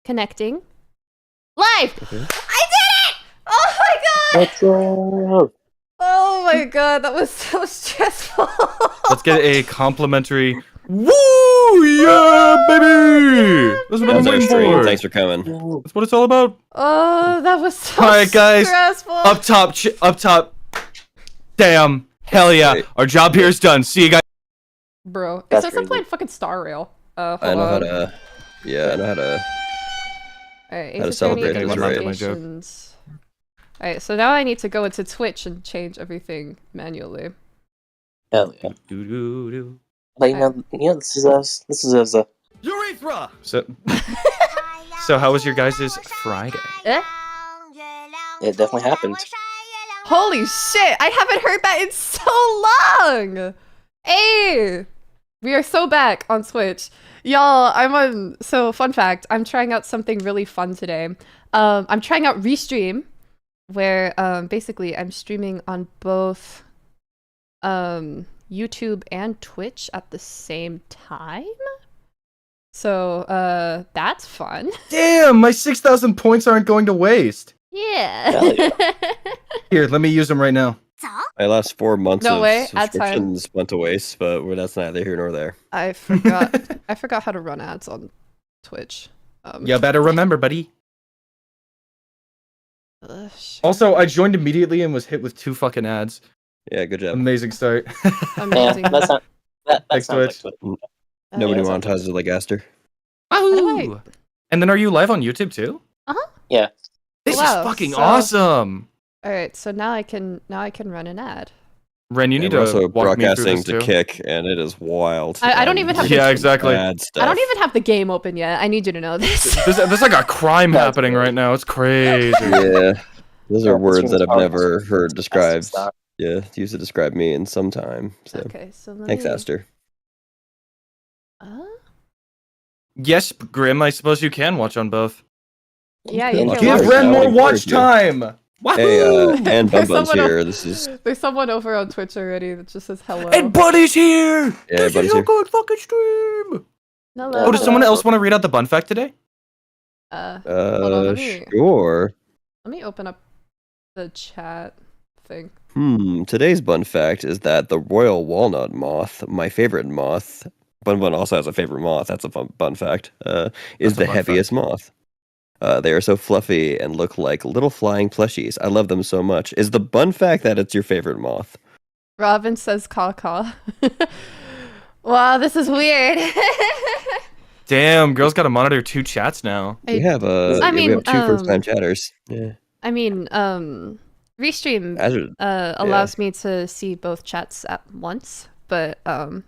Connecting. Live! Okay. I did it! Oh my god! Let's go. Oh my god, that was so stressful. Let's get a complimentary. Woo! Yeah, baby! That's what I've How's been our waiting stream? for. Thanks for coming. That's what it's all about. Oh, that was so Alright, guys. stressful. Up top, up top. Damn. Hell yeah. Great. Our job here is done. See you guys. Bro, it That's says I'm crazy. playing fucking Star Rail. Hold I know how on. to. Yeah, I know how to. Alright, how to Ace celebrate Attorney it, right? My joke. notifications. Alright, so now I need to go into Twitch and change everything manually. Hell yeah. Doo-doo-doo. But this is us. This is us. Urethra! So how was your guys' Friday? Eh? It definitely happened. Holy shit! I haven't heard that in so long! Hey! We are so back on Twitch. Y'all, so fun fact, I'm trying out something really fun today. I'm trying out Restream, where basically I'm streaming on both YouTube and Twitch at the same time. So that's fun. Damn, my 6,000 points aren't going to waste. Yeah. Here, let me use them right now. My last 4 months No of way, ad time. subscriptions went to waste, but that's neither here nor there. I forgot how to run ads on Twitch. You better remember, buddy. Shit. Also, I joined immediately and was hit with 2 fucking ads. Yeah, good job. Amazing start. Amazing. Yeah, that's not. That Thanks, sounds like Twitch. Nobody yeah, monetizes like Aster. Wahoo! And then are you live on YouTube too? Yeah. This Wow, is fucking so- awesome. All right, so now I can run an ad. Ren, you need We're to also walk me through broadcasting this to too. Kick, and it is wild. I don't even have Yeah, exactly. Bad stuff. I don't even have the game open yet. I need you to know this. There's like a crime happening right now. It's crazy. Yeah, those Yeah, are this words room's that I've horrible. never heard described. Stop. Yeah, used to describe me in some time. So Okay, so let thanks, me... Aster. Yes, Grim, I suppose you can watch on both. Yeah, you Give can Give watch Ren it. more watch time. Hey, and There's Bum Bum's someone here. This is There's someone over on Twitch already that just says hello. And Buddy's here. Yeah, this Buddy's is a here. good fucking stream. Hello. Oh, does someone else want to read out the bun fact today? Hold on, let me sure. open up the chat thing. Today's bun fact is that the royal walnut moth, my favorite moth, Bun Bun also has a favorite moth, that's a bun fact, is That's a the bun heaviest moth. They are so fluffy and look like little flying plushies. I love them so much. Is the bun fact that it's your favorite moth? Robin says caw. Wow, this is weird. Damn, girls got to monitor 2 chats now. We have I we mean, have 2 first-time chatters. Yeah. I mean, Restream Azure, allows me to see both chats at once, but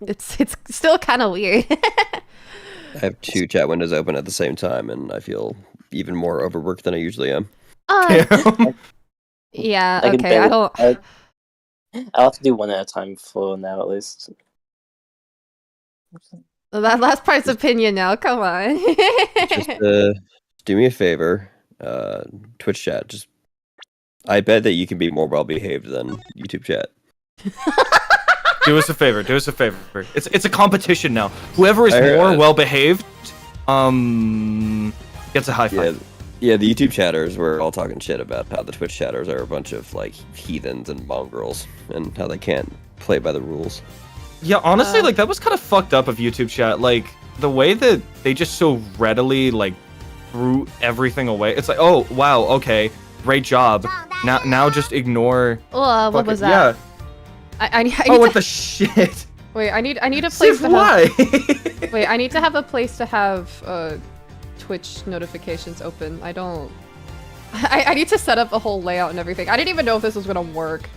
it's still kind of weird. I have 2 chat windows open at the same time, and I feel even more overworked than I usually am. Damn. Yeah, I can okay, I don't... I'll have to do one at a time for now, at least. That last part's opinion now, come on. Just do me a favor, Twitch chat. Just, I bet that you can be more well behaved than YouTube chat. Do us a favor. Do us a favor. It's a competition now. Whoever is I heard more it. well behaved, gets a high five. Yeah, the YouTube chatters were all talking shit about how the Twitch chatters are a bunch of like heathens and mongrels and how they can't play by the rules. Yeah, honestly, like that was kind of fucked up of YouTube chat. Like the way that they just so readily like threw everything away. It's like, oh wow, okay, great job. Now just ignore. What fucking- was that? Yeah. I need Oh, to... what the shit? Wait, I need a place Sif, to have... why? Wait, I need to have a place to have Twitch notifications open. I don't... I need to set up a whole layout and everything. I didn't even know if this was gonna work.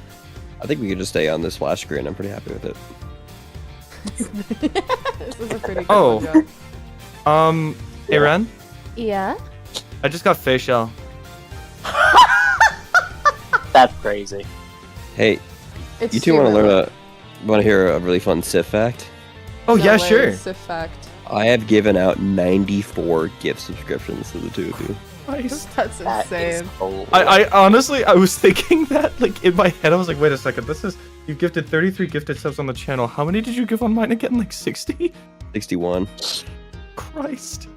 I think we could just stay on this splash screen. I'm pretty happy with it. This is a pretty good Oh. one, Joe. Hey Ren, Yeah? I just got facial. That's crazy. Hey, It's you two want to super want to hear a really fun Sif fact? Oh no yeah, way, sure. it's a fact. I have given out 94 gift subscriptions to the 2 of you. That's That is insane. cold. I honestly, I was thinking that, like, in my head, I was like, wait a second, you gifted 33 gifted subs on the channel. How many did you give on mine again? Like 60? 61. Christ.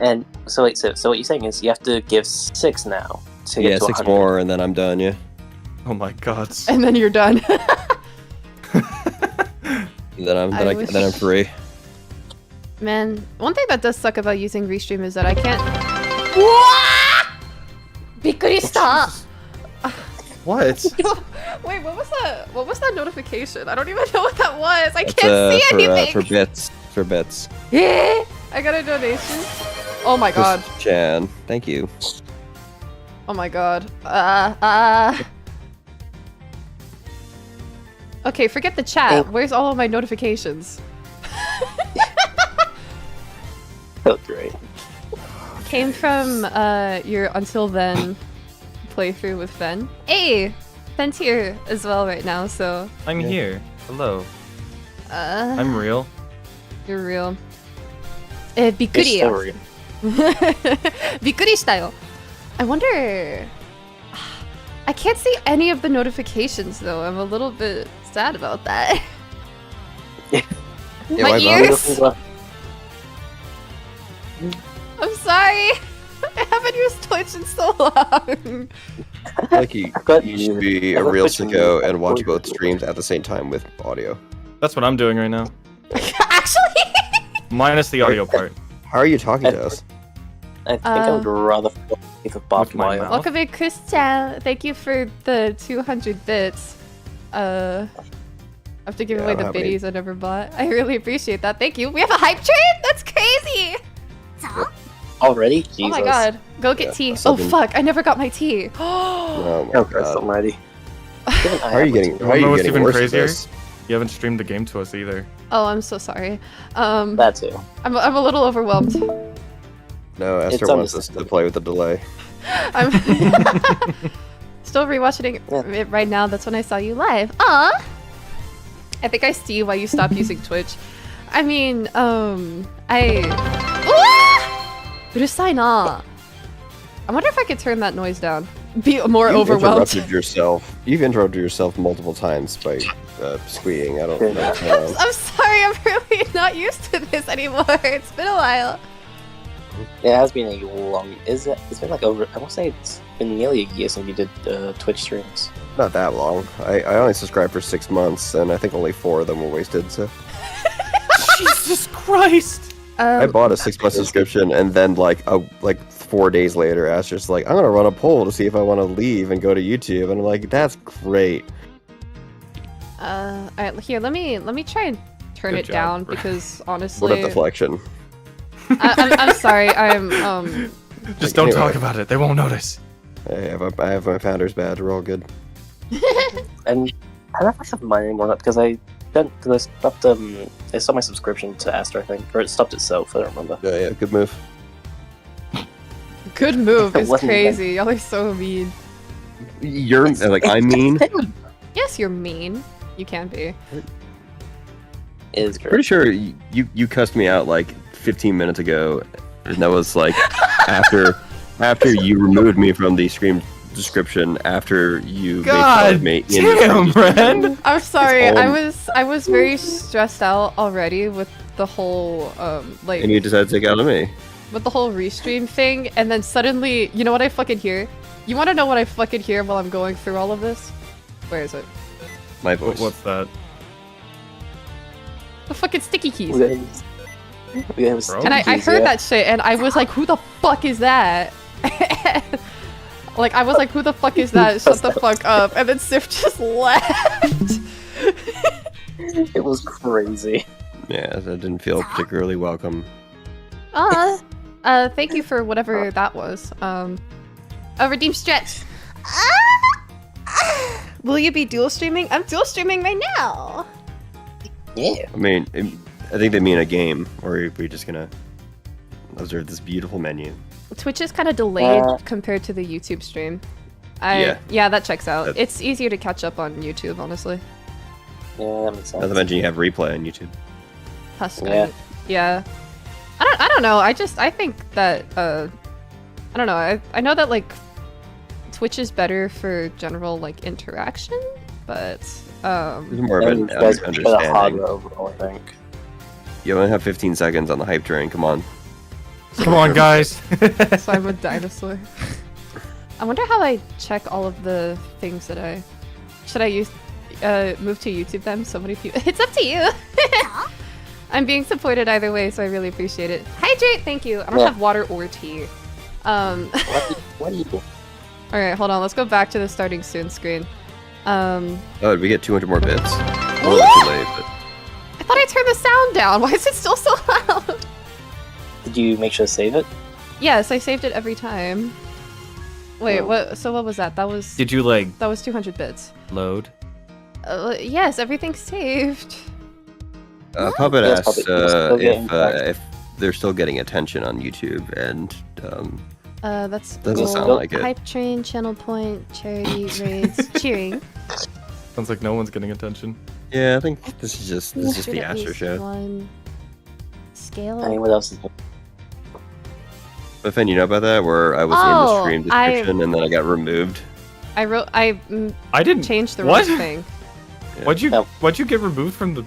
And so wait, so what you're saying is you have to give 6 now to get Yeah, to 6 100. more, and then I'm done. Yeah. Oh my god. And then you're done. Then I'm free. Man, one thing that does suck about using Restream is that I can't. Bikkurishita! What? Wait, what was that? What was that notification? I don't even know what that was. I It's, can't see anything. for bits. For bits. Yeah, I got a donation. Oh my god. Chan, thank you. Oh my god. Okay, forget the chat. Where's all of my notifications? Oh, great. Came from your Until Then playthrough with Fen. Hey! Fen's here as well right now, so... I'm here. Hello. Uh, I'm real. You're real. It's Bikkuri. so real. Bikkurishita yo. I wonder... I can't see any of the notifications though. I'm a little bit sad about that. Yeah, My why ears! Well, I'm sorry! I haven't used Twitch in so long. Like you But should be a real sicko and watch both streams at the same time with audio. That's what I'm doing right now. Actually! Minus the audio part. How are you talking to us? I think I would rather if it bobbed With my my mouth. Welcome in, Christian. Thank you for the 200 bits. I have to give Yeah, away the how many- biddies I never bought. I really appreciate that. Thank you. We have a hype train? That's crazy! already. Jesus. Oh my god. Go get Yeah, tea. Oh something- fuck, I never got my tea. Oh my Oh Christ god. Almighty. How are you getting? How are You know you what's getting even worse at crazier? this? You haven't streamed the game to us either. Oh, I'm so sorry. That too. I'm a little overwhelmed. No, Esther It's wants us to play with the delay. I'm still rewatching it right now. That's when I saw you live. Aw! I think I see why you stopped using Twitch. I mean, Urusai na. I wonder if I could turn that noise down. Be more You've overwhelmed. interrupted yourself. You've interrupted yourself multiple times by squeeing. I don't know. I'm sorry, I'm really not used to this anymore. It's been a while. Yeah, it has been a long. It's been like over. I want to say it's been nearly a year since we did Twitch streams. Not that long. I only subscribed for 6 months, and I think only 4 of them were wasted. So Jesus Christ! I bought a 6-month subscription, and then like 4 days later, Esther's like, "I'm gonna run a poll to see if I want to leave and go to YouTube," and I'm like, "That's great." Alright, here, let me try and turn Good it job, down bro. because What honestly, a deflection. I'm sorry. I'm Just don't Anyway. talk about it. They won't notice. I have my founder's badge. We're all good. And I don't know if I have mine anymore because I stopped I stopped my subscription to Aster, I think, or it stopped itself. I don't remember. Yeah, good move. good move. It It's wasn't crazy. Y'all are so mean. You're like I mean. Yes, you're mean. You can be. It is great. Pretty sure you cussed me out like 15 minutes ago, and that was like after you removed me from the stream description after you made fun God of me. damn, Ren! I'm sorry. all- I was very stressed out already with the whole like And you decided to take it out of me. with the whole restream thing, and then suddenly, you know what I fucking hear? You want to know what I fucking hear while I'm going through all of this? Where is it? My voice. What's that? The fucking sticky keys. Bro? And I heard that shit, and I was like, who the fuck is that? Like, I was like, who the fuck is that? Shut the fuck up. And then Sif just left. It was crazy. Yeah, that didn't feel particularly welcome. Thank you for whatever that was. A redeem stretch. Will you be dual streaming? I'm dual streaming right now. Yeah. I mean, I think they mean a game, or we're just gonna observe this beautiful menu. Twitch is kind of delayed compared to the YouTube stream. Yeah, that checks out. That- It's easier to catch up on YouTube, honestly. Yeah, that makes sense. Not to mention you have replay on YouTube. Husk. Yeah. Yeah. I don't know. I think that I don't know. I know that like Twitch is better for general like interaction, but It's more of And an you guys play the understanding. hardware overall, I think. You only have 15 seconds on the hype train. Come on. Come on, guys. So I'm a dinosaur. I wonder how I check all of the things that I... Should I move to YouTube then? So many people... It's up to you! I'm being supported either way, so I really appreciate it. Hydrate! Thank you! I'm gonna have water or tea. What do you do? Alright, hold on. Let's go back to the starting soon screen. Oh, did we get 200 more bits? A little What? too late, but... I thought I turned the sound down. Why is it still so loud? Did you make sure to save it? Yes, I saved it every time. Wait, what? So what was that? That was... Did you, like, That was 200 bits. load? Yes, everything's saved. Puppet Yes, asked Puppet, still getting if they're still getting attention on YouTube, and That's doesn't cool. sound like it. Hype train, channel point, charity, raids, cheering. Sounds like no one's getting attention. Yeah, I think this is just Should the at Astro least show. one scale. I mean, what else is But Finn, you know about that? Where I was in the stream description and then I got removed. I didn't changed the what? wrong thing. Yeah. Why'd you get removed from the...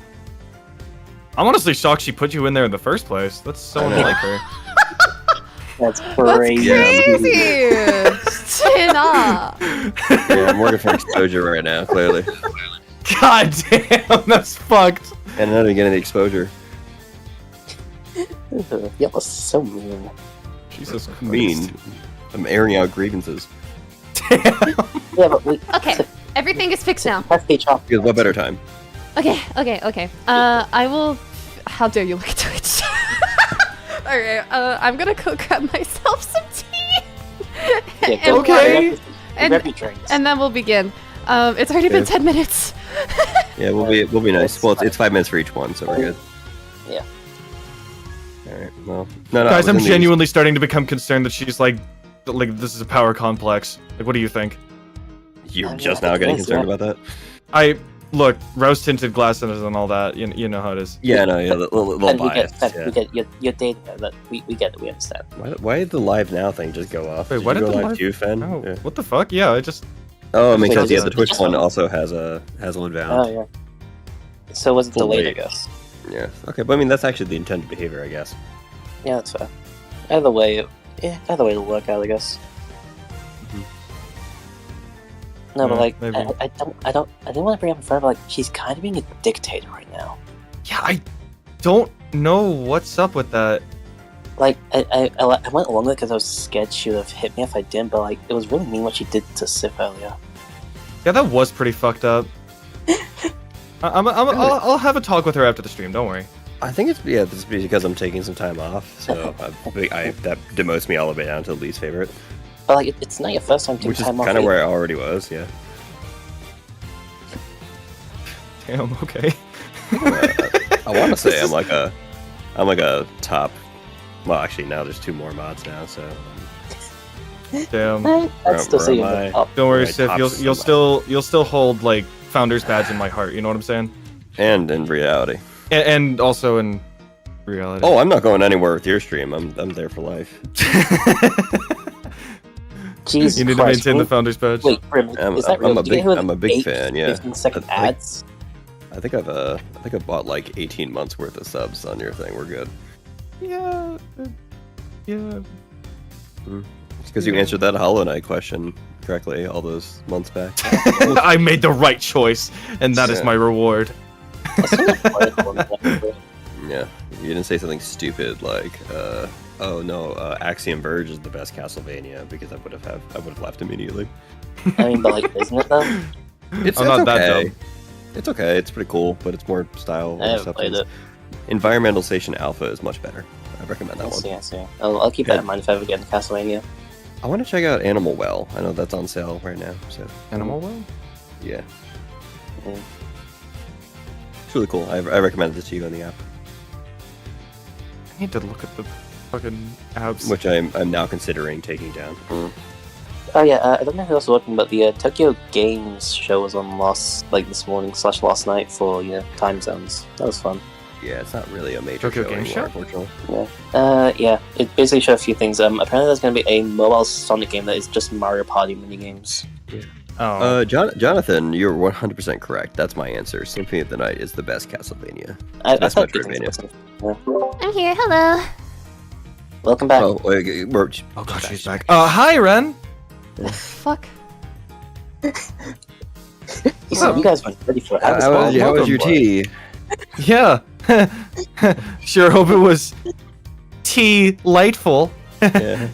I'm honestly shocked she put you in there in the first place. That's so I know. unlike her. That's That's crazy. crazy! Tina! Yeah, I'm working for exposure right now, clearly. God damn, that's fucked. And not even getting the exposure. Yeah, that's so mean. Jesus Christ. Mean. I'm airing out grievances. Yeah, but we. Okay, everything is fixed now. Press page off. Because what better time? Okay. I will... How dare you look at Twitch? Alright, I'm gonna go grab myself some tea! Yeah, And go okay. water, grab your drinks. and then we'll begin. It's already been Yeah. 10 minutes. Yeah, we'll be nice. Well, it's 5 minutes for each one, so we're good. Yeah. Alright, well. No, Guys, I I'm was in genuinely starting to become concerned that she's like this is a power complex. Like, what do you think? You're I mean, just I now think it getting is, concerned yeah. about that? Look, rose-tinted glasses and all that. You know how it is. Yeah, no, yeah, a little And we biased. get, Yeah. we get your data. That we get it. We understand. Why did the live now thing just go off? Wait, did why you did go the live live- too, Fen? Oh, Yeah. what the fuck? Yeah, I just... Oh, it makes Wait, sense. Yeah, is the it Twitch just one one? also has one Oh bound. yeah. So was it Full delayed? I rate. guess. Yeah. Okay, but I mean that's actually the intended behavior, I guess. Yeah, that's fair. Either way, it'll work out. I guess. No, but Yeah, like, maybe. I didn't want to bring up in front, but like, she's kind of being a dictator right now. Yeah, I don't know what's up with that. Like, I went along with it because I was scared she would have hit me if I didn't, but like, it was really mean what she did to Sif earlier. Yeah, that was pretty fucked up. I'll have a talk with her after the stream. Don't worry. I think it's this is because I'm taking some time off, so that demotes me all the way down to the least favorite, But like, it's not your first time taking which is time off. kind of where I already was. Yeah. Damn. Okay. I want to say I'm like a top. Well, actually, now there's 2 more mods now, so. Damn. I'd still Where say am you're in I? the top. Don't worry, Right, Sif. top You'll still hold like founder's badge in my heart. You know what I'm saying? And in reality. And also in reality. Oh, I'm not going anywhere with your stream. I'm there for life. Jesus You need to Christ, maintain the wait, founder's badge. Wait, Grim, is that real? Did you get hit with I'm a big 8 fan, yeah. 15-second I- ads. I think I've bought like 18 months worth of subs on your thing. We're good. Yeah. Yeah. It's because you answered that Hollow Knight question correctly all those months back. I made the right choice, and that is Yeah. my reward. I still haven't played one of them. Yeah, you didn't say something stupid like, "Oh no, Axiom Verge is the best Castlevania," because I would have left immediately. I mean, but like, isn't it though? It's I'm not that okay. dumb. It's okay. It's pretty cool, but it's more style. I haven't played it. Environmental Station Alpha is much better. I recommend that I one. see, I see. I'll keep that in mind if I ever get into Castlevania. I want to check out Animal Well. I know that's on sale right now. So Animal Well? yeah, Mm. it's really cool. I recommend it to you on the app, I need to look at the fucking apps. which I'm now considering taking down. Oh yeah, I don't know who else was working, but the Tokyo Games show was on this morning / last night for time zones. That was fun. Yeah, it's not really a major Tokyo show Game anymore, Show? unfortunately. Yeah, it basically showed a few things. Apparently there's going to be a mobile Sonic game that is just Mario Party minigames. Oh. Jonathan, you're 100% correct. That's my answer. Symphony of the Night is the best Castlevania. I That's thought Metroidvania. yeah. I'm here. Hello. Welcome back. Oh, wait, we're Oh god, she's back. Hi, Ren. Fuck. You guys weren't ready for it. I was how wrong. was your tea? Yeah. Sure hope it was tea-lightful. Yeah.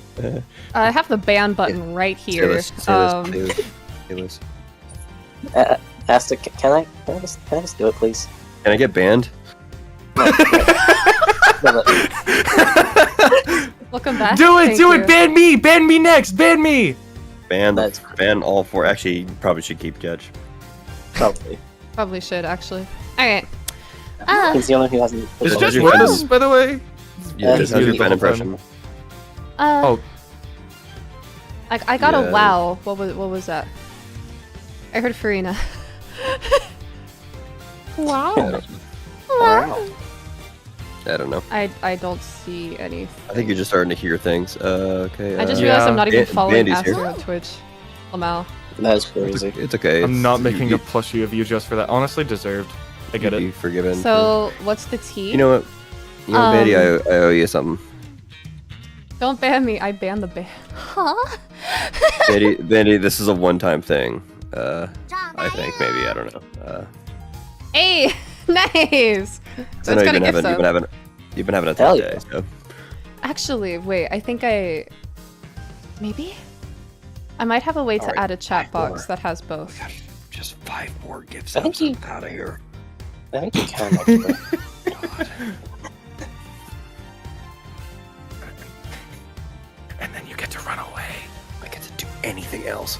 I have the ban button right here. Say this. Asta, can I just do it, please? Can I get banned? Welcome back. Do it, Thank do you. it. Ban me next. Ban me. Ban all four. Actually, you probably should keep Judge. Probably. Probably should actually. All right. He's the only one who hasn't. Is What Judge was with your us, by the way? Yeah, Just how's your muted fan the whole impression? Oh. I got Yeah. a wow. What was that? I heard Farina. Wow. Wow. I don't know. I don't see any. I think you're just starting to hear things. Okay. I just Yeah. realized I'm not even following Bandy's here. Astro on Twitch. Lamau. That is crazy. It's okay. I'm not making you, a plushie of you just for that. Honestly, deserved. I get Be it. forgiven. So what's the tea? You know what? Bandy, I owe you something. Don't ban me. I ban the ban. Huh? Bandy, this is a one-time thing. I think maybe I don't know. Hey, nice. I So know it's gonna give you've been having a Hell tough yeah. day. So. Actually, wait. I think maybe. I might have a way to Alright, add a chat 5 more. box that has both. Just 5 more gifts. I think you- out of here. I think you can. Actually. And then you get to run away. I get to do anything else.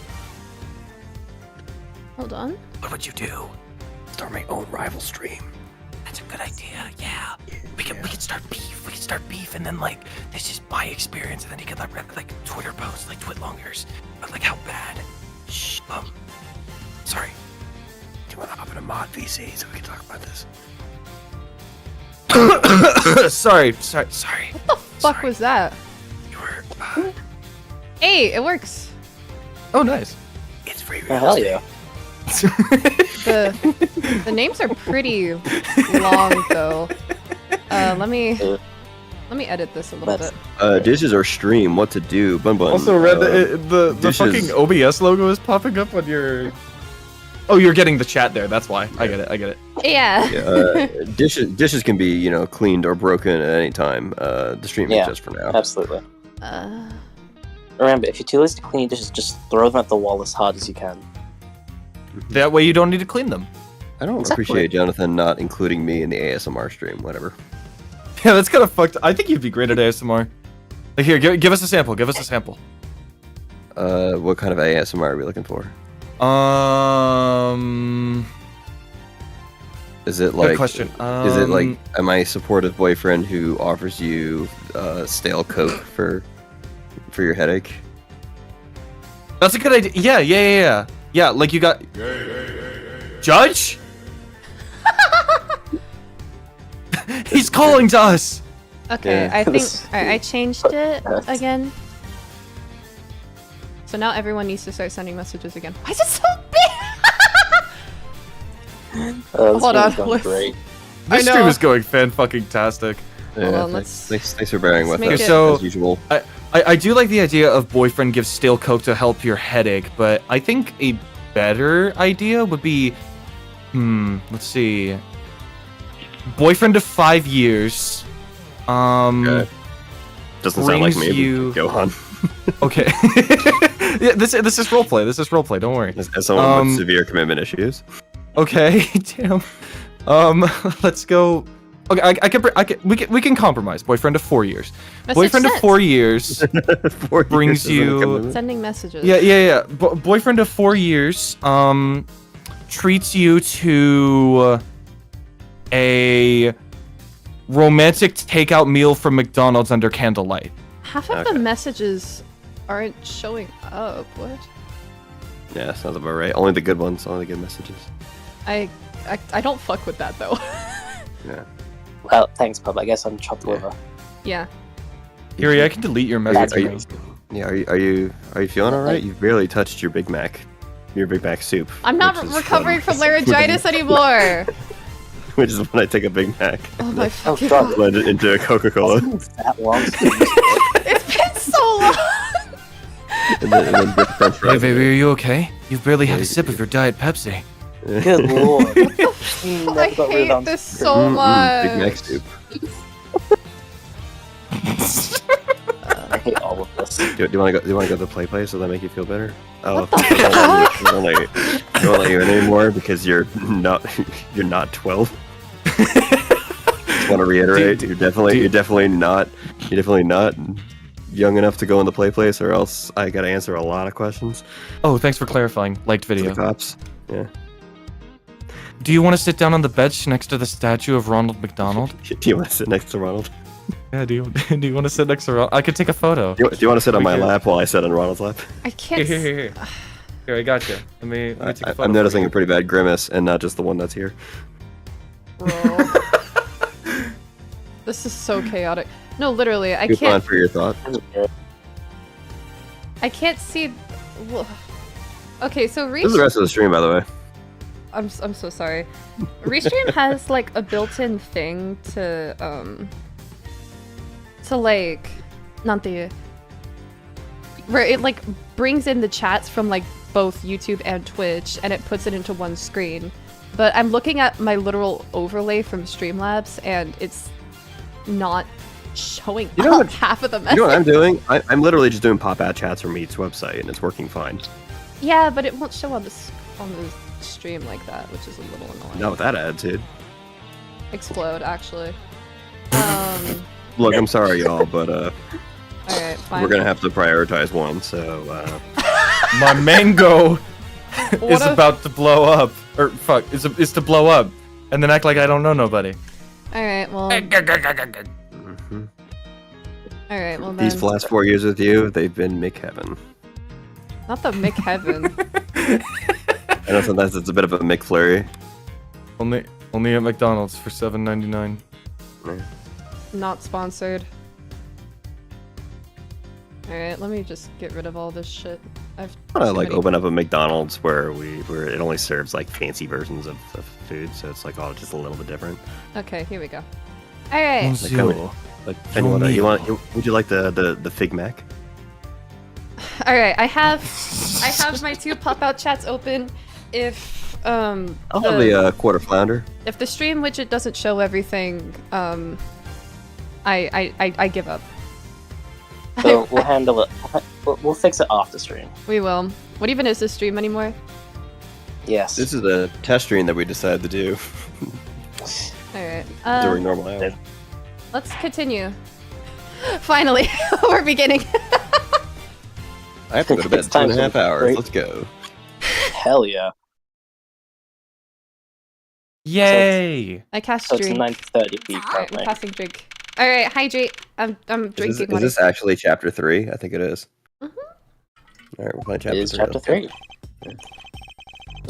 Hold on. What would you do? Start my own rival stream. That's a good idea. Yeah. We can start beef. We can start beef, and then like this is my experience, and then you can like Twitter posts, like Twitlongers, but like how bad. Shh. Sorry. Do you want to hop in a mod VC so we can talk about this? sorry. What the fuck was that? You were. Hey, it works. Oh, nice. It's free. Oh, hell yeah. The names are pretty long though. Let me edit this a little bit. This is our stream. What to do? Bun bun. Also, Red, the dishes- fucking OBS logo is popping up on your. Oh, you're getting the chat there. That's why. I get it. Yeah. Dishes can be cleaned or broken at any time. The stream is Yeah. just for now. Absolutely. Remember, if you're too lazy to clean dishes, just throw them at the wall as hard as you can. That way you don't need to clean them. I don't Exactly. appreciate Jonathan not including me in the ASMR stream. Whatever. Yeah, that's kind of fucked. I think you'd be great at ASMR. Like, here, give us a sample. Give us a sample. What kind of ASMR are we looking for? Is it Good like? question. Is it like? Am I a supportive boyfriend who offers you stale Coke for your headache? That's a good idea. Yeah. Yeah, like you got. Judge? He's calling to us. Okay, Yeah. I think I changed it again. So now everyone needs to start sending messages again. Why is it so big? This Hold one's on, going let's- Great. I This know. stream is going fan-fucking-tastic. Hold on, thanks for bearing let's with make us it- So- as usual. I do like the idea of boyfriend gives stale Coke to help your headache, but I think a better idea would be, let's see. Boyfriend of 5 years. Okay. Doesn't sound like brings me. but you- Go on. Okay. Yeah, this is roleplay. This is roleplay. Don't worry. As someone with Um, severe commitment issues. Okay. Damn. Let's go. Okay, we can compromise. Boyfriend of 4 years. Message Boyfriend of sent. 4 years. 4 brings years isn't a you- commitment. Sending messages. Yeah. Boyfriend of 4 years. Treats you to a romantic takeout meal from McDonald's under candlelight. Half of the messages aren't showing up. What? Yeah, sounds about right. Only the good ones. Only the good messages. I don't fuck with that though. Yeah. Well, thanks, Pub. I guess I'm chopped Yeah. liver. Yeah. Yuri, I can delete your That's message. Yeah. Are you feeling all right? You've barely touched your Big Mac. Your Big Mac soup. I'm not which is recovering fun. from laryngitis anymore. Which is when I take a Big Mac. Oh my Oh fucking god. god. Blend it into a Coca-Cola. That long. and then dip French Hey, fries. baby, are you okay? You've barely had a sip of your Diet Pepsi. Good lord. I hate this so Big Mac much. soup. I hate all of this. Do you want to go? Do you want to go to the play place? Does that make you feel better? Oh, What the I don't let you in anymore because you're not 12. Just want to reiterate, you're definitely not young enough to go in the play place, or else I gotta answer a lot of questions. Oh, thanks for clarifying. Liked To video. the cops. Yeah. Do you want to sit down on the bench next to the statue of Ronald McDonald? Do you want to sit next to Ronald? Yeah, do you want to sit next to Ronald? I could take a photo. Do you want to sit on my Here. lap while I sit on Ronald's lap? I can't. Here. Here, I got you. Let me take a photo. I'm noticing for a pretty bad grimace, and not just the one that's here. Bro. This is so chaotic. No, literally, I Coupon can't. for your thought. I can't see. Okay, so This is the rest of the stream, by the way. I'm so sorry. Restream has like a built-in thing to like, where it like brings in the chats from like both YouTube and Twitch, and it puts it into one screen. But I'm looking at my literal overlay from Streamlabs, and it's not showing You know up what- half of the You message. know what I'm doing? I'm literally just doing pop-out chats from Meet's website, and it's working fine. Yeah, but it won't show on the stream like that, which is a little annoying. Not with that attitude. Explode, actually. Look, I'm sorry, y'all, but Alright, fine. we're gonna have to prioritize one. So My mango What is if- about to blow up. Or fuck, is to blow up. And then act like I don't know nobody. Alright, well. mhm. Alright, well then. These last 4 years with you, they've been McHeaven. Not the Mick Heaven. I know sometimes it's a bit of a McFlurry. Only at McDonald's for $7.99. Not sponsored. Alright, let me just get rid of all this shit. I've I want to too like many- open up a McDonald's where it only serves like fancy versions of food, so it's like all just a little bit different. Okay, here we go. Alright. Bonjour. Like, Your meal. would you like the Fig Mac? Alright, I have my two pop-out chats open. If I'll have the quarter flounder. if the stream widget doesn't show everything, I give up. So we'll handle it. We'll fix it off the stream. We will. What even is this stream anymore? Yes. This is a test stream that we decided to do Alright. during normal hours. Let's continue. Finally, we're beginning. I have to go to bed It's in time 2.5 for hours. break. Let's go. Hell yeah. Yay! I cast So it's drink. 9:30 p. Alright, currently. passing drink. Alright, hydrate. I'm drinking Is this actually chapter 3? I think it is. Mhm. Alright, we're playing It chapter is 3. chapter 3.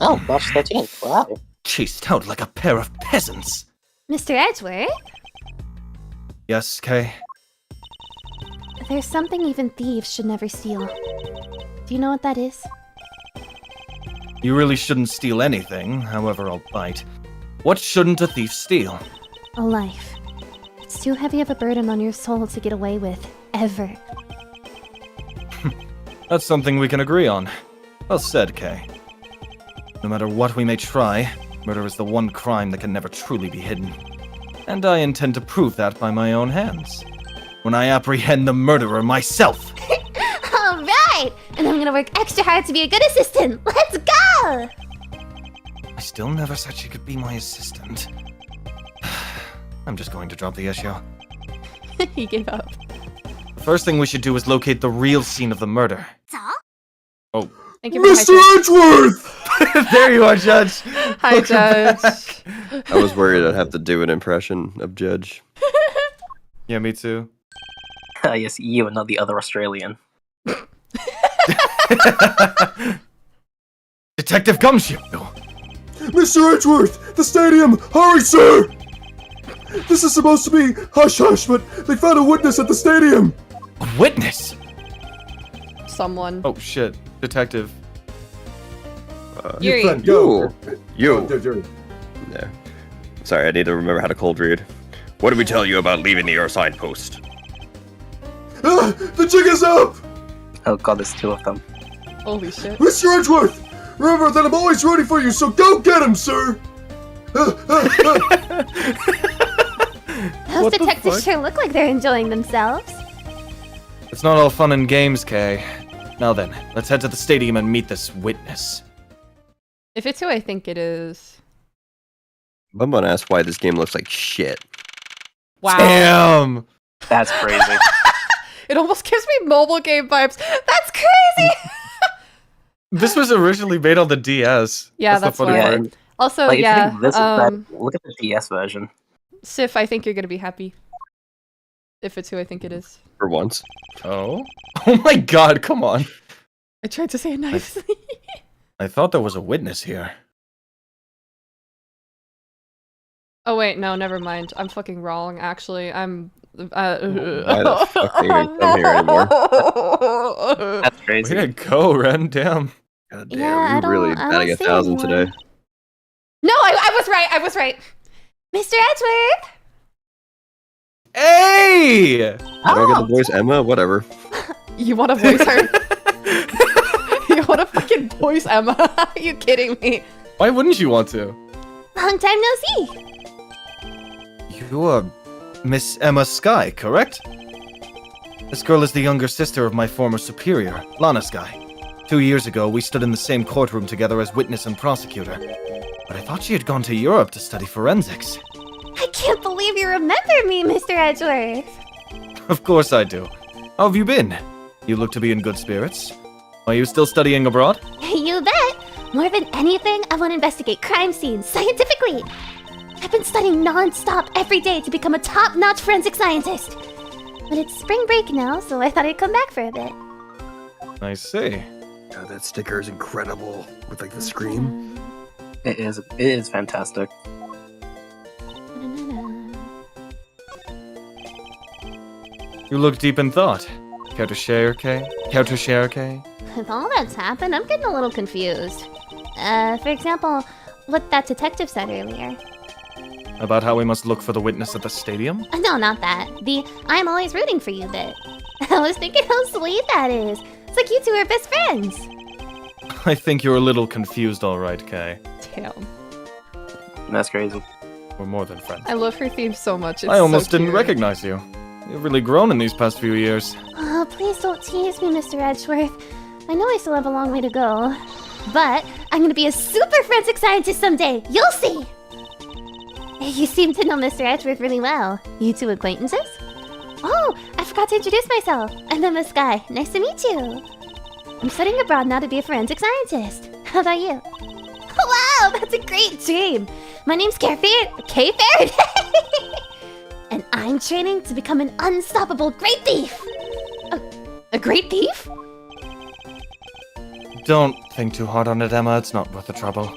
Oh, March 13th. Wow. Chased out like a pair of peasants. Mr. Edgeworth? Yes, Kay? There's something even thieves should never steal. Do you know what that is? You really shouldn't steal anything, however I'll bite. What shouldn't a thief steal? A life. It's too heavy of a burden on your soul to get away with, ever. That's something we can agree on. Well said, Kay. No matter what we may try, murder is the one crime that can never truly be hidden. And I intend to prove that by my own hands. When I apprehend the murderer myself! Alright! And I'm gonna work extra hard to be a good assistant! Let's go! I still never said she could be my assistant. I'm just going to drop the issue. He gave up. The first thing we should do is locate the real scene of the murder. Oh. Thank you for the Edgeworth! There you are, Judge! Hi, Judge. I was worried I'd have to do an impression of Judge. Yeah, me too. Yes, you and not the other Australian. Detective Gumshoe! Mr. Edgeworth, the stadium! Hurry, sir! This is supposed to be hush-hush, but they found a witness at the stadium! A witness! Someone. Oh shit, detective. Yuri. Friend, go! You. Yuri. Yeah. Sorry, I need to remember how to cold read. What did we tell you about leaving your signpost? Ah, the jig is up! Oh god, there's 2 of them. Holy shit. Mr. Edgeworth! Remember that I'm always ready for you, so go get him, sir! Those What the detectives fuck? sure look like they're enjoying themselves. It's not all fun and games, Kay. Now then, let's head to the stadium and meet this witness. If it's who I think it is. I'm gonna ask why this game looks like shit. Wow. Damn! That's crazy. It almost gives me mobile game vibes. That's crazy! This was originally made on the DS. Yeah, the that's funny why. Yeah, part. and, Also, like, if you yeah, think this is bad, look at the DS version. Sif, I think you're gonna be happy. If it's who I think it is. For once. Oh? Oh my god, come on. I tried to say it nicely. I thought there was a witness here. Oh wait, no, never mind. I'm fucking wrong, actually. I'm... Why the fuck are you gonna come here anymore? That's Way crazy. to go, Ren. Damn. God Yeah, damn, I you're really don't batting see 1,000 anyone. today. No, I was right. Mr. Edgeworth! Hey! I don't get the voice Emma? Whatever. You want to voice her? You want to fucking voice Emma? Are you kidding me? Why wouldn't you want to? Long time no see! You are Miss Emma Sky, correct? This girl is the younger sister of my former superior, Lana Sky. 2 years ago, we stood in the same courtroom together as witness and prosecutor. But I thought she had gone to Europe to study forensics. I can't believe you remember me, Mr. Edgeworth! Of course I do. How have you been? You look to be in good spirits. Are you still studying abroad? You bet! More than anything, I want to investigate crime scenes scientifically! I've been studying non-stop every day to become a top-notch forensic scientist! But it's spring break now, so I thought I'd come back for a bit. I see. God, that sticker is incredible. With like the scream. It is fantastic. You look deep in thought. Care to share, Kay? Care to share, Kay? With all that's happened, I'm getting a little confused. For example, what that detective said earlier. About how we must look for the witness at the stadium? No, not that. The I'm always rooting for you bit. I was thinking how sweet that is. It's like you two are best friends. I think you're a little confused, all right, Kay. Damn. That's crazy. We're more than friends. I love her theme so much. It's I almost so didn't cute. recognize you. You've really grown in these past few years. Oh, please don't tease me, Mr. Edgeworth. I know I still have a long way to go. But I'm gonna be a super forensic scientist someday. You'll see! You seem to know Mr. Edgeworth really well. You two acquaintances? Oh, I forgot to introduce myself. I'm Emma Sky. Nice to meet you. I'm studying abroad now to be a forensic scientist. How about you? Wow, that's a great dream. My name's Kay Faraday. And I'm training to become an unstoppable great thief. A great thief? Don't think too hard on it, Emma. It's not worth the trouble.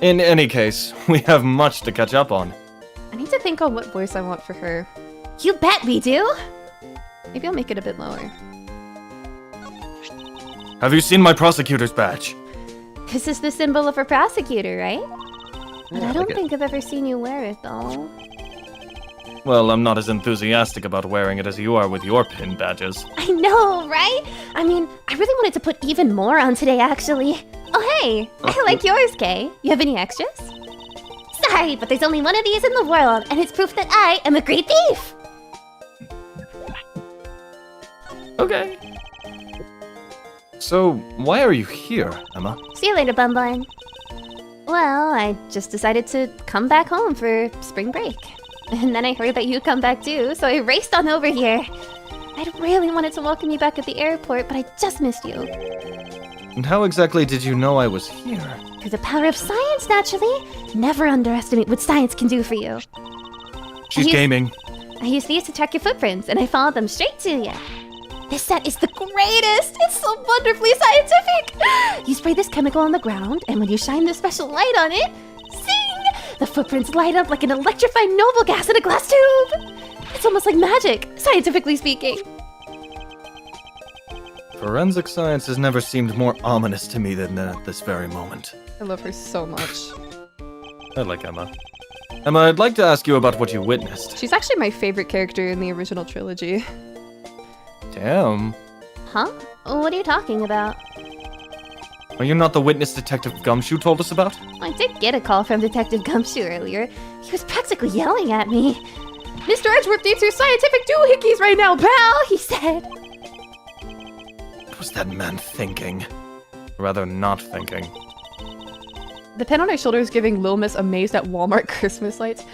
In any case, we have much to catch up on. I need to think on what voice I want for her. You bet we do. Maybe I'll make it a bit lower. Have you seen my prosecutor's badge? This is the symbol of a prosecutor, right? But I don't like it. think I've ever seen you wear it, though. Well, I'm not as enthusiastic about wearing it as you are with your pin badges. I know, right? I mean, I really wanted to put even more on today, actually. Oh, hey, I like yours, Kay. You have any extras? Sorry, but there's only one of these in the world, and it's proof that I am a great thief. Okay. So, why are you here, Emma? See you later, Bun Bun. Well, I just decided to come back home for spring break. And then I heard that you'd come back too, so I raced on over here. I'd really wanted to welcome you back at the airport, but I just missed you. And how exactly did you know I was here? Through the power of science, naturally. Never underestimate what science can do for you. She's He's- gaming. I used these to track your footprints, and I followed them straight to you. This set is the greatest! It's so wonderfully scientific! You spray this chemical on the ground, and when you shine this special light on it, zing! The footprints light up like an electrifying noble gas in a glass tube! It's almost like magic, scientifically speaking. Forensic science has never seemed more ominous to me than at this very moment. I love her so much. I like Emma. Emma, I'd like to ask you about what you witnessed. She's actually my favorite character in the original trilogy. Damn. Huh? What are you talking about? Are you not the witness Detective Gumshoe told us about? I did get a call from Detective Gumshoe earlier. He was practically yelling at me. Mr. Edgeworth needs your scientific doohickeys right now, pal! He said. What was that man thinking? Rather not thinking. The pin on her shoulder is giving Lil Miss amazed at Walmart Christmas lights.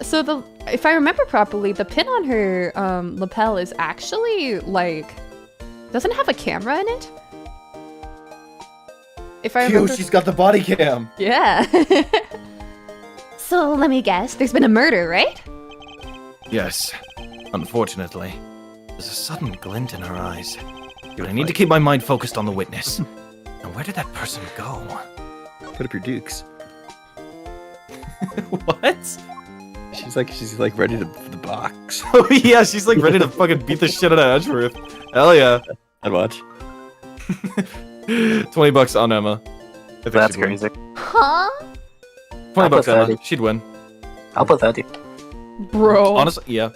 So if I remember properly, the pin on her lapel is actually like doesn't have a camera in it. If I remember, she's got the body cam. Yeah. So let me guess, there's been a murder, right? Yes, unfortunately. There's a sudden glint in her eyes. I need to keep my mind focused on the witness. Now, where did that person go? Put up your dukes. What? She's like ready to the box. Oh yeah, she's like ready to fucking beat the shit out of Edgeworth. Hell yeah. I'd watch. $20 on Emma. I think That's she'd win. crazy. Huh? $20 Emma. 30. She'd win. I'll put 30. Bro. Honestly, yeah.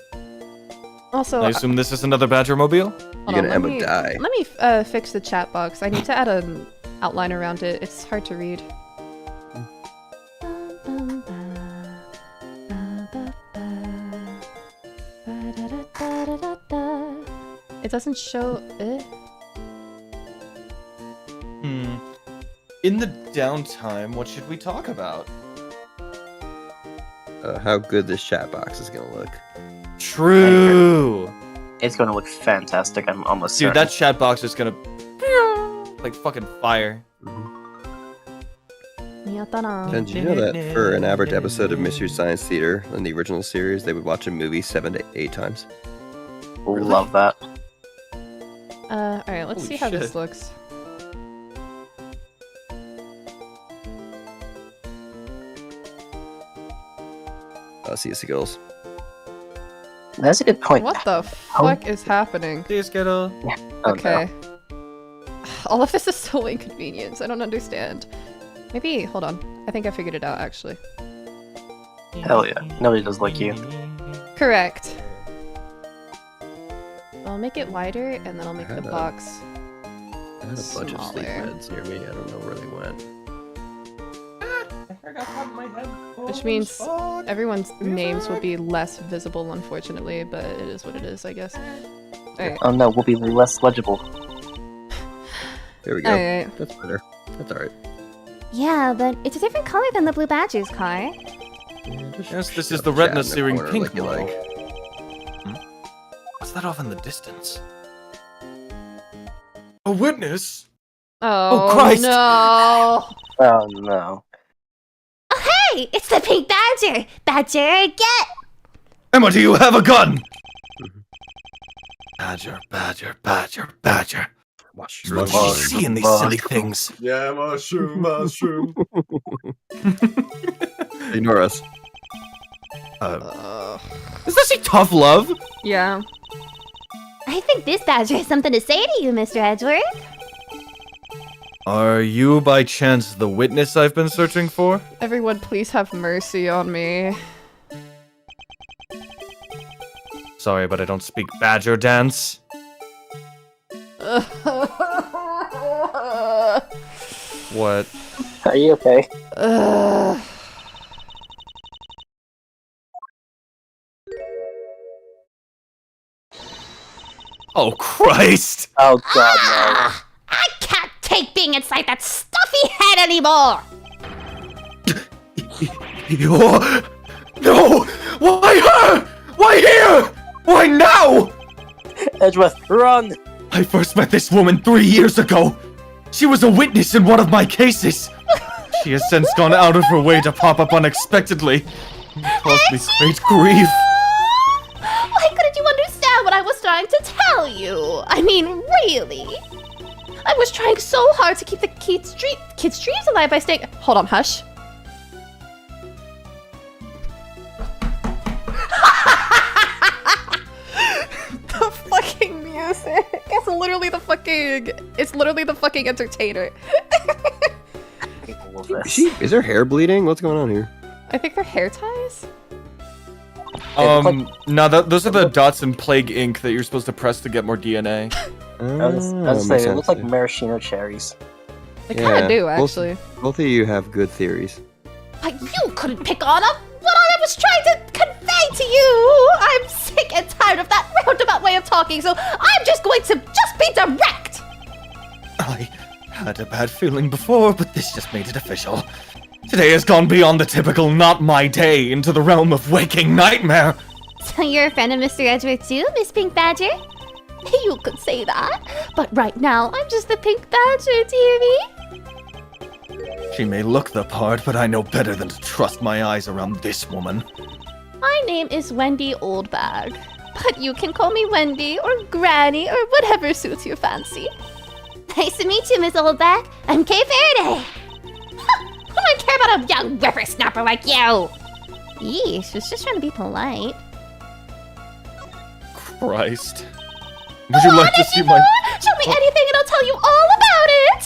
Also, I assume this is another Badger mobile? hold You're on, gonna Emma die. Let me fix the chat box. I need to add an outline around it. It's hard to read. It doesn't show it. In the downtime, what should we talk about? How good this chat box is gonna look. True. It's gonna look fantastic, I'm almost Dude, certain. that chat box is gonna like fucking fire. And did you know that for an average episode of Mystery Science Theater in the original series, they would watch a movie 7 to 8 times? Love that. Alright, let's Holy see how this shit. looks. See you, Skittles. That's a good point. What the fuck is happening? See you, Skittle. Oh, Okay. All of this is so inconvenient. I don't understand. Maybe, hold on. I think I figured it out, actually. No. Hell yeah. Nobody does like you. Correct. I'll make it wider, and then I'll make I the had a- box. I had a bunch of sleep Smaller. meds near me. I don't know where they went. Which means everyone's names will be less visible, unfortunately, but it is what it is, I guess. Alright. Oh no, we'll be less legible. There we go. Alright. That's better. That's alright. Yeah, but it's a different color than the Blue Badger's car. Yes, this is the Chat retina in the searing corner pink like you model. like. What's that off in the distance? A witness? Oh, Christ. no! Oh no. Hey, it's the Pink Badger! Badger, get! Emma, do you have a gun? Badger, badger, badger, badger. Mushroom. What do you see in these silly things? Yeah, mushroom, mushroom. Ignore us. Is this a tough love? Yeah. I think this Badger has something to say to you, Mr. Edgeworth. Are you by chance the witness I've been searching for? Everyone, please have mercy on me. Sorry, but I don't speak badger dance. What? Are you okay? Oh, Christ! Oh god, I can't take being inside that stuffy head anymore! No! Why her? Why here? Why now? no! Edgeworth, run! I first met this woman 3 years ago. She was a witness in one of my cases. She has since gone out of her way to pop up unexpectedly. It caused me great grief. Why couldn't you understand what I was trying to tell you? I mean, really? I was trying so hard to keep the kids' dreams alive by staying— Hold on, hush. The fucking music. It's literally the fucking entertainer. All of this. Is her hair bleeding? What's going on here? I think they're hair ties. No, those are the dots in Plague Ink that you're supposed to press to get more DNA. I was saying, it looks like maraschino cherries. They kind of do, both- actually. Both of you have good theories. But you couldn't pick on what I was trying to convey to you. I'm sick and tired of that roundabout way of talking, so I'm just going to just be direct. I had a bad feeling before, but this just made it official. Today has gone beyond the typical not my day into the realm of waking nightmare. So you're a friend of Mr. Edgeworth too, Miss Pink Badger? You could say that, but right now I'm just the Pink Badger, dearie. She may look the part, but I know better than to trust my eyes around this woman. My name is Wendy Oldbag, but you can call me Wendy or Granny or whatever suits your fancy. Nice to meet you, Miss Oldbag. I'm Kay Faraday. Who do I care about a young whippersnapper like you? Eee, she was just trying to be polite. Christ. Would you like to see my... Show me anything and I'll tell you all about it!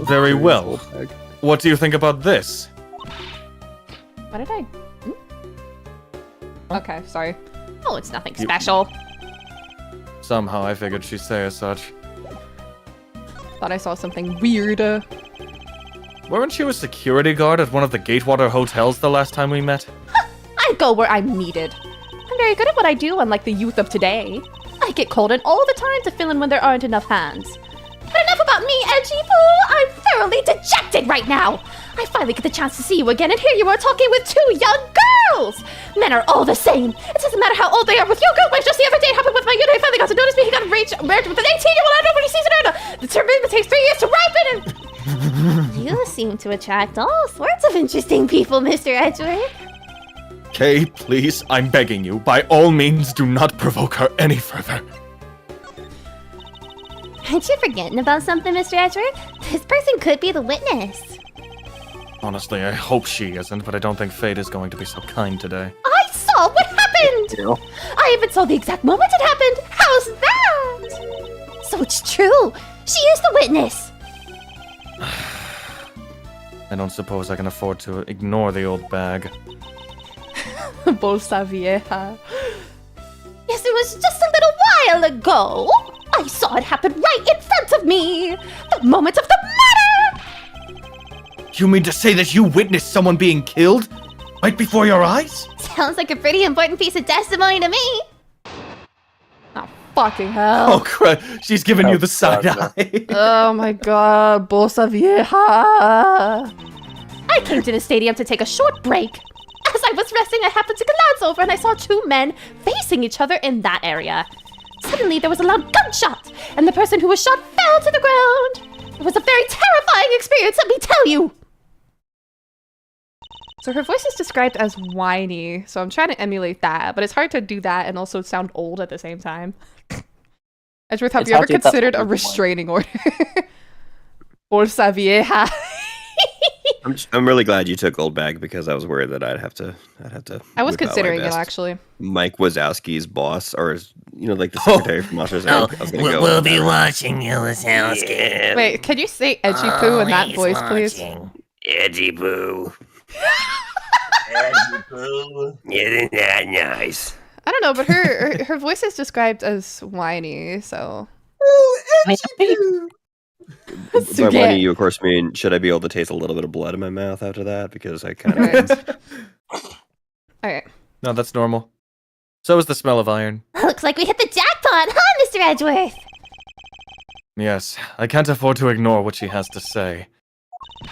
Very well. What do you think about this? What did I... Okay, sorry. Oh, it's nothing special. Somehow I figured she'd say as such. Thought I saw something weird. Weren't you a security guard at one of the Gatewater hotels the last time we met? I go where I'm needed. I'm very good at what I do, unlike the youth of today. I get called in all the time to fill in when there aren't enough hands. But enough about me, Edgy Poo! I'm thoroughly dejected right now! I finally get the chance to see you again, and here you are talking with two young girls! Men are all the same. It doesn't matter how old they are. With your girl wife just the other day, it happened with my unit. I finally got to notice me. He got married with an 18-year-old. I nobody sees it. The turbine takes 3 years to ripen, and... You seem to attract all sorts of interesting people, Mr. Edgeworth. Kay, please, I'm begging you, by all means, do not provoke her any further. Aren't you forgetting about something, Mr. Edgeworth? This person could be the witness. Honestly, I hope she isn't, but I don't think fate is going to be so kind today. I saw what happened! I even saw the exact moment it happened! How's that? So it's true! She is the witness! I don't suppose I can afford to ignore the old bag. Bolsa vieja. Yes, it was just a little while ago! I saw it happen right in front of me! The moment of the murder! You mean to say that you witnessed someone being killed? Right before your eyes? Sounds like a pretty important piece of testimony to me! Oh, fucking hell. Oh, crap. She's giving you the side eye. Oh my god, Bolsa vieja. I came to the stadium to take a short break. As I was resting, I happened to glance over and I saw two men facing each other in that area. Suddenly, there was a loud gunshot, and the person who was shot fell to the ground. It was a very terrifying experience, let me tell you. So her voice is described as whiny, so I'm trying to emulate that, but it's hard to do that and also sound old at the same time. Edgeworth, have you ever considered a restraining order? Bolsa vieja. I'm really glad you took Oldbag because I was worried that I'd have to. I was whip out my considering it best. Actually. Mike Wazowski's boss, or like the secretary from Monsters Inc. I was gonna go. We'll be watching you, Wazowski. Wait, can you say Edgy Poo in that voice, please? Edgy Poo. Edgy Poo. Isn't that nice? I don't know, but her voice is described as whiny, so. By whiny, you of course mean should I be able to taste a little bit of blood in my mouth after that? Because I kind of. Alright. No, that's normal. So is the smell of iron. Looks like we hit the jackpot, huh, Mr. Edgeworth? Yes, I can't afford to ignore what she has to say.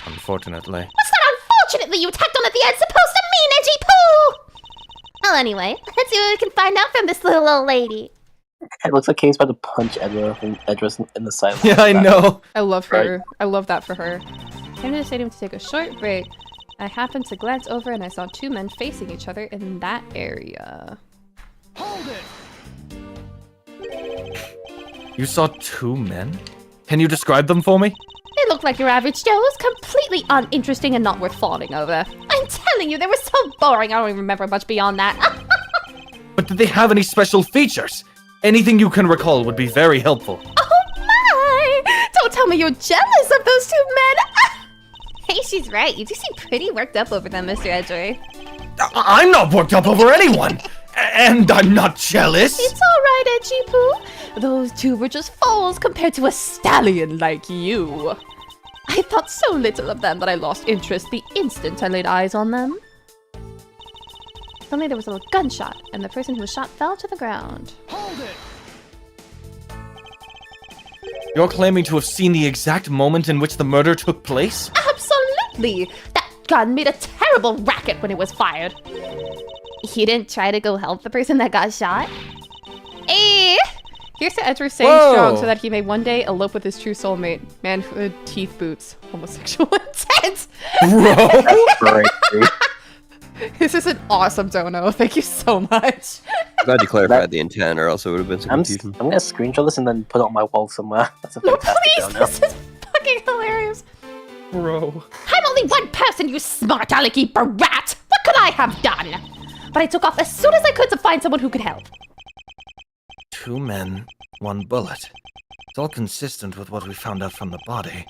Unfortunately. What's that unfortunately you tacked on at the end supposed to mean, Edgy Poo? Well, anyway, let's see what we can find out from this little old lady. It looks like Kay's about to punch Edgeworth in the side. Yeah, I know. I love her. I love that for her. Came to the stadium to take a short break. I happened to glance over and I saw two men facing each other in that area. Hold it! You saw two men? Can you describe them for me? They look like your average Joes, completely uninteresting and not worth fawning over. I'm telling you, they were so boring, I don't even remember much beyond that. But did they have any special features? Anything you can recall would be very helpful. Oh my! Don't tell me you're jealous of those two men! Hey, she's right. You do seem pretty worked up over them, Mr. Edgeworth. I'm not worked up over anyone! And I'm not jealous. It's alright, Edgy Poo. Those two were just foals compared to a stallion like you. I thought so little of them that I lost interest the instant I laid eyes on them. Suddenly there was a little gunshot, and the person who was shot fell to the ground. You're claiming to have seen the exact moment in which the murder took place? Absolutely! That gun made a terrible racket when it was fired. You didn't try to go help the person that got shot? Hey! Here's to Edward staying strong so that he may one day elope with his true soulmate. Manhood, teeth, boots, homosexual intent. Bro. This is an awesome dono. Thank you so much. Glad you clarified the intent, or else it would have been some I'm confusion. gonna screenshot this and then put it on my wall somewhere. That's a No, fantastic please! dono. This is fucking hilarious. Bro. I'm only one person, you smart alecky brat! What could I have done? But I took off as soon as I could to find someone who could help. 2 men, 1 bullet. It's all consistent with what we found out from the body.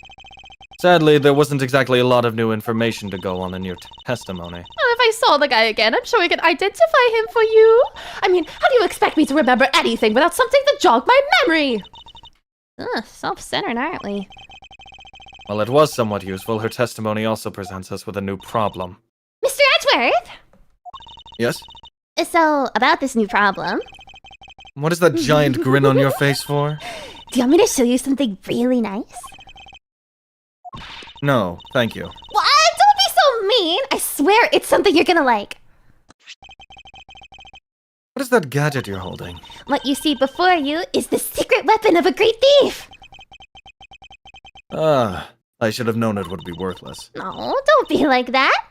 Sadly, there wasn't exactly a lot of new information to go on in your testimony. Well, if I saw the guy again, I'm sure I could identify him for you. I mean, how do you expect me to remember anything without something to jog my memory? Ugh, self-centered, aren't we? While it was somewhat useful, her testimony also presents us with a new problem. Mr. Edgeworth! Yes? So, about this new problem, What is that giant grin on your face for? do you want me to show you something really nice? No, thank you. What? Don't be so mean! I swear it's something you're gonna like. What is that gadget you're holding? What you see before you is the secret weapon of a great thief! Ah, I should have known it would be worthless. Oh, don't be like that.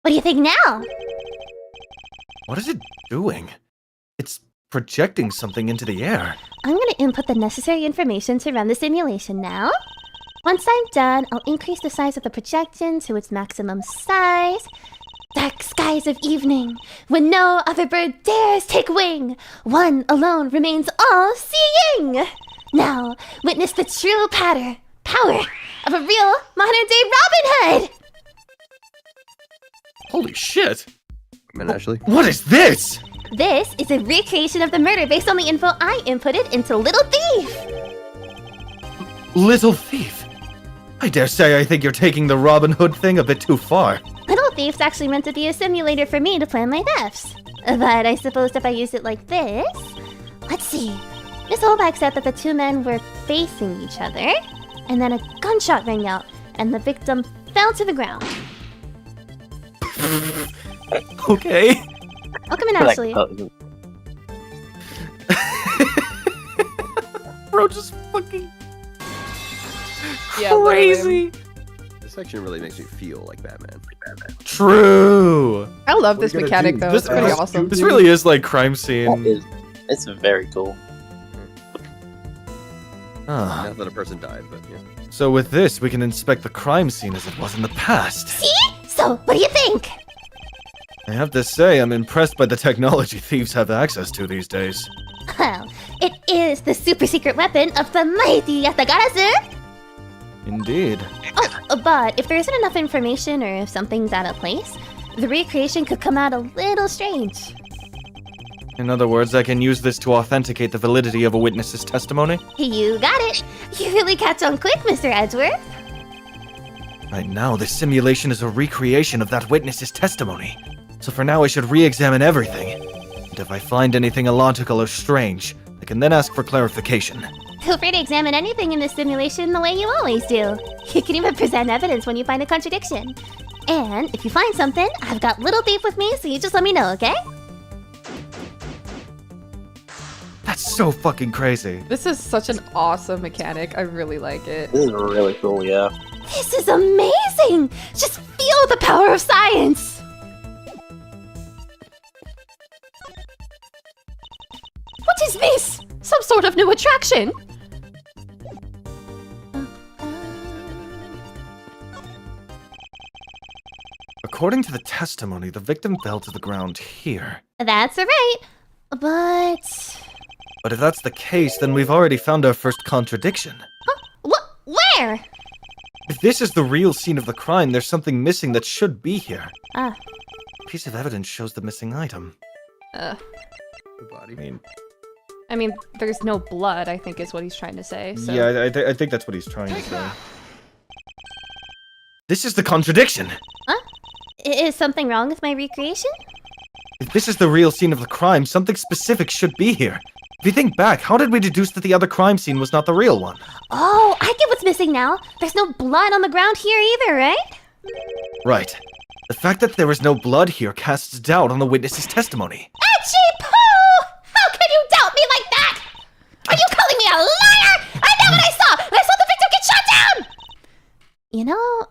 What do you think now? What is it doing? It's projecting something into the air. I'm gonna input the necessary information to run the simulation now. Once I'm done, I'll increase the size of the projection to its maximum size. Dark skies of evening, when no other bird dares take wing, one alone remains all-seeing. Now, witness the true power of a real modern-day Robin Hood. Holy shit! Man, Ashley. What is this? This is a recreation of the murder based on the info I inputted into Little Thief. Little Thief? I dare say I think you're taking the Robin Hood thing a bit too far. Little Thief's actually meant to be a simulator for me to plan my thefts. But I suppose if I use it like this... Let's see. Miss Oldbag said that the 2 men were facing each other, and then a gunshot rang out, and the victim fell to the ground. Okay. Welcome in, Ashley. Bro, just fucking Yeah, crazy. This section really makes me feel like Batman. True. I love What this are you gonna mechanic do? though. This, It's pretty Ask awesome. this really is like crime scene. It's very cool. Ah. Not that a person died, but yeah. So with this, we can inspect the crime scene as it was in the past. See? So, what do you think? I have to say, I'm impressed by the technology thieves have access to these days. Well, it is the super secret weapon of the mighty Yatagarasu. Indeed. Oh, but if there isn't enough information or if something's out of place, the recreation could come out a little strange. In other words, I can use this to authenticate the validity of a witness's testimony? You got it. You really catch on quick, Mr. Edgeworth. Right now, this simulation is a recreation of that witness's testimony. So for now, I should re-examine everything. And if I find anything illogical or strange, I can then ask for clarification. Feel free to examine anything in this simulation the way you always do. You can even present evidence when you find a contradiction. And if you find something, I've got Little Thief with me, so you just let me know, okay? That's so fucking crazy. This is such an awesome mechanic. I really like it. This is really cool, yeah. This is amazing! Just feel the power of science! What is this? Some sort of new attraction? According to the testimony, the victim fell to the ground here. That's right. But... But if that's the case, then we've already found our first contradiction. Where? If this is the real scene of the crime, there's something missing that should be here. Ah. A piece of evidence shows the missing item. The body. I mean, there's no blood, I think is what he's trying to say, so... Yeah, I think that's what he's trying to say. This is the contradiction! Huh? Is something wrong with my recreation? If this is the real scene of the crime, something specific should be here. If you think back, how did we deduce that the other crime scene was not the real one? Oh, I get what's missing now. There's no blood on the ground here either, right? Right. The fact that there is no blood here casts doubt on the witness's testimony. Etchy poo! How can you doubt me like that? Are you calling me a liar? I know what I saw! I saw the victim get shot down! You know,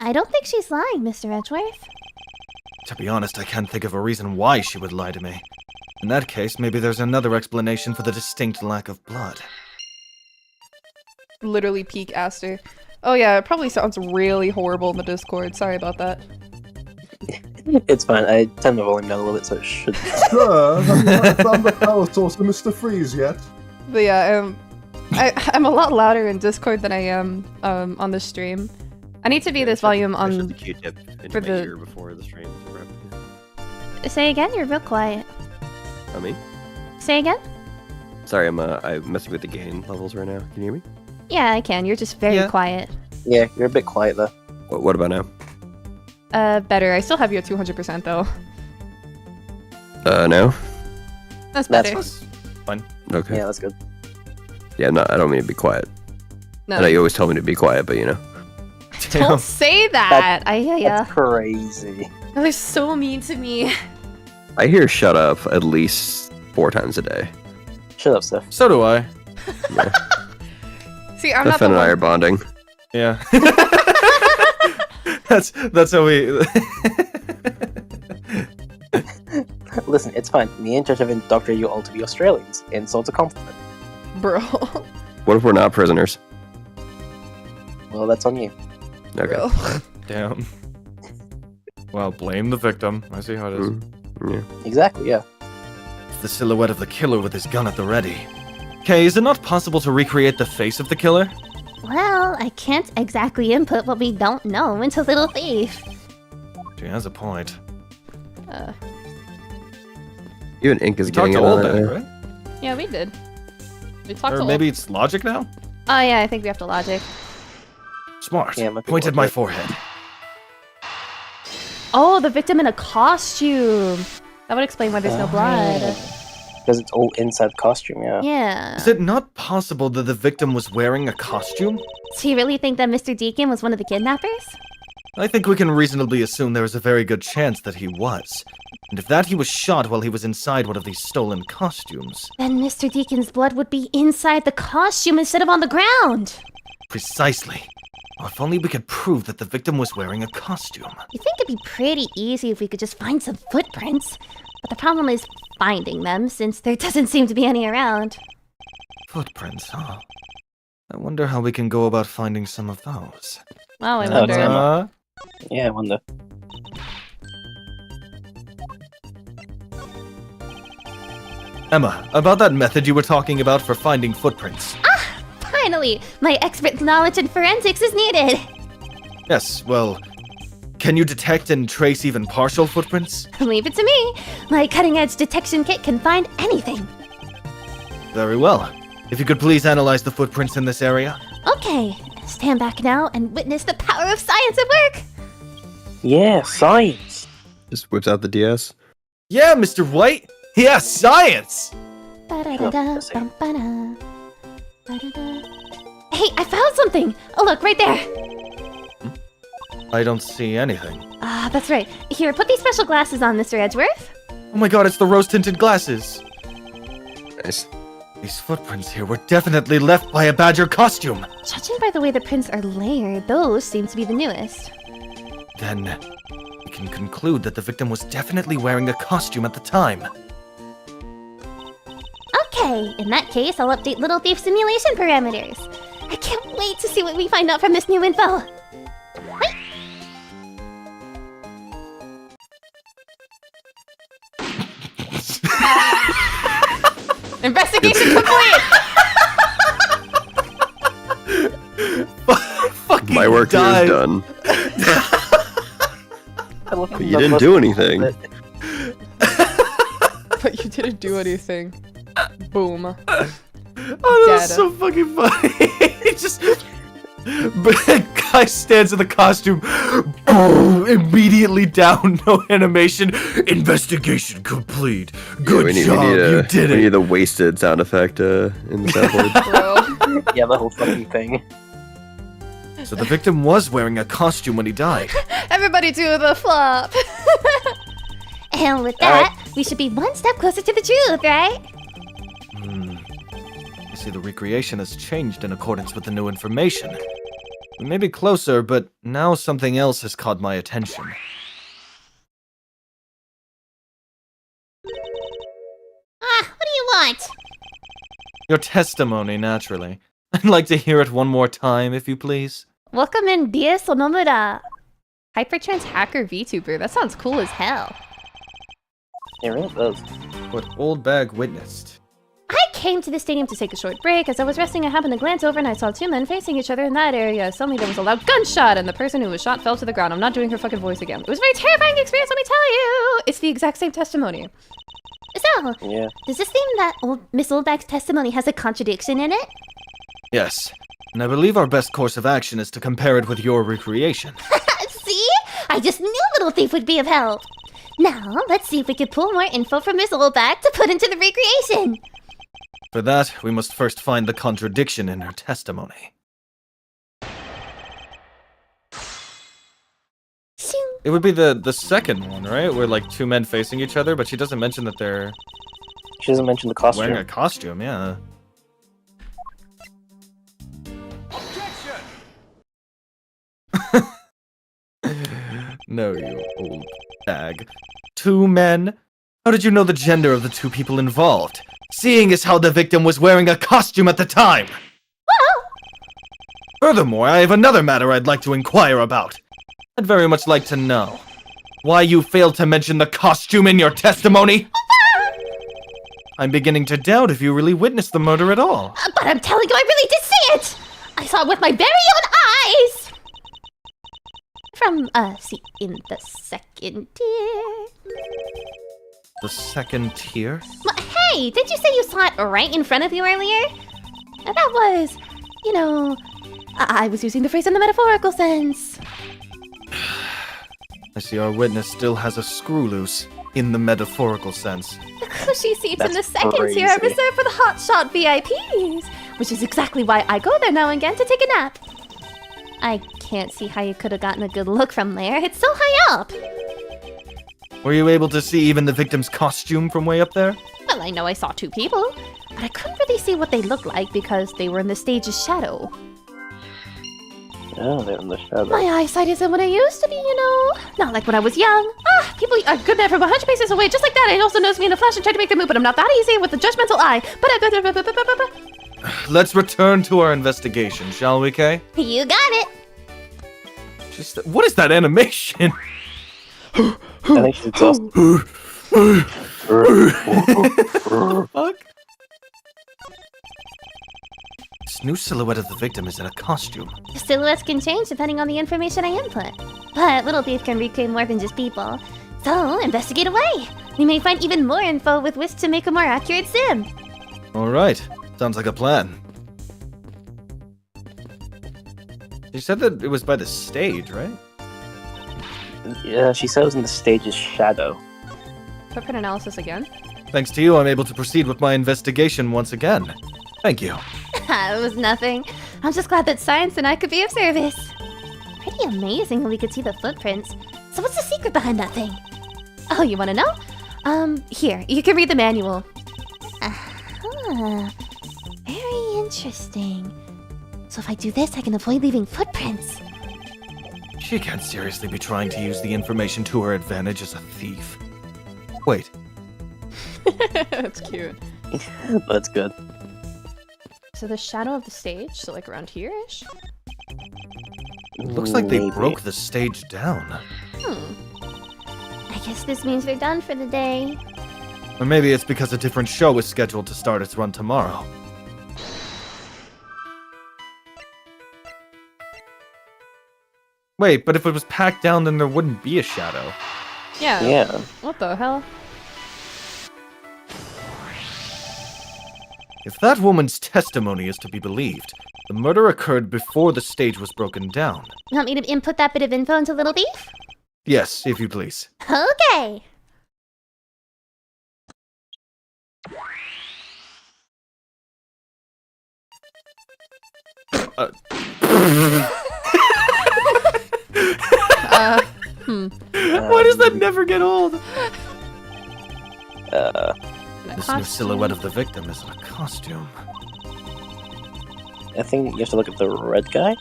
I don't think she's lying, Mr. Edgeworth. To be honest, I can't think of a reason why she would lie to me. In that case, maybe there's another explanation for the distinct lack of blood. Literally peak Aster. Oh yeah, it probably sounds really horrible in the Discord. Sorry about that. It's fine. I turned the volume down a little bit, so it should. Sir, have you not found the power source of Mr. Freeze yet? But yeah, I'm a lot louder in Discord than I am on the stream. I need to be this volume I shoved on... the Q-tip into for my the- ear before the stream. Say again, you're real quiet. I mean, Say again? sorry, I'm messing with the gain levels right now. Can you hear me? Yeah, I can. You're just very Yeah. quiet. Yeah, you're a bit quiet there. What about now? Better. I still have you at 200% though. No. That's That's better. fine. Okay. Yeah, that's good. Yeah, I don't mean to be quiet. No. I know you always tell me to be quiet, but you know. Don't say that! I hear ya. That's crazy. They're so mean to me. I hear shut up at least 4 times a day. Shut up, Steph. So do I. See, I'm not Stefan the and I are one... bonding. Yeah. that's how we... Listen, it's fine. Me and Judge have indoctrinated you all to be Australians. Insult to compliment. Bro. What if we're not prisoners? Well, that's on you. Okay. Bro. Damn. Well, blame the victim. I see how it is. Yeah. Exactly, yeah. It's the silhouette of the killer with his gun at the ready. Okay, is it not possible to recreate the face of the killer? Well, I can't exactly input what we don't know into Little Thief. She has a point. Even Ink is We talked getting to it on Oldbag, it. right? Yeah, we did. We talked Or to maybe it's logic now? Oh yeah, I think we have to logic. Smart. Yeah, might be Pointed my logic. forehead. Oh, the victim in a costume! That would explain why there's no blood. Because it's all inside costume, yeah. Yeah. Is it not possible that the victim was wearing a costume? Do you really think that Mr. Deacon was one of the kidnappers? I think we can reasonably assume there is a very good chance that he was. And if that he was shot while he was inside one of these stolen costumes. Then Mr. Deacon's blood would be inside the costume instead of on the ground. Precisely. Well, if only we could prove that the victim was wearing a costume. You think it'd be pretty easy if we could just find some footprints. But the problem is finding them, since there doesn't seem to be any around. Footprints, huh? I wonder how we can go about finding some of those. Wow, I Oh, wonder. damn. Yeah, I wonder. Emma, about that method you were talking about for finding footprints. Finally, my expert knowledge in forensics is needed. Yes, well, can you detect and trace even partial footprints? Leave it to me. My cutting-edge detection kit can find anything. Very well. If you could please analyze the footprints in this area. Okay, stand back now and witness the power of science at work. Yeah, science. Just whips out the DS. Yeah, Mr. White! Yeah, science! Ba-da-da-da, bum-ba-da. Ba-da-da. Hey, I found something! Oh, look, right there! I don't see anything. Ah, that's right. Here, put these special glasses on, Mr. Edgeworth. Oh my god, it's the rose-tinted glasses! Nice. These footprints here were definitely left by a badger costume! Judging by the way the prints are layered, those seem to be the newest. Then, we can conclude that the victim was definitely wearing a costume at the time. Okay, in that case, I'll update Little Thief simulation parameters. I can't wait to see what we find out from this new info. Wait. Investigation complete! Fucking My work here died. is done. I love But you didn't do anything. But you didn't do anything. Boom. Oh, that was Dead. so fucking funny. It just... Guy stands in the costume, boom, immediately down, no animation. Investigation complete. Good job, you did We need it. the wasted sound effect in the soundboard. Bro. Yeah, the whole fucking thing. So the victim was wearing a costume when he died. Everybody do the flop. And with that, we should be one step closer to the truth, right? You see, the recreation has changed in accordance with the new information. We may be closer, but now something else has caught my attention. What do you want? Your testimony, naturally. I'd like to hear it one more time, if you please. Welcome in Dia Sonomura. Hypertrans hacker VTuber. That sounds cool as hell. It really does. What Oldbag witnessed. I came to the stadium to take a short break. As I was resting, I happened to glance over and I saw two men facing each other in that area. Suddenly there was a loud gunshot and the person who was shot fell to the ground. I'm not doing her fucking voice again. It was a very terrifying experience, let me tell you. It's the exact same testimony. So, Yeah. does this mean that Miss Oldbag's testimony has a contradiction in it? Yes, and I believe our best course of action is to compare it with your recreation. See? I just knew Little Thief would be of help. Now, let's see if we can pull more info from Miss Oldbag to put into the recreation. For that, we must first find the contradiction in her testimony. Shing. It would be the second one, right? Where like two men facing each other, but she doesn't mention that they're She doesn't mention the costume. wearing a costume, yeah. No, you old bag. Two men? How did you know the gender of the two people involved? Seeing as how the victim was wearing a costume at the time! Furthermore, I have another matter I'd like to inquire about. I'd very much like to know why you failed to mention the costume in your testimony? I'm beginning to doubt if you really witnessed the murder at all. But I'm telling you, I really did see it! I saw it with my very own eyes! From, see, in the second tier. The second tier? Hey, did you say you saw it right in front of you earlier? That was, you know, I was using the phrase in the metaphorical sense. I see our witness still has a screw loose, in the metaphorical sense. The cushy seats in the That's second tier are crazy. reserved for the hotshot VIPs, which is exactly why I go there now and again to take a nap. I can't see how you could have gotten a good look from there. It's so high up. Were you able to see even the victim's costume from way up there? Well, I know I saw two people, but I couldn't really see what they looked like because they were in the stage's shadow. Oh, they're in the shadow. My eyesight isn't what it used to be, you know. Not like when I was young. People are good men from 100 paces away, just like that. I also noticed me in a flash and tried to make the move, but I'm not that easy with a judgmental eye. Let's return to our investigation, shall we, Kay? You got it. Just, what is that animation? I think she's exhausted. Fuck? This new silhouette of the victim is in a costume. The silhouettes can change depending on the information I input. But Little Thief can recreate more than just people. So, investigate away. We may find even more info with which to make a more accurate sim. Alright, sounds like a plan. You said that it was by the stage, right? Yeah, she said it was in the stage's shadow. Footprint analysis again. Thanks to you, I'm able to proceed with my investigation once again. Thank you. It was nothing. I'm just glad that science and I could be of service. Pretty amazing when we could see the footprints. So what's the secret behind that thing? Oh, you want to know? Here, you can read the manual. Very interesting. So if I do this, I can avoid leaving footprints. She can't seriously be trying to use the information to her advantage as a thief. Wait, That's cute. That's good. So the shadow of the stage, so like around here-ish? it looks like they Maybe. broke the stage down. I guess this means they're done for the day. Or maybe it's because a different show is scheduled to start its run tomorrow. Wait, but if it was packed down, then there wouldn't be a shadow. Yeah. Yeah. What the hell? If that woman's testimony is to be believed, the murder occurred before the stage was broken down. Want me to input that bit of info into Little Beef? Yes, if you please. Okay. Why does that never get old? This new Costume. silhouette of the victim is in a costume. I think you have to look at the red guy,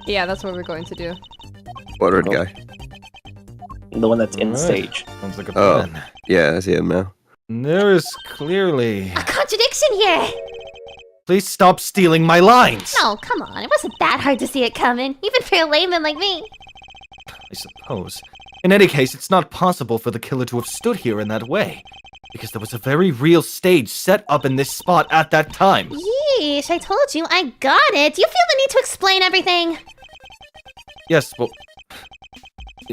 Yeah, that's what we're going to do. What red guy? the one that's in the Alright. stage. Sounds like a Oh. plan. Yeah, I see him now. There is clearly... A contradiction here! Please stop stealing my lines! No, come on. It wasn't that hard to see it coming, even for a layman like me. I suppose. In any case, it's not possible for the killer to have stood here in that way. Because there was a very real stage set up in this spot at that time. Yeesh, I told you, I got it. Do you feel the need to explain everything? Yes, well...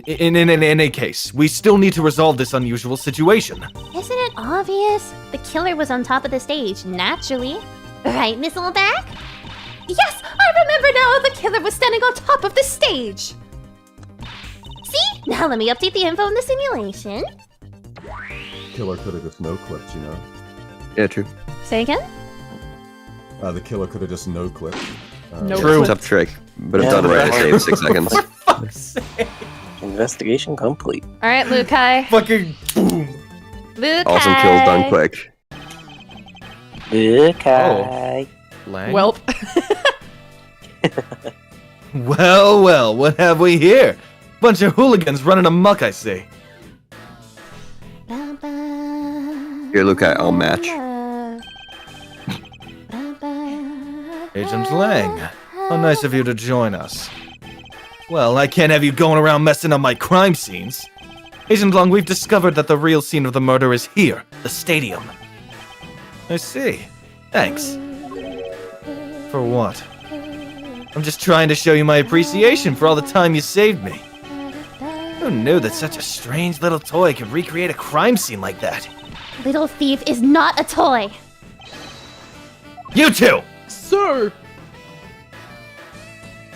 In any case, we still need to resolve this unusual situation. Isn't it obvious? The killer was on top of the stage, naturally. Right, Miss Oldbag? Yes, I remember now. The killer was standing on top of the stage. See? Now let me update the info in the simulation. Killer could have just no-clipped, you know? Yeah, true. Say again? The killer could have just no-clipped. No True. Tough trick, but if Yeah, done but right, it that- saves 6 seconds. Fuck's sake. Investigation complete. Alright, Lukai. Fucking boom. Lukai. Awesome kills done quick. Okay. Lang? Welp. Well, what have we here? Bunch of hooligans running amok, I see. Here, Lukai, I'll match. Agent Lang, how nice of you to join us. Well, I can't have you going around messing up my crime scenes. Agent Lang, we've discovered that the real scene of the murder is here, the stadium. I see. Thanks. For what? I'm just trying to show you my appreciation for all the time you saved me. Who knew that such a strange little toy could recreate a crime scene like that? Little Thief is not a toy. You two! Sir!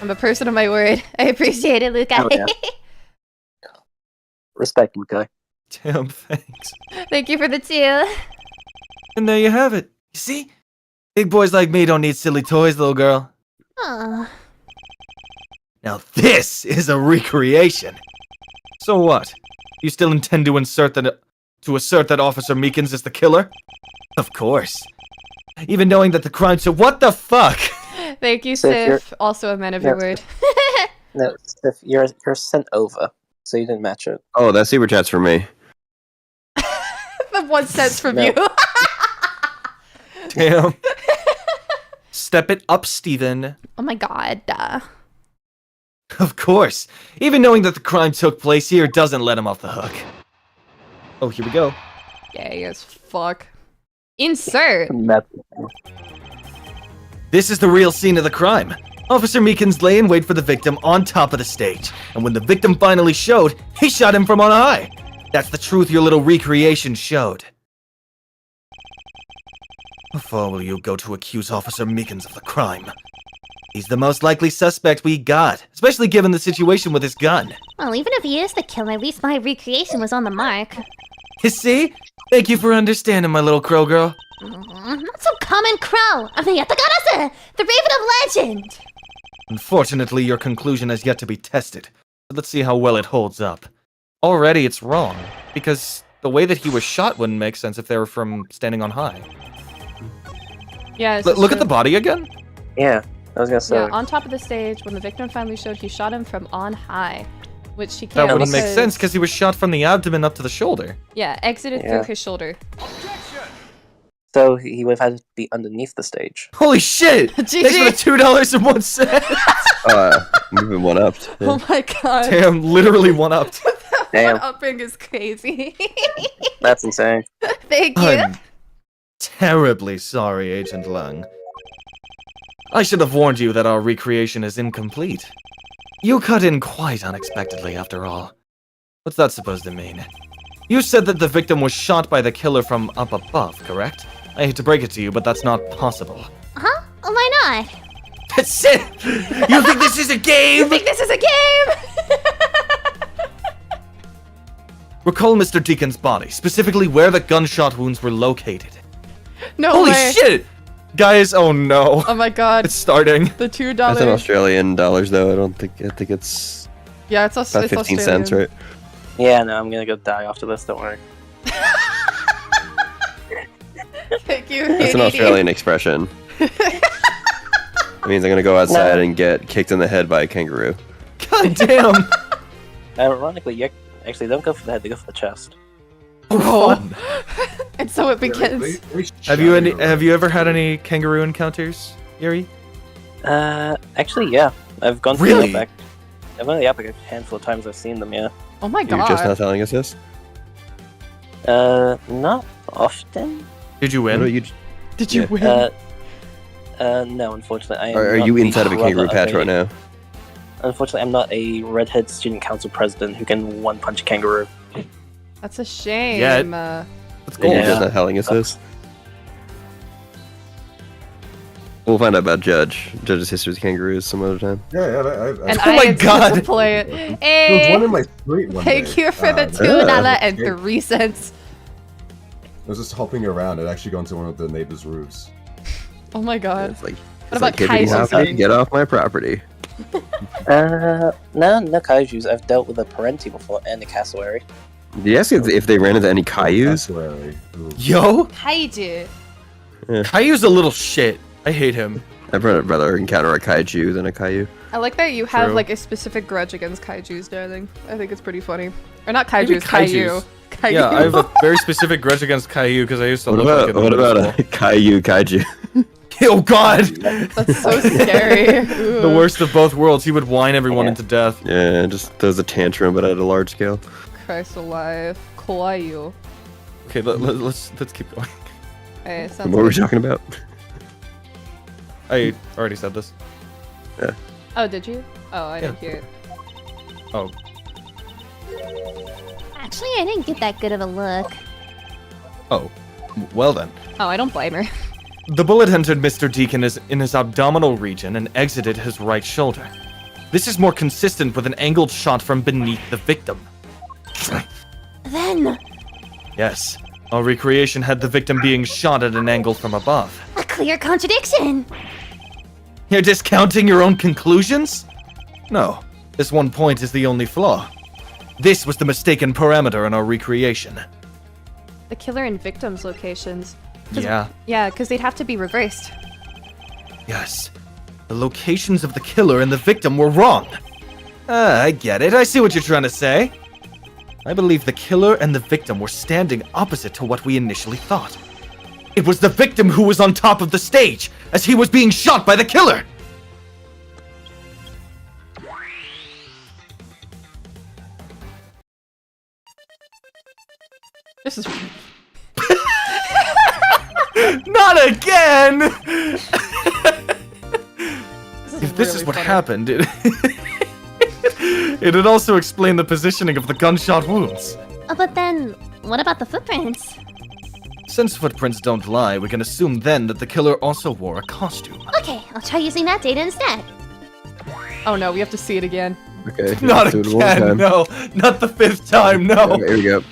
I'm a person of my word. I appreciate it, Lukai. Oh, yeah. Respect, Lukai. Damn, thanks. Thank you for the tea. And there you have it. You see? Big boys like me don't need silly toys, little girl. Aw. Now this is a recreation. So what? You still intend to assert that Officer Meekins is the killer? Of course. Even knowing that the crime so what the fuck? Thank you, So if you're- Sif. Also a man of your Yeah. word. No, Steph, you're sent over, so you didn't match it. Oh, that super chat's for me. The 1 cent from No. you. Damn. Step it up, Steven. Oh my god. Of course. Even knowing that the crime took place here doesn't let him off the hook. Oh, here we go. Gay as fuck. Insert. This is the real scene of the crime. Officer Meekins lay in wait for the victim on top of the stage, and when the victim finally showed, he shot him from on high. That's the truth your little recreation showed. How far will you go to accuse Officer Meekins of the crime? He's the most likely suspect we got, especially given the situation with his gun. Well, even if he is the killer, at least my recreation was on the mark. You see? Thank you for understanding, my little crow girl. Not so common crow. I'm the Yatagarase, the Raven of Legend. Unfortunately, your conclusion has yet to be tested. But let's see how well it holds up. Already it's wrong, because the way that he was shot wouldn't make sense if they were from standing on high. Yeah, it's Look true. at the body again. Yeah, I was gonna say. Yeah, on top of the stage, when the victim finally showed, he shot him from on high. Which he That can't wouldn't make sense because he was shot from the abdomen up to the shoulder. Yeah, exited Yeah. through his shoulder. So he would have had to be underneath the stage. Holy shit! Thanks for the $2.01. Moving one up. Oh my god. Damn, literally one up. Damn. One upping is crazy. That's insane. Thank you. I'm terribly sorry, Agent Lung. I should have warned you that our recreation is incomplete. You cut in quite unexpectedly, after all. What's that supposed to mean? You said that the victim was shot by the killer from up above, correct? I hate to break it to you, but that's not possible. Huh? Why not? That's it! You think this is a game? You think this is a game? Recall Mr. Deacon's body, specifically where the gunshot wounds were located. No Holy way. shit! Guys, oh no. Oh my god. It's starting. The $2. That's in Australian dollars, though. I think it's Yeah, it's about 15 Australian. cents, right? Yeah, no, I'm gonna go die after this. Don't worry. Thank you. That's an Haiti. Australian expression. It means I'm gonna go outside and get kicked in the head by a kangaroo. God damn! Ironically, you actually don't go for the head; they go for the chest. Oh. And so it begins. Have you ever had any kangaroo encounters, Yuri? Actually, yeah. I've gone to Really? the Outback. I've gone to the Outback a handful of times. I've seen them. Yeah. Oh my You're just not god. telling us this? Not often. Did you What about win? you? Did you Yeah. win? No, unfortunately, I am Are not you the inside of a kangaroo brother patch right now? Unfortunately, I'm not a redhead student council president who can one-punch a kangaroo. That's a shame. Yeah. Let's go. You're Yeah. just not telling us this. We'll find out about Judge's history with kangaroos some other time. Yeah, And Oh my I get God. to play it. There was Hey, one in my street one thank day. you for the I $2.03. was just hopping around. It actually got into one of the neighbors' roofs. Oh my god. It's like, What about hippity kaijus? hoppity, get off my property. No kaijus. I've dealt with a parenti before and a cassowary. Did you ask if they ran into any Cailloux? Cassowary. Ooh. Yo, Kaiju. Caillou's a little shit. I hate him. I'd rather encounter a kaiju than a Caillou. I like that you have True. like a specific grudge against kaijus, darling. I think it's pretty funny. Or not Maybe kaijus, Caillou. Caillou. Yeah, I have a very specific grudge against Caillou because I used to What look like it. about in middle a Caillou kaiju? school. Oh god! That's so scary. The worst of both worlds. He would whine everyone Yeah. into death. Yeah, just throws a tantrum, but at a large scale. Christ alive. Kawaii. Okay, let's keep going. Hey, sounds What were we good. talking about? I already said this. Oh, did you? Oh, I didn't hear it. Oh, Actually, I didn't get that good of a look. well then. Oh, I don't blame her. The bullet entered Mr. Deacon in his abdominal region and exited his right shoulder. This is more consistent with an angled shot from beneath the victim. Then, Yes, our recreation had the victim being shot at an angle from above. a clear contradiction. You're discounting your own conclusions? No, this one point is the only flaw. This was the mistaken parameter in our recreation. The killer and victim's locations. Yeah, Yeah, because they'd have to be reversed. yes. The locations of the killer and the victim were wrong. I get it. I see what you're trying to say. I believe the killer and the victim were standing opposite to what we initially thought. It was the victim who was on top of the stage as he was being shot by the killer. This is. Not again! If this really is what funny. happened, it'd also explain the positioning of the gunshot wounds. But then, what about the footprints? Since footprints don't lie, we can assume then that the killer also wore a costume. Okay, I'll try using that data instead. Oh no, we have to see it again. Okay. Not let's do it one more again, time. no. Not the 5th time, no. Okay, here we go.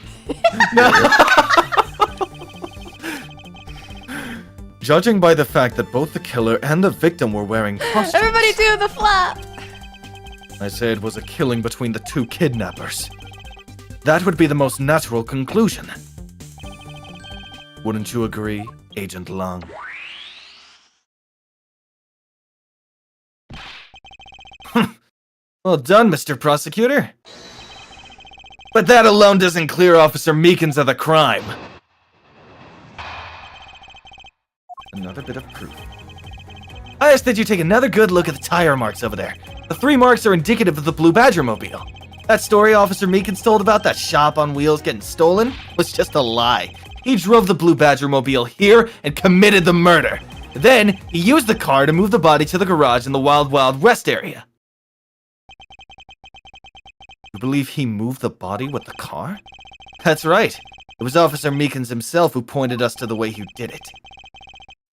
Judging by the fact that both the killer and the victim were wearing costumes, Everybody do the flap! I say it was a killing between the two kidnappers. That would be the most natural conclusion. Wouldn't you agree, Agent Long? Well done, Mr. Prosecutor. But that alone doesn't clear Officer Meekins of the crime. Another bit of proof. I ask that you take another good look at the tire marks over there. The 3 marks are indicative of the Blue Badger mobile. That story Officer Meekins told about that shop on wheels getting stolen was just a lie. He drove the Blue Badger mobile here and committed the murder. Then, he used the car to move the body to the garage in the Wild Wild West area. You believe he moved the body with the car? That's right. It was Officer Meekins himself who pointed us to the way he did it.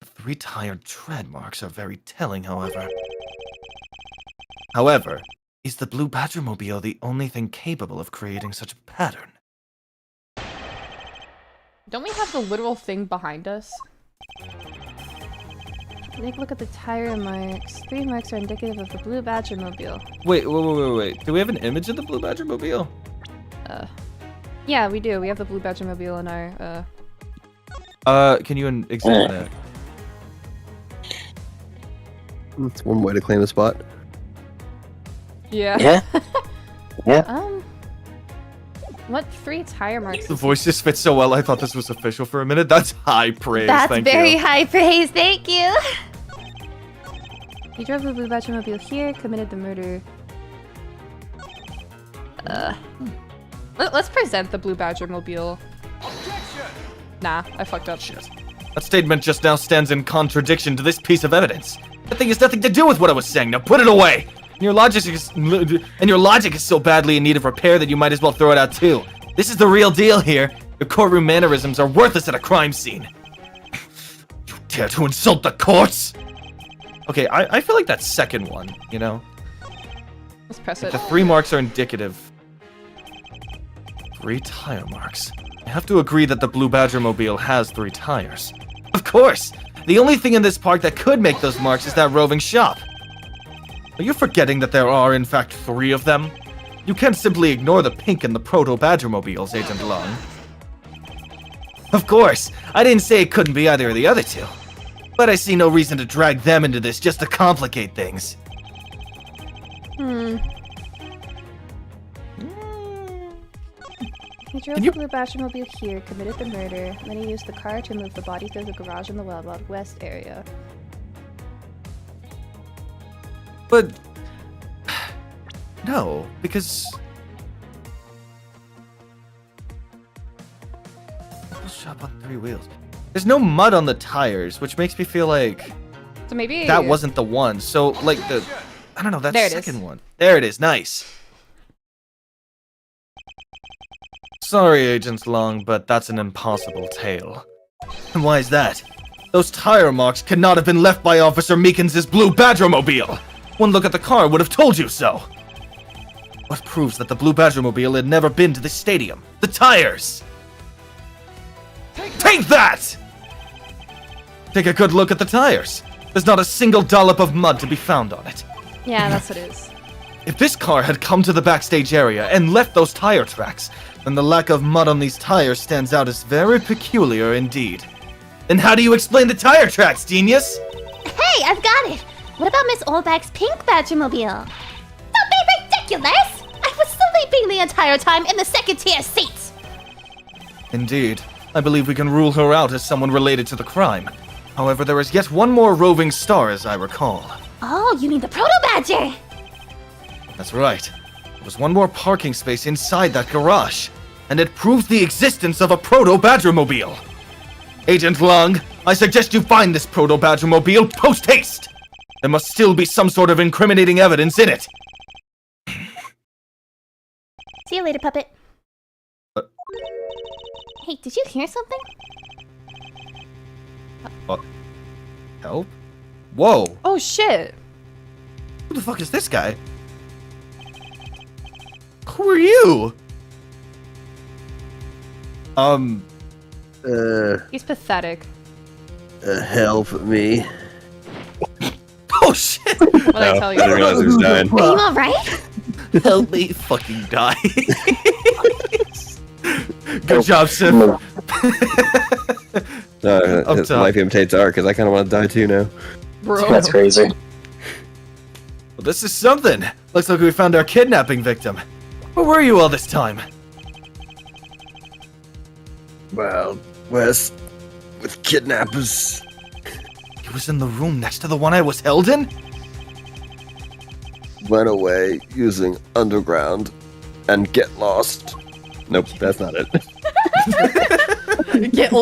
The 3 tired tread marks are very telling, however. However, is the Blue Badgermobile the only thing capable of creating such a pattern? Don't we have the literal thing behind us? Take a look at the tire marks. 3 marks are indicative of the Blue Badgermobile. Wait. Do we have an image of the Blue Badgermobile? Yeah, we do. We have the Blue Badgermobile in our, Can you examine it? That's one way to claim a spot. Yeah. Yeah. What 3 tire marks? The voice just fits so well, I thought this was official for a minute. That's high praise, That's thank very you. high praise, thank you. He drove the Blue Badgermobile here, committed the murder. Let's present the Blue Badgermobile. Nah, I fucked up. Shit. That statement just now stands in contradiction to this piece of evidence. That thing has nothing to do with what I was saying. Now put it away. And your logic is so badly in need of repair that you might as well throw it out too. This is the real deal here. Your courtroom mannerisms are worthless at a crime scene. You dare to insult the courts? Okay, I feel like that second one, you know? Let's press it. The 3 marks are indicative. 3 tire marks. I have to agree that the Blue Badgermobile has 3 tires. Of course! The only thing in this park that could make those marks is that roving shop. Are you forgetting that there are, in fact, 3 of them? You can't simply ignore the pink and the proto-Badgermobiles, Agent Long. Of course! I didn't say it couldn't be either of the other 2. But I see no reason to drag them into this just to complicate things. He drove the Blue Badgermobile here, committed the murder, then he used the car to move the body through the garage in the Wild Wild West area. But... no, because... shop on 3 wheels. There's no mud on the tires, which makes me feel like... So maybe... that wasn't the one. So, like, the... I don't know, that's There the it is. second one. There it is, nice. Sorry, Agent Long, but that's an impossible tale. And why is that? Those tire marks could not have been left by Officer Meekins' Blue Badgermobile! One look at the car would have told you so! What proves that the Blue Badgermobile had never been to this stadium? The tires! Take that! Take a good look at the tires. There's not a single dollop of mud to be found on it. Yeah, that's what it is. If this car had come to the backstage area and left those tire tracks, then the lack of mud on these tires stands out as very peculiar indeed. Then how do you explain the tire tracks, genius? Hey, I've got it. What about Miss Oldbag's pink Badgermobile? Don't be ridiculous! I was sleeping the entire time in the second-tier seats. Indeed. I believe we can rule her out as someone related to the crime. However, there is yet one more roving star, as I recall. Oh, you mean the Proto-Badger? That's right. There was one more parking space inside that garage, and it proves the existence of a Proto-Badgermobile. Agent Long, I suggest you find this Proto-Badgermobile post-haste! There must still be some sort of incriminating evidence in it. See you later, puppet. Hey, did you hear something? Help? Whoa! Oh shit! Who the fuck is this guy? Who are you? He's pathetic. Help me. Oh shit! What I tell I didn't you? realize he was dying. Are you alright? Help me fucking die. Good job, Sif. Up top. Life imitates art, because I kind of want to die too now. Bro. That's crazy. Well, this is something. Looks like we found our kidnapping victim. Where were you all this time? Well, West, with kidnappers. He was in the room next to the one I was held in? Went away using underground and get lost. Nope, that's not it. Get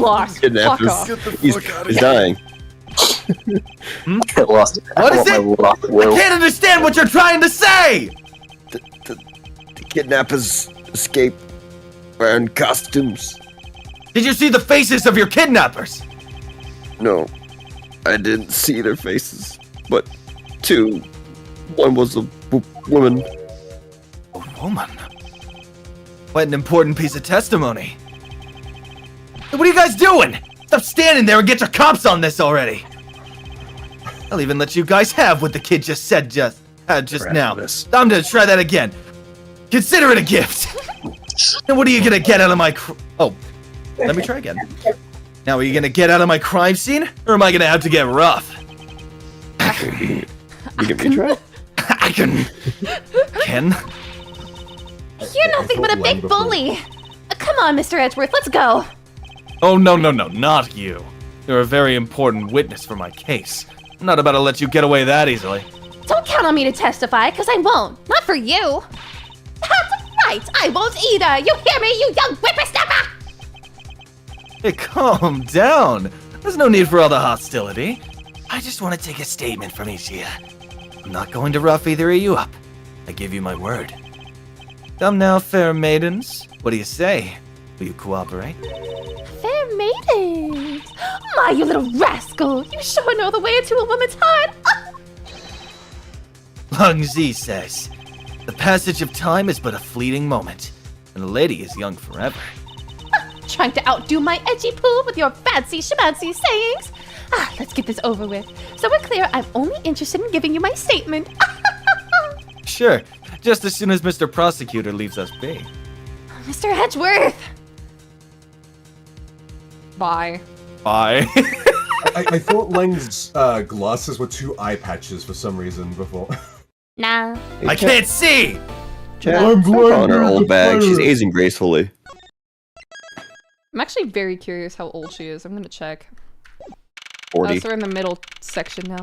lost. Kidnappers. Fuck off. He's dying. Get lost. What is I want it? my lock I will. can't understand what you're trying to say! kidnappers escape wearing costumes. Did you see the faces of your kidnappers? No, I didn't see their faces, but two. One was a woman. A woman? What an important piece of testimony. What are you guys doing? Stop standing there and get your cops on this already. I'll even let you guys have what the kid just said just now. I'm gonna try that again. Consider it a gift. And what are you gonna get out of my let me try again. Now, are you gonna get out of my crime scene, or am I gonna have to get rough? You give me a try. I can. You're nothing but a big bully. Come on, Mr. Edgeworth, let's go. Oh, no, not you. You're a very important witness for my case. I'm not about to let you get away that easily. Don't count on me to testify, because I won't. Not for you. That's right, I won't either. You hear me, you young whippersnapper? Hey, calm down. There's no need for all the hostility. I just want to take a statement from each of you. I'm not going to rough either of you up. I give you my word. Come now, fair maidens. What do you say? Will you cooperate? Fair maidens. My, you little rascal. You sure know the way into a woman's heart. Lang Zi says, the passage of time is but a fleeting moment, and a lady is young forever. Trying to outdo my edgy poo with your fancy schmancy sayings. Let's get this over with. So we're clear, I'm only interested in giving you my statement. Sure, just as soon as Mr. Prosecutor leaves us be. Mr. Edgeworth. Bye. Bye. I thought Lang's glasses were two eye patches for some reason before. Nah. I can't see! Chat, I'm on her glad old bag. She's you're aging gracefully. I'm actually very curious how old she is. I'm gonna check. 40. So we're in the middle section now.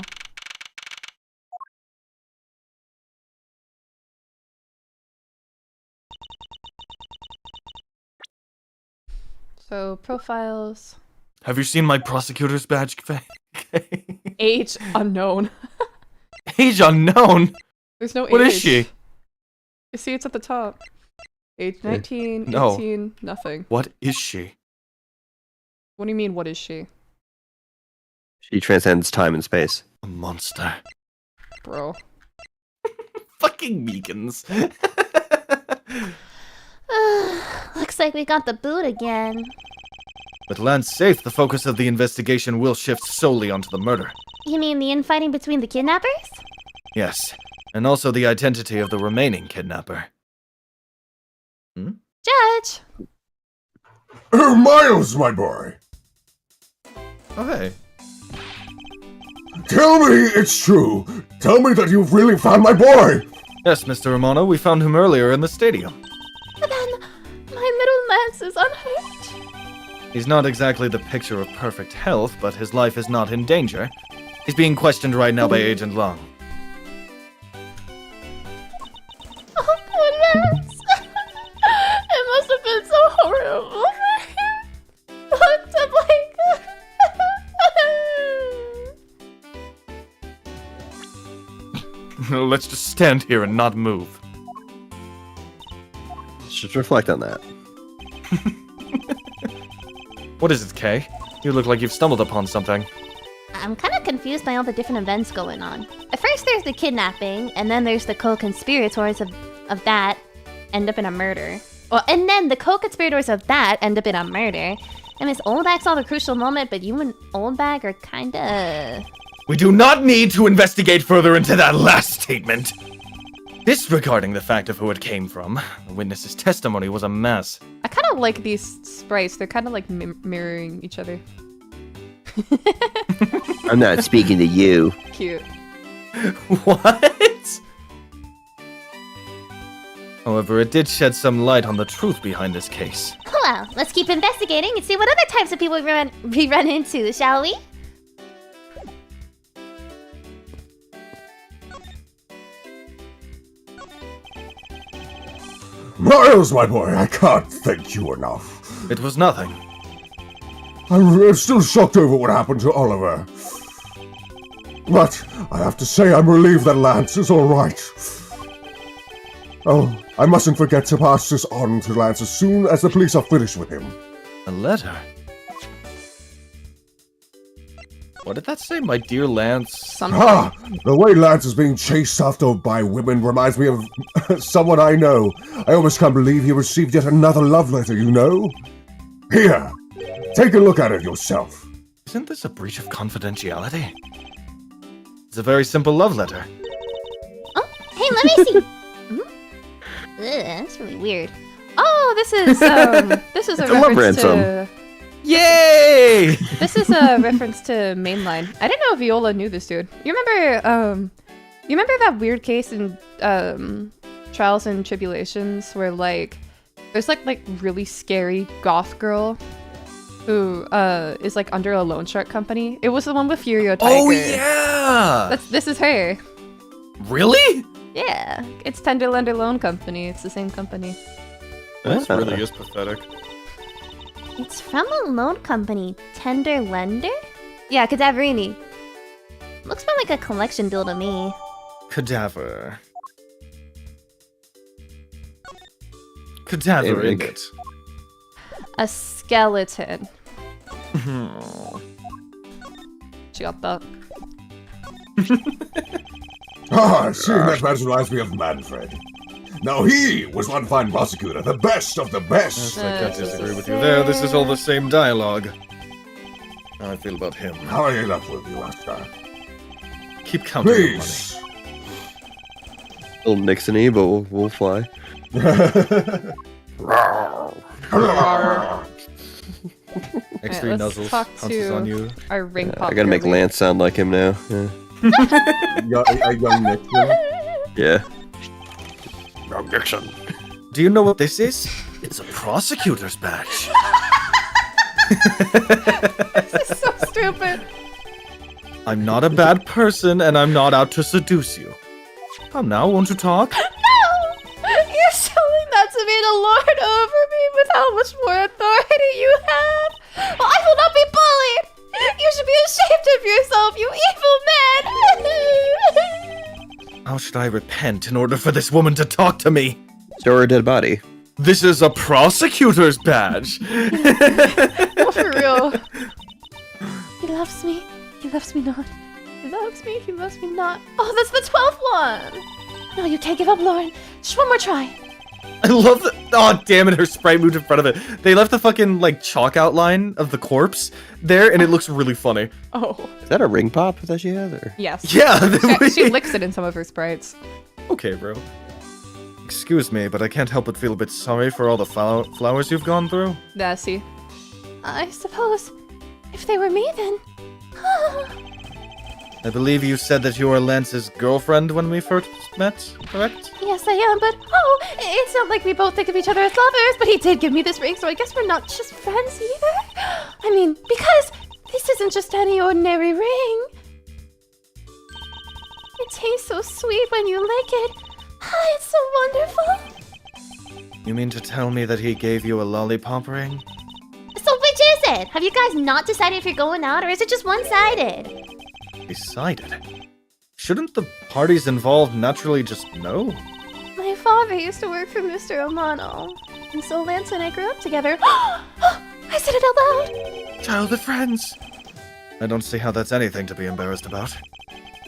So, profiles. Have you seen my prosecutor's badge? Age unknown. Age unknown? There's no age. What is she? You see, it's at the top. Age 19, No. 18, nothing. What is she? What do you mean, what is she? She transcends time and space. A monster. Bro. Fucking Meekins. Looks like we got the boot again. With land safe, the focus of the investigation will shift solely onto the murder. You mean the infighting between the kidnappers? Yes, and also the identity of the remaining kidnapper. Judge! Miles, my boy! Oh, hey. Tell me it's true! Tell me that you've really found my boy! Yes, Mr. Romano, we found him earlier in the stadium. But then, my middle lance is unhurt. He's not exactly the picture of perfect health, but his life is not in danger. He's being questioned right now by Agent Long. Oh, poor lance. It must have been so horrible. Looked up like... Let's just stand here and not move. Just reflect on that. What is it, Kay? You look like you've stumbled upon something. I'm kind of confused by all the different events going on. At first there's the kidnapping, and then there's the co-conspirators of that end up in a murder. Well, and then the co-conspirators of that end up in a murder. And Miss Oldbag saw the crucial moment, but you and Oldbag are kinda... We do not need to investigate further into that last statement. Disregarding the fact of who it came from, the witness's testimony was a mess. I kind of like these sprites. They're kind of like mirroring each other. I'm not speaking to you. Cute. What? However, it did shed some light on the truth behind this case. Well, let's keep investigating and see what other types of people we run into, shall we? Miles, my boy, I can't thank you enough. It was nothing. I'm still shocked over what happened to Oliver. But I have to say I'm relieved that Lance is alright. Oh, I mustn't forget to pass this on to Lance as soon as the police are finished with him. A letter? What did that say, my dear Lance? Something. Ah, the way Lance is being chased after by women reminds me of someone I know. I almost can't believe he received yet another love letter, you know? Here, take a look at it yourself. Isn't this a breach of confidentiality? It's a very simple love letter. Oh, hey, let me see. Ugh, that's really weird. Oh, this is a love reference to. ransom. Yay! This is a reference to Mainline. I didn't know Viola knew this dude. You remember that weird case in Trials and Tribulations where like there's like really scary goth girl who is like under a loan shark company. It was the one with Furio Tiger. Oh yeah! This is her. Really? Yeah, it's Tenderlender Loan Company. It's the same company. This really is pathetic. It's from a loan company, Tender Lender? Yeah, Cadaverini. Looks more like a collection deal to me. Cadaver. Cadaver, Hey, isn't Rick. it? A skeleton. She got that. Ah, seeing that man reminds me of Manfred. Now he was one fine prosecutor, the best of the best. I can't disagree with you there. This is all the same dialogue. How I feel about him. How are you up with you, Oscar? Keep counting the money. Please. A little Nixon-y, but we'll fly. X3 Alright, let's nuzzles. talk Pounces to- on you. Our ring pop. I gotta make girly. Lance sound like him now. Yeah. A young Nixon. Yeah. Young Nixon. Do you know what this is? It's a prosecutor's badge. This is so stupid. I'm not a bad person, and I'm not out to seduce you. Come now, won't you talk? No! You're showing that to me to lord over me with how much more authority you have. Well, I will not be bullied. You should be ashamed of yourself, you evil man. How should I repent in order for this woman to talk to me? Show her a dead body. This is a prosecutor's badge. Oh, for real. He loves me. He loves me not. He loves me. He loves me not. Oh, that's the 12th one. No, you can't give up, Lauren. Just one more try. I love that. Oh, damn it, her sprite moved in front of it. They left the fucking, like, chalk outline of the corpse there, and it looks really funny. Oh, Is that a ring pop that she has? Or? yes. Yeah. She licks it in some of her sprites. Okay, bro. Excuse me, but I can't help but feel a bit sorry for all the flowers you've gone through. Yeah, see. I suppose if they were me, then. I believe you said that you were Lance's girlfriend when we first met, correct? Yes, I am, but it's not like we both think of each other as lovers, but he did give me this ring, so I guess we're not just friends either. I mean, because this isn't just any ordinary ring. It tastes so sweet when you lick it. It's so wonderful. You mean to tell me that he gave you a lollipop ring? So which is it? Have you guys not decided if you're going out, or is it just one-sided? Decided. Shouldn't the parties involved naturally just know? My father used to work for Mr. Amano, and so Lance and I grew up together. I said it out loud. Childhood friends. I don't see how that's anything to be embarrassed about.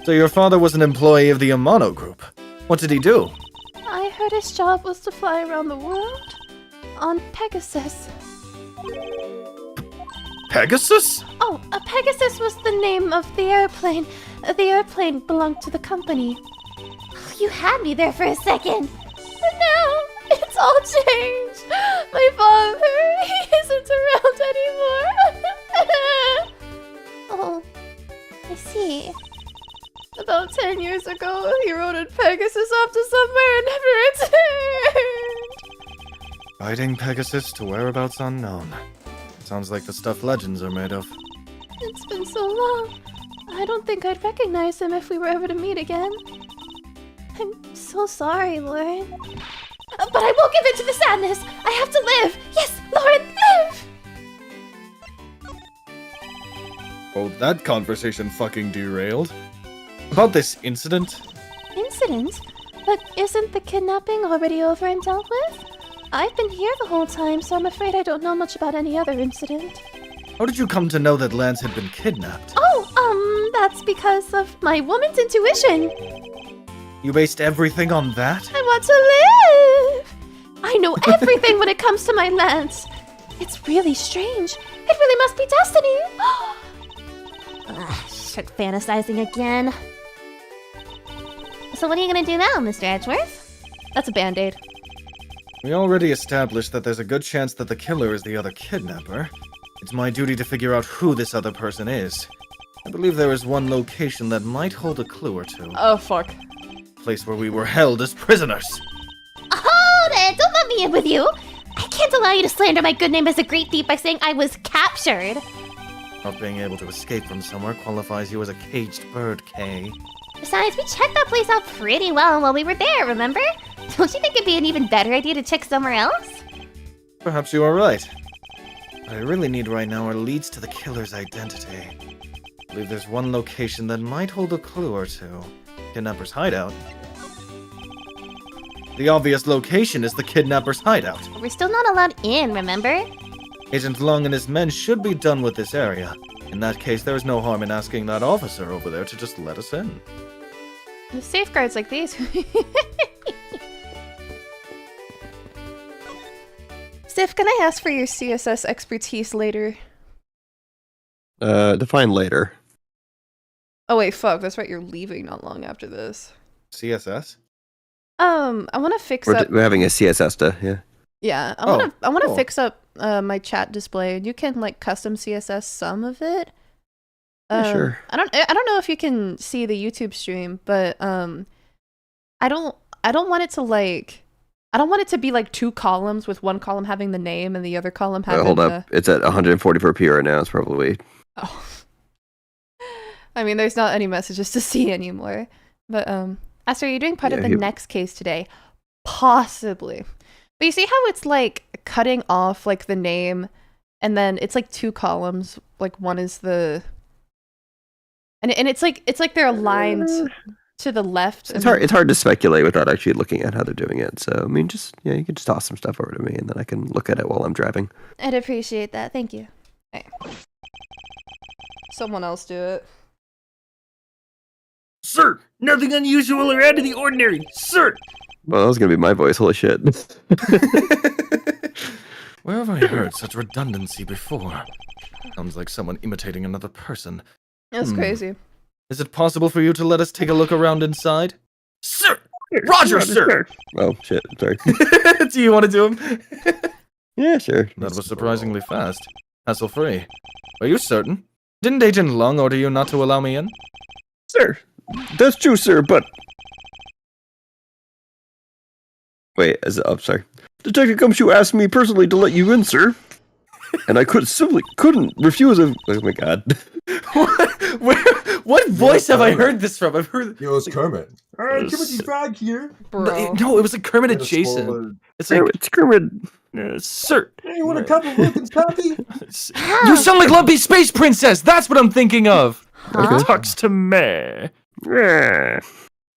So your father was an employee of the Amano group. What did he do? I heard his job was to fly around the world on Pegasus. Pegasus? Oh, Pegasus was the name of the airplane. The airplane belonged to the company. You had me there for a second. But now, it's all changed. My father, he isn't around anymore. Oh, I see. About 10 years ago, he rode a Pegasus off to somewhere and never returned. Riding Pegasus to whereabouts unknown. Sounds like the stuff legends are made of. It's been so long. I don't think I'd recognize him if we were ever to meet again. I'm so sorry, Lauren. But I won't give in to the sadness. I have to live. Yes, Lauren, live! Oh, that conversation fucking derailed. About this incident? Incident? But isn't the kidnapping already over and dealt with? I've been here the whole time, so I'm afraid I don't know much about any other incident. How did you come to know that Lance had been kidnapped? Oh, that's because of my woman's intuition. You based everything on that? I want to live! I know everything when it comes to my Lance. It's really strange. It really must be destiny. Shit, fantasizing again. So what are you gonna do now, Mr. Edgeworth? That's a band-aid. We already established that there's a good chance that the killer is the other kidnapper. It's my duty to figure out who this other person is. I believe there is one location that might hold a clue or two. Oh, fuck. Place where we were held as prisoners. Hold it! Don't let me in with you! I can't allow you to slander my good name as a great thief by saying I was captured. Not being able to escape from somewhere qualifies you as a caged bird, Kay. Besides, we checked that place out pretty well while we were there, remember? Don't you think it'd be an even better idea to check somewhere else? Perhaps you are right. What I really need right now are leads to the killer's identity. I believe there's one location that might hold a clue or two. Kidnapper's hideout. The obvious location is the kidnapper's hideout. We're still not allowed in, remember? Agent Long and his men should be done with this area. In that case, there is no harm in asking that officer over there to just let us in. With safeguards like these. Sif, can I ask for your CSS expertise later? Define later. Oh wait, fuck, that's right, you're leaving not long after this. CSS? I want to fix up... We're having a CSS to, yeah. Yeah, I want to cool. fix up my chat display. You can like custom CSS some of it. Yeah, sure. I don't know if you can see the YouTube stream, but I don't want it to like... I don't want it to be like two columns with one column having the name and the other column having Hold up. It's at 144p right now. It's probably... Oh. I mean, there's not any messages to see anymore. But, Aster, you're doing part of the next case today. Possibly. But you see how it's, like, cutting off, like, the name, and then it's, like, two columns. Like, one is the... And it's like they're aligned to the left. It's hard to speculate without actually looking at how they're doing it. So, I mean, you can just toss some stuff over to me, and then I can look at it while I'm driving. I'd appreciate that, thank you. Hey. Someone else do it. Sir, nothing unusual or out of the ordinary. Sir! Well, that was going to be my voice. Holy shit. Where have I heard such redundancy before? Sounds like someone imitating another person. That's crazy. Is it possible for you to let us take a look around inside? Sir! Roger, sir! Oh, shit. Sorry. Do you want to do him? Yeah, sure. That was surprisingly fast. Hassle-free. Are you certain? Didn't Agent Long order you not to allow me in? Sir, that's true, sir, but... Wait, sorry. Detective Gumshoe asked me personally to let you in, sir. And I simply couldn't refuse him. Oh my god. What voice have I heard this from? I've heard... It was Kermit. Alright, Kermit Frog here. Bro. No, it was a Kermit adjacent. It's like... It's Kermit. Sir. Hey, you want a cup of Wilkins coffee? You sound like Lumpy Space Princess! That's what I'm thinking of! Huh? Talks to me. Yeah.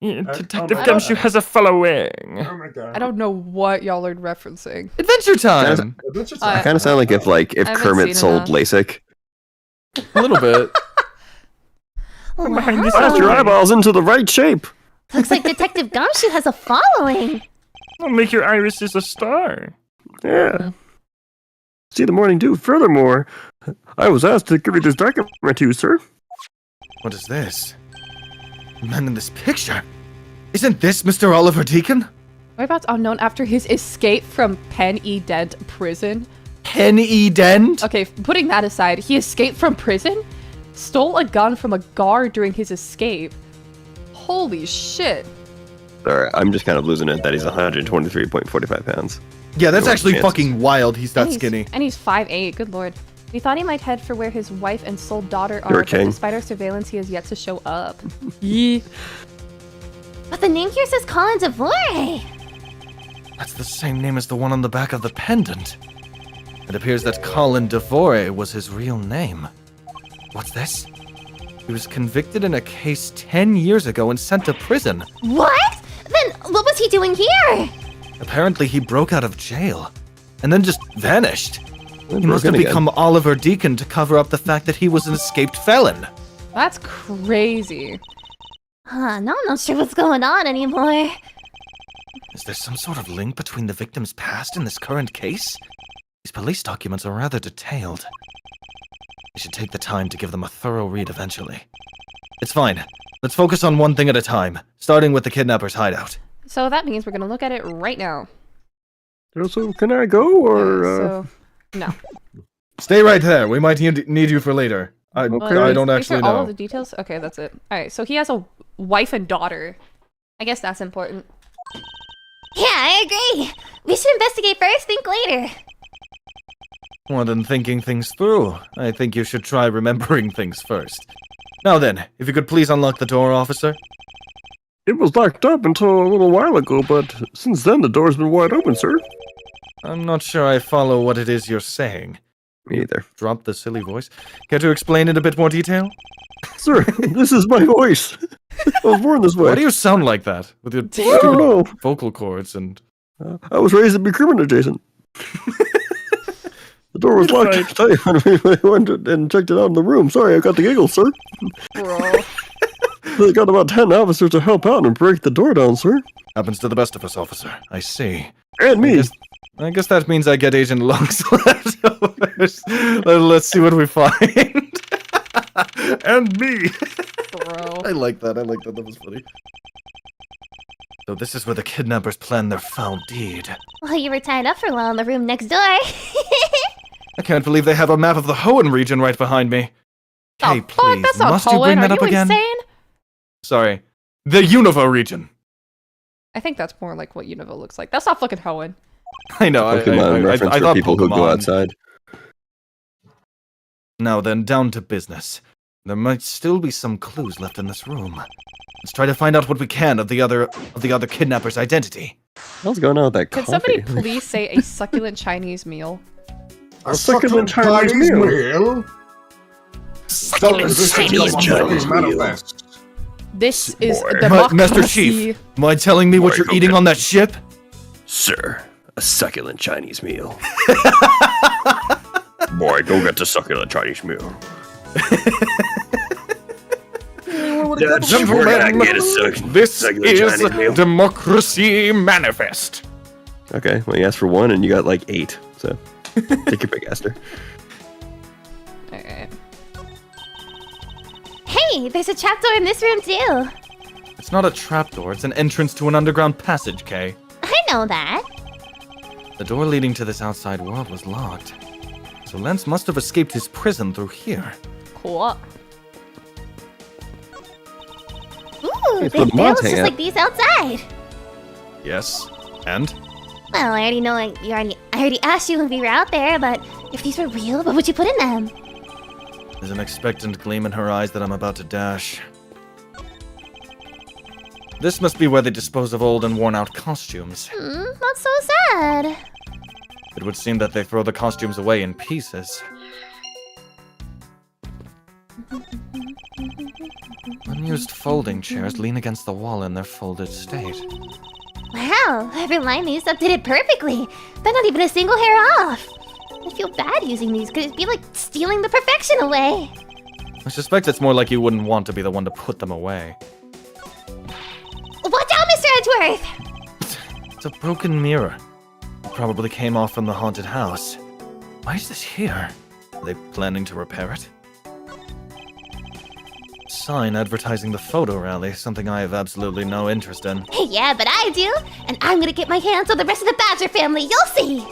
Detective Gumshoe has a following. Oh my god. I don't know what y'all are referencing. Adventure Time! I kind of sound like if I haven't Kermit seen sold enough. LASIK. A little bit. Behind this Blast your eyeballs into the right shape. Looks like Detective Gumshoe has a following. I'll make your irises a star. Yeah. See the morning dew. Furthermore, I was asked to give you this document to you, sir. What is this? The man in this picture? Isn't this Mr. Oliver Deacon? Whereabouts unknown after his escape from Penn E. Dent prison. Penn E. Dent? Okay, putting that aside, he escaped from prison, stole a gun from a guard during his escape. Holy shit. Sorry, I'm just kind of losing it that he's 123.45 pounds. Yeah, that's No actually chances. fucking wild. He's that And skinny. And he's 5'8", good lord. We thought he might head for where his wife and sole daughter are, You're a but king. despite our surveillance, he has yet to show up. Yee. But the name here says Colin DeVore. That's the same name as the one on the back of the pendant. It appears that Colin DeVore was his real name. What's this? He was convicted in a case 10 years ago and sent to prison. What? Then What was he doing here? Apparently he broke out of jail, and then just vanished. He He must have become Oliver Deacon to cover up the fact that he was an escaped felon. That's crazy. Now I'm not sure what's going on anymore. Is there some sort of link between the victim's past and this current case? These police documents are rather detailed. I should take the time to give them a thorough read eventually. It's fine. Let's focus on one thing at a time, starting with the kidnapper's hideout. So that means we're gonna look at it right now. So, can I go, or... So, no. Stay right there. We might need you for later. I don't These actually are all of know. the details? Okay, that's it. Alright, so he has a wife and daughter. I guess that's important. Yeah, I agree. We should investigate first, think later. More than thinking things through, I think you should try remembering things first. Now then, if you could please unlock the door, officer. It was locked up until a little while ago, but since then the door's been wide open, sir. I'm not sure I follow what it is you're saying. Me either. Drop the silly voice. Care to explain in a bit more detail? Sir, this is my voice. I was born this way. Why do you sound like that? With your I don't know. vocal cords and... I was raised to be criminal, Jason. The door was locked tight when we went and checked it out in the room. Sorry, I got the giggles, sir. Bro. They got about 10 officers to help out and break the door down, sir. Happens to the best of us, officer. I see. And me. I guess that means I get Agent Long's leftovers. Let's see what we find. And me. Bro. I like that. That was funny. So this is where the kidnappers plan their foul deed. Well, you were tied up for a while in the room next door. I can't believe they have a map of the Hoenn region right behind me. Hey, Oh, fuck, please, that's not must you Hoenn. bring that Are up you again? insane? Sorry. The Unova region. I think that's more like what Unova looks like. That's not fucking Hoenn. I know, Pokemon reference I for thought people who go Pokemon. outside. Now then, down to business. There might still be some clues left in this room. Let's try to find out what we can of the other kidnapper's identity. What's going on with that Could coffee? somebody please say a succulent Chinese meal? A succulent Chinese meal? Succulent Chinese Chinese manifest. This is Boy. a But, democracy. Master Chief, mind telling me what Boy, you're go eating get- on that ship? Sir, a succulent Chinese meal. Boy, go get the succulent Chinese meal. Gentlemen, this is Democracy Manifest. Okay, well, you asked for one and you got like 8, so take your pick, Aster. Alright. Hey, there's a trapdoor in this room too. It's not a trapdoor, it's an entrance to an underground passage, Kay. I know that. The door leading to this outside world was locked. So Lance must have escaped his prison through here. Cool. Ooh, It's they what have the mods bills hang just out. like these outside. Yes. And? Well, I already know. I already asked you when we were out there, but if these were real, what would you put in them? There's an expectant gleam in her eyes that I'm about to dash. This must be where they dispose of old and worn-out costumes. That's so sad. It would seem that they throw the costumes away in pieces. Unused folding chairs lean against the wall in their folded state. Wow, whoever lined these up did it perfectly. They're not even a single hair off. I feel bad using these because it'd be like stealing the perfection away. I suspect it's more like you wouldn't want to be the one to put them away. Watch out, Mr. Edgeworth! It's a broken mirror. It probably came off from the haunted house. Why is this here? Are they planning to repair it? Sign advertising the photo rally, something I have absolutely no interest in. Yeah, but I do, and I'm gonna get my hands on the rest of the Badger family. You'll see.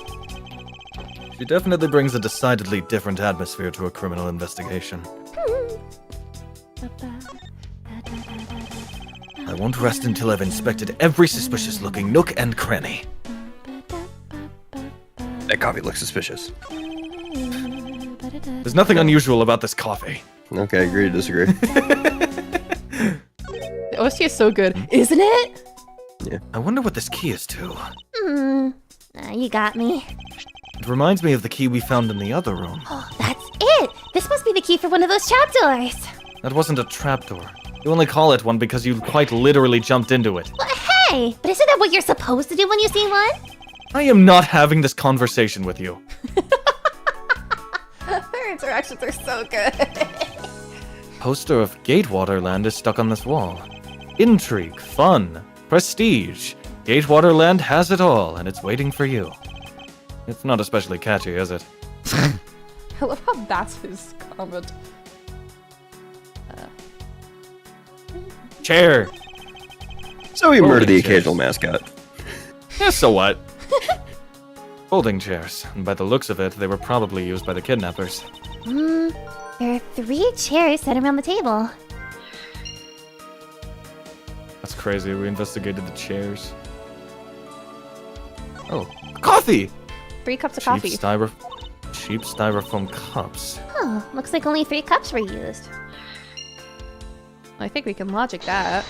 She definitely brings a decidedly different atmosphere to a criminal investigation. I won't rest until I've inspected every suspicious-looking nook and cranny. That coffee looks suspicious. There's nothing unusual about this coffee. Okay, agree to disagree. The OST is so good, isn't it? I wonder what this key is to. You got me. It reminds me of the key we found in the other room. Oh, that's it. This must be the key for one of those trapdoors. That wasn't a trapdoor. You only call it one because you quite literally jumped into it. Well, Why? But isn't that what you're supposed to do when you see one? I am not having this conversation with you. Their interactions are so good. Poster of Gatewaterland is stuck on this wall. Intrigue, fun, prestige. Gatewaterland has it all, and it's waiting for you. It's not especially catchy, is it? I love how that's his comment. Chair! So we murdered the Folding chairs. occasional mascot. Yeah, so what? Folding chairs. And by the looks of it, they were probably used by the kidnappers. There are 3 chairs set around the table. That's crazy. We investigated the chairs. Oh, coffee! 3 cups of coffee. Cheap styrofoam cups. Oh, looks like only 3 cups were used. I think we can logic that.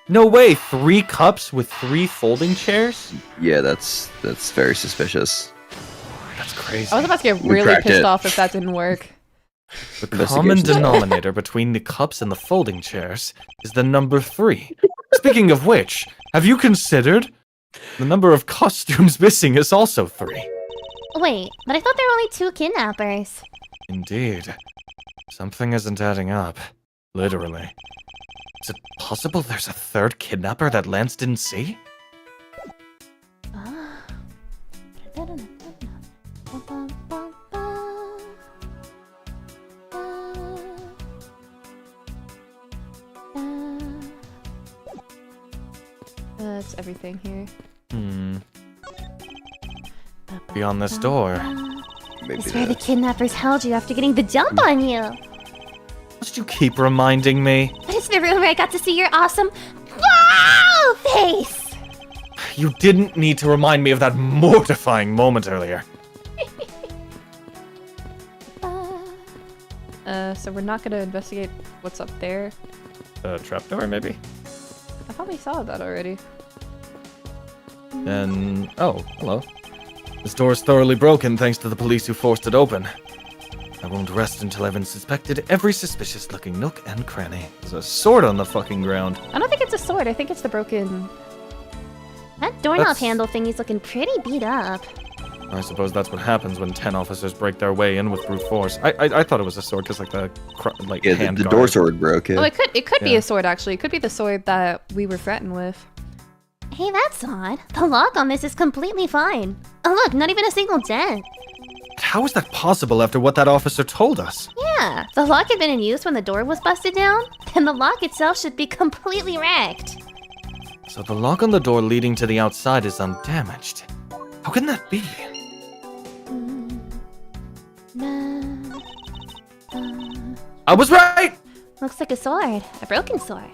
No way! 3 cups with 3 folding chairs? Yeah, that's very suspicious. That's crazy. I was about to get We really cracked pissed it. off if that didn't work. The Investigation. common denominator between the cups and the folding chairs is the number 3. Speaking of which, have you considered? The number of costumes missing is also 3. Wait, but I thought there were only 2 kidnappers. Indeed. Something isn't adding up. Literally. Is it possible there's a 3rd kidnapper that Lance didn't see? That's everything here. Beyond this door. Maybe It's where the that. kidnappers held you after getting the jump on you. Must you keep reminding me? But it's the room where I got to see your awesome wow face. You didn't need to remind me of that mortifying moment earlier. So we're not gonna investigate what's up there. Trapdoor, maybe? I thought we saw that already. And... oh, hello. This door is thoroughly broken thanks to the police who forced it open. I won't rest until I've inspected every suspicious-looking nook and cranny. There's a sword on the fucking ground. I don't think it's a sword. I think it's the broken... That doorknob That's- handle thingy's looking pretty beat up. I suppose that's what happens when 10 officers break their way in with brute force. I thought it was a sword because like the Yeah, hand the guard. door sword broke. Yeah. Oh, it could be Yeah. a sword actually. It could be the sword that we were threatened with. Hey, that's odd. The lock on this is completely fine. Oh look, not even a single dent. How is that possible after what that officer told us? Yeah, the lock had been in use when the door was busted down, and the lock itself should be completely wrecked. So the lock on the door leading to the outside is undamaged. How can that be? I was right! Looks like a sword. A broken sword.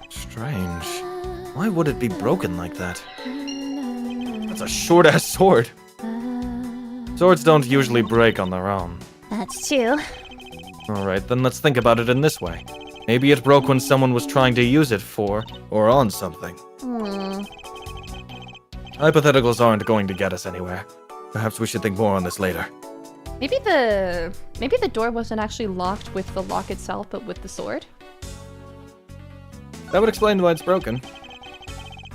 Strange. Why would it be broken like that? That's a short-ass sword. Swords don't usually break on their own. That's true. Alright, then let's think about it in this way. Maybe it broke when someone was trying to use it for, or on something. Hypotheticals aren't going to get us anywhere. Perhaps we should think more on this later. Maybe the door wasn't actually locked with the lock itself, but with the sword. That would explain why it's broken.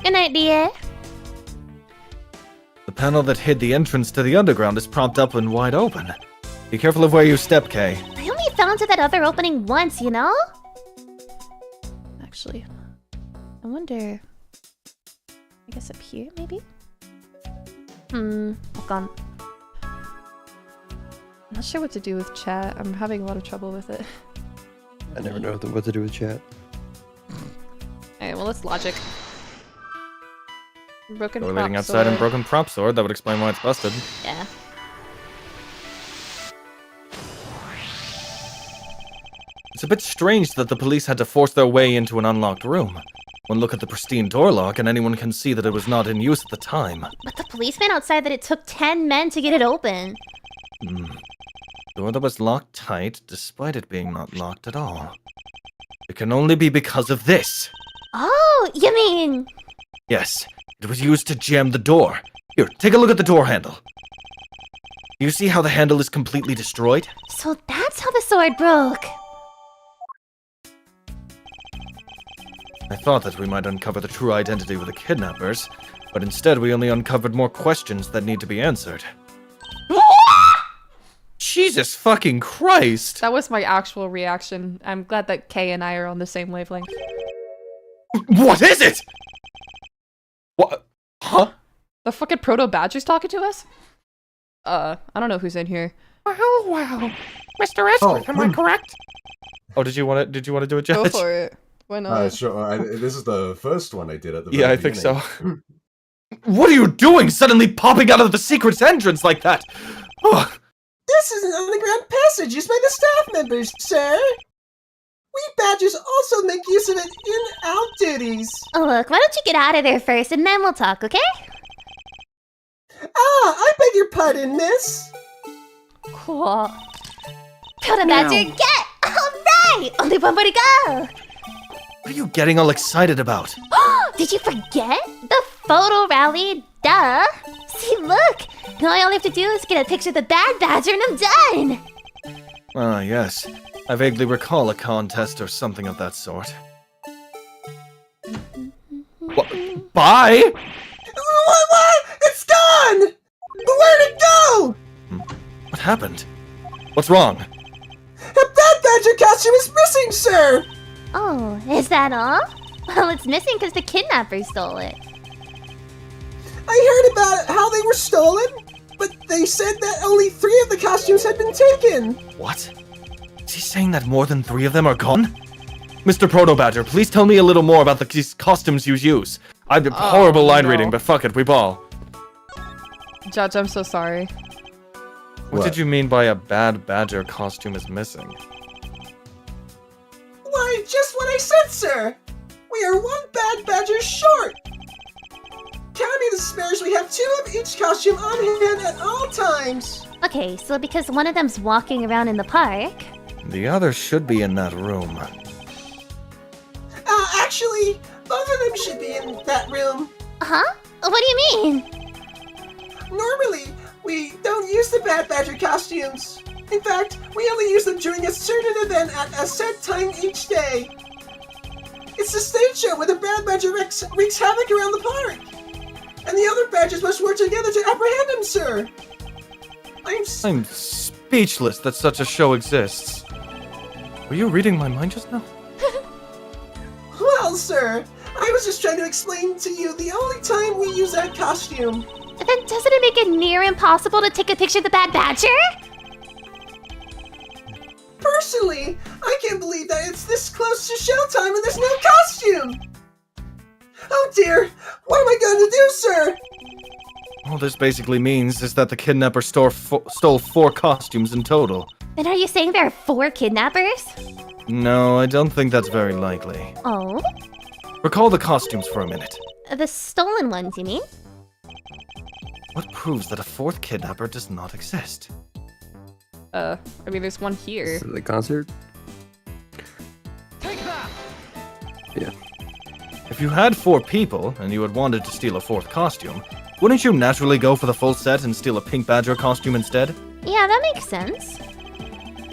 Good night, dear. The panel that hid the entrance to the underground is propped up and wide open. Be careful of where you step, Kay. I only fell into that other opening once, you know? Actually, I wonder. I guess up here, maybe. Hold on. I'm not sure what to do with chat. I'm having a lot of trouble with it. I never know what to do with chat. Alright, well, let's logic. Broken Door prop leading outside and sword. broken prop sword, that would explain why it's busted. Yeah. It's a bit strange that the police had to force their way into an unlocked room. One look at the pristine door lock and anyone can see that it was not in use at the time. But the policeman outside that it took 10 men to get it open. Door that was locked tight, despite it being not locked at all. It can only be because of this. Oh, you mean... Yes, it was used to jam the door. Here, take a look at the door handle. Do you see how the handle is completely destroyed? So that's how the sword broke. I thought that we might uncover the true identity of the kidnappers, but instead we only uncovered more questions that need to be answered. Jesus fucking Christ! That was my actual reaction. I'm glad that Kay and I are on the same wavelength. What is it? What? Huh? The fucking proto-badger's talking to us? I don't know who's in here. Wow. Mr. Edgeworth, am I correct? Oh, did you want to do a Go judge? for it. Why not? Sure. This is the first one I did at the Yeah, very I think so. beginning. What are you doing, suddenly popping out of the secret entrance like that? Oh, This is an underground passage used by the staff members, sir. We badgers also make use of it in our duties. Oh, look, why don't you get out of there first and then we'll talk, okay? I beg your pardon, miss. Cool. Proto-badger, get! Alright! Only one more to go! what are you getting all excited about? Did you forget? The photo rally, duh! See, look! Now all I have to do is get a picture of the bad badger and I'm done! Ah, yes. I vaguely recall a contest or something of that sort. Bye! What? It's gone! Where'd it go? What happened? What's wrong? The bad badger costume is missing, sir! Oh, is that all? Well, it's missing because the kidnappers stole it. I heard about how they were stolen, but they said that only 3 of the costumes had been taken. What? Is he saying that more than 3 of them are gone? Mr. Proto-Badger, please tell me a little more about these costumes you use. I'm horrible line no. reading, but fuck it, we ball. Judge, I'm so sorry. What did you mean by a bad badger costume is missing? Why, just what I said, sir. We are 1 bad badger short. Counting the spares, we have 2 of each costume on hand at all times. Okay, so because one of them's walking around in the park... The other should be in that room. Actually, both of them should be in that room. Huh? What do you mean? Normally, we don't use the bad badger costumes. In fact, we only use them during a certain event at a set time each day. It's the stage show where the bad badger wreaks havoc around the park. And the other badgers must work together to apprehend him, sir. I'm speechless that such a show exists. Were you reading my mind just now? Well, sir, I was just trying to explain to you the only time we use that costume. Then doesn't it make it near impossible to take a picture of the bad badger? Personally, I can't believe that it's this close to showtime and there's no costume! Oh dear, what am I going to do, sir? All this basically means is that the kidnapper stole 4 costumes in total. Then are you saying there are 4 kidnappers? No, I don't think that's very likely. Oh? Recall the costumes for a minute. The stolen ones, you mean? What proves that a 4th kidnapper does not exist? I mean, there's one here. The concert? Yeah. If you had 4 people, and you had wanted to steal a 4th costume, wouldn't you naturally go for the full set and steal a pink badger costume instead? Yeah, that makes sense.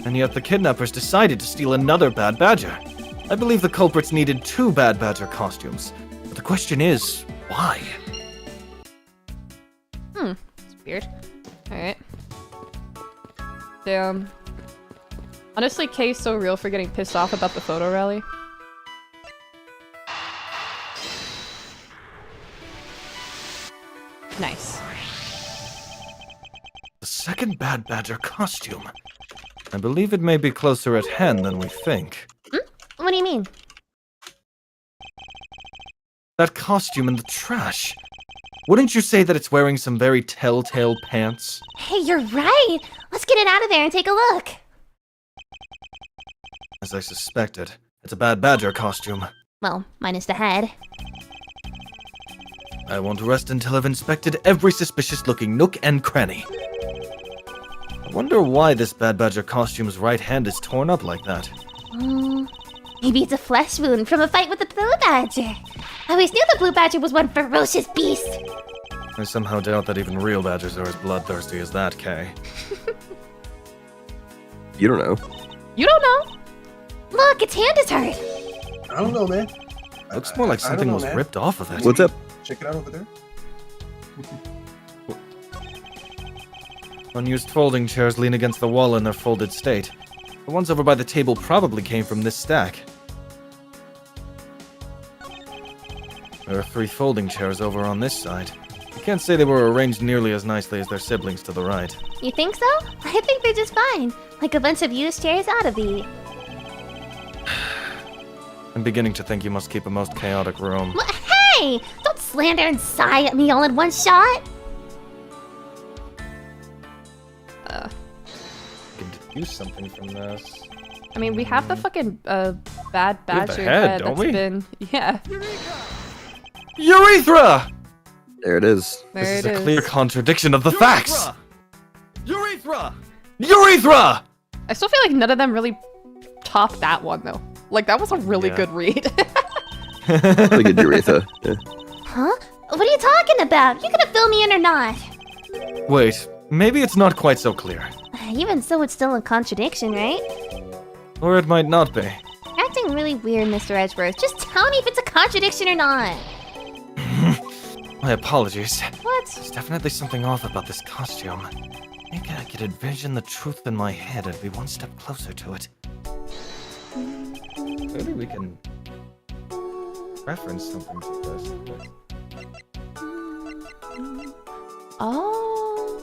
And yet the kidnappers decided to steal another bad badger. I believe the culprits needed 2 bad badger costumes. But the question is, why? It's weird. Alright. Damn. Honestly, Kay's so real for getting pissed off about the photo rally. Nice. The second bad badger costume. I believe it may be closer at hand than we think. What do you mean? That costume in the trash. Wouldn't you say that it's wearing some very telltale pants? Hey, you're right! Let's get it out of there and take a look! As I suspected, it's a bad badger costume. Well, minus the head. I won't rest until I've inspected every suspicious-looking nook and cranny. I wonder why this bad badger costume's right hand is torn up like that. Maybe it's a flesh wound from a fight with the blue badger. I always knew the blue badger was one ferocious beast. I somehow doubt that even real badgers are as bloodthirsty as that, Kay. You don't know. You don't know! Look, its hand is hurt. I don't know, man. Looks more like I don't something know, was man. ripped off of it. What's up? Check it out over there. Unused folding chairs lean against the wall in their folded state. The ones over by the table probably came from this stack. There are 3 folding chairs over on this side. I can't say they were arranged nearly as nicely as their siblings to the right. You think so? I think they're just fine. Like a bunch of used chairs ought to be. I'm beginning to think you must keep a most chaotic room. Well, hey! Don't slander and sigh at me all in one shot! I can deduce something from this. I mean, we have the fucking bad We have the badger head, head don't that's we? been... Yeah, Urethra! There it is. there This is it a clear is. contradiction of the facts! Urethra! Urethra! I still feel like none of them really topped that one, though. Like, that was a really Yeah. good read. Really good urethra. Yeah. Huh? What are you talking about? You gonna fill me in or not? Wait, maybe it's not quite so clear. Even so, it's still a contradiction, right? Or it might not be. You're acting really weird, Mr. Edgeworth. Just tell me if it's a contradiction or not. My apologies. What? There's definitely something off about this costume. Maybe I could envision the truth in my head and be one step closer to it. Maybe we can reference something to this. Oh.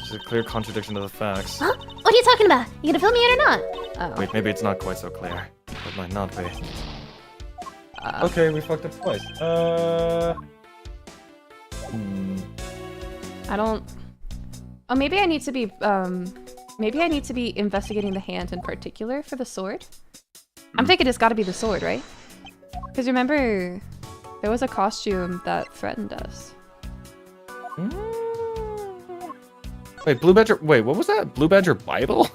This is a clear contradiction to the facts. Huh? What are you talking about? You gonna fill me in or not? Oh. Wait, maybe it's not quite so clear. It might not be. Okay, we fucked up twice. I don't... Oh, maybe I need to be, maybe I need to be investigating the hand in particular for the sword. I'm thinking it's gotta be the sword, right? Because remember, there was a costume that threatened us. Wait, Blue Badger. Wait, what was that? Blue Badger Bible?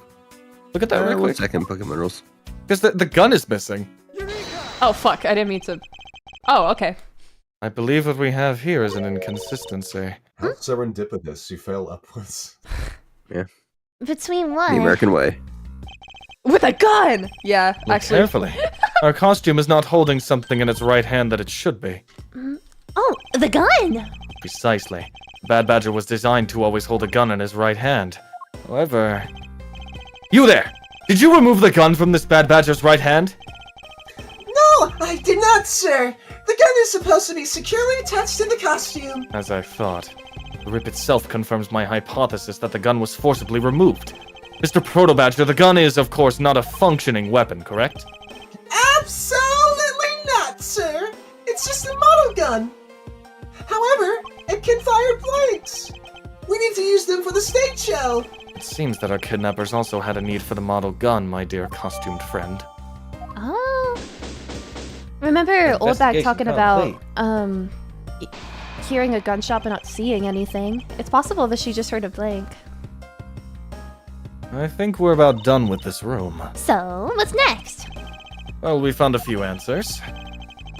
Look at that real 1 quick. second, Pokemon rules. Because the gun is missing. Oh, fuck, I didn't mean to... Oh, okay. I believe what we have here is an inconsistency. How serendipitous you fell upwards. Between what? The American way. With a gun! Yeah, Look actually. carefully. Our costume is not holding something in its right hand that it should be. Oh, the gun! Precisely. Bad Badger was designed to always hold a gun in his right hand. However... You there! Did you remove the gun from this Bad Badger's right hand? No, I did not, sir. The gun is supposed to be securely attached to the costume. As I thought. The rip itself confirms my hypothesis that the gun was forcibly removed. Mr. Proto-Badger, the gun is, of course, not a functioning weapon, correct? Absolutely not, sir. It's just a model gun. However, it can fire blanks. We need to use them for the stage show. It seems that our kidnappers also had a need for the model gun, my dear costumed friend. Oh. Remember Oldbag Investigation talking about, complete. Hearing a gunshot but not seeing anything. It's possible that she just heard a blank. I think we're about done with this room. So, what's next? Well, we found a few answers.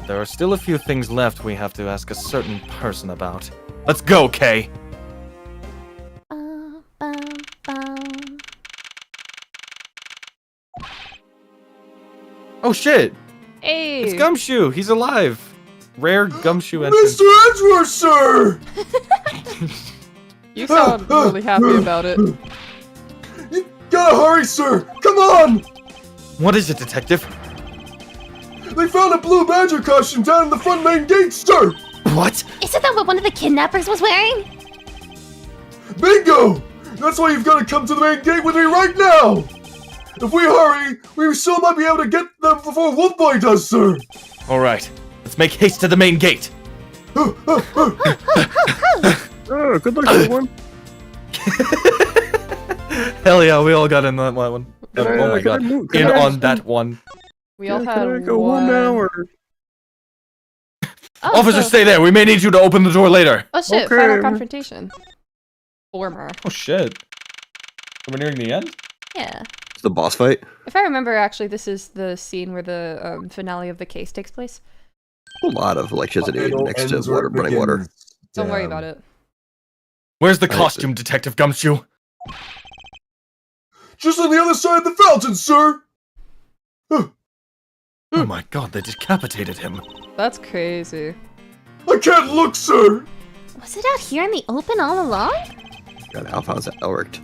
There are still a few things left we have to ask a certain person about. Let's go, Kay! Bum, bum. Oh shit! Hey! It's Gumshoe! He's alive! Rare Gumshoe entrance. Mr. Edgeworth, sir! You sound really happy about it. You gotta hurry, sir! Come on! What is it, detective? They found a blue badger costume down in the front main gate, sir! What? Isn't that what one of the kidnappers was wearing? Bingo! That's why you've gotta come to the main gate with me right now! If we hurry, we still might be able to get them before Wolfboy does, sir! Alright, let's make haste to the main gate! Oh, good luck, everyone. Hell yeah, we all got in that one. Oh my god. In on that one. We all Can had I go one... home now, or... Oh, Officer, so- stay there! We may need you to open the door later! Oh shit, Okay. final confrontation. Former. Oh shit. Are we nearing the end? Yeah. It's the boss fight? If I remember, actually, this is the scene where the finale of the case takes place. A lot of electricity It all next to ends where water, it running water. begins. Don't worry Damn. about it. Where's the I- costume, Detective Gumshoe? Just on the other side of the fountain, sir! Oh my god, they decapitated him. That's crazy. I can't look, sir! Was it out here in the open all along? God, Alphonse, that worked.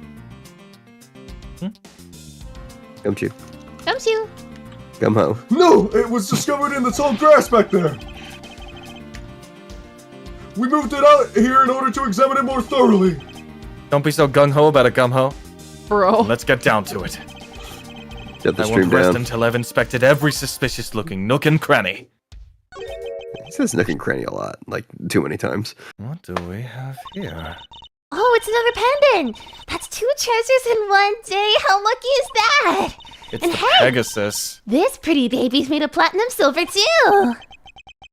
Come to. Don't you? Come home. No, it was discovered in the tall grass back there. We moved it out here in order to examine it more thoroughly. Don't be so gung-ho about it, gumho. Bro. Let's get down to it. Get the I stream won't rest down. until I've inspected every suspicious-looking nook and cranny. He says nook and cranny a lot, like too many times. What do we have here? Oh, it's another pendant! That's 2 treasures in one day! How lucky is that? It's And the hey! Pegasus. This pretty baby's made of platinum silver too!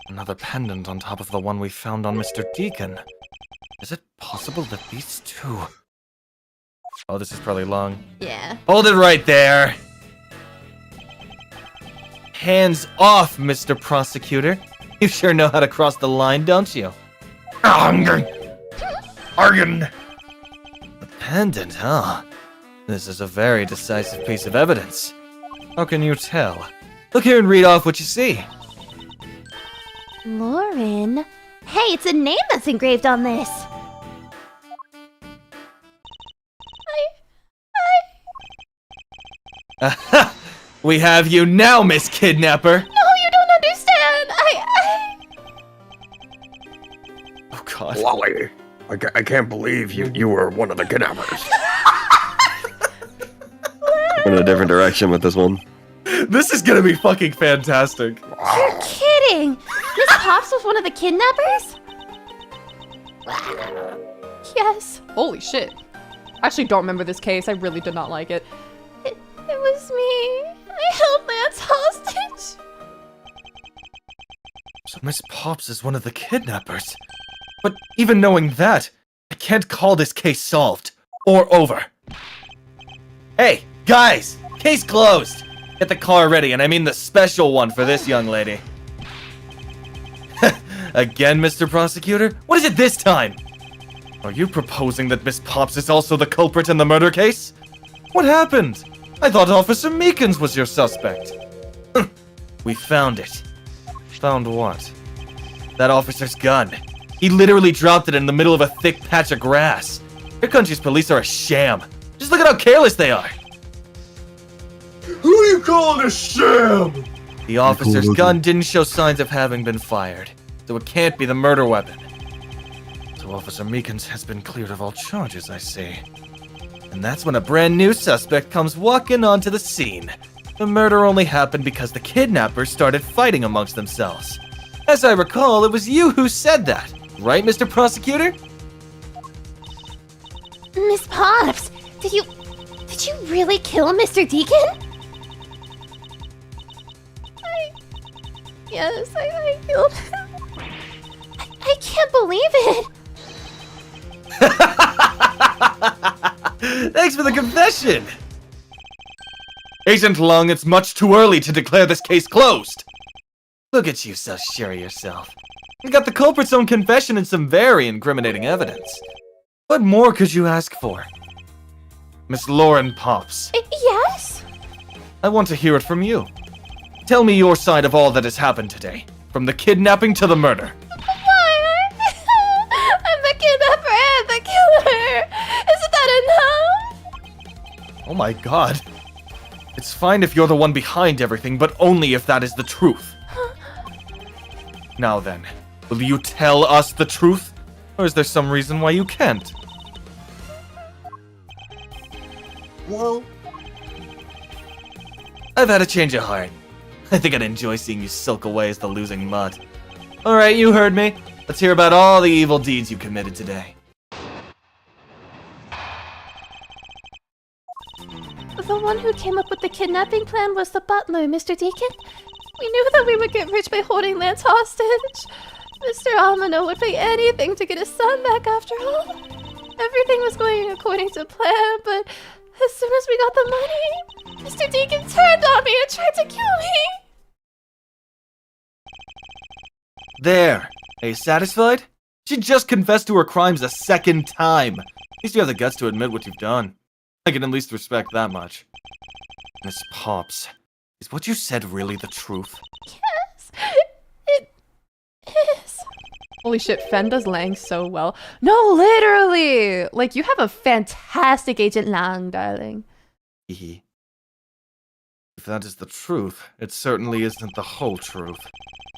Another pendant on top of the one we found on Mr. Deacon. Is it possible that these two... Oh, this is probably long. Yeah. Hold it right there! Hands off, Mr. Prosecutor. You sure know how to cross the line, don't you? Argon. The pendant, huh? This is a very decisive piece of evidence. How can you tell? Look here and read off what you see. Lauren? Hey, it's a name that's engraved on this! Aha! We have you now, Miss Kidnapper! No, you don't understand! Oh god. Wally, I can't believe you were one of the kidnappers. Went in a different direction with this one. This is gonna be fucking fantastic. You're kidding! Miss Pops was one of the kidnappers? Yes. Holy shit. I actually don't remember this case. I really did not like it. It was me. I held Lance hostage. So Miss Pops is one of the kidnappers. But even knowing that, I can't call this case solved. Or over. Hey, guys! Case closed! Get the car ready, and I mean the special one for this young lady. Again, Mr. Prosecutor? What is it this time? Are you proposing that Miss Pops is also the culprit in the murder case? What happened? I thought Officer Meekins was your suspect. We found it. Found what? That officer's gun. He literally dropped it in the middle of a thick patch of grass. Your country's police are a sham. Just look at how careless they are. Who are you calling a sham? The officer's gun didn't show signs of having been fired, so it can't be the murder weapon. So Officer Meekins has been cleared of all charges, I see. And that's when a brand new suspect comes walking onto the scene. The murder only happened because the kidnappers started fighting amongst themselves. As I recall, it was you who said that, right, Mr. Prosecutor? Miss Pops, did you really kill Mr. Deacon? Yes, I killed him. I can't believe it. Thanks for the confession! Agent Lung, it's much too early to declare this case closed. Look at you, so sure of yourself. You got the culprit's own confession and some very incriminating evidence. What more could you ask for? Miss Lauren Pops, Yes? I want to hear it from you. Tell me your side of all that has happened today, from the kidnapping to the murder. Why? I'm the kidnapper and the killer. Isn't that enough? Oh my god. It's fine if you're the one behind everything, but only if that is the truth. Now then, will you tell us the truth? Or is there some reason why you can't? Well, I've had a change of heart. I think I'd enjoy seeing you sulk away as the losing mutt. Alright, you heard me. Let's hear about all the evil deeds you committed today. The one who came up with the kidnapping plan was the butler, Mr. Deacon. We knew that we would get rich by holding Lance hostage. Mr. Amano would pay anything to get his son back after all. Everything was going according to plan, but as soon as we got the money, Mr. Deacon turned on me and tried to kill me. There. Are you satisfied? She just confessed to her crimes a second time. At least you have the guts to admit what you've done. I can at least respect that much. Miss Pops, Is what you said really the truth? Yes, it is. Holy shit, Fen does Lang so well. No, literally! Like, you have a fantastic Agent Lang, darling. If that is the truth, it certainly isn't the whole truth.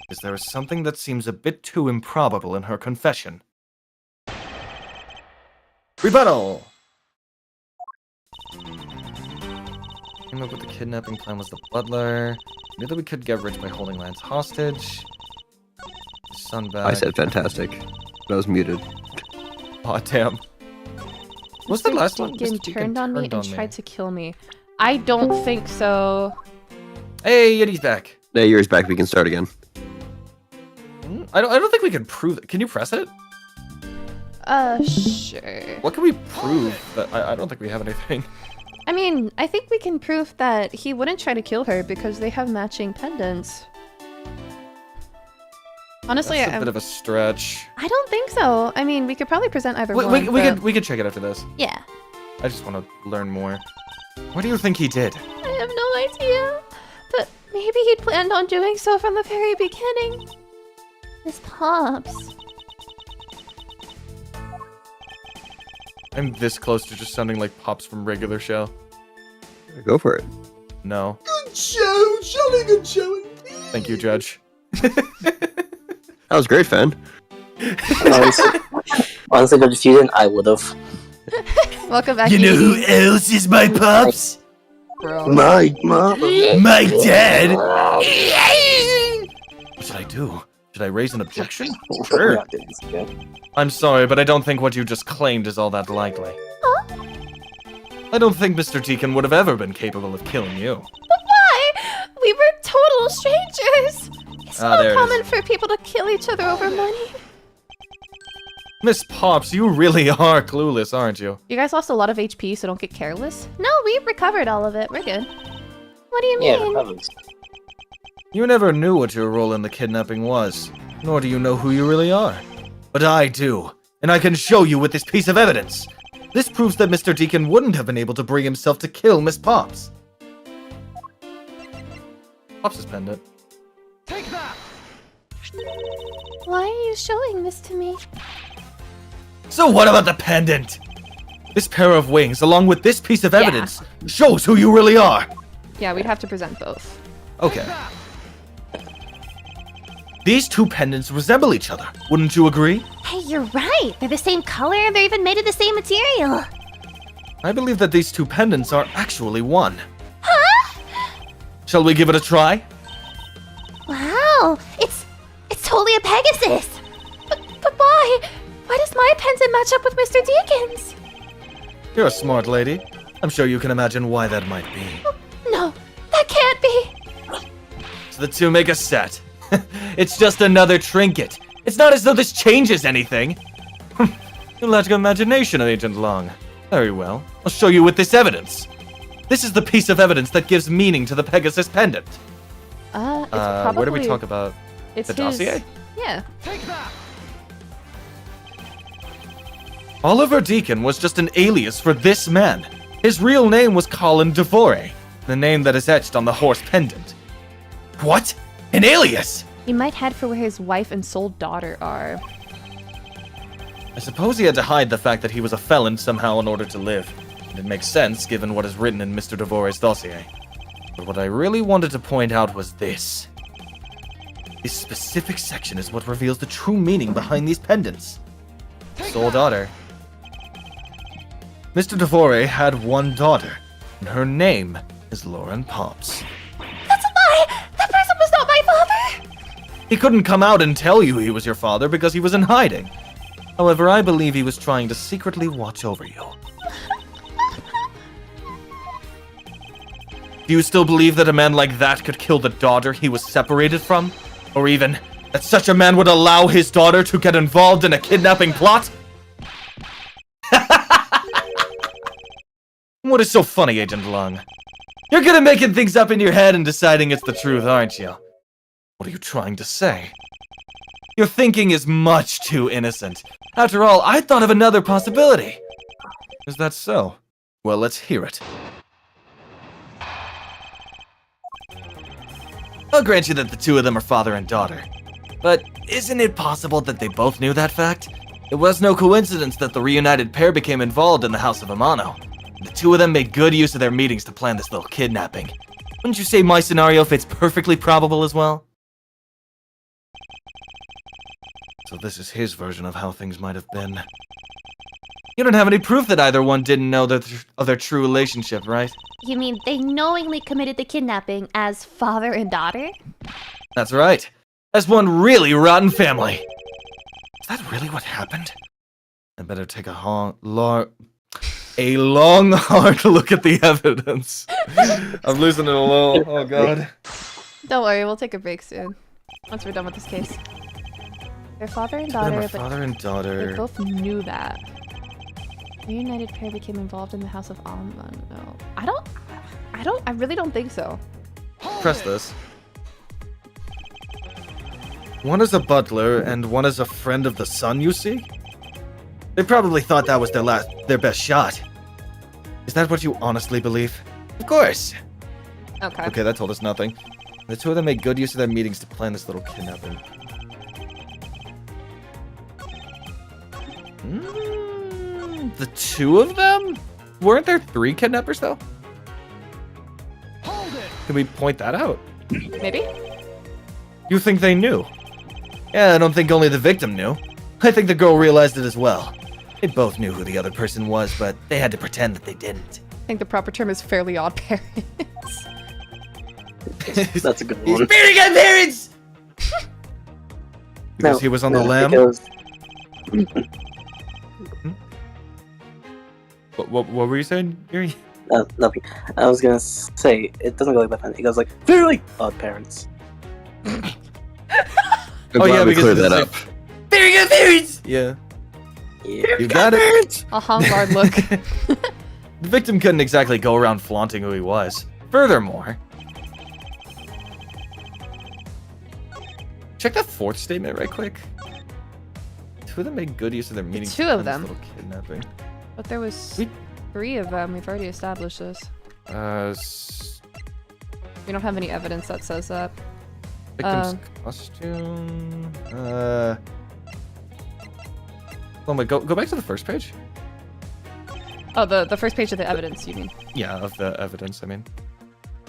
Because there is something that seems a bit too improbable in her confession. Rebuttal! Came up with the kidnapping plan was the butler. Knew that we could get rich by holding Lance hostage. Son back. I said fantastic. But I was muted. Aw, damn. What's the last one? Deacon Mr. Deacon turned on me and me. tried to kill me. I don't think so. Hey, Yeti's back. Hey, yours back. We can start again. I don't think we can prove it. Can you press it? Sure. What can we prove? That I don't think we have anything. I mean, I think we can prove that he wouldn't try to kill her because they have matching pendants. Honestly, That's a bit of a stretch. I don't think so. I mean, we could probably present either one. We could check it after this. Yeah. I just want to learn more. What do you think he did? I have no idea. But maybe he'd planned on doing so from the very beginning. Miss Pops. I'm this close to just sounding like Pops from regular show. Go for it. No. Good show! Jolly good showing! Thank you, Judge. That was great, Fen. Honestly, but if you didn't, I would've. Welcome back. You know who Edie. else is my pops? Bro. My mom. My dad. What should I do? Should I raise an objection? Sure. Sure. I'm sorry, but I don't think what you just claimed is all that likely. I don't think Mr. Deacon would have ever been capable of killing you. But why? We were total strangers. It's Ah, there not it is. common for people to kill each other over money. Miss Pops, you really are clueless, aren't you? You guys lost a lot of HP, so don't get careless. No, we recovered all of it. We're good. What do you Yeah, mean? that was. You never knew what your role in the kidnapping was, nor do you know who you really are. But I do, and I can show you with this piece of evidence. This proves that Mr. Deacon wouldn't have been able to bring himself to kill Miss Pops. Pops' pendant. Why are you showing this to me? So what about the pendant? This pair of wings, along with this piece of evidence, shows who you really are. Yeah, we'd have to present both. Okay. These two pendants resemble each other, wouldn't you agree? Hey, you're right. They're the same color and they're even made of the same material. I believe that these two pendants are actually one. Huh? Shall we give it a try? Wow, it's totally a Pegasus. But why? Why does my pendant match up with Mr. Deacon's? You're a smart lady. I'm sure you can imagine why that might be. No, that can't be. So the two make a set. It's just another trinket. It's not as though this changes anything. You lack of imagination, Agent Long. Very well. I'll show you with this evidence. This is the piece of evidence that gives meaning to the Pegasus pendant. It's probably... Where do we talk about It's the his... dossier? Yeah. Oliver Deacon was just an alias for this man. His real name was Colin Devore, the name that is etched on the horse pendant. What? An alias? He might head for where his wife and sole daughter are. I suppose he had to hide the fact that he was a felon somehow in order to live. And it makes sense given what is written in Mr. Devore's dossier. But what I really wanted to point out was this. This specific section is what reveals the true meaning behind these pendants. Sole daughter. Mr. Devore had one daughter, and her name is Lauren Pops. That's a lie. That person was not my father. He couldn't come out and tell you he was your father because he was in hiding. However, I believe he was trying to secretly watch over you. Do you still believe that a man like that could kill the daughter he was separated from? Or even that such a man would allow his daughter to get involved in a kidnapping plot? What is so funny, Agent Long? You're good at making things up in your head and deciding it's the truth, aren't you? What are you trying to say? Your thinking is much too innocent. After all, I thought of another possibility. Is that so? Well, let's hear it. I'll grant you that the two of them are father and daughter. But isn't it possible that they both knew that fact? It was no coincidence that the reunited pair became involved in the House of Amano. The two of them made good use of their meetings to plan this little kidnapping. Wouldn't you say my scenario fits perfectly probable as well? So this is his version of how things might have been. You don't have any proof that either one didn't know of their true relationship, right? You mean they knowingly committed the kidnapping as father and daughter? That's right. That's one really rotten family. Is that really what happened? I better take a long, hard look at the evidence. I'm losing it a little. Oh god. Don't worry, we'll take a break soon. Once we're done with this case. They're father and daughter, but father and daughter. they both knew that. The reunited pair became involved in the House of Amano. I really don't think so. Press this. One is a butler and one is a friend of the sun, you see? They probably thought that was their best shot. Is that what you honestly believe? Of course. Okay. Okay, that told us nothing. The two of them made good use of their meetings to plan this little kidnapping. The two of them? Weren't there 3 kidnappers, though? Can we point that out? Maybe? You think they knew? Yeah, I don't think only the victim knew. I think the girl realized it as well. They both knew who the other person was, but they had to pretend that they didn't. I think the proper term is fairly odd parents. That's a good one. Very good parents! Because No, he was on the lam? because- What were you saying, Yuri? Nothing. I was gonna say, it doesn't go like that. It goes like, fairly odd parents. I'm Oh, glad yeah, we because cleared it's that like- up. Very good parents! Yeah. Yeah. You got it. A hard look. The victim couldn't exactly go around flaunting who he was. Furthermore, check that 4th statement right quick. Two of them made good use of their meetings. two to of plan this them? little kidnapping. But there was 3 of them. We've already established this. We don't have any evidence that says that. Victim's costume. Oh my, go back to the first page. Oh, the first page of the evidence, you mean? Yeah, of the evidence. I mean.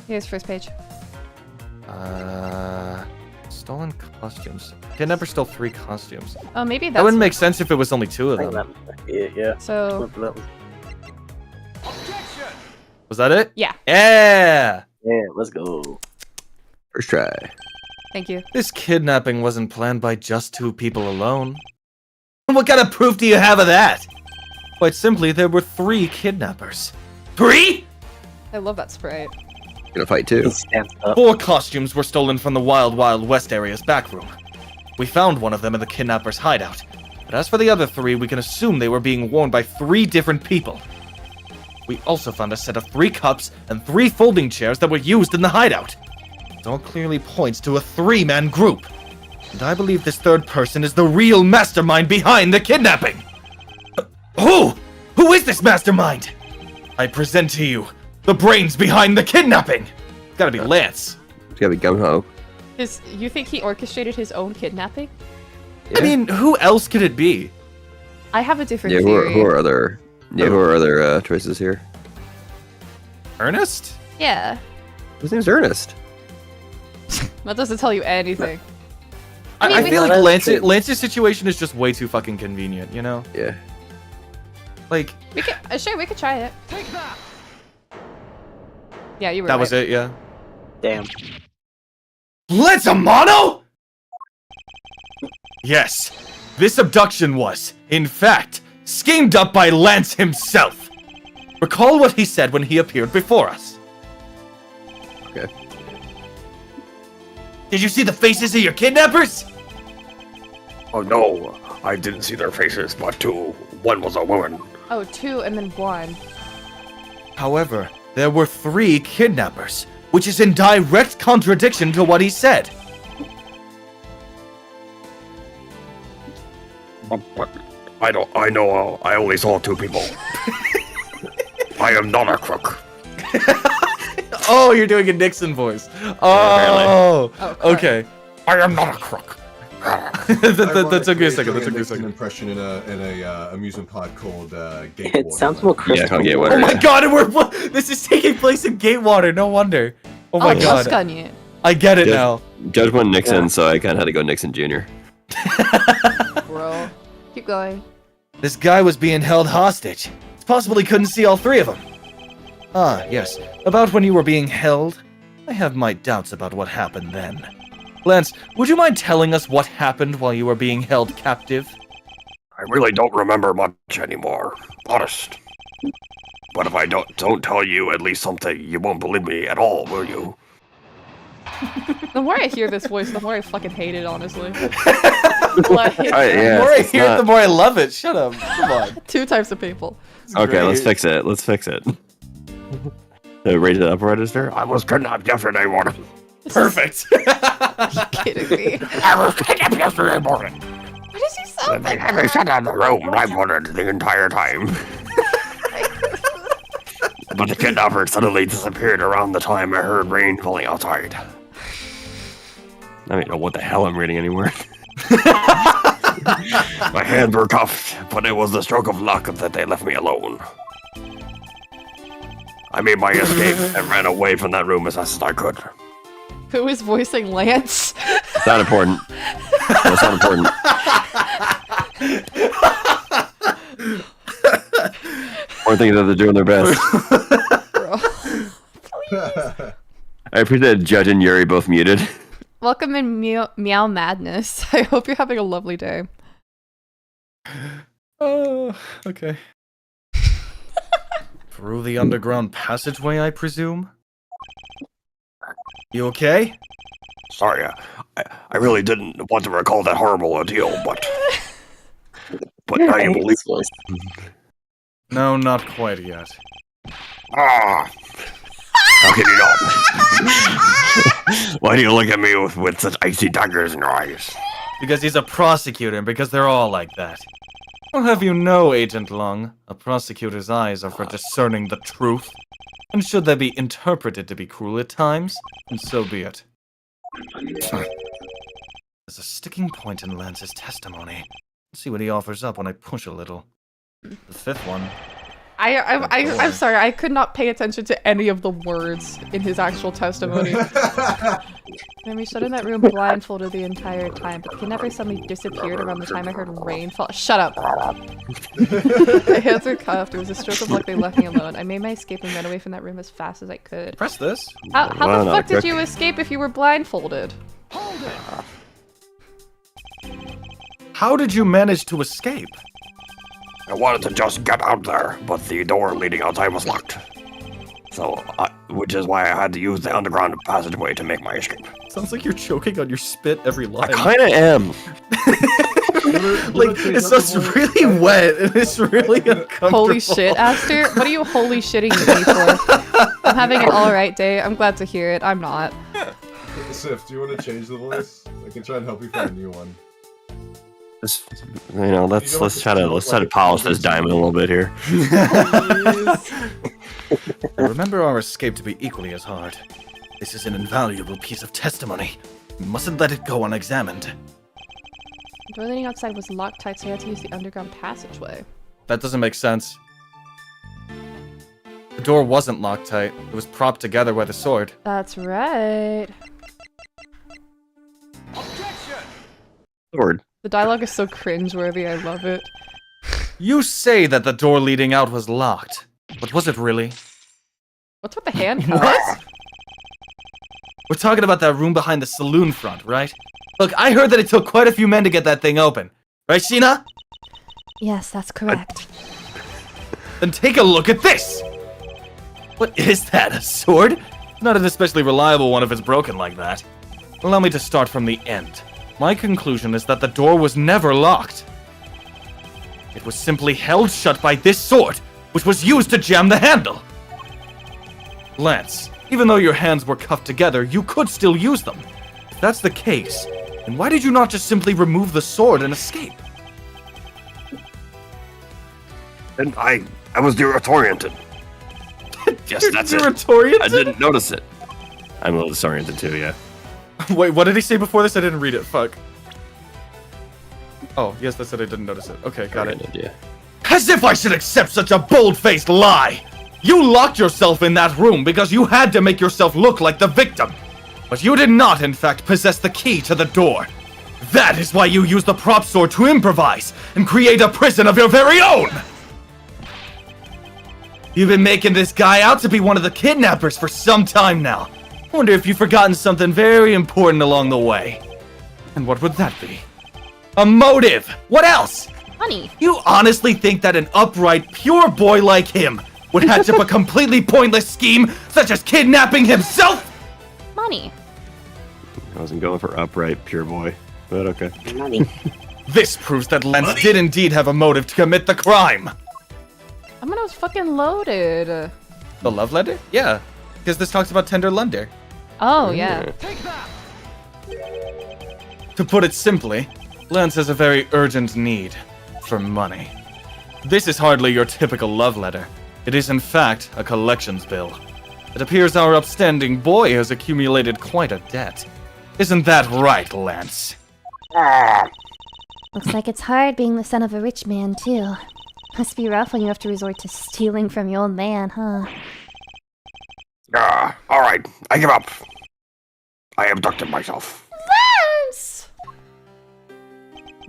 Here's first page. Stolen costumes. Kidnapper stole 3 costumes. Oh, maybe that's... That wouldn't make sense if it was only 2 of I think them. yeah. So, Was that it? yeah. Yeah! Yeah, let's go. First try. Thank you. This kidnapping wasn't planned by just 2 people alone. What kind of proof do you have of that? Quite simply, there were 3 kidnappers. 3?! I love that sprite. Gonna fight too. He stands up. 4 costumes were stolen from the Wild Wild West area's back room. We found one of them in the kidnapper's hideout. But as for the other 3, we can assume they were being worn by 3 different people. We also found a set of 3 cups and 3 folding chairs that were used in the hideout. It all clearly points to a 3-man group. And I believe this 3rd person is the real mastermind behind the kidnapping. Who? Who is this mastermind? I present to you the brains behind the kidnapping. It's gotta be Lance. It's gotta be gung-ho. You think he orchestrated his own kidnapping? I mean, who else could it be? I have a different Yeah, theory. who are other? Yeah, who are other choices here? Ernest? Yeah. His name's Ernest. That doesn't tell you anything. I, mean, I we feel can- like Lance's situation is just way too fucking convenient, you know? Yeah. Like, We could, sure, we could try it. Yeah, you were that right. was it, yeah. Damn. Lance Amano? Yes, this abduction was, in fact, schemed up by Lance himself. Recall what he said when he appeared before us. Okay. Did you see the faces of your kidnappers? Oh no, I didn't see their faces, but one was a woman. Oh, 2 and then 1. However, there were 3 kidnappers, which is in direct contradiction to what he said. But I know, I only saw 2 people. I am not a crook. Oh, you're doing a Nixon voice. Oh, okay. I am not a crook. That took me a second. That took me a second. Impression in a amusement pod called Gatewater. It sounds more Christian. Yeah, Gatewater. Oh my god, this is taking place in Gatewater. No wonder. Oh my god. Kanye. I get it now. Judge went Nixon, so I kind of had to go Nixon Jr. Bro. Keep going. This guy was being held hostage. It's possible he couldn't see all three of them. Ah, yes. About when you were being held, I have my doubts about what happened then. Lance, would you mind telling us what happened while you were being held captive? I really don't remember much anymore. Honest. But if I don't tell you at least something, you won't believe me at all, will you? The more I hear this voice, the more I fucking hate it, honestly. The more I hear it, the more I love it. Shut up. Come on. 2 types of people. Okay, let's fix it. Let's fix it. Raise it up register. I was kidnapped yesterday morning. Perfect. Are you kidding me? I was kidnapped yesterday morning. Why does he sound They like had me shut down the room blindfolded the entire time. But the kidnapper suddenly disappeared around the time I heard rain falling outside. I don't know what the hell I'm reading anymore. My hands were cuffed, but it was the stroke of luck that they left me alone. I made my escape and ran away from that room as fast as I could. Who is voicing Lance? It's not important. That's not important. More things that they're doing their best. I appreciate Judge and Yuri both muted. Welcome in Meow Madness. I hope you're having a lovely day. Oh, okay. Through the underground passageway, I presume? You okay? Sorry, I really didn't want to recall that horrible ordeal, but now you believe voice. No, not quite yet. Ah! How can you not? Why do you look at me with such icy daggers in your eyes? Because he's a prosecutor, and because they're all like that. I'll have you know, Agent Lung, a prosecutor's eyes are for discerning the truth. And should they be interpreted to be cruel at times, then so be it. There's a sticking point in Lance's testimony. Let's see what he offers up when I push a little. The 5th one. I'm sorry, I could not pay attention to any of the words in his actual testimony. And we shut in that room blindfolded the entire time, but the kidnapper suddenly disappeared around the time I heard rain fall. Shut up! My hands were cuffed. It was a stroke of luck they left me alone. I made my escape and ran away from that room as fast as I could. Press this. How the fuck did you escape if you were blindfolded? How did you manage to escape? I wanted to just get out there, but the door leading outside was locked. So, which is why I had to use the underground passageway to make my escape. Sounds like you're choking on your spit every line. I kind of am. Like, it's really wet, and it's really uncomfortable. Holy shit, Aster? What are you holy shitting me for? I'm having an alright day. I'm glad to hear it. I'm not. Sif, do you want to change the voice? I can try and help you find a new one. Let's try to polish this diamond a little bit here. I remember our escape to be equally as hard. This is an invaluable piece of testimony. We mustn't let it go unexamined. The door leading outside was locked tight, so I had to use the underground passageway. That doesn't make sense. The door wasn't locked tight. It was propped together by the sword. That's right. Sword. The dialogue is so cringeworthy, I love it. You say that the door leading out was locked, but was it really? What's with the handcuffs? We're talking about that room behind the saloon front, right? Look, I heard that it took quite a few men to get that thing open. Right, Sheena? Yes, that's correct. Then take a look at this! What is that, a sword? Not an especially reliable one if it's broken like that. Allow me to start from the end. My conclusion is that the door was never locked. It was simply held shut by this sword, which was used to jam the handle. Lance, even though your hands were cuffed together, you could still use them. If that's the case, then why did you not just simply remove the sword and escape? And I was disoriented. Yes, that's You're it. disoriented? I didn't notice it. I'm a little disoriented too, yeah. Wait, what did he say before this? I didn't read it. Fuck. Oh, yes, that's it. I didn't notice it. Okay, got it. Yeah. As if I should accept such a bold-faced lie! You locked yourself in that room because you had to make yourself look like the victim. But you did not, in fact, possess the key to the door. That is why you used the prop sword to improvise and create a prison of your very own! You've been making this guy out to be one of the kidnappers for some time now. Wonder if you've forgotten something very important along the way. And what would that be? A motive! What else? Money. You honestly think that an upright, pure boy like him would hatch up a completely pointless scheme such as kidnapping himself? Money. I wasn't going for upright, pure boy, but okay. Money. This proves that Lance did indeed have a motive to commit the crime. I'm gonna was fucking loaded. The love letter? Yeah, because this talks about tender lunder. Oh, yeah. To put it simply, Lance has a very urgent need for money. This is hardly your typical love letter. It is in fact a collections bill. It appears our upstanding boy has accumulated quite a debt. Isn't that right, Lance? Looks like it's hard being the son of a rich man, too. Must be rough when you have to resort to stealing from your old man, huh? Alright, I give up. I abducted myself. Lance!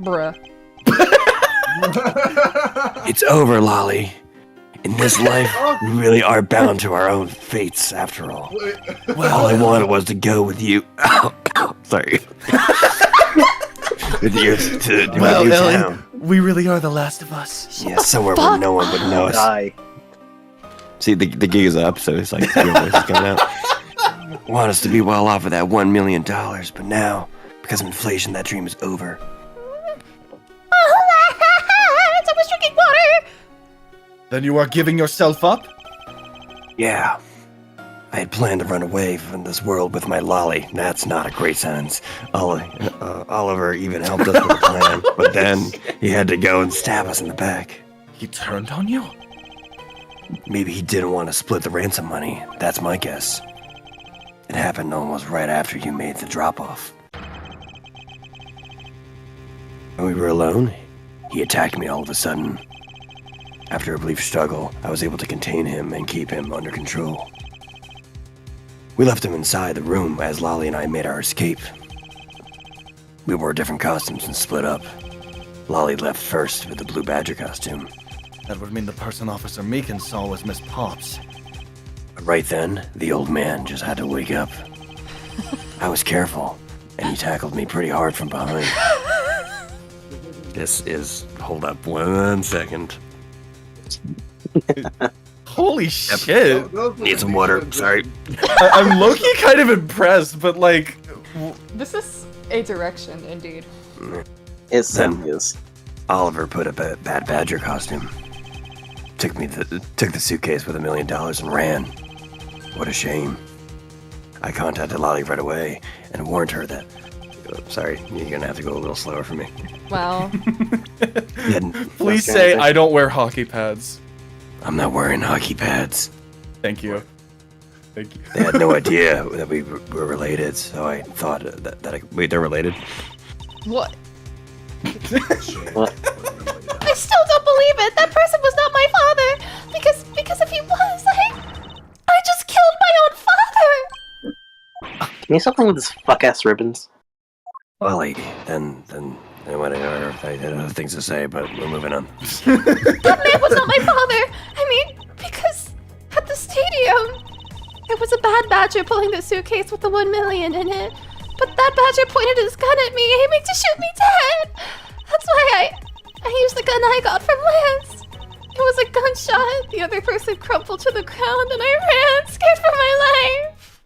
Bruh. It's over, Lolly. In this life, we really are bound to our own fates, after all. All I wanted was to go with you. Sorry. With you to Well, a new Ellen, town. we really are the last of us. Yeah, somewhere where no one would know us. Die. See, the gig is up, so it's like your voice is coming out. Want us to be well off of that $1 million, but now, because of inflation, that dream is over. I was drinking water! Then you are giving yourself up? Yeah. I had planned to run away from this world with my lolly. That's not a great sentence. Oliver even helped us with the plan, but then he had to go and stab us in the back. He turned on you? Maybe he didn't want to split the ransom money. That's my guess. It happened almost right after you made the drop-off. When we were alone, he attacked me all of a sudden. After a brief struggle, I was able to contain him and keep him under control. We left him inside the room as Lolly and I made our escape. We wore different costumes and split up. Lolly left first with the blue badger costume. That would mean the person Officer Meekin saw was Miss Pops. But right then, the old man just had to wake up. I was careful, and he tackled me pretty hard from behind. This is... hold up 1 second. Holy shit! Need some water, sorry. I'm low-key kind of impressed, but like... This is a direction, indeed. It certainly is. Oliver put a bad badger costume. Took the suitcase with $1 million and ran. What a shame. I contacted Lolly right away and warned her that... Sorry, you're gonna have to go a little slower for me. Wow. Please say I don't wear hockey pads. I'm not wearing hockey pads. Thank you. Thank you. They had no idea that we were related, so I thought wait, they're related? What? What? I still don't believe it! That person was not my father! Because if he was, I just killed my own father! Can you stop playing with this fuck-ass ribbons? Lolly, then whatever. I had other things to say, but we're moving on. That man was not my father! I mean, because at the stadium, there was a bad badger pulling the suitcase with the 1 million in it. But that badger pointed his gun at me, aiming to shoot me dead! That's why I used the gun I got from Lance. It was a gunshot. The other person crumpled to the ground and I ran, scared for my life.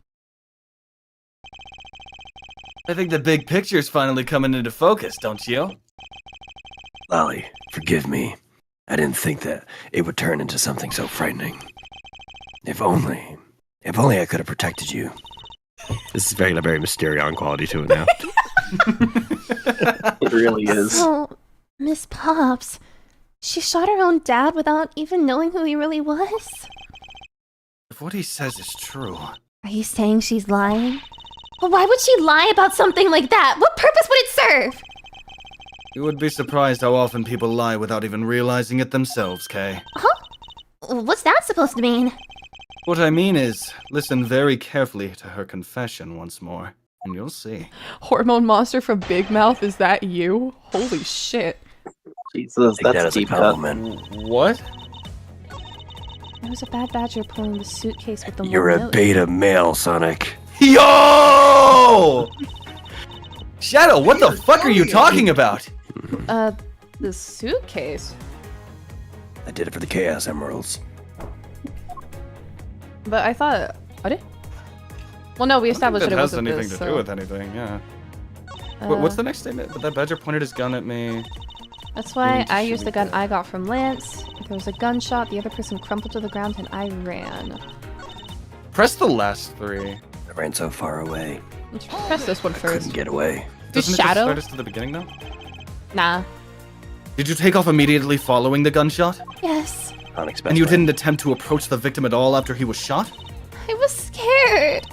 I think the big picture's finally coming into focus, don't you? Lolly, forgive me. I didn't think that it would turn into something so frightening. If only I could have protected you. This is very Mysterion quality to it now. It really is. So, Miss Pops, she shot her own dad without even knowing who he really was? what he says is true... Are you saying she's lying? Well, why would she lie about something like that? What purpose would it serve? You would be surprised how often people lie without even realizing it themselves, Kay. Huh? What's that supposed to mean? What I mean is, listen very carefully to her confession once more, and you'll see. Hormone monster from Big Mouth, is that you? Holy shit. Jesus, Take that that's as a deep cut. compliment. What? There was a bad badger pulling the suitcase with the You're 1 a million. beta male, Sonic. Yo! Shadow, what the fuck are you talking about? The suitcase? I did it for the Chaos Emeralds. But I thought... What did? Well, no, we established that that it has wasn't anything this, to so... do with anything, yeah. What's the next statement? But that badger pointed his gun at me. That's why need to I shoot used the me gun dead. I got from Lance. There was a gunshot, the other person crumpled to the ground, and I ran. Press the last 3. I ran so far away, Let's press this one I first. couldn't get away. Does Doesn't it just Shadow? start us to the beginning now? Nah. Did you take off immediately following the gunshot? Yes. Unexpected. And you didn't attempt to approach the victim at all after he was shot? I was scared.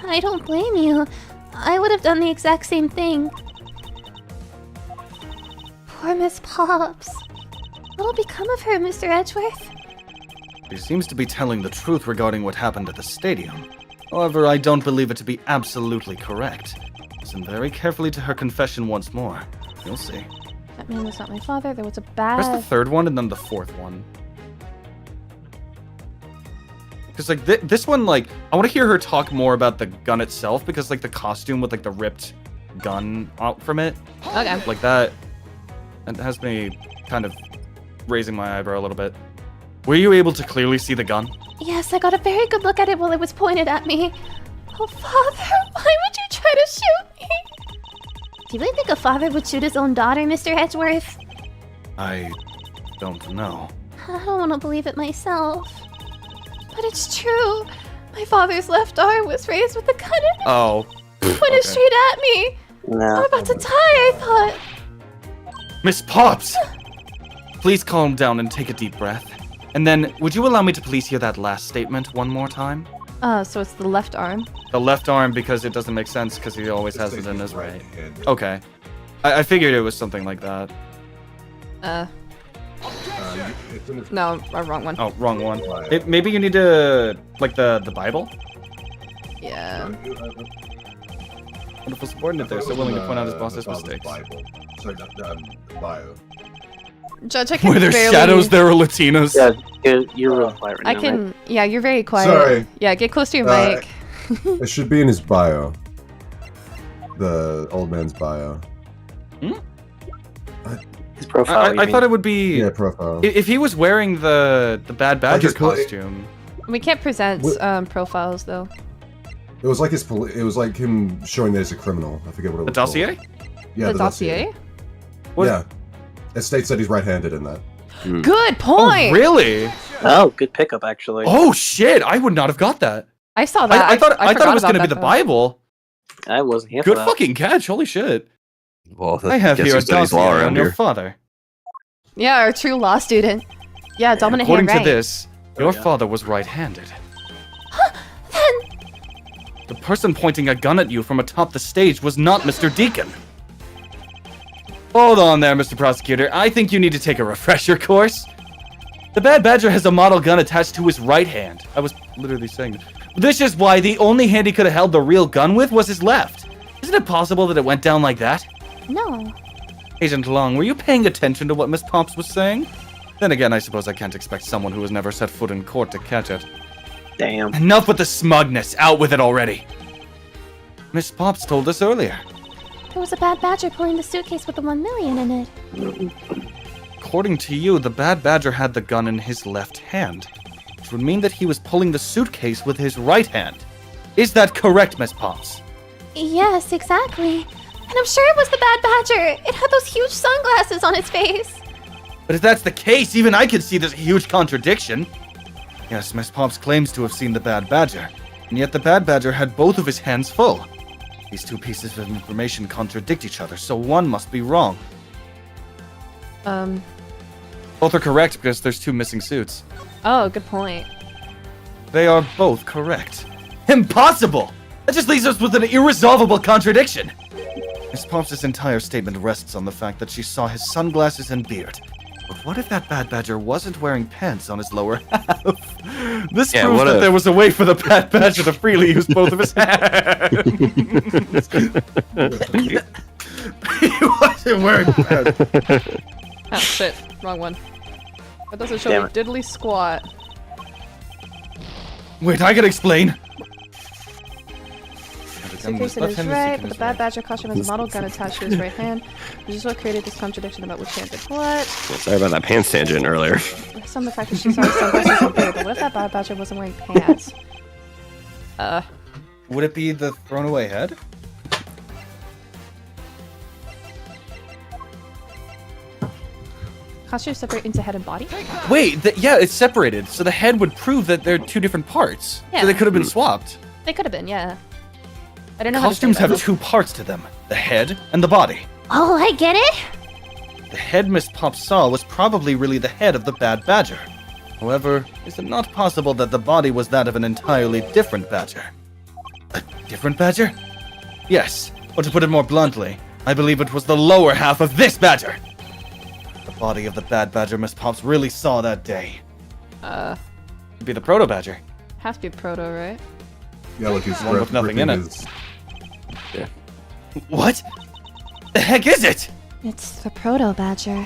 I don't blame you. I would have done the exact same thing. Poor Miss Pops. What'll become of her, Mr. Edgeworth? He seems to be telling the truth regarding what happened at the stadium. However, I don't believe it to be absolutely correct. Listen very carefully to her confession once more. You'll see. That man was not my father. There was a Press the bad... 3rd one and then the 4th one. Because, like, this one, like, I want to hear her talk more about the gun itself, because, like, the costume with, like, the ripped gun out from it, Okay. like, that has me kind of raising my eyebrow a little bit. Were you able to clearly see the gun? Yes, I got a very good look at it while it was pointed at me. Oh, Father, why would you try to shoot me? Do you really think a father would shoot his own daughter, Mr. Edgeworth? I don't know. I don't want to believe it myself. But it's true. My father's left arm was raised with a gun in it. Oh. Pointed Okay. straight at me. Nah. I'm about to die, I thought. Miss Pops! Please calm down and take a deep breath. And then, would you allow me to please hear that last statement one more time? So it's the left arm. The left arm, because it doesn't make sense, because he always has it in his right. Okay. I figured it was something like that. No, wrong one. Oh, wrong one. Maybe you need to, like, the Bible? Yeah. Wonderful subordinate there, so willing to point out his boss's mistakes. Sorry, bio. Judge, I can Where there's barely... shadows, there are Latinos. Yeah, you're real quiet right I now, can... right? Yeah, you're very quiet. Sorry. Yeah, get close to your Uh, mic. It should be in his bio. The old man's bio. His profile. you I mean? thought it would be... Yeah, profile. If he was wearing the Bad Badger his poli- costume... We can't present What- profiles, though. It was like it was like him showing that he's a criminal. I forget what it was. The dossier? called. Yeah, the dossier? Was- Yeah. It states that he's right-handed in that. Good point! Oh, really? Oh, good pickup, actually. Oh, shit! I would not have got that. I saw that. I thought it forgot was about going to be that, the though. Bible. I wasn't here for Good that. fucking catch, holy shit. Well, I have guess here who a studies dossier law on around your here. father. Yeah, our true law student. Yeah, dominant According hand to right. this, your yeah. father was right-handed. Then The person pointing a gun at you from atop the stage was not Mr. Deacon. Hold on there, Mr. Prosecutor. I think you need to take a refresher course. The Bad Badger has a model gun attached to his right hand. I was literally saying that. This is why the only hand he could have held the real gun with was his left. Isn't it possible that it went down like that? no. Agent Long, were you paying attention to what Miss Pops was saying? Then again, I suppose I can't expect someone who has never set foot in court to catch it. Damn. Enough with the smugness. Out with it already. Miss Pops told us earlier. There was a bad badger pulling the suitcase with the 1 million in it. According to you, the Bad Badger had the gun in his left hand, which would mean that he was pulling the suitcase with his right hand. Is that correct, Miss Pops? Yes, exactly. And I'm sure it was the bad badger. It had those huge sunglasses on its face. But if that's the case, even I can see there's a huge contradiction. Yes, Miss Pops claims to have seen the Bad Badger, and yet the Bad Badger had both of his hands full. These two pieces of information contradict each other, so one must be wrong. Both are correct because there's two missing suits. Oh, good point. They are both correct. Impossible! That just leaves us with an irresolvable contradiction. Miss Pops' entire statement rests on the fact that she saw his sunglasses and beard. But what if that bad badger wasn't wearing pants on his lower half? This proves that there was a way for the bad badger to freely use both of his hands. He wasn't wearing pants. Oh shit, wrong one. That doesn't show Damn me diddly squat. Wait, I can explain. Suitcase in his right, but the bad badger costume has a model gun attached to his right hand. This is what created this contradiction about which hand did what. Sorry about that pants tangent earlier. Based on the fact that she saw his sunglasses and beard, but what if that bad badger wasn't wearing pants? Would it be the thrown away head? Costumes separate into head and body? Wait, yeah, it's separated, so the head would prove that they're two different parts. Yeah. So they could have been swapped. They could have been, yeah. I don't know Costumes how to have two parts to them, the head and the body. Oh, I get it. The head Miss Pop saw was probably really the head of the bad badger. However, is it not possible that the body was that of an entirely different badger? A different badger? Yes, or to put it more bluntly, I believe it was the lower half of this badger. The body of the bad badger Miss Pops really saw that day. It'd be the proto badger. Has to be proto, right? Yeah, look, he's One with nothing in it. What? The heck is it? It's the proto badger.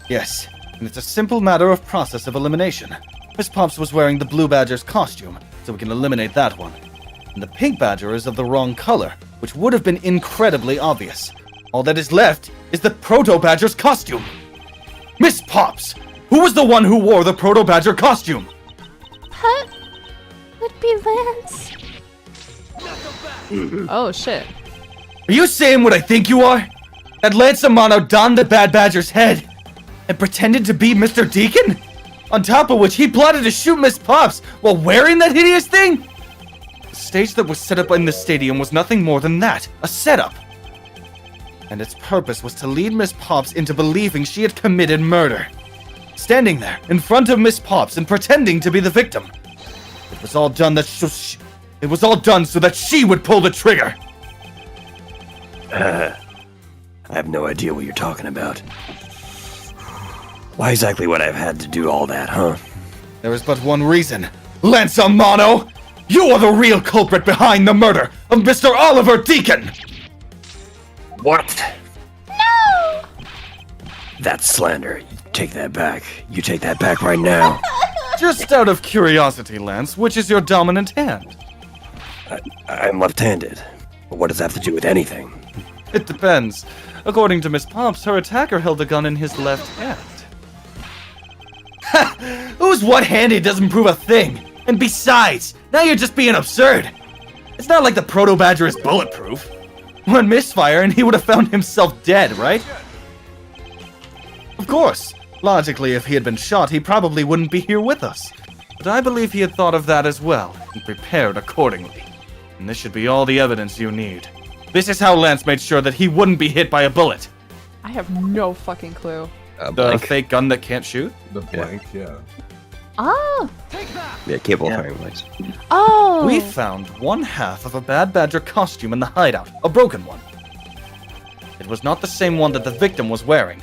Yes, and it's a simple matter of process of elimination. Miss Pops was wearing the blue badger's costume, so we can eliminate that one. And the pink badger is of the wrong color, which would have been incredibly obvious. All that is left is the proto badger's costume. Miss Pops, who was the one who wore the proto badger costume? That would be Lance. Oh shit. Are you saying what I think you are? That Lance Amano donned the bad badger's head and pretended to be Mr. Deacon? On top of which he plotted to shoot Miss Pops while wearing that hideous thing? The stage that was set up in the stadium was nothing more than that, a setup. And its purpose was to lead Miss Pops into believing she had committed murder. Standing there in front of Miss Pops and pretending to be the victim. It was all done so that she would pull the trigger. I have no idea what you're talking about. Why exactly would I have had to do all that, huh? There is but one reason. Lance Amano! You are the real culprit behind the murder of Mr. Oliver Deacon! What? No! That's slander. Take that back. You take that back right now. Just out of curiosity, Lance, which is your dominant hand? I'm left-handed. But what does that have to do with anything? It depends. According to Miss Pops, her attacker held a gun in his left hand. Ha! Who's what-handed doesn't prove a thing. And besides, now you're just being absurd. It's not like the Proto Badger is bulletproof. One misfire and he would have found himself dead, right? Of course. Logically, if he had been shot, he probably wouldn't be here with us. But I believe he had thought of that as well, and prepared accordingly. And this should be all the evidence you need. This is how Lance made sure that he wouldn't be hit by a bullet. I have no fucking clue. The fake gun that can't shoot? The blank, yeah. Oh! Yeah, capable of firing blanks. Oh! We found one half of a bad badger costume in the hideout, a broken one. It was not the same one that the victim was wearing.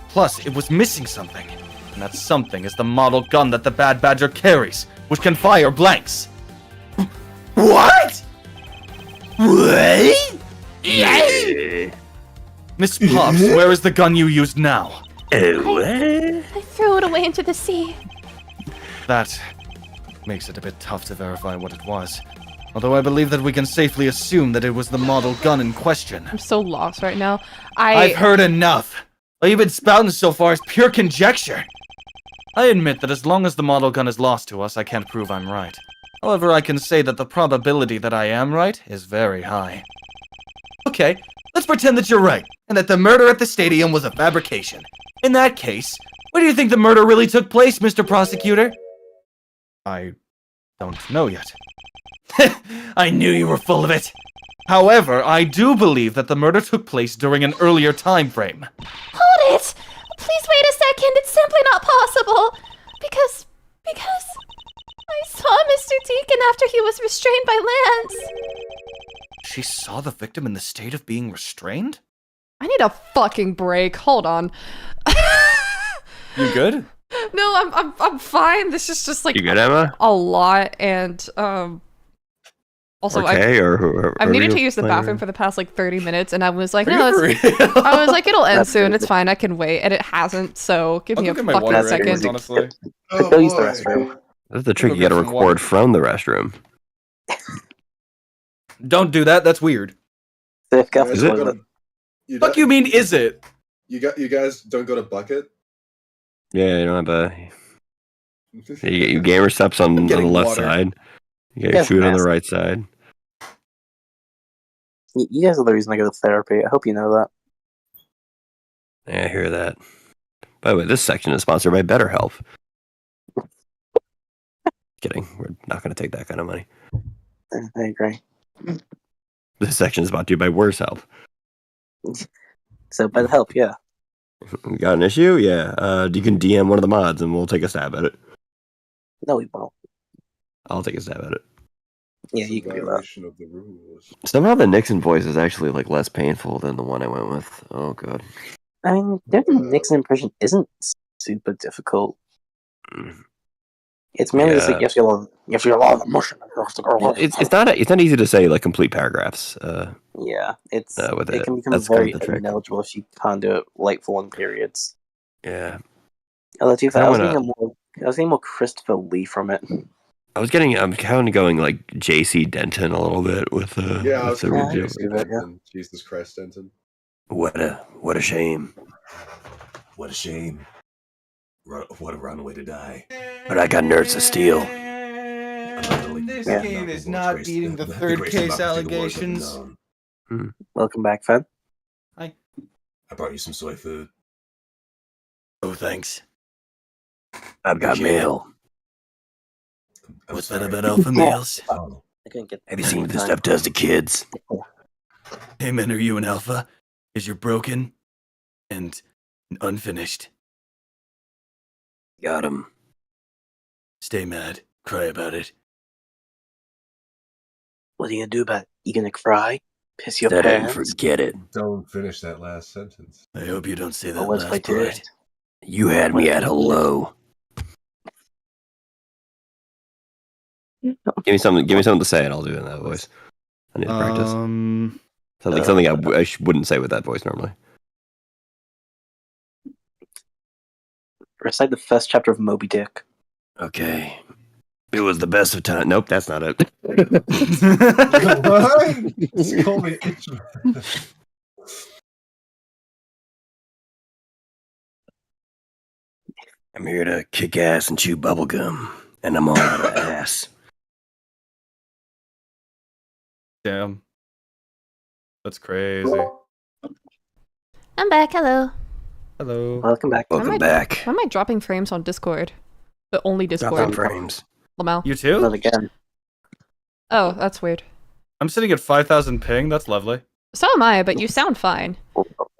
Plus, it was missing something. And that something is the model gun that the bad badger carries, which can fire blanks. What? What? Miss Pops, where is the gun you used now? I threw it away into the sea. That makes it a bit tough to verify what it was. Although I believe that we can safely assume that it was the model gun in question. I'm so lost right now. I've heard enough. All you've been spouting so far is pure conjecture. I admit that as long as the model gun is lost to us, I can't prove I'm right. However, I can say that the probability that I am right is very high. Okay, let's pretend that you're right, and that the murder at the stadium was a fabrication. In that case, where do you think the murder really took place, Mr. Prosecutor? I don't know yet. I knew you were full of it. However, I do believe that the murder took place during an earlier time frame. Hold it! Please wait a second. It's simply not possible. Because I saw saw Mr. Deacon after he was restrained by Lance. She saw the victim in the state of being restrained? I need a fucking break. Hold on. You good? No, I'm fine. This is just like You good, Emma? a lot, and also I've needed to use the bathroom for the past like 30 minutes, and I was like, no, I was like, it'll end soon. It's fine. I can wait, and it hasn't. So give me a fucking second. Honestly. Go use the restroom. That's the trick. You gotta record from the restroom. Don't do that. That's weird. Safe guy Is it? toilet. Fuck you mean is it? You guys don't go to bucket? Yeah, you don't have a. You get your gamer steps on the left side. You got your food on the right side. You guys are the reason I go to therapy. I hope you know that. Yeah, I hear that. By the way, this section is sponsored by BetterHelp. Kidding. We're not going to take that kind of money. I agree. This section is brought to you by Worse Help. So, by the help, yeah. You got an issue? Yeah. You can DM one of the mods and we'll take a stab at it. No, we won't. I'll take a stab at it. Yeah, you can do that. Of the rules. Somehow the Nixon voice is actually like less painful than the one I went with. Oh god. I mean, the Nixon impression isn't super difficult. It's mainly just like you have to get a lot of emotion. It's not easy to say like complete paragraphs. Yeah, it with it. can become That's very kind of the trick. ineligible if you can't do it like full on periods. Yeah. Although, to be fair, I was getting more Christopher Lee from it. I'm kind of going like JC Denton a little bit with Yeah, I was with going the JC Denton. Jesus Christ, Denton. What a shame. What a shame. What a runaway to die. But I got nerves of steel. This game is not beating the third case allegations. Welcome back, Fed. I brought you some soy food. Oh, thanks. I've got mail. What's that about alpha males? Have you seen what this stuff does to kids? Hey man, are you an alpha? Is you're broken and unfinished. Got him. Stay mad. Cry about it. What are you gonna do about it? You gonna cry? Piss your That pants? ain't forget it. Don't finish that last sentence. I hope you don't say that Well, what if I last did? part. You had me at hello. Give me something to say and I'll do it in that voice. I need to practice. Something I wouldn't say with that voice normally. Recite the first chapter of Moby Dick. Okay. It was the best of time. Nope, that's not it. What? Call me I'm here to kick ass and chew bubblegum. And I'm all out of ass. Damn. That's crazy. I'm back. Hello. Hello. Welcome back. Welcome back. Why am I dropping frames on Discord? But only Drop Discord. them frames. Lamau. You too? Not again. Oh, that's weird. I'm sitting at 5,000 ping. That's lovely. So am I, but you sound fine.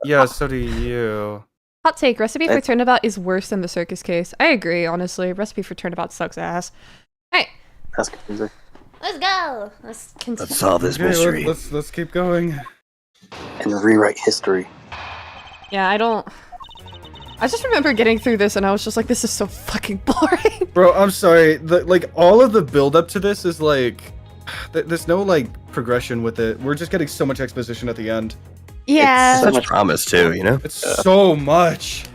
Yeah, so do you. Hot take, Recipe for Turnabout is worse than the circus case. I agree, honestly. Recipe for Turnabout sucks ass. Hey, That's confusing. Let's go. Let's continue. Let's solve this Okay, mystery. let's keep going. And rewrite history. Yeah, I just remember getting through this and I was just like, this is so fucking boring. Bro, I'm sorry. All of the build up to this is like, there's no like progression with it. We're just getting so much exposition at the end. Yeah. Such promise too, you know? It's so much.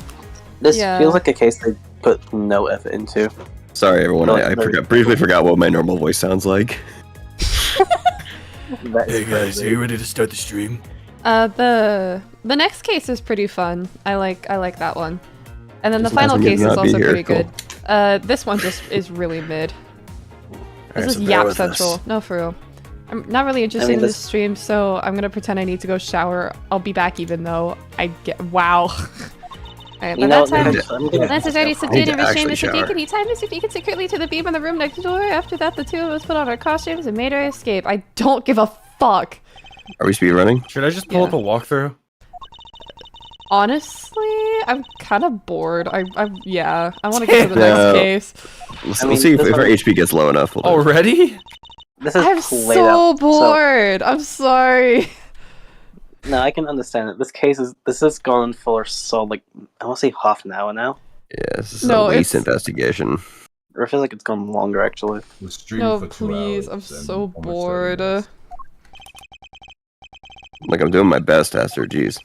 This Yeah. feels like a case they put no effort into. Sorry everyone, I briefly forgot what my normal voice sounds like. Hey guys, are you ready to start the stream? The next case is pretty fun. I like that one. And then the Just final imagine case you is not be also here, pretty cool. good. This one just is really mid. This is so bear Yap with us. Central. No, for real. I'm not really interested in this stream, so I'm gonna pretend I need to go shower. I'll be back even though I get wow. Alright, by that time, Lance is already subdued and restrained Mr. Deacon. He tied Mr. Deacon secretly to the beam in the room next door. After that, the two of us put on our costumes and made our escape. I don't give a fuck. Are we speed running? Should I just pull up a walkthrough? Honestly, I'm kind of bored. Yeah, I want to get to the next case. We'll see if our HP gets low enough. We'll Already? This is I'm played so out, bored. I'm sorry. No, I can understand it. This has gone for so like I want to say half an hour now. Yeah, this is No, a least it's- investigation. Or I feel like it's gone longer actually. We streamed No, for 2 please. I'm hours so and almost 30 bored. minutes. Like, I'm doing my best, Esther. Jeez.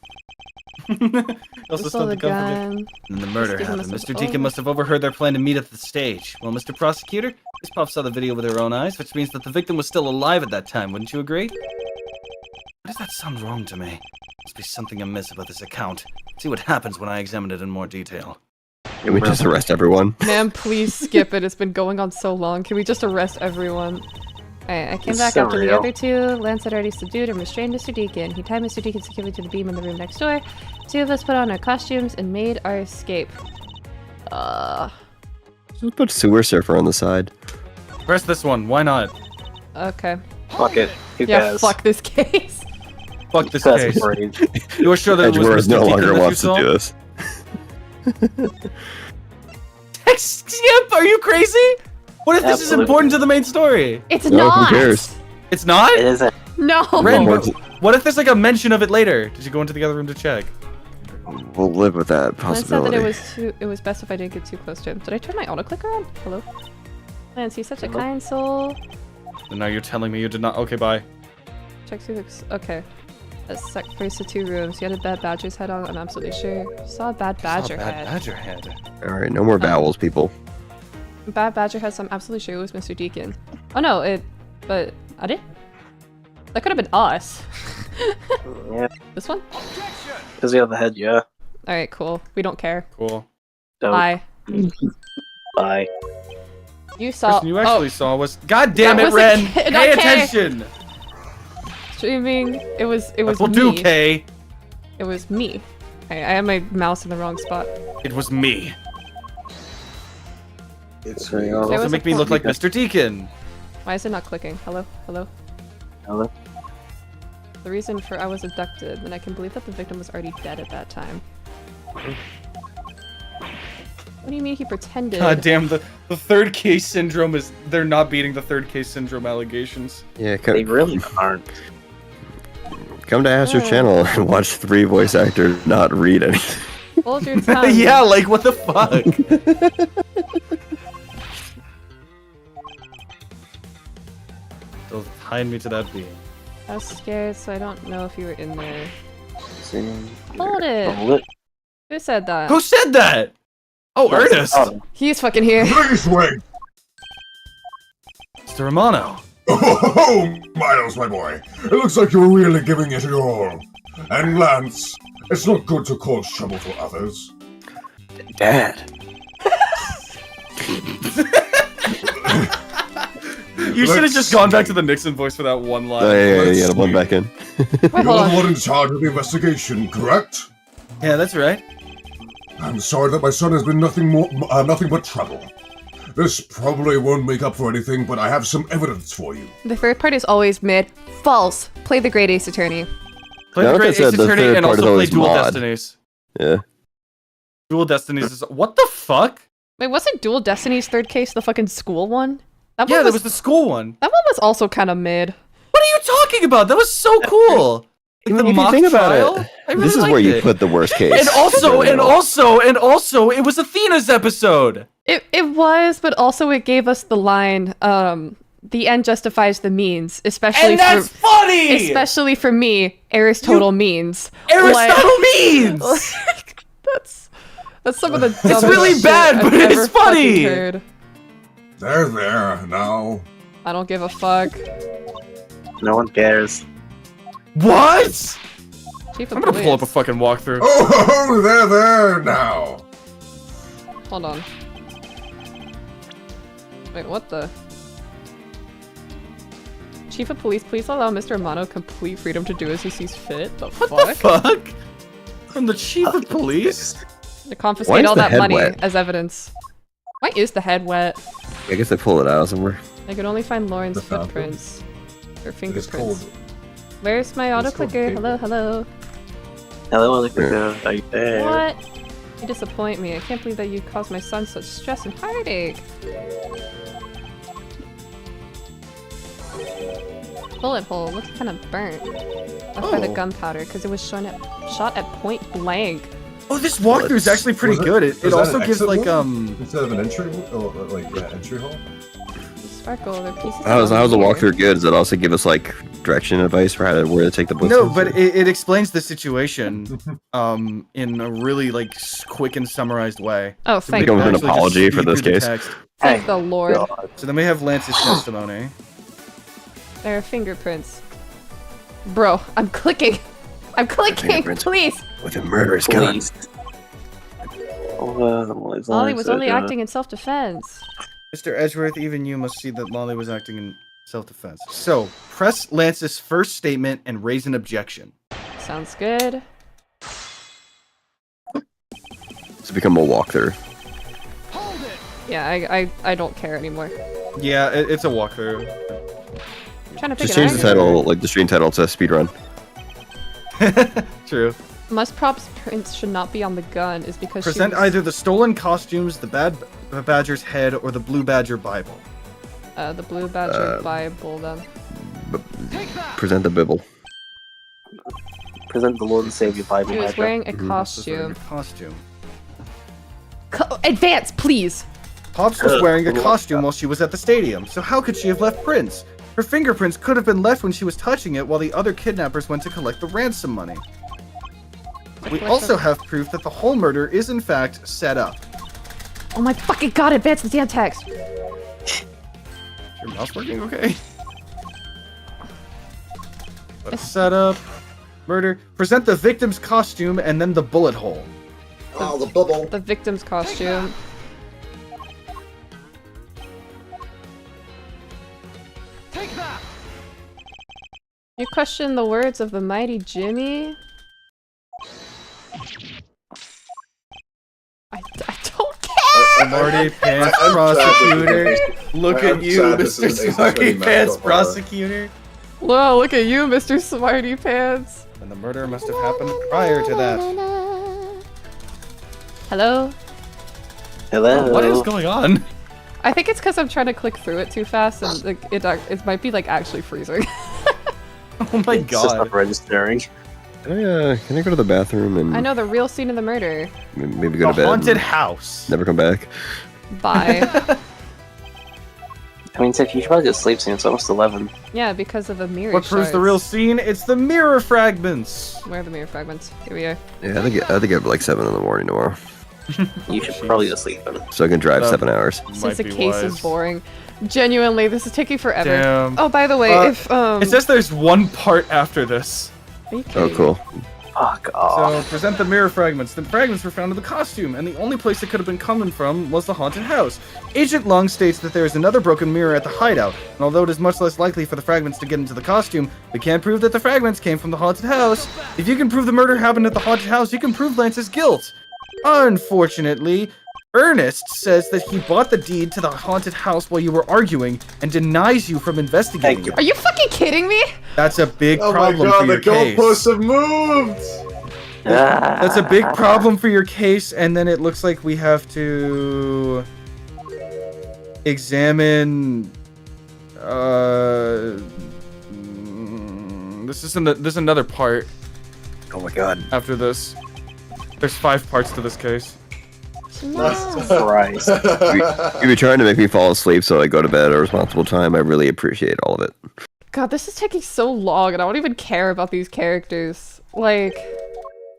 Also Just saw the stuff to come from it. gun. And the murder Mr. Deacon happened. must Mr. have- Deacon must have overheard their plan to meet at the stage. Well, Mr. Prosecutor, Miss Pop saw the video with her own eyes, which means that the victim was still alive at that time. Wouldn't you agree? Why does that sound wrong to me? Must be something amiss about this account. See what happens when I examine it in more detail. Can we just arrest everyone? Ma'am, please skip it. It's been going on so long. Can we just arrest everyone? Alright, I came It's back so after the real. other two. Lance had already subdued and restrained Mr. Deacon. He tied Mr. Deacon securely to the beam in the room next door. Two of us put on our costumes and made our escape. Just put Sewer Surfer on the side. Press this one. Why not? Okay. Fuck it. Who Yeah, cares? fuck this case. Fuck this That's case. great. You are sure that it was Edgeworth Mr. no Deacon longer that you wants to saw? do this. Skip, are you crazy? What if this is Absolutely. important to the main story? It's No, not. who cares? It's not? It isn't. No. Ren, Well, what if there's like a mention of it later? Did you go into the other room to check? We'll live with that Lance said that possibility. it was best if I didn't get too close to him. Did I turn my auto clicker on? Hello? Lance, he's such a kind soul. And now you're telling me you did not. Okay, bye. Check through the. Okay. A sec first to 2 rooms. He had a bad badger's head on, I'm absolutely sure. Saw a bad badger head. Badger head. Alright, no more vowels, people. Bad badger head, so I'm absolutely sure it was Mr. Deacon. Oh no, but I did? That could have been us. Yeah. This one? Because the other head, yeah. Alright, cool. We don't care. Cool. Dope. Bye. Bye. You saw. Person you actually saw was. God damn That it, was a Ren! kid, Pay not Kay. attention! Streaming. It was Will me. do, Kay. It was me. I had my mouse in the wrong spot. It was me. It's There you go. There Also was make a me look like point. Mr. Deacon. Why is it not clicking? Hello? Hello? Hello? The reason for I was abducted, and I can believe that the victim was already dead at that time. What do you mean he pretended? God damn, the third case syndrome is. They're not beating the third case syndrome allegations. Yeah, They really aren't. come to Aster's Oh. channel and watch 3 voice actors not read anything. Hold your tongue. Yeah, like, what the fuck? Don't hide me to that being. I was scared, so I don't know if you were in there. Seeing Hold it. bullet. Who said that? Who said that? Oh, Ernest! Oh, He's fucking here. Please wait! Mr. Romano. Oh, Miles, my boy. It looks like you're really giving it your all. And Lance, it's not good to cause trouble for others. Dad. You should have just gone back to the Nixon voice for that one line. Oh, yeah, let's yeah, one see. back in. Wait, You're hold the on. one in charge of the investigation, correct? Yeah, that's right. I'm sorry that my son has been nothing but trouble. This probably won't make up for anything, but I have some evidence for you. The third part is always mid. False. Play the Great Ace Attorney. Play Yeah, the like I Great said, Ace the Attorney third and part is also play always Dual mod. Destinies. Yeah. Dual Destinies is. What the fuck? Wait, wasn't Dual Destiny's third case the fucking school one? That Yeah, one that was the school one. That one was also kind of mid. What are you talking about? That was so cool. Like the If you mock think about trial. it, I really this is where liked you it. put the worst case. And also, it was Athena's episode. It was, but also it gave us the line, the end justifies the means, especially And that's for funny! especially for me, Aristotle means. Aristotle means! That's some of the It's really dumbest bad, shit but I've it's ever funny! fucking heard. There, now. I don't give a fuck. no one cares. What? Chief of I'm gonna pull up a Police. fucking walkthrough. Oh, there, now. Hold on. Wait, what the? Chief of Police, please allow Mr. Romano complete freedom to do as he sees fit. The What fuck? the fuck? From the chief of police? To Why confiscate is all the that head money wet? as evidence. Why is the head wet? I guess they pull it out somewhere. I could only find Lauren's The fountain. footprints. Or It is fingerprints. cold. Where's my It's called autoclicker? paper. Hello, hello. Hello, Lydia. Are you there? What? You disappoint me. I can't believe that you caused my son such stress and heartache. Bullet hole looks kind of burnt. That's by the gunpowder because it was shot at point blank. Oh, this walkthrough is actually pretty good. It also gives like instead of an entry, entry hole. Sparkle, they're pieces. How's the walkthrough good? Does it also give us like direction advice for where to take the books? No, but it explains the situation in a really like quick and summarized way. Oh, So thank we can God. an actually apology just for speed this through the case. text. Thank the Lord. God. So then we have Lance's testimony. There are fingerprints. Bro, I'm clicking. I'm clicking, Fingerprints. please. With a murderous gun. Please. Ollie was only acting in self-defense. Mr. Edgeworth, even you must see that Lolly was acting in self-defense. So, press Lance's first statement and raise an objection. Sounds good. It's become a walkthrough. Yeah, I don't care anymore. Yeah, it's a walkthrough. I'm trying to pick Just an change the angle. title, like the stream title, to speedrun. True. Must props prints should not be on the gun is because Present she was, either the stolen costumes, the badger's head, or the blue badger Bible. the blue badger Bible then. Present the bibble. Present the Lord and Savior Bible. She was Badger. wearing a This is costume. a costume. Advance, please! Pops was wearing a costume while she was at the stadium, so how could she have left prints? Her fingerprints could have been left when she was touching it while the other kidnappers went to collect the ransom money. We also have proof that the whole murder is in fact set up. Oh my fucking god, advance the damn text! Is your mouse working okay? Set up, murder. Present the victim's costume and then the bullet hole. Oh, the bubble. The victim's costume. You question the words of the mighty Jimmy? I don't care! Smarty pants I'm prosecutor. Look I'm at you, sad this Mr. isn't Ace Smarty Attorney pants Mac so far. prosecutor. Whoa, look at you, Mr. Smarty Pants. And the murder must have happened prior to that. Hello? Hello. What is going on? I think it's because I'm trying to click through it too fast and like it might be like actually freezing. Oh my It's just god. not registering. Can I go to the bathroom and I know the real scene of the murder. maybe go The to bed? haunted and house. Never come back. Bye. I mean, Tiff, you should probably go to sleep soon. It's almost 11. Yeah, because of the mirror What proves the shards. real scene? It's the mirror fragments. Where are the mirror fragments? Here we are. Yeah, I think I have like 7 in the morning tomorrow, You should probably go to sleep then. so I can drive 7 hours. Since the case is boring. Genuinely, this is taking forever. Damn. Oh, by the way, if It says there's one part after this. Are you Oh, kidding? cool. Fuck off. So, present the mirror fragments. The fragments were found in the costume, and the only place it could have been coming from was the haunted house. Agent Lung states that there is another broken mirror at the hideout, and although it is much less likely for the fragments to get into the costume, we can't prove that the fragments came from the haunted house. If you can prove the murder happened at the haunted house, you can prove Lance's guilt. Unfortunately, Ernest says that he bought the deed to the haunted house while you were arguing, and denies you from investigating Thank you. it. Are you fucking kidding me? That's a big Oh my problem god, for the your case. goalposts have moved! That's a big problem for your case, and then it looks like we have to examine. This is another part Oh my god. after this. There's 5 parts to this case. Christ. If you're trying to make me fall asleep so I go to bed at a responsible time, I really appreciate all of it. God, this is taking so long, and I don't even care about these characters. Like,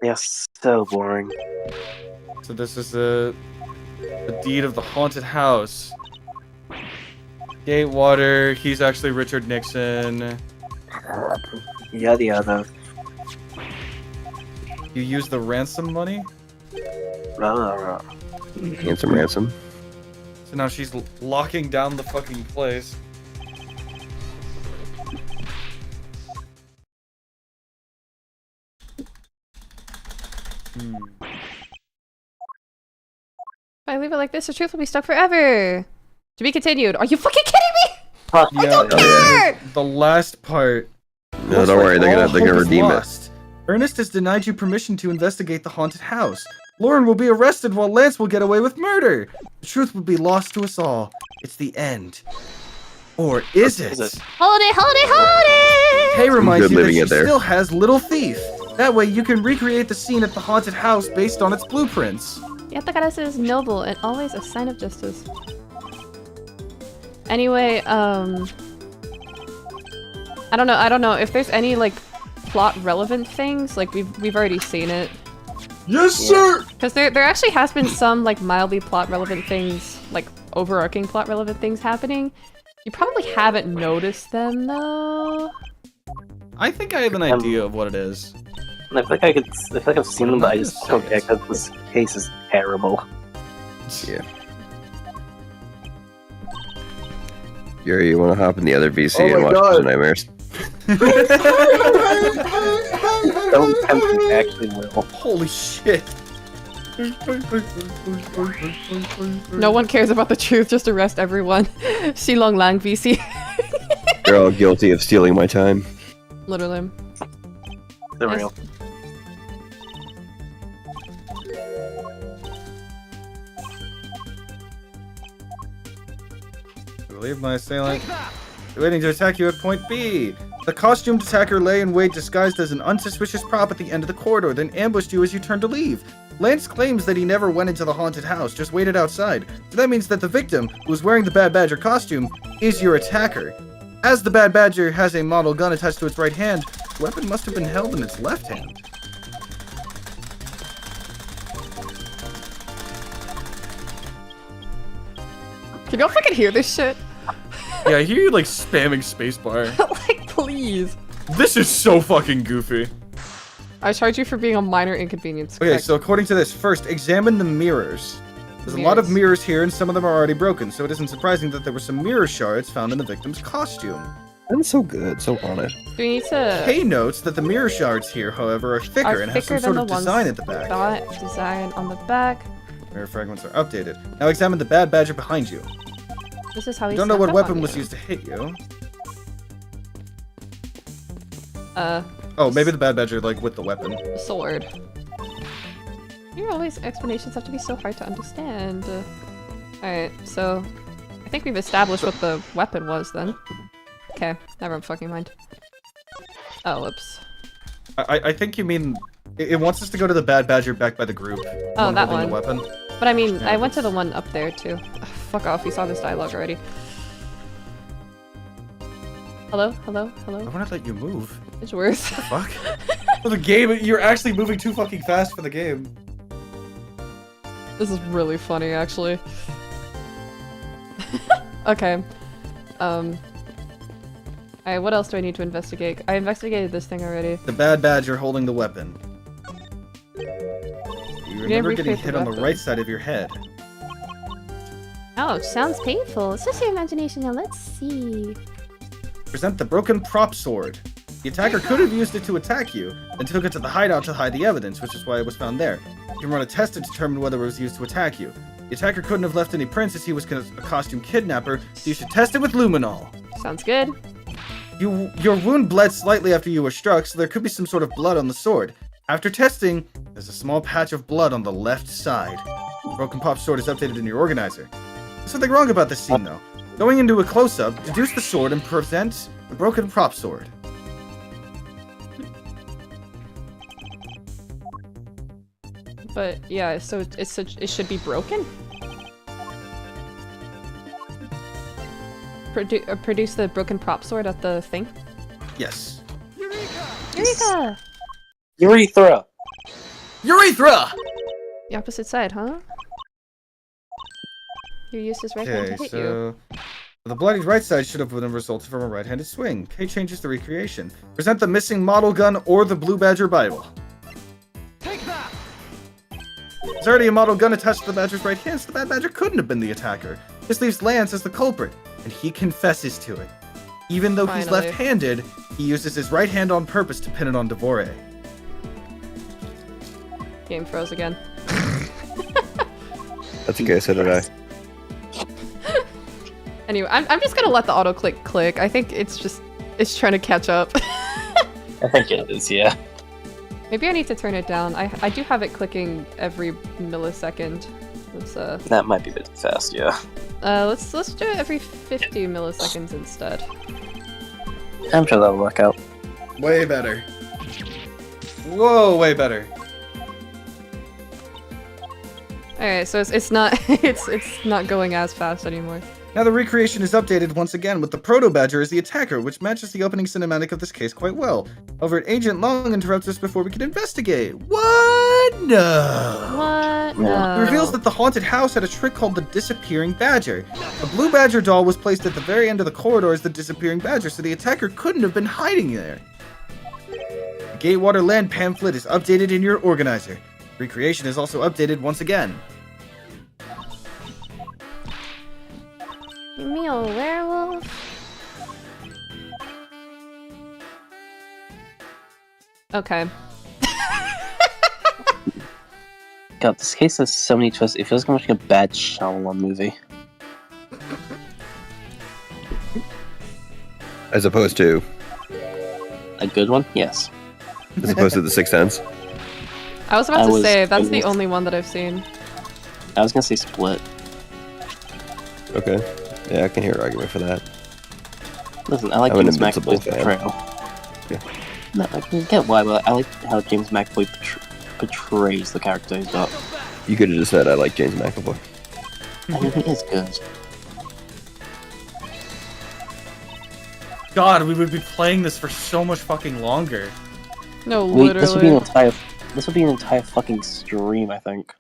Yes, so boring. So this is the deed of the haunted house. Gatewater. He's actually Richard Nixon. Yada yada. You use the ransom money. No. Handsome ransom. So now she's locking down the fucking place. if I leave it like this, the truth will be stuck forever. To be continued. Are you fucking kidding me? Fuck. I don't care! The last part. No, don't worry, they're gonna All hope is redeem it. lost. Ernest has denied you permission to investigate the haunted house. Lauren will be arrested while Lance will get away with murder. The truth will be lost to us all. It's the end. Or is it? Hold it, hold it, hold it! Kay reminds you that she it there. still has Little Thief. That way you can recreate the scene at the haunted house based on its blueprints. Yatakara is noble and always a sign of justice. Anyway, I don't know if there's any like plot relevant things. Like we've already seen it. Yes, sir! Because there actually has been some like mildly plot relevant things, like overarching plot relevant things happening. You probably haven't noticed them though. I think I have an idea of what it is. I feel like I've seen them, but I just don't care because this case is terrible. Yeah. Yuri, you want to hop in the other VC and watch the nightmares? Don't tempt me, actually will. Holy shit. No one cares about the truth, just arrest everyone. Shilong Lang VC. You're all guilty of stealing my time. Literally. They're real. I believe my assailant waiting to attack you at point B. The costumed attacker lay in wait disguised as an unsuspicious prop at the end of the corridor, then ambushed you as you turned to leave. Lance claims that he never went into the haunted house, just waited outside. So that means that the victim, who was wearing the Bad Badger costume, is your attacker. As the Bad Badger has a model gun attached to its right hand, the weapon must have been held in its left hand. Can y'all fucking hear this shit? Yeah, I hear you like spamming spacebar. Like, please. This is so fucking goofy. I charge you for being a minor inconvenience. Okay, Correct. so according to this, first, examine the mirrors. There's a lot of mirrors here, and some of them are already broken, so it isn't surprising that there were some mirror shards found in the victim's costume. That's so good, so on it. Do we need to... Kay notes that the mirror shards here, however, are thicker and have some sort of design at the back. Design on the back. Mirror fragments are updated. Now examine the Bad Badger behind you. This is how he You don't know what snuck up weapon on was you. used to hit you. Oh, maybe the Bad Badger, like, with the weapon. Sword. Your always explanations have to be so hard to understand. Alright, so... I think we've established what the weapon was, then. Okay, never fucking mind. Oh, whoops. I think you mean... It wants us to go to the Bad Badger backed by the group. Oh, that holding one. The weapon. But I mean, Yeah. I went to the one up there, too. Ugh, fuck off, we saw this dialogue already. Hello? Hello? Hello? I wanna let you move. It's worse. Fuck. For the game, you're actually moving too fucking fast for the game. This is really funny, actually. Okay. Alright, what else do I need to investigate? I investigated this thing already. The Bad Badger holding the weapon. You remember getting recreate the hit on the weapon. right side of your head. Ouch, sounds painful. It's just your imagination now. Let's see. Present the broken prop sword. The attacker could have used it to attack you, then took it to the hideout to hide the evidence, which is why it was found there. You can run a test to determine whether it was used to attack you. The attacker couldn't have left any prints as he was a costume kidnapper, so you should test it with luminol. Sounds good. Your wound bled slightly after you were struck, so there could be some sort of blood on the sword. After testing, there's a small patch of blood on the left side. The broken prop sword is updated in your organizer. There's something wrong about this scene, though. Going into a close-up, deduce the sword and present the broken prop sword. But yeah, so it should be broken? Produce the broken prop sword at the thing? Yes. Eureka! Urethra! Urethra! The opposite side, huh? You used his right hand to Okay, hit you. so... The bloodied right side should have resulted from a right-handed swing. Kay changes the recreation. Present the missing model gun or the Blue Badger Bible. Take that! There's already a model gun attached to the Badger's right hand, so the Bad Badger couldn't have been the attacker. This leaves Lance as the culprit, and he confesses to it. Even though he's Finally. left-handed, he uses his right hand on purpose to pin it on Devore. Game froze again. That's okay, so did I. Anyway, I'm just gonna let the auto-click click. I think it's trying to catch up. I think it is, yeah. Maybe I need to turn it down. I do have it clicking every millisecond. Let's That might be a bit fast, yeah. let's do it every 50 milliseconds instead. I'm sure that'll work out. Way better. Whoa, way better. Alright, so it's not it's not going as fast anymore. Now the recreation is updated once again with the Proto-Badger as the attacker, which matches the opening cinematic of this case quite well. However, Agent Long interrupts us before we can investigate. What? No. What? It No. reveals that the haunted house had a trick called the Disappearing Badger. The Blue Badger doll was placed at the very end of the corridor as the Disappearing Badger, so the attacker couldn't have been hiding there. The Gatewater Land pamphlet is updated in your organizer. Recreation is also updated once again. You mean a werewolf? Okay. God, this case has so many twists. It feels like I'm watching a bad Shyamalan movie. As opposed to A good one? Yes. as opposed to the Sixth Sense. I was about to say that's the only one that I've seen. I was gonna say Split. Okay. Yeah, I can hear an argument for that. Listen, I like I'm an James Invincible McAvoy's fan. portrayal. Yeah. No, I can get why, but I like how James McAvoy portrays the character he's got. You could have just said I like James McAvoy. I mean, he is good. God, we would be playing this for so much fucking longer. No, Wait, this would be an literally. entire fucking stream, I think.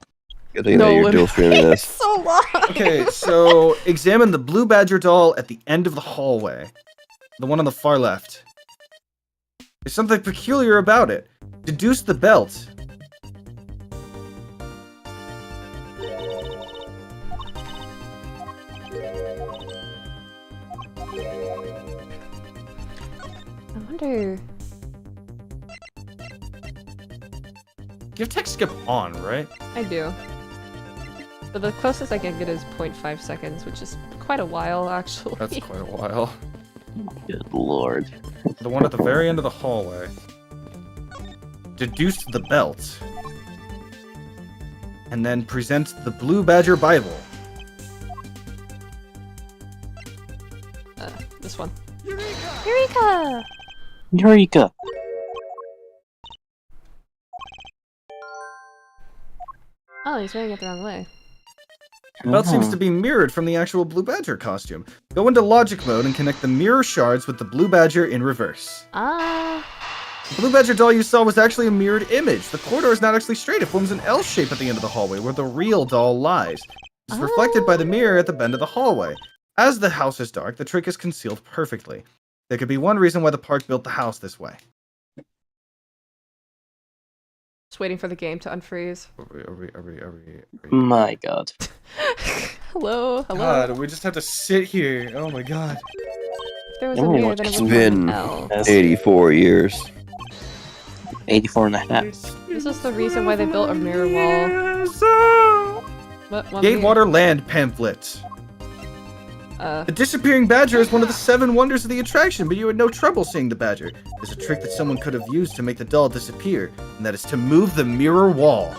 Good thing that you're dual streaming It's this. so long. Okay, so examine the Blue Badger doll at the end of the hallway. The one on the far left. There's something peculiar about it. Deduce the belt. I wonder. You have text skip on, right? I do. But the closest I can get is 0.5 seconds, which is quite a while, actually. That's quite a while. Good lord. The one at the very end of the hallway. Deduce the belt. And then present the Blue Badger Bible. This one. Eureka! Eureka! Oh, he's wearing it the wrong way. The belt seems to be mirrored from the actual Blue Badger costume. Go into logic mode and connect the mirror shards with the Blue Badger in reverse. Ah. The Blue Badger doll you saw was actually a mirrored image. The corridor is not actually straight. It forms an L shape at the end of the hallway where the real doll lies. It's reflected by the mirror at the bend of the hallway. As the house is dark, the trick is concealed perfectly. There could be one reason why the park built the house this way. Just waiting for the game to unfreeze. Are we? My god. Hello, hello. God, we just have to sit here. Oh my god. If there was a Don't worry, mirror, watch then it It's would been be an L. 84 years. 84 and a half. This is the reason why they built a mirror wall. What? One Gatewater Land pamphlet. The Disappearing Badger is one of the 7 wonders of the attraction, but you had no trouble seeing the badger. There's a trick that someone could have used to make the doll disappear, and that is to move the mirror wall.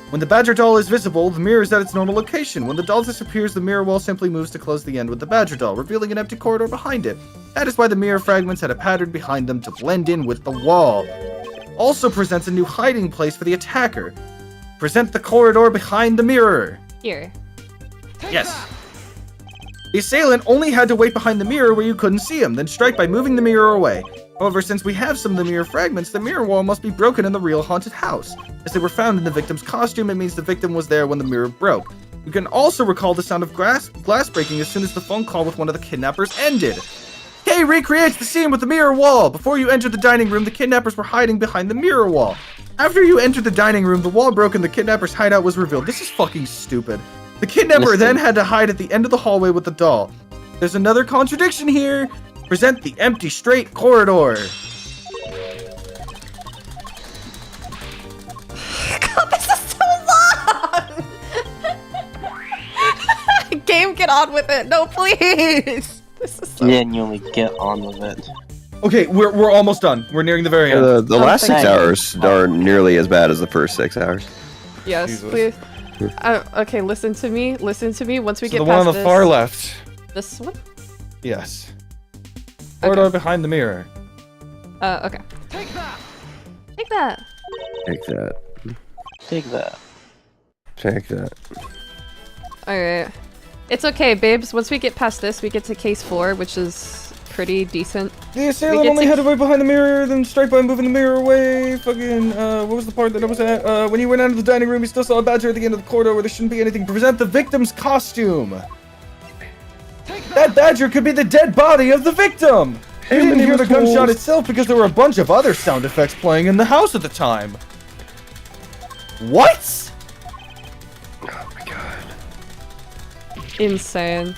When the badger doll is visible, the mirror is at its normal location. When the doll disappears, the mirror wall simply moves to close the end with the badger doll, revealing an empty corridor behind it. That is why the mirror fragments had a pattern behind them to blend in with the wall. Also presents a new hiding place for the attacker. Present the corridor behind the mirror. Here. Yes. The assailant only had to wait behind the mirror where you couldn't see him, then strike by moving the mirror away. However, since we have some of the mirror fragments, the mirror wall must be broken in the real haunted house. As they were found in the victim's costume, it means the victim was there when the mirror broke. You can also recall the sound of glass breaking as soon as the phone call with one of the kidnappers ended. Kay recreates the scene with the mirror wall. Before you entered the dining room, the kidnappers were hiding behind the mirror wall. After you entered the dining room, the wall broke and the kidnapper's hideout was revealed. This is fucking stupid. The kidnapper then had to hide at the end of the hallway with the doll. There's another contradiction here. Present the empty straight corridor. God, this is so long! Game, get on with it. No, please. This is so... Genuinely get on with it. Okay, we're almost done. We're nearing the very end. The last 6 thank you. hours aren't nearly as bad as the first 6 hours. Yes, Jesus. please. Okay, listen to me. Listen to me. Once we So get the past one on the this, far left. this one. Yes. Or behind the mirror. Okay. Take that. Take that. Take that. Take that. All right. It's okay, babes. Once we get past this, we get to case 4, which is pretty decent. The assailant only headed right behind the mirror, then strike by moving the mirror away. Fucking, what was the part that I was at? When you went out of the dining room, you still saw a badger at the end of the corridor where there shouldn't be anything. Present the victim's costume. That badger could be the dead body of the victim. We didn't hear the gunshot itself because there were a bunch of other sound effects playing in the house at the time. What? Insane.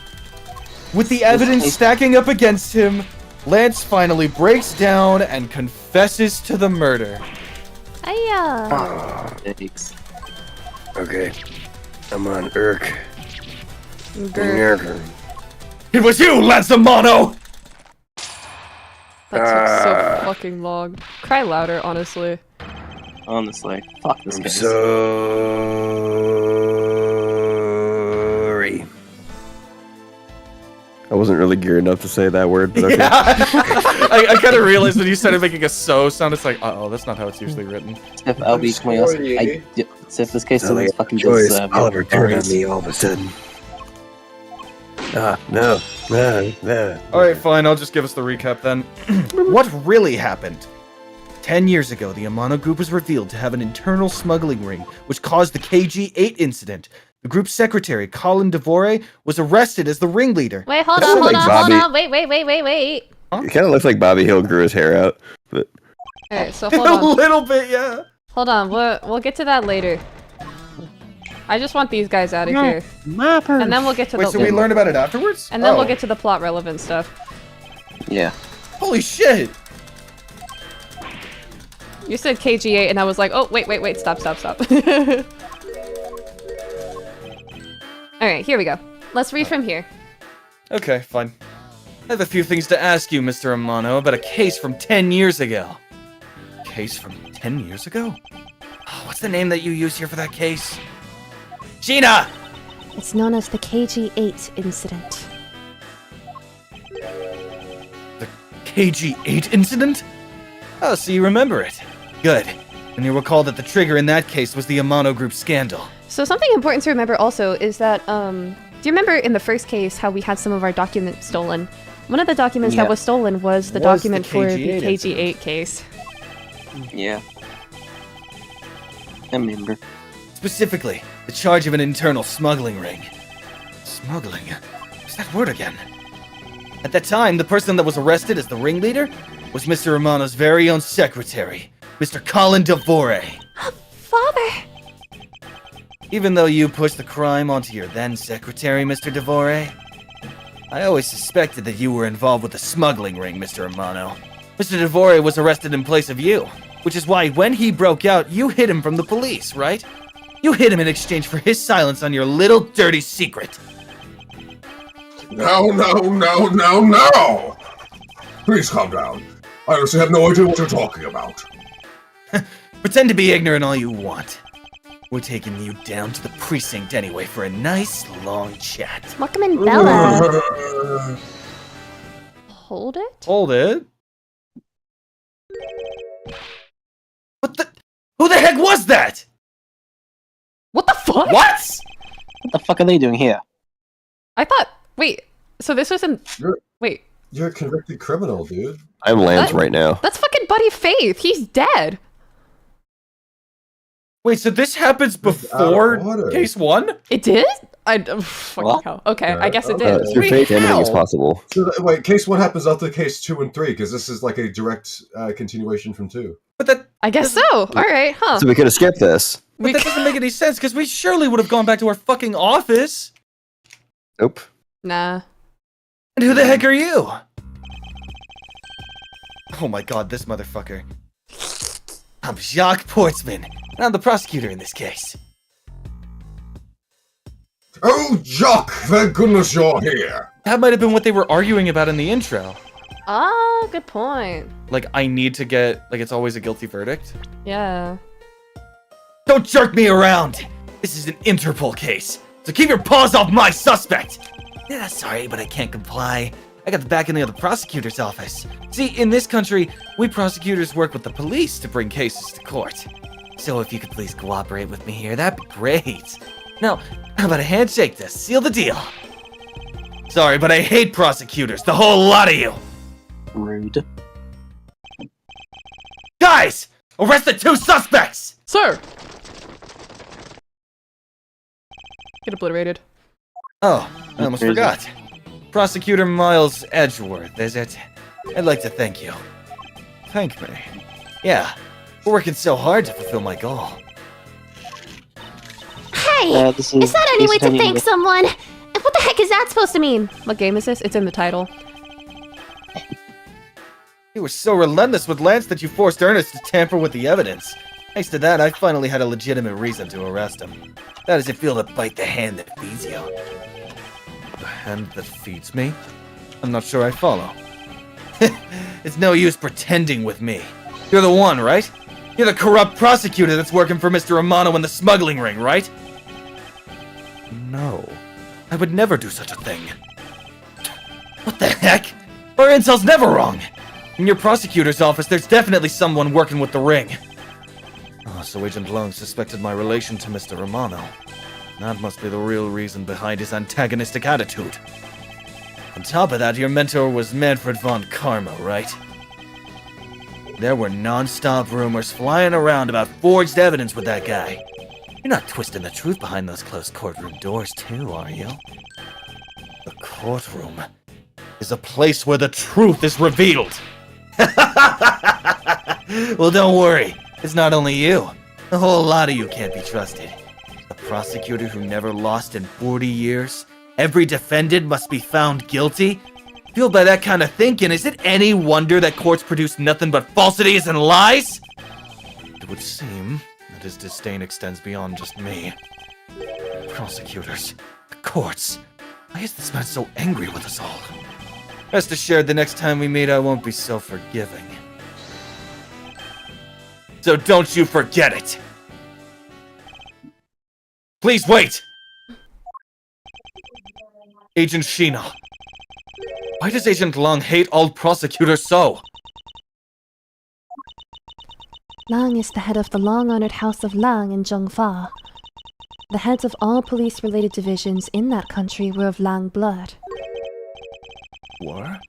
With the evidence stacking up against him, Lance finally breaks down and confesses to the murder. Thanks. Okay. I'm on Irk. Grr. It was you, Lanzamano! That took so fucking long. Cry louder, honestly. Honestly, fuck this I'm guy. sorry. I wasn't really geared enough to say that word, but okay. Yeah. I kind of realized when you started making a so sound, it's like, uh-oh, that's not how it's usually written. If I'll be my ass. If this case still is fucking Joyce, just Oliver turned on me all of a sudden. No. Alright, fine, I'll just give us the recap then. What really happened? 10 years ago, the Amano group was revealed to have an internal smuggling ring, which caused the KG-8 incident. The group's secretary, Colin DeVore, was arrested as the ringleader. Wait, hold That on, sounds hold like on, hold Bobby. on. Wait. It kind of looks like Bobby Hill grew his hair out, but Alright, so A hold on. little bit, yeah. Hold on. We'll get to that later. I just want these guys out of here. And then we'll get to Wait, the so we learned about it afterwards? and then Oh. we'll get to the plot relevant stuff. Yeah. Holy shit! You said KG8 and I was like, oh, wait, stop. Alright, here we go. Let's read from here. Okay, fine. I have a few things to ask you, Mr. Amano, about a case from 10 years ago. Case from 10 years ago? Oh, what's the name that you use here for that case? Gina! It's known as the KG-8 incident. The KG-8 incident? Oh, so you remember it. Good. And you recall that the trigger in that case was the Amano Group scandal. So something important to remember also is that, do you remember in the first case how we had some of our documents stolen? One of the documents that was stolen was the document for the KG8 case. Yeah. I remember. Specifically, the charge of an internal smuggling ring. Smuggling? What's that word again? At that time, the person that was arrested as the ringleader was Mr. Romano's very own secretary, Mr. Colin DeVore. Father! Even though you pushed the crime onto your then secretary, Mr. DeVore, I always suspected that you were involved with the smuggling ring, Mr. Romano. Mr. DeVore was arrested in place of you, which is why when he broke out, you hid him from the police, right? You hid him in exchange for his silence on your little dirty secret. No. Please calm down. I honestly have no idea what you're talking about. Pretend to be ignorant all you want. We're taking you down to the precinct anyway for a nice long chat. Welcome in, Bella. Hold it? Hold it. What the? Who the heck was that? What the fuck? What? What the fuck are they doing here? I thought, wait, so this wasn't, wait. You're a convicted criminal, dude. I'm Lance That- right now. That's fucking Buddy Faith. He's dead. Wait, so this happens Out of before order. case 1? It did? Fucking What? hell. Okay, I guess it did. Through faith, anything is How? possible. So wait, case 1 happens after case 2 and 3, because this is like a direct continuation from 2. But that I guess so. Alright, huh. So we could have skipped this. but that doesn't make any sense because we surely would have gone back to our fucking office. Nope. Nah. And who the heck are you? Oh my god, this motherfucker. I'm Jacques Portsman, and I'm the prosecutor in this case. Oh, Jock! Thank goodness you're here. That might have been what they were arguing about in the intro. Ah, good point. Like, I need to get, like, it's always a guilty verdict. Yeah. Don't jerk me around! This is an Interpol case, so keep your paws off my suspect! Yeah, sorry, but I can't comply. I got the backing of the prosecutor's office. See, in this country, we prosecutors work with the police to bring cases to court. So if you could please cooperate with me here, that'd be great. Now, how about a handshake to seal the deal? Sorry, but I hate prosecutors, the whole lot of you! Rude. Guys! Arrest the 2 suspects! Sir! Get obliterated. Oh, I almost Crazy. forgot. Prosecutor Miles Edgeworth, is it? I'd like to thank you. Thank me. Yeah, we're working so hard to fulfill my goal. Hey! This Is that any way to Tiny thank Little- someone? And what the heck is that supposed to mean? What game is this? It's in the title. You were so relentless with Lance that you forced Ernest to tamper with the evidence. Thanks to that, I finally had a legitimate reason to arrest him. How does it feel to bite the hand that feeds you? The hand that feeds me? I'm not sure I follow. It's no use pretending with me. You're the one, right? You're the corrupt prosecutor that's working for Mr. Romano in the smuggling ring, right? No. I would never do such a thing. What the heck? Our intel's never wrong. In your prosecutor's office, there's definitely someone working with the ring. Oh, so Agent Long suspected my relation to Mr. Romano. That must be the real reason behind his antagonistic attitude. On top of that, your mentor was Manfred von Karma, right? There were non-stop rumors flying around about forged evidence with that guy. You're not twisting the truth behind those closed courtroom doors, too, are you? The courtroom is a place where the truth is revealed. Well, don't worry. It's not only you. A whole lot of you can't be trusted. A prosecutor who never lost in 40 years? Every defendant must be found guilty? Fueled by that kind of thinking, is it any wonder that courts produce nothing but falsities and lies? It would seem that his disdain extends beyond just me. Prosecutors, the courts. Why is this man so angry with us all? Rest assured, the next time we meet, I won't be so forgiving. So don't you forget it! Please wait! Agent Sheena. Why does Agent Long hate all prosecutors so? Lang is the head of the long-honored House of Lang in Zhongfa. The heads of all police-related divisions in that country were of Lang blood. What?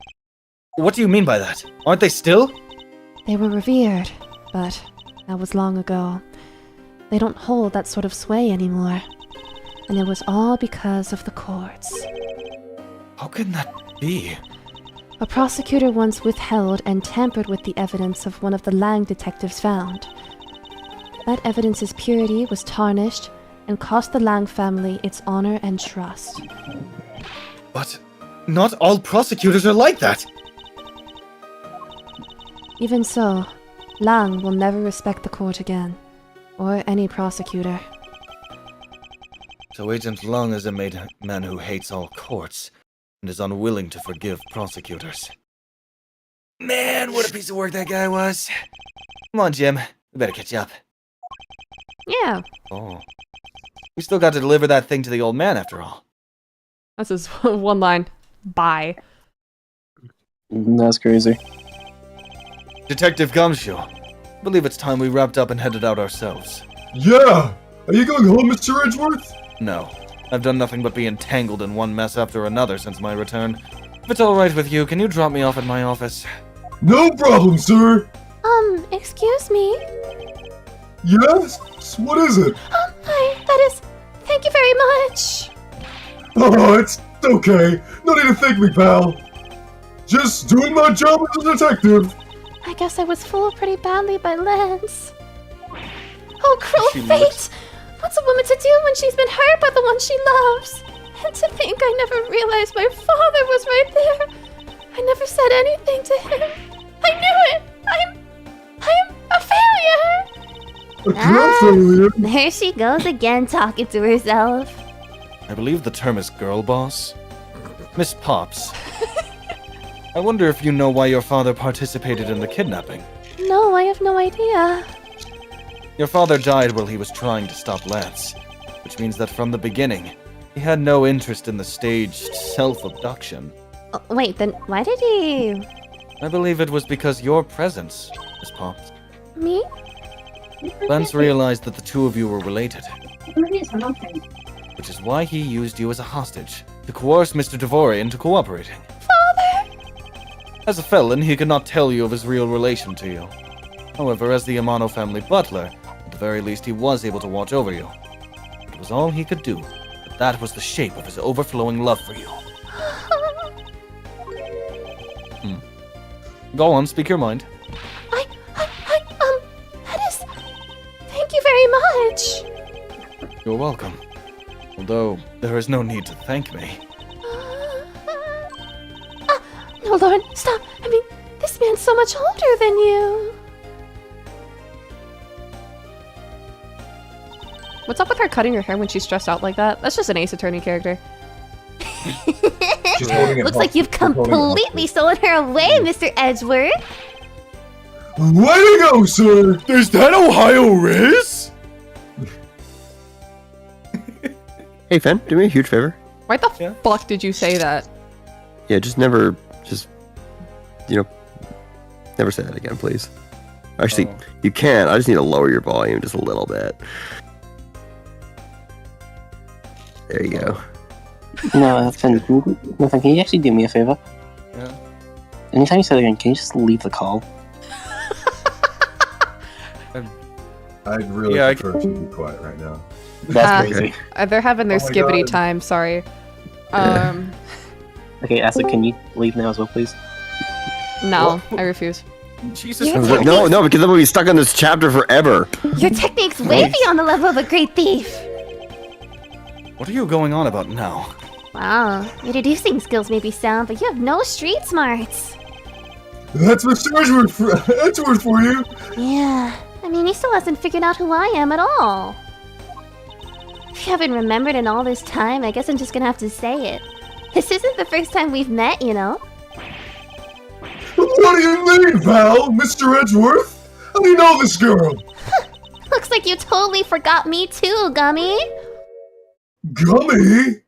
What do you mean by that? Aren't they still? They were revered, but that was long ago. They don't hold that sort of sway anymore. And it was all because of the courts. How can that be? A prosecutor once withheld and tampered with the evidence of one of the Lang detectives found. That evidence's purity was tarnished and cost the Lang family its honor and trust. But not all prosecutors are like that! Even so, Lang will never respect the court again, or any prosecutor. So Agent Long is a man who hates all courts, and is unwilling to forgive prosecutors. Man, what a piece of work that guy was. Come on, Jim. We better catch up. Yeah. Oh. We still got to deliver that thing to the old man after all. That's his one line. Bye. That's crazy. Detective Gumshoe, I believe it's time we wrapped up and headed out ourselves. Yeah! Are you going home, Mr. Edgeworth? No. I've done nothing but be entangled in one mess after another since my return. If it's alright with you, can you drop me off at my office? No problem, sir. Excuse me? Yes? What is it? Hi, that is... Thank you very much. Oh, it's okay. No need to thank me, pal. Just doing my job as a detective. I guess I was fooled pretty badly by Lance. Oh, cruel She fate! looks- What's a woman to do when she's been hurt by the one she loves? And to think I never realized my father was right there. I never said anything to him. I knew it! I'm a failure! A crap failure. There she goes again talking to herself. I believe the term is girl boss. Miss Pops. I wonder if you know why your father participated in the kidnapping. No, I have no idea. Your father died while he was trying to stop Lance, which means that from the beginning, he had no interest in the staged self-abduction. Oh, wait, then why did he... I believe it was because your presence, Miss Potts. Me? Lance realized that the two of you were related, which is why he used you as a hostage to coerce Mr. Devore into cooperating. Father! As a felon, he could not tell you of his real relation to you. However, as the Amano family butler, at the very least he was able to watch over you. It was all he could do, but that was the shape of his overflowing love for you. Go on, speak your mind. That is... Thank you very much! You're welcome. Although, there is no need to thank me. No, Lauren, stop! I mean, this man's so much older than you! What's up with her cutting her hair when she's stressed out like that? That's just an Ace Attorney character. She's holding it Looks like you've completely stolen her away, Mr. Edgeworth! Way to go, sir! Is that Ohio Riz? Hey, Fen, do me a huge favor. Why the fuck did you say that? Yeah, never say that again, please. Actually, you can. I just need to lower your volume just a little bit. There you go. No, Finn, can you actually do me a favor? Yeah. Anytime you say that again, can you just leave the call? I'd really prefer to be quiet right now. That's crazy. They're having their Oh my skibbity God. time, sorry. Okay, Asa, can you leave now as well, please? No, I refuse. Jesus. No, because I'm gonna be stuck on this chapter forever. Your technique's way beyond the level of a great thief! What are you going on about now? Wow, your deducing skills may be sound, but you have no street smarts. That's Mr. Edgeworth for you! Yeah, I mean, he still hasn't figured out who I am at all. If you haven't remembered in all this time, I guess I'm just gonna have to say it. This isn't the first time we've met, you know? What do you mean, pal? Mr. Edgeworth? How do you know this girl? Looks like you totally forgot me too, Gummy! Gummy?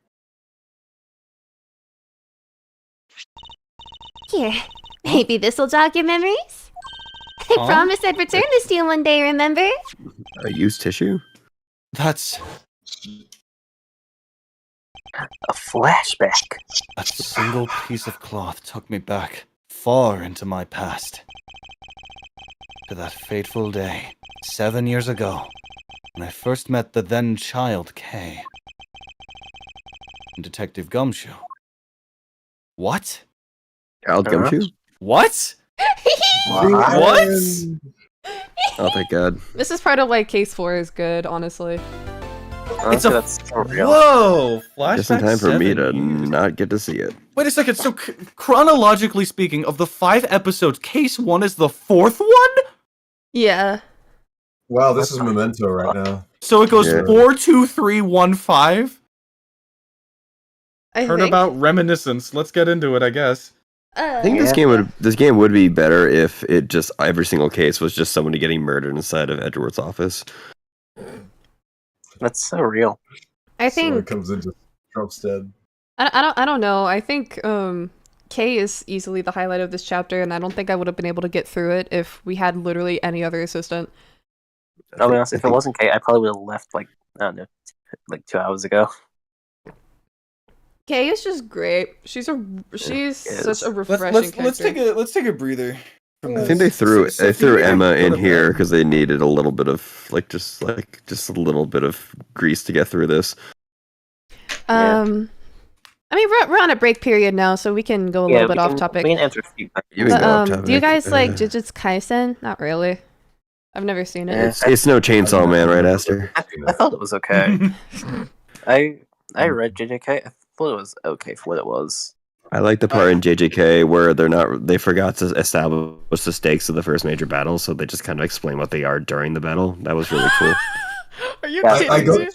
Here, maybe this'll jog your memories? I promised I'd return this to you one day, remember? A used tissue? That's A flashback. a single piece of cloth took me back far into my past. To that fateful day, 7 years ago, when I first met the then child Kay. And Detective Gumshoe. What? Child Gumshoe? What? What? Oh, thank God. This is part of why Case 4 is good, honestly. It's a That's so real. Whoa! Flashback Just in time for me 7 to years. not get to see it. Wait a second, so chronologically speaking, of the 5 episodes, Case 1 is the 4th one? Yeah. Wow, this is Memento right now. So it goes Yeah. 4, 2, 3, 1, 5? I Heard think. about Reminiscence. Let's get into it, I guess. I think this game would be better if it just every single case was just somebody getting murdered inside of Edgeworth's office. That's so real. I Someone think. comes into Trump's dead. I don't know. I think Kay is easily the highlight of this chapter, and I don't think I would have been able to get through it if we had literally any other assistant. I'll be honest, if it wasn't Kate, I probably would have left, like, I don't know, like 2 hours ago. Kay is just great. She's such a refreshing Let's character. let's take a breather. I think they threw Emma in here because they needed a little bit of just a little bit of grease to get through this. I mean, we're on a break period now, so we can go a little bit off topic. We can answer a few But, do you guys like Jujutsu Kaisen? Not really. I've never seen it. It's no Chainsaw Man, right, Esther? I thought it was okay. I read JJK. I thought it was okay for what it was. I like the part in JJK where they forgot to establish the stakes of the first major battle, so they just kind of explain what they are during the battle. That was really cool. Are you Yeah, kidding I me?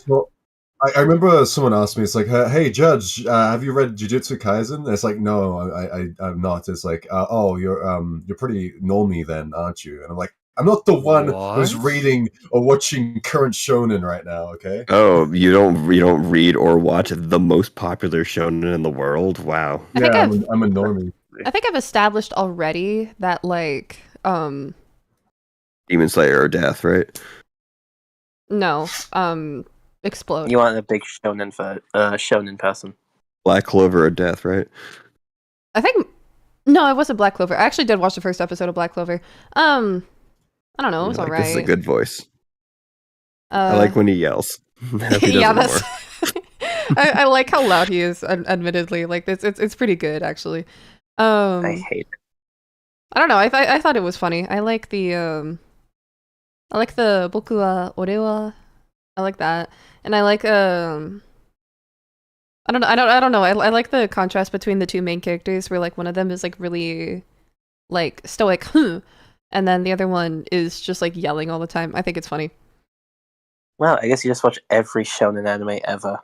I remember someone asked me, it's like, hey, Judge, have you read Jujutsu Kaisen? And it's like, no, I'm not. It's like, oh, you're pretty normie then, aren't you? And I'm like, I'm not the one who's What? reading or watching current shonen right now, okay? Oh, you don't read or watch the most popular shonen in the world? Wow. I think Yeah, I've I'm a normie. I think I've established already that like Demon Slayer or Death, right? no explode. You want a big shonen person. Black Clover or Death, right? I think no, it wasn't Black Clover. I actually did watch the first episode of Black Clover. I don't know, it was You're like, alright. this is a good voice. I like when he yells. I hope he does yeah, it that's. more. I like how loud he is. Admittedly, like it's pretty good actually. I hate it. I don't know. I thought it was funny. I like the boku wa ore wa. I like that, and I like I don't know. I like the contrast between the two main characters, where like one of them is like really like stoic, and then the other one is just like yelling all the time. I think it's funny. Well, I guess you just watch every shonen anime ever.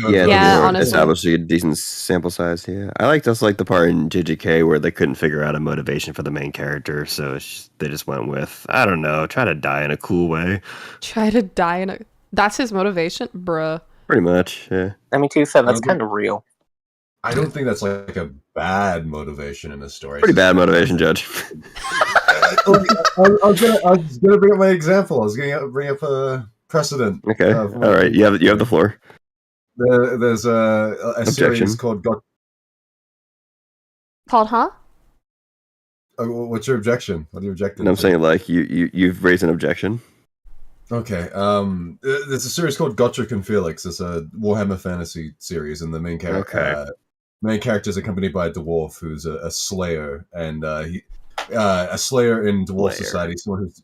Yeah, honestly. Establishing a decent sample size. Yeah, I like just like the part in JJK where they couldn't figure out a motivation for the main character, so they just went with, I don't know, try to die in a cool way. Try to die in a. That's his motivation, bruh. Pretty much, yeah. I mean, to be fair, that's kind of real. I don't think that's like a bad motivation in this story. Pretty bad motivation, Judge. I was gonna bring up my example. I was gonna bring up a precedent. Okay, all right. You have the floor. There's a series called Called huh? What's your objection? What are you objecting? And I'm saying like you've raised an objection. Okay. There's a series called Gotcha and Felix. It's a Warhammer Fantasy series, and the main character, main character is accompanied by a dwarf who's a slayer, and a slayer in dwarf society. Someone who's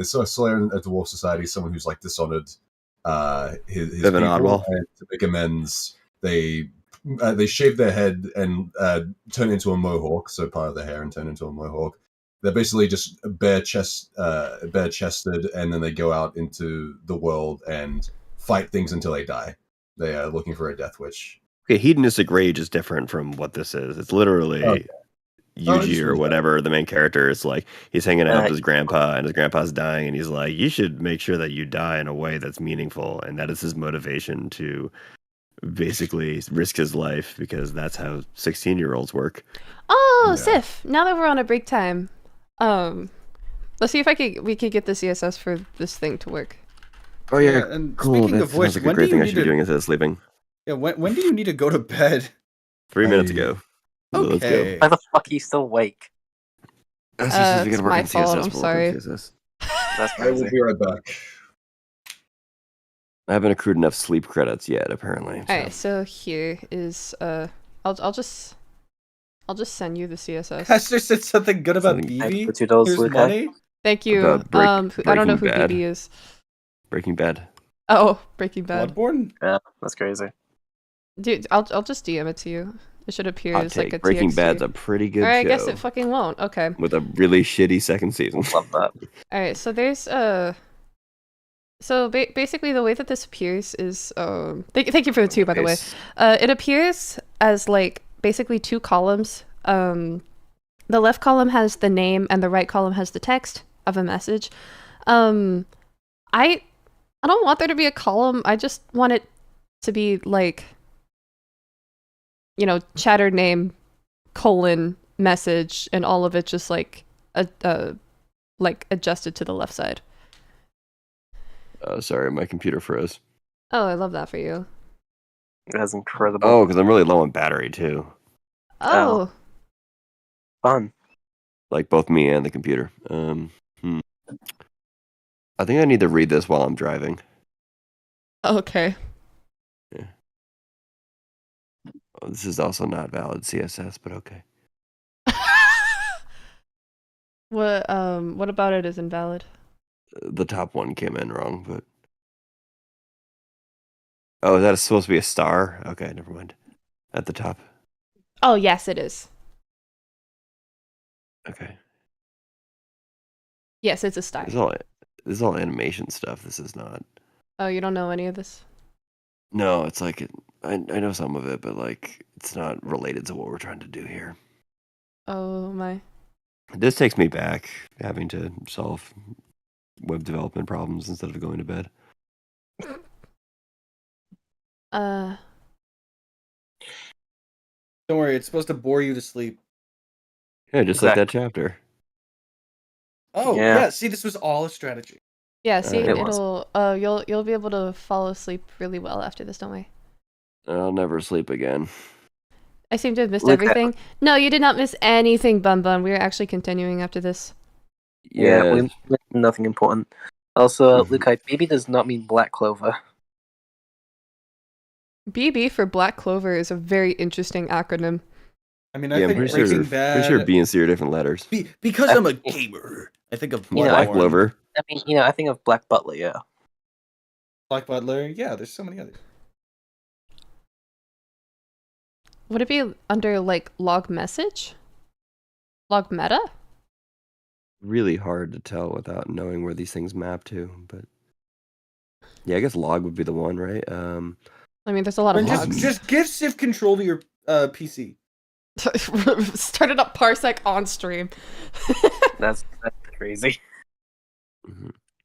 so a slayer in a dwarf society, someone who's like dishonored his people, and to make amends, they shave their head and turn into a mohawk, so part of their hair and turn into a mohawk. They're basically just bare-chested, and then they go out into the world and fight things until they die. They are looking for a death witch. Okay, hedonistic rage is different from what this is. It's literally Yuji or whatever. The main character is like, he's hanging out with his grandpa, and his grandpa's dying, and he's like, you should make sure that you die in a way that's meaningful, and that is his motivation to basically risk his life, because that's how 16-year-olds work. Oh, Sif, now that we're on a break time, let's see if we could get the CSS for this thing to work. Oh yeah, and cool. speaking That of which, sounds like when a great do thing you I should need be doing instead of sleeping. Yeah, when do you need to go to bed? 3 minutes ago. Okay. Let's go. Why the fuck are you still awake? It's my fault. I'm sorry. That's I crazy. will be right back. I haven't accrued enough sleep credits yet, apparently. All right, so here is I'll just send you the CSS. Pastor said something good about BB. $2, Here's money. Thank you. I don't know who Breaking Bad. BB is. Breaking Bad. Oh, Breaking Bad. Bloodborne. Yeah, that's crazy. Dude, I'll just DM it to you. It should appear Hot as like a take. Breaking TXT. Bad's a pretty good Or I show. guess it fucking won't. Okay. With a really shitty second season. Love that. All right, so there's so basically the way that this appears is thank you for the 2, by the way. It appears as like basically 2 columns. The left column has the name and the right column has the text of a message. I don't want there to be a column. I just want it to be like, you know, chatter name colon message, and all of it just like like adjusted to the left side. Oh, sorry, my computer froze. Oh, I love that for you. That's incredible. Oh, because I'm really low on battery too. Oh. Fun. Like both me and the computer. I think I need to read this while I'm driving. Okay. Yeah. Oh, this is also not valid CSS, but okay. What about it is invalid? The top one came in wrong, but oh, is that supposed to be a star? Okay, never mind. At the top. Oh, yes, it is. Okay. Yes, it's a star. This is all animation stuff. This is not. Oh, you don't know any of this? No, it's like I know some of it, but like it's not related to what we're trying to do here. Oh my. This takes me back, having to solve web development problems instead of going to bed. Don't worry, it's supposed to bore you to sleep. Yeah, just like that chapter. Oh, yeah, see, this was all a strategy. Yeah, see, It it'll you'll be able to fall asleep really well after this, don't we? I'll never sleep again. I seem to have missed Look, everything. No, you did not miss anything, Bun Bun. We're actually continuing after this. Yeah, we missed nothing important. Also, Lukai, BB does not mean black clover. BB for Black Clover is a very interesting acronym. I mean, Yeah, I I'm think pretty Breaking sure, Bad. pretty sure B and C are different letters. Because I'm a gamer, I think of Black Clover. I mean, I think of Black Butler, yeah. Black Butler, yeah, there's so many others. Would it be under, like, log message? Log meta? Really hard to tell without knowing where these things map to, but yeah, I guess log would be the one, right? I mean, there's a lot of logs. Just give Civ control to your PC. Started up Parsec on stream. That's crazy.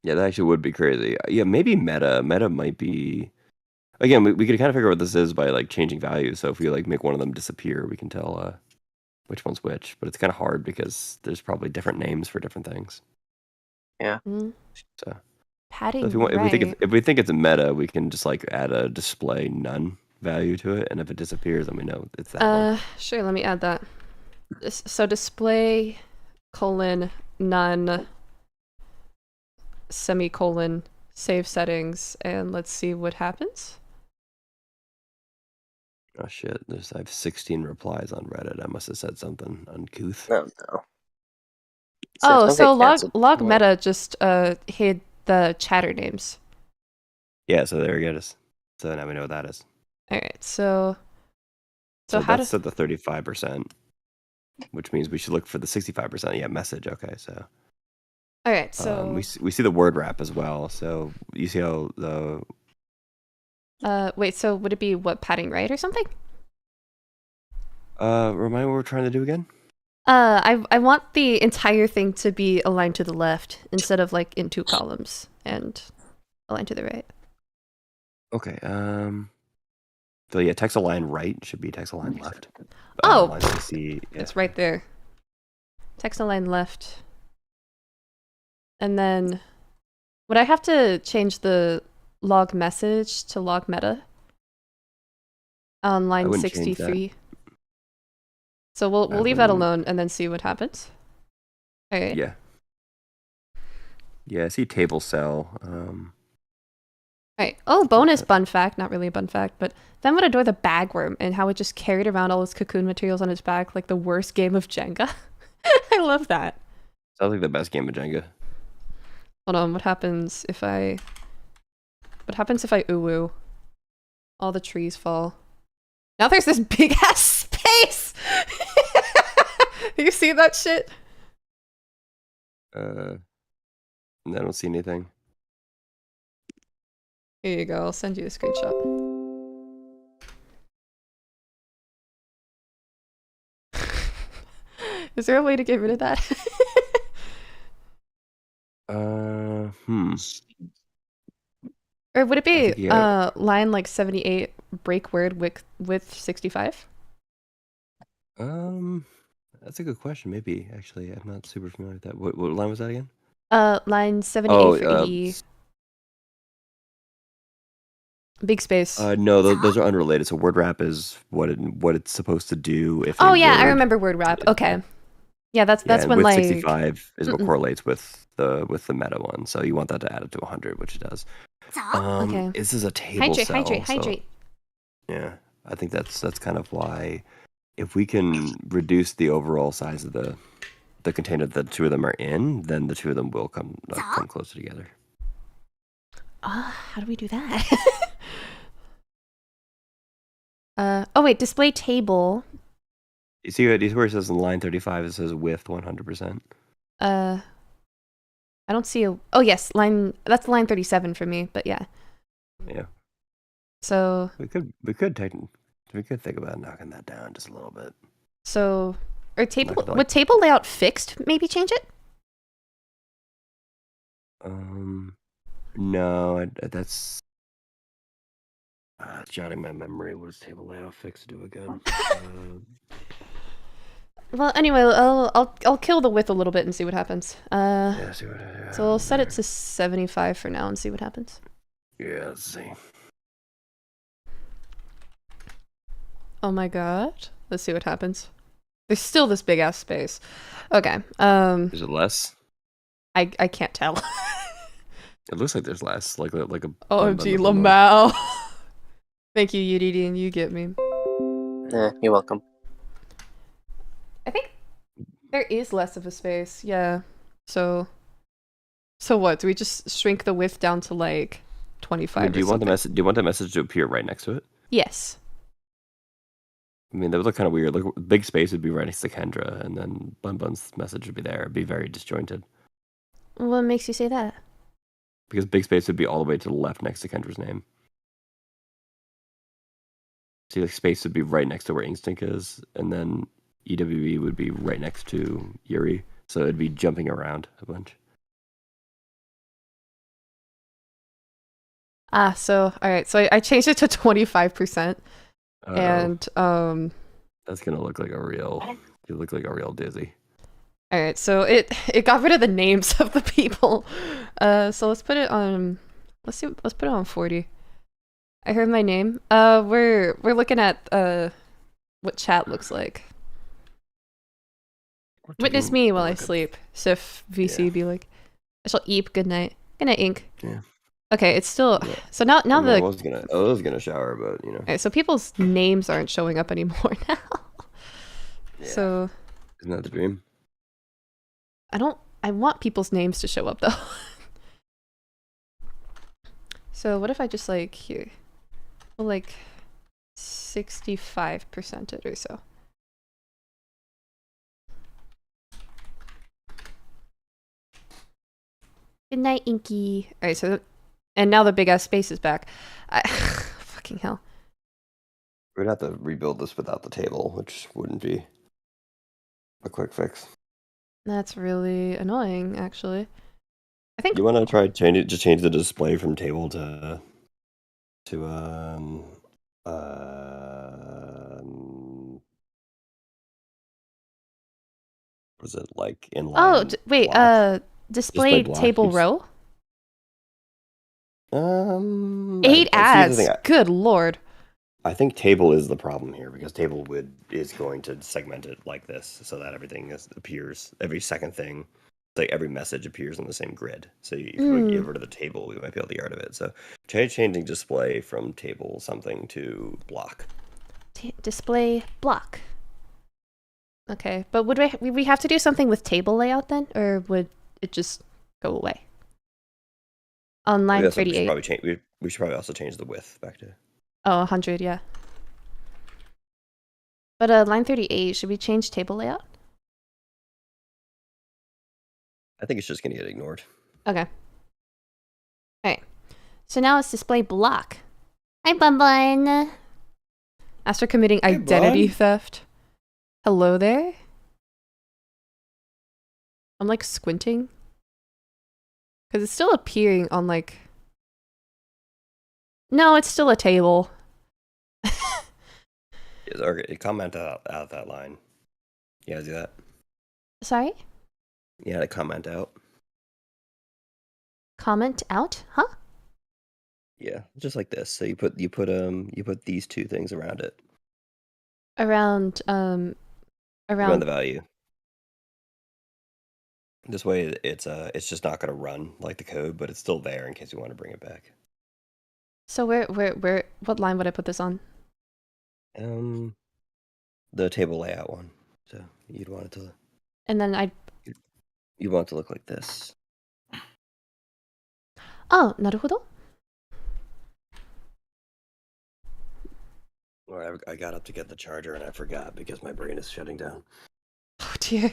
Yeah, that actually would be crazy. Yeah, maybe meta. Meta might be. Again, we could kind of figure out what this is by like changing values. So if we like make one of them disappear, we can tell which one's which. But it's kind of hard because there's probably different names for different things. Yeah. So Padding if we think it's a meta, we can just like add a display none value to it, and if it disappears, then we know it's that one. Sure, let me add that. So display none semicolon save settings, and let's see what happens. Oh shit! I have 16 replies on Reddit. I must have said something uncouth. No. So log meta just hid the chatter names. Yeah, so there you go. So now we know what that is. All right, so how that's at the 35%, which means we should look for the 65%. Yeah, message. Okay, so. All right, so we see the word wrap as well. So you see how the. Wait. So would it be what padding right or something? Remind me what we're trying to do again. I want the entire thing to be aligned to the left instead of like in two columns and aligned to the right. Okay. So yeah, text align right should be text align left. It's right there. Text align left. And then would I have to change the log message to log meta on line 63? So we'll leave that alone and then see what happens. All right. Yeah. Yeah, I see table cell. Right. Oh, bonus bun fact. Not really a bun fact, but then would adore the bagworm and how it just carried around all its cocoon materials on its back like the worst game of Jenga. I love that. Sounds like the best game of Jenga. Hold on, what happens if I uwu? All the trees fall. Now there's this big ass space! You see that shit? I don't see anything. Here you go, I'll send you a screenshot. Is there a way to get rid of that? Or would it be line like 78 break word width 65? That's a good question. Maybe actually, I'm not super familiar with that. What line was that again? Line 78 for E. Big space. No, those are unrelated. So word wrap is what it's supposed to do. If I remember word wrap. Okay. Yeah, that's when with like 65 is what correlates with the meta one. So you want that to add it to 100, which it does. Okay. This is a table cell. Hydrate. Yeah, I think that's kind of why. If we can reduce the overall size of the container that the two of them are in, then the two of them will come closer together. How do we do that? Wait, display table. You see where it says in line 35, it says width 100%. I don't see a... Oh, yes, that's line 37 for me, but yeah. Yeah. So we could think about knocking that down just a little bit. so or table Like- would table layout fixed maybe change it? No, that's jotting my memory. What does table layout fix do again? Well, anyway, I'll kill the width a little bit and see what happens. Yeah, see what. So I'll set it to 75 for now and see what happens. Yeah, let's see. Oh my god. Let's see what happens. There's still this big ass space. Okay. Is it less? I can't tell. It looks like there's less. Like a. OMG, Lamau. Thank you, UDD, and you get me. You're welcome. I think there is less of a space, yeah. So what? Do we just shrink the width down to like 25? Do you want the message? Do you want that message to appear right next to it? Yes. I mean, that would look kind of weird. Like, big space would be right next to Kendra, and then Bun Bun's message would be there. It'd be very disjointed. What makes you say that? Because big space would be all the way to the left next to Kendra's name. See, like, space would be right next to where Inkstink is, and then EWE would be right next to Yuri, so it'd be jumping around a bunch. So alright, so I changed it to 25%. And that's gonna look like a real. You look like a real dizzy. all right, so it got rid of the names of the people. So let's put it on. Let's put it on 40. I heard my name. We're looking at what chat looks like. Witness me while I sleep. Sif VC be like, I shall eep. Good night. Good night, Ink. Yeah. Okay, it's still so now I the. was gonna shower, but you know. Okay, so people's names aren't showing up anymore now. Yeah. So. Isn't that the dream? I want people's names to show up though. So what if I just like here, well, like 65% it or so. Good night, Inky. All right, so and now the big ass space is back. Fucking hell. We'd have to rebuild this without the table, which wouldn't be a quick fix. That's really annoying, actually. I think You want to try change the display from table to was it like inline? Oh, wait, block? display block table keeps- row? 8 8 see, ads. the thing, Good lord. I think table is the problem here because table is going to segment it like this so that everything appears, every second thing, like every message appears on the same grid. So if we give rid of the table, we might be able to get rid of it. So changing display from table something to block. Display block. Okay, but would we have to do something with table layout then, or would it just go away? On line That's what 38. we should probably also change the width back to. Oh, 100, yeah. But line 38, should we change table layout? I think it's just gonna get ignored. Okay. Alright. So now it's display block. Hi, Bun Bun. After committing identity theft. Hello there? I'm like squinting. Because it's still appearing on like... No, it's still a table. Comment out that line. You guys do that? Sorry? Yeah, to comment out. Comment out? Huh? Yeah, just like this. So you put these two things around it. Around Around the value. This way it's just not gonna run like the code, but it's still there in case you want to bring it back. So what line would I put this on? The table layout one. So you'd want it to. And then You want it to look like this. Oh, なるほど. Or I got up to get the charger and I forgot because my brain is shutting down. Oh dear.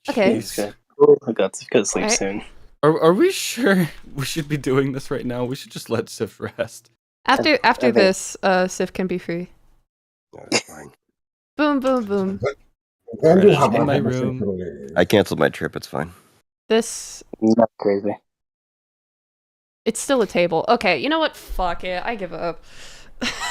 Okay. Okay. Cool. I got to sleep Alright. soon. Are we sure we should be doing this right now? We should just let Sif rest. After this, Sif can be free. No, it's fine. Boom, boom, boom. Then you Right, have in my permission room. to leave. I canceled my trip. It's fine. This, That's crazy. it's still a table. Okay, you know what? Fuck it. I give up.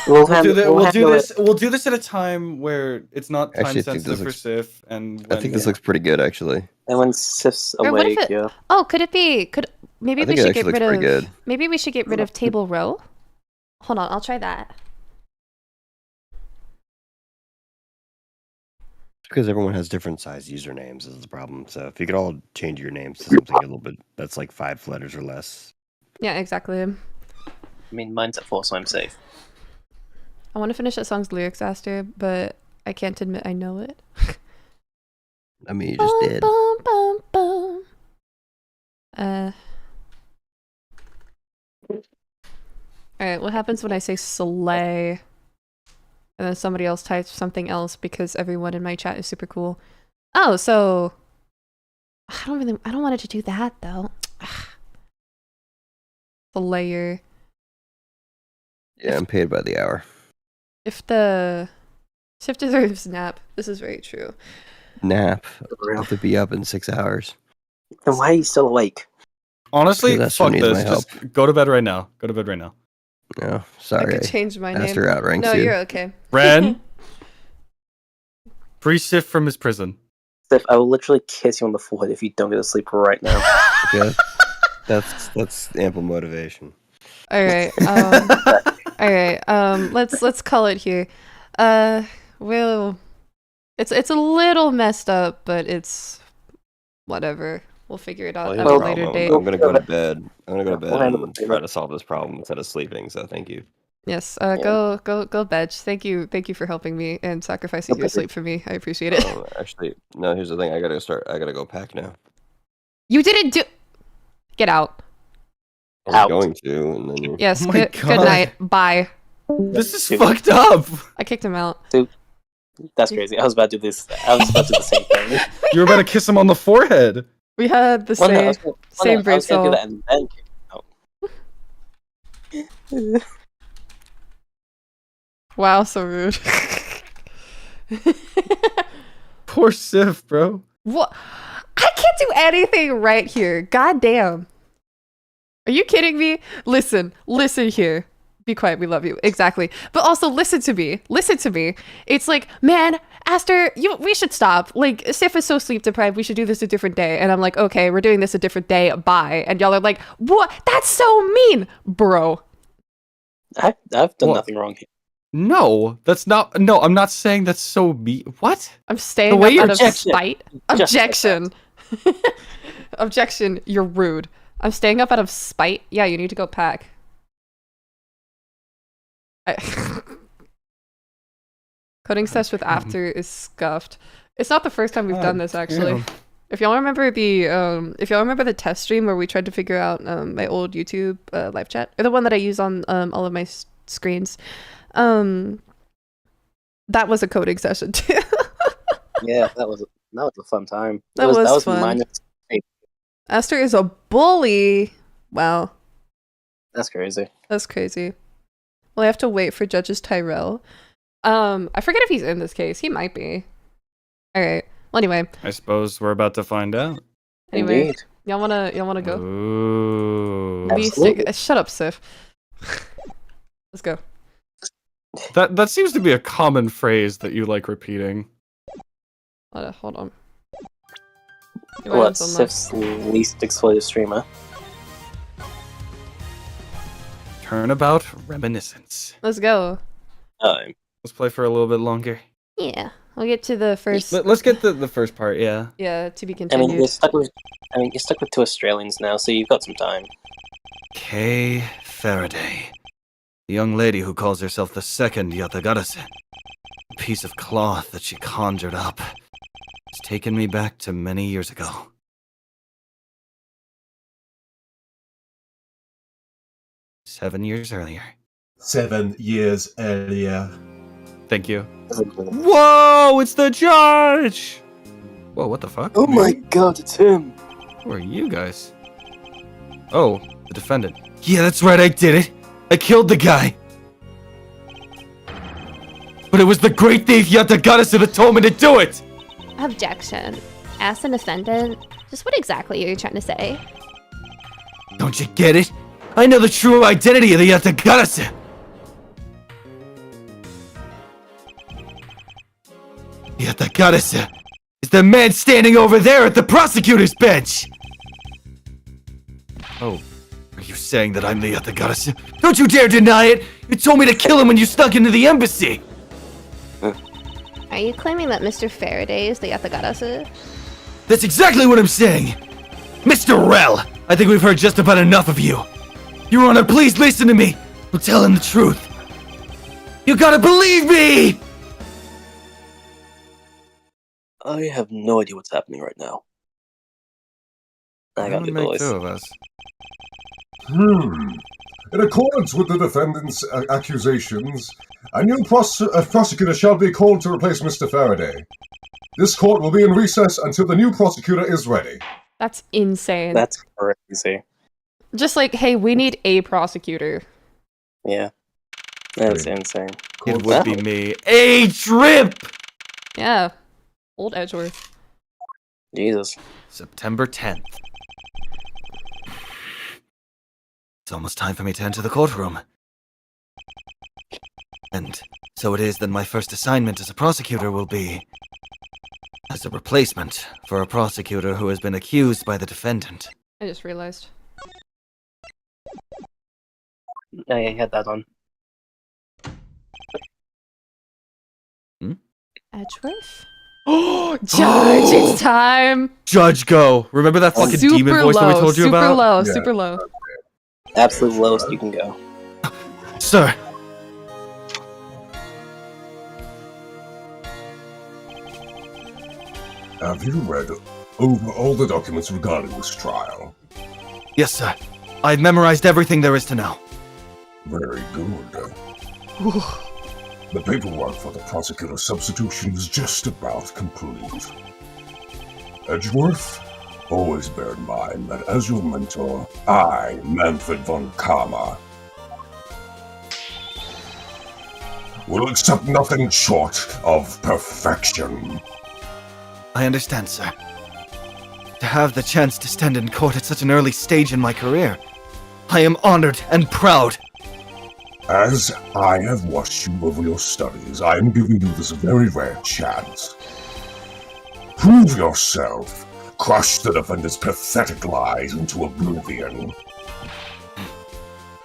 We'll We'll do this at a time where it's not time Actually, I think sensitive this for looks- Sif, and I when, think this looks pretty good, actually. And when Sif's Or what if awake, it- yeah. Oh, could it be? Maybe I we think it should actually get looks rid of. pretty good. Maybe we should get rid of table row. Hold on, I'll try that. Because everyone has different size usernames is the problem. So if you could all change your names to something a little bit that's like 5 letters or less. Yeah, exactly. I mean, mine's at 4, so I'm safe. I want to finish that song's lyrics, Aster, but I can't admit I know it. I mean, you just did. Boom, boom, boom. Alright, what happens when I say slay? And then somebody else types something else because everyone in my chat is super cool. Oh, so I don't want it to do that though. The layer. Yeah, I'm paid by the hour. If the Sif deserves nap, this is very true. Nap. I have to be up in 6 hours. Then why are you still awake? honestly, Because Esther fuck needs this. my help. Just go to bed right now. Go to bed right now. No, I sorry. could change my name. Esther outranks No, you. you're okay. Ren, free Sif from his prison. Sif, I will literally kiss you on the forehead if you don't go to sleep right now. Okay. That's ample motivation. All right. All right. Let's call it here. It's a little messed up, but it's whatever. We'll figure it out Well, at here's a the later problem. date. I'm gonna go to bed. I'm gonna go to bed We'll handle and it. try to solve this problem instead of sleeping. So thank you. Yes. Go, Bedge. Thank you for helping me and sacrificing your sleep for me. I appreciate it. Actually, no. Here's the thing. I gotta go pack now. You didn't do. Get out. I was Out. going to, and then you. Yes. Oh my Good God. night. Bye. This is fucked up. I kicked him out. That's crazy. I was about to do this. I was about to do the same thing. You were about to kiss him on the forehead. We had the Well, no, I same was gonna- same I was brain gonna do cell. that and then kick him out. Wow, so rude. Poor Sif, bro. What? I can't do anything right here. God damn. Are you kidding me? Listen here. Be quiet, we love you. Exactly. But also listen to me. It's like, man, Aster, we should stop. Like, Sif is so sleep deprived, we should do this a different day. And I'm like, okay, we're doing this a different day. Bye. And y'all are like, what? That's so mean, bro. I've done What? nothing wrong here. No, that's not. No, I'm not saying that's so me. What? I'm staying way up you're out of Objection. spite. Objection. Objection, you're rude. I'm staying up out of spite. Yeah, you need to go pack. Coding sesh with after is scuffed. It's not the first time we've done this actually. damn. If y'all remember the test stream where we tried to figure out my old YouTube live chat, or the one that I use on all of my screens, that was a coding session too. Yeah, that was a fun time. That was fun. minus 8. Aster is a bully. Wow, That's crazy. that's crazy. Well, I have to wait for Judges Tyrell. I forget if he's in this case. He might be. All right. Well, anyway. I suppose we're about to find out. Anyway, Indeed. y'all wanna go? Ooh. Absolutely. Shut up, Sif. Let's go. That seems to be a common phrase that you like repeating. Hold on. What, Sif's least exploitive streamer? Turnabout reminiscence. Let's go. Let's play for a little bit longer. Yeah, we'll get to the first. Let's get the first part. Yeah. Yeah, to be I continued. mean, you're stuck with 2 Australians now, so you've got some time. Kay Faraday. The young lady who calls herself the second Yatagarase. A piece of cloth that she conjured up. It's taken me back to many years ago. Seven years earlier. 7 years earlier. Thank you. Whoa! It's the judge. Whoa! What the fuck? Oh my god, it's him! Who are you guys? Oh, the defendant. Yeah, that's right, I did it. I killed the guy. But it was the great thief Yatagarasu that told me to do it! Objection. As an defendant, just what exactly are you trying to say? Don't you get it? I know the true identity of the Yatagarasu! Yatagarasu is the man standing over there at the prosecutor's bench! Oh, are you saying that I'm the Yatagarasu? Don't you dare deny it! You told me to kill him when you snuck into the embassy! Are you claiming that Mr. Faraday is the Yatagarasu? That's exactly what I'm saying! Mr. Rel, I think we've heard just about enough of you. Your Honor, please listen to me. I'm telling the truth. You gotta believe me! I have no idea what's happening right now. I got the voice. Two of us. In accordance with the defendant's accusations, a new prosecutor shall be called to replace Mr. Faraday. This court will be in recess until the new prosecutor is ready. That's insane. That's crazy. Just like, hey, we need a prosecutor. Yeah. That's insane. It would be me. A trip! Yeah. Old Edgeworth. Jesus. September 10th. It's almost time for me to enter the courtroom. And so it is that my first assignment as a prosecutor will be as a replacement for a prosecutor who has been accused by the defendant. I just realized. I had that on. Edgeworth? Oh, Judge, it's time! Judge, go! Remember that fucking demon voice that we told you about? Super low. Absolute lowest you can go. Sir! Have you read over all the documents regarding this trial? Yes, sir. I've memorized everything there is to know. Very good. The paperwork for the prosecutor's substitution is just about complete. Edgeworth, always bear in mind that as your mentor, I, Manfred von Kama, will accept nothing short of perfection. I understand, sir. To have the chance to stand in court at such an early stage in my career, I am honored and proud. As I have watched you over your studies, I am giving you this very rare chance. Prove yourself. Crush the defendant's pathetic lies into oblivion.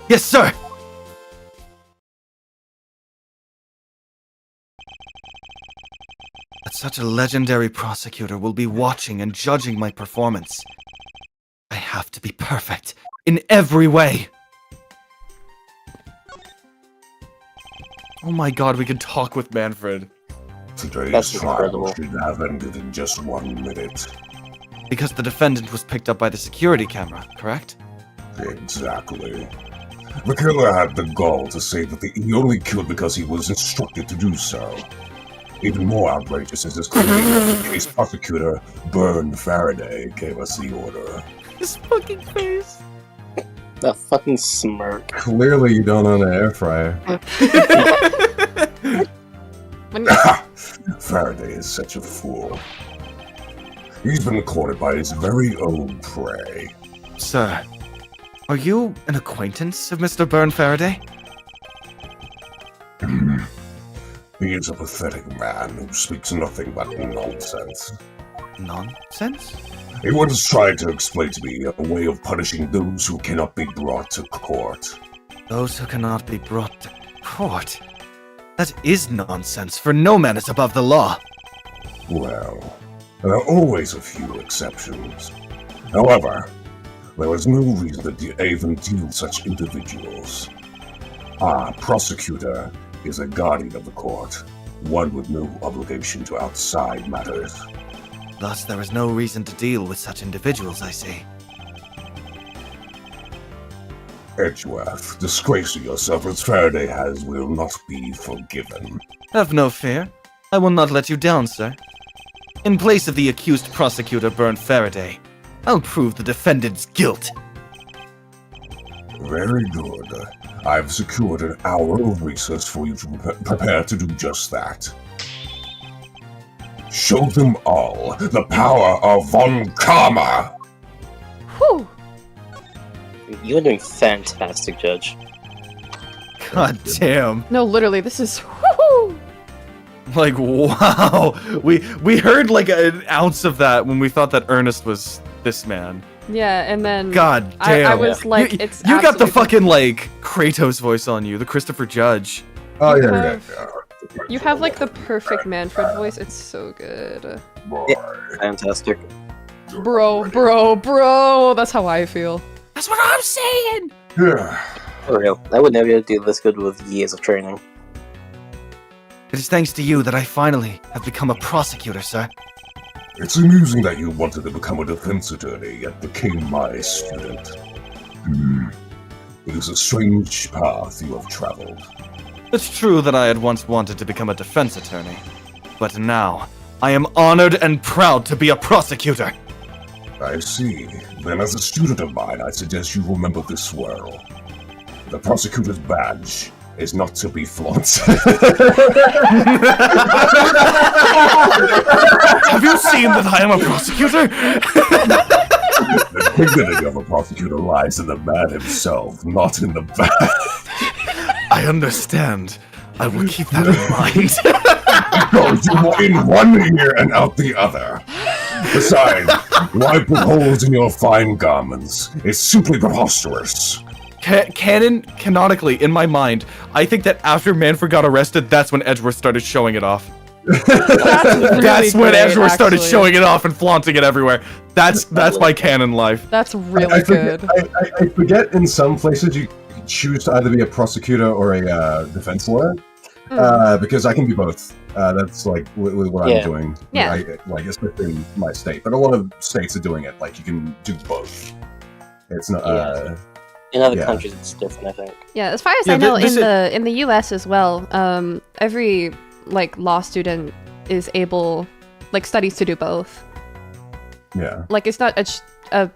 Yes, sir! That such a legendary prosecutor will be watching and judging my performance. I have to be perfect in every way. Oh my god, we can talk with Manfred. Today's trial should have ended in just 1 minute. Because the defendant was picked up by the security camera, correct? Exactly. The killer had the gall to say that he only killed because he was instructed to do so. Even more outrageous is his claim that the case prosecutor, Bern Faraday, gave us the order. His fucking face. That fucking smirk. Clearly you don't own an air fryer. Faraday is such a fool. He's been courted by his very own prey. Sir, are you an acquaintance of Mr. Bern Faraday? He is a pathetic man who speaks nothing but nonsense. Nonsense? He once tried to explain to me a way of punishing those who cannot be brought to court. Those who cannot be brought to court? That is nonsense, for no man is above the law. Well, there are always a few exceptions. However, there is no reason to even deal with such individuals. Our prosecutor is a guardian of the court, one with no obligation to outside matters. Thus, there is no reason to deal with such individuals, I see. Edgeworth, disgracing yourself as Faraday has will not be forgiven. Have no fear. I will not let you down, sir. In place of the accused prosecutor Bern Faraday, I'll prove the defendant's guilt. Very good. I've secured an hour of recess for you to prepare to do just that. Show them all the power of Von Karma! Whew. You are doing fantastic, Judge. God damn. No, literally, this is. Woo-hoo! Like, wow. We heard like an ounce of that when we thought that Ernest was this man. Yeah, and then. God damn. I was like, you, it's. You got the absolutely- fucking like Kratos voice on you, the Christopher Judge. Oh, You yeah, have- You have like the perfect Manfred voice. It's so good. Fantastic. Bro. That's how I feel. That's what I'm saying. Yeah. For real. I would never be able to do this good with years of training. It is thanks to you that I finally have become a prosecutor, sir. It's amusing that you wanted to become a defense attorney, yet became my student. It is a strange path you have traveled. It's true that I had once wanted to become a defense attorney, but now I am honored and proud to be a prosecutor. I see. Then as a student of mine, I suggest you remember this well. The prosecutor's badge is not to be flaunted. Have you seen that I am a prosecutor? The dignity of a prosecutor lies in the man himself, not in the badge. I understand. I will keep that in mind. Because you were in one ear and out the other. Besides, why put holes in your fine garments? It's simply preposterous. Canonically, in my mind, I think that after Manfred got arrested, that's when Edgeworth started showing it off. That's when Edgeworth started showing it off and flaunting it everywhere. That's my canon life. That's really good. I forget in some places you choose to either be a prosecutor or a defense lawyer. Because I can be both. That's like what I'm doing. Yeah. Like especially in my state, but a lot of states are doing it. Like you can do both. It's not. In other countries, it's different, I think. Yeah, as far as I know, in the U.S. as well, every like law student is able, like, studies to do both. Yeah. Like, it's not a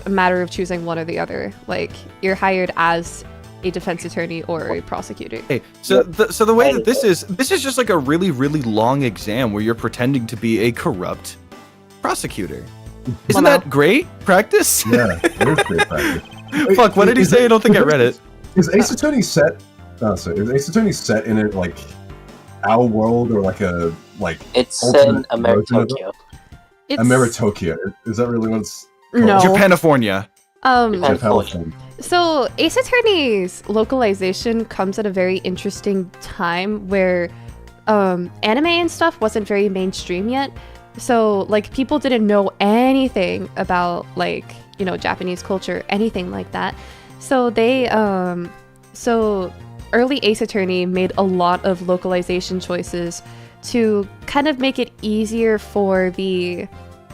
matter of choosing one or the other. Like, you're hired as a defense attorney or a prosecutor. Hey, so the way that this is just like a really, really long exam where you're pretending to be a corrupt prosecutor. Isn't that great practice? Yeah, it is great practice. Fuck, what did he say? I don't think I read it. Is Ace Attorney set? Oh, sorry. Is Ace Attorney set in it like our world or like a like? It's set in Ameritokyo. Ameritokyo. Is that really what it's called? No. Japanifornia. So Ace Attorney's localization comes at a very interesting time where anime and stuff wasn't very mainstream yet. So like people didn't know anything about like, you know, Japanese culture, anything like that. So they so early Ace Attorney made a lot of localization choices to kind of make it easier for the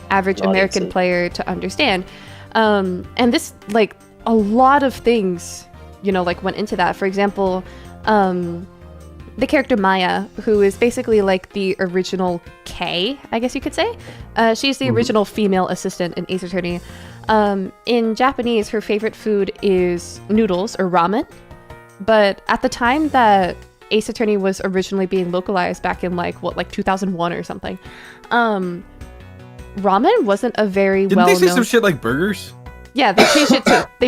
average American player to understand. And this, like, a lot of things, you know, like, went into that. For example, the character Maya, who is basically, like, the original K, I guess you could say. She's the original female assistant in Ace Attorney. In Japanese, her favorite food is noodles, or ramen. But at the time that Ace Attorney was originally being localized back in, like, 2001 or something, ramen wasn't a very well-known... Didn't they say some shit like burgers? Yeah, they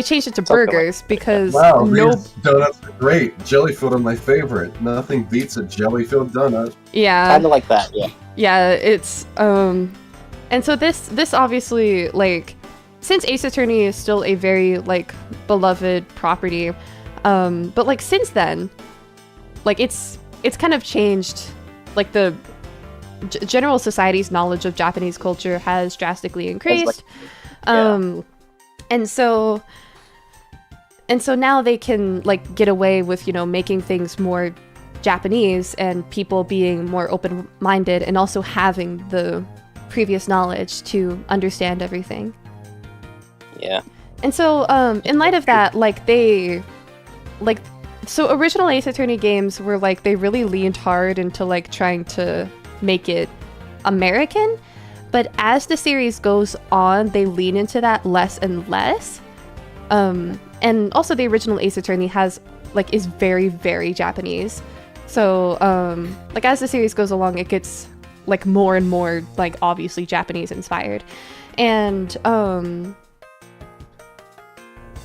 changed it to burgers because these donuts are great. Jelly-filled are my favorite. Nothing beats a jelly-filled donut. Yeah. Kind of like that, yeah. Yeah, it's and so this obviously, like, since Ace Attorney is still a very, like, beloved property, but, like, since then, like, it's kind of changed, like, the general society's knowledge of Japanese culture has drastically increased. And so now they can, like, get away with, you know, making things more Japanese and people being more open-minded and also having the previous knowledge to understand everything. Yeah. And so, in light of that, so original Ace Attorney games were, like, they really leaned hard into, like, trying to make it American. But as the series goes on, they lean into that less and less. And also the original Ace Attorney has like is very, very Japanese. So like as the series goes along, it gets like more and more like obviously Japanese inspired. And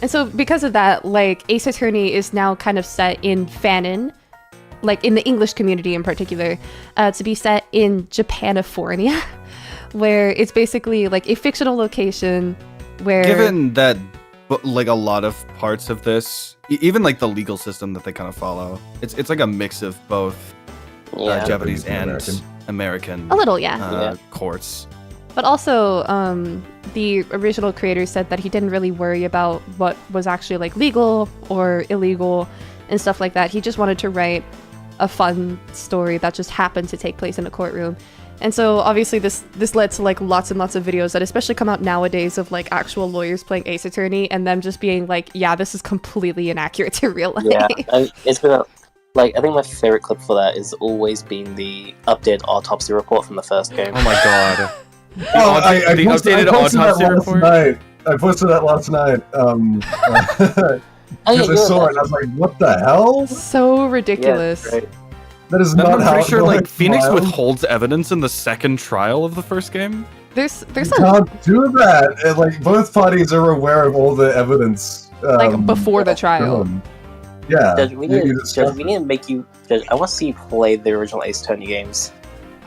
so because of that, like Ace Attorney is now kind of set in fanon, like in the English community in particular, to be set in Japanifornia, where it's basically like a fictional location where... Given that like a lot of parts of this, even like the legal system that they kind of follow, it's like a mix of both Japanese and American a little, yeah. Courts. But also, the original creator said that he didn't really worry about what was actually like legal or illegal and stuff like that. He just wanted to write a fun story that just happened to take place in a courtroom. And so obviously this led to like lots and lots of videos that especially come out nowadays of like actual lawyers playing Ace Attorney and them just being like, yeah, this is completely inaccurate to real life. Yeah, and it's been like, I think my favorite clip for that is always been the updated autopsy report from the first game. Oh my god. I updated autopsy report? I posted that last night. Because I saw it and I was like, what the hell? So ridiculous. Yeah, that is not how I'm pretty sure like Phoenix Miles. withholds evidence in the second trial of the first game. There's You some can't do that. And, like, both parties are aware of all the evidence. like before the trial. Yeah. Judge, we need to make you... Judge, I want to see you play the original Ace Attorney games.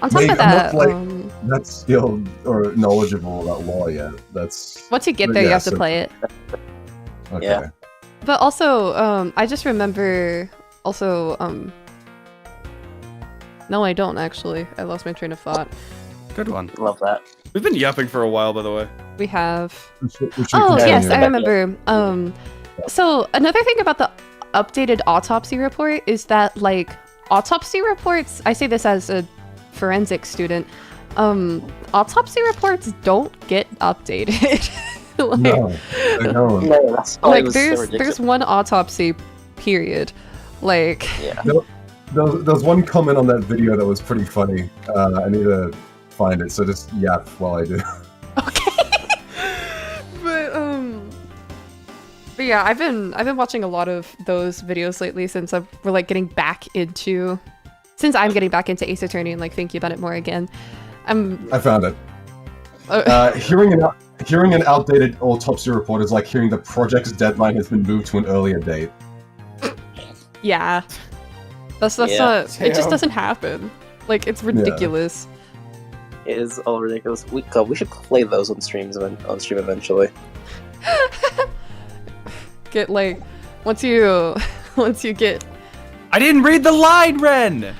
On top of I'm that, not, like, that skilled or knowledgeable about law yet. That's... once you get there, you have to play it. Okay. Yeah. But also, I just remember also, no, I don't actually. I lost my train of thought. Good one. Love that. We've been yapping for a while, by the way. We have. We should Oh, continue. yes, I remember. So another thing about the updated autopsy report is that, like, autopsy reports, I say this as a forensic student, autopsy reports don't get updated. Like, No, I don't. No, that's why it like was so there's ridiculous. one autopsy, period. Like, Yeah. There was one comment on that video that was pretty funny. I need to find it, so just yap while I do. okay. But yeah, I've been watching a lot of those videos lately since we're like getting back into, since I'm getting back into Ace Attorney and like thinking about it more again. I found it. Hearing an outdated autopsy report is like hearing the project's deadline has been moved to an earlier date. Yeah. That's Yeah. not, it just Damn. doesn't happen. Like, it's ridiculous. It is all ridiculous. We should play those on stream eventually. Get like, once you get, I didn't read the line, Ren!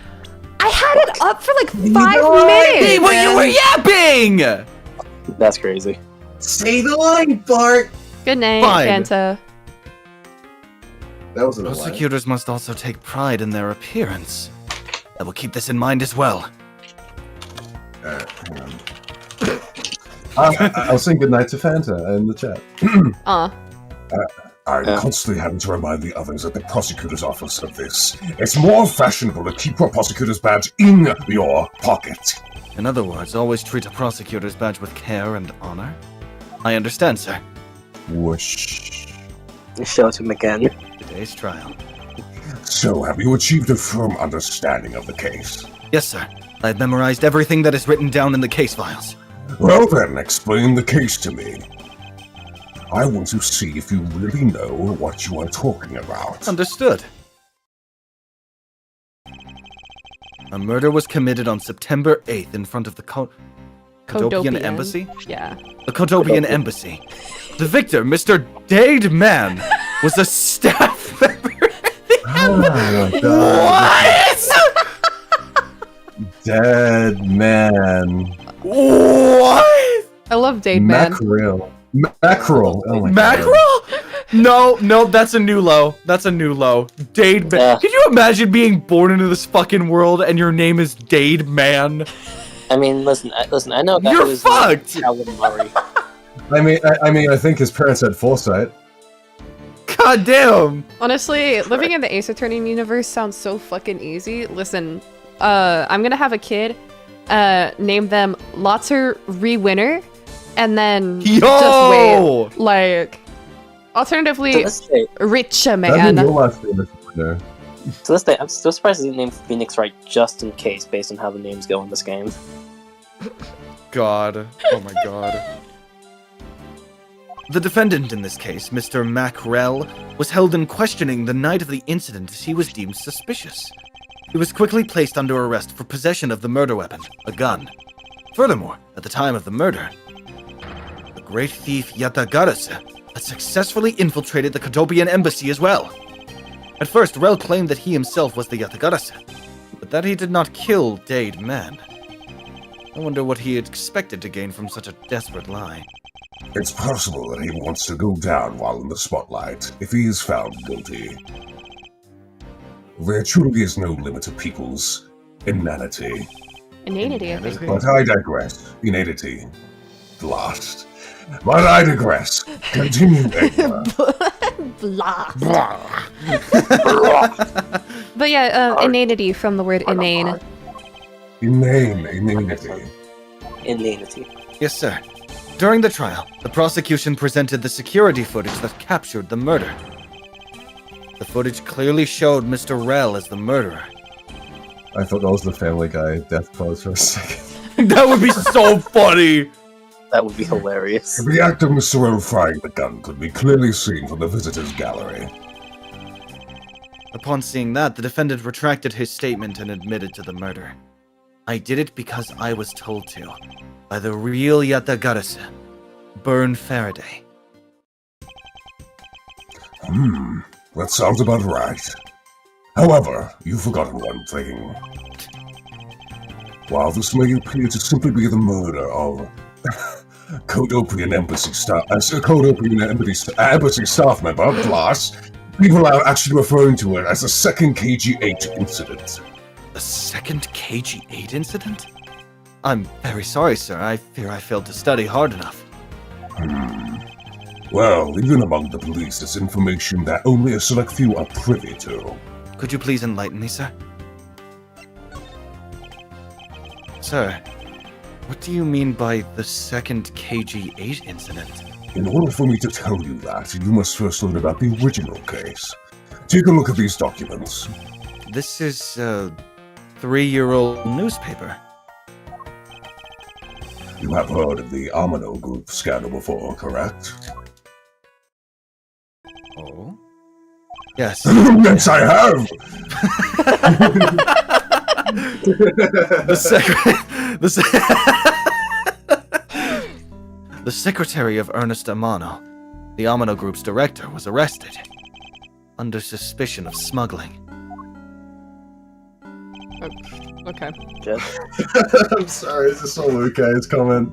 I had it up for like 5 minutes! Hey, well, you were yapping! That's crazy. Say the line, Bart! Good night, Fine. Fanta. That was a lie. Prosecutors must also take pride in their appearance. I will keep this in mind as well. Hang on. I'll sing goodnight to Fanta in the chat. I'm constantly having to remind the others at the prosecutor's office of this. It's more fashionable to keep your prosecutor's badge in your pocket. In other words, always treat a prosecutor's badge with care and honor. I understand, sir. Whoosh. Show it to him again. Today's trial. So, have you achieved a firm understanding of the case? Yes, sir. I've memorized everything that is written down in the case files. Well then, explain the case to me. I want to see if you really know what you are talking about. Understood. A murder was committed on September 8th in front of the Kodopian Embassy? Yeah. The Kodopian Embassy. The victor, Mr. Dade Man, was a staff member. Oh my god. Dead man. What? I love Dade Man. Mackerel. Mackerel. Oh my god. Mackerel? No, that's a new low. That's a new low. Dade Man. Yeah. Can you imagine being born into this fucking world and your name is Dade Man? I mean, listen. I know that You're was fucked! Calvin Murray. I think his parents had foresight. God damn. Honestly, living in the Ace Attorney universe sounds so fucking easy. Listen, I'm gonna have a kid, name them Lotzer Rewinner, and then just wait. Like, alternatively, To this day, Richa That'd be Man. your last name. No. To this day, I'm still surprised they didn't name Phoenix right just in case, based on how the names go in this game. God. Oh my god. The defendant in this case, Mr. Mackrell, was held in questioning the night of the incident as he was deemed suspicious. He was quickly placed under arrest for possession of the murder weapon, a gun. Furthermore, at the time of the murder, the great thief Yatagarase had successfully infiltrated the Kotopian embassy as well. At first, Rel claimed that he himself was the Yatagarase, but that he did not kill Dade Man. I wonder what he had expected to gain from such a desperate lie. It's possible that he wants to go down while in the spotlight, if he is found guilty. There truly is no limit to people's inanity. Inanity, I think. But I digress. Inanity. Blast. But I digress. Continue, Egma. Blast. But yeah, inanity from the word inane. Inanity. Inanity. Yes, sir. During the trial, the prosecution presented the security footage that captured the murder. The footage clearly showed Mr. Rel as the murderer. I thought that was the Family Guy death pose for a second. That would be so funny! That would be hilarious. The act of Mr. Rel firing the gun could be clearly seen from the visitors' gallery. Upon seeing that, the defendant retracted his statement and admitted to the murder. I did it because I was told to, by the real Yatagarase, Burn Faraday. That sounds about right. However, you've forgotten one thing. While this may appear to simply be the murder of Kotopian embassy staff member, Blast, people are actually referring to it as the second KG-8 incident. The second KG-8 incident? I'm very sorry, sir. I fear I failed to study hard enough. Well, even among the police, it's information that only a select few are privy to. Could you please enlighten me, sir? Sir, what do you mean by the second KG-8 incident? In order for me to tell you that, you must first learn about the original case. Take a look at these documents. This is a 3-year-old newspaper. You have heard of the Amano Group scandal before, correct? Oh? Yes. Yes, I have! The secretary of Ernest Amano, the Amano Group's director, was arrested under suspicion of smuggling. Okay. I'm sorry, it's just so Luca's comment.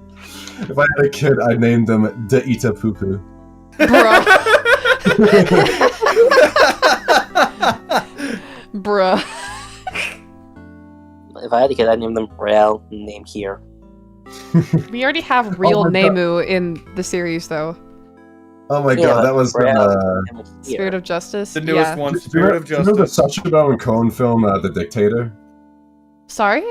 If I had a kid, I'd name them Deita Pupu. Bruh. Bruh. If I had a kid, I'd name them Real, name here. We already have real Nemu in the series, though. Oh my god, that was Spirit of Justice. The newest one, Spirit of Justice. You know the Sacha Baron Cohen film, The Dictator? Sorry?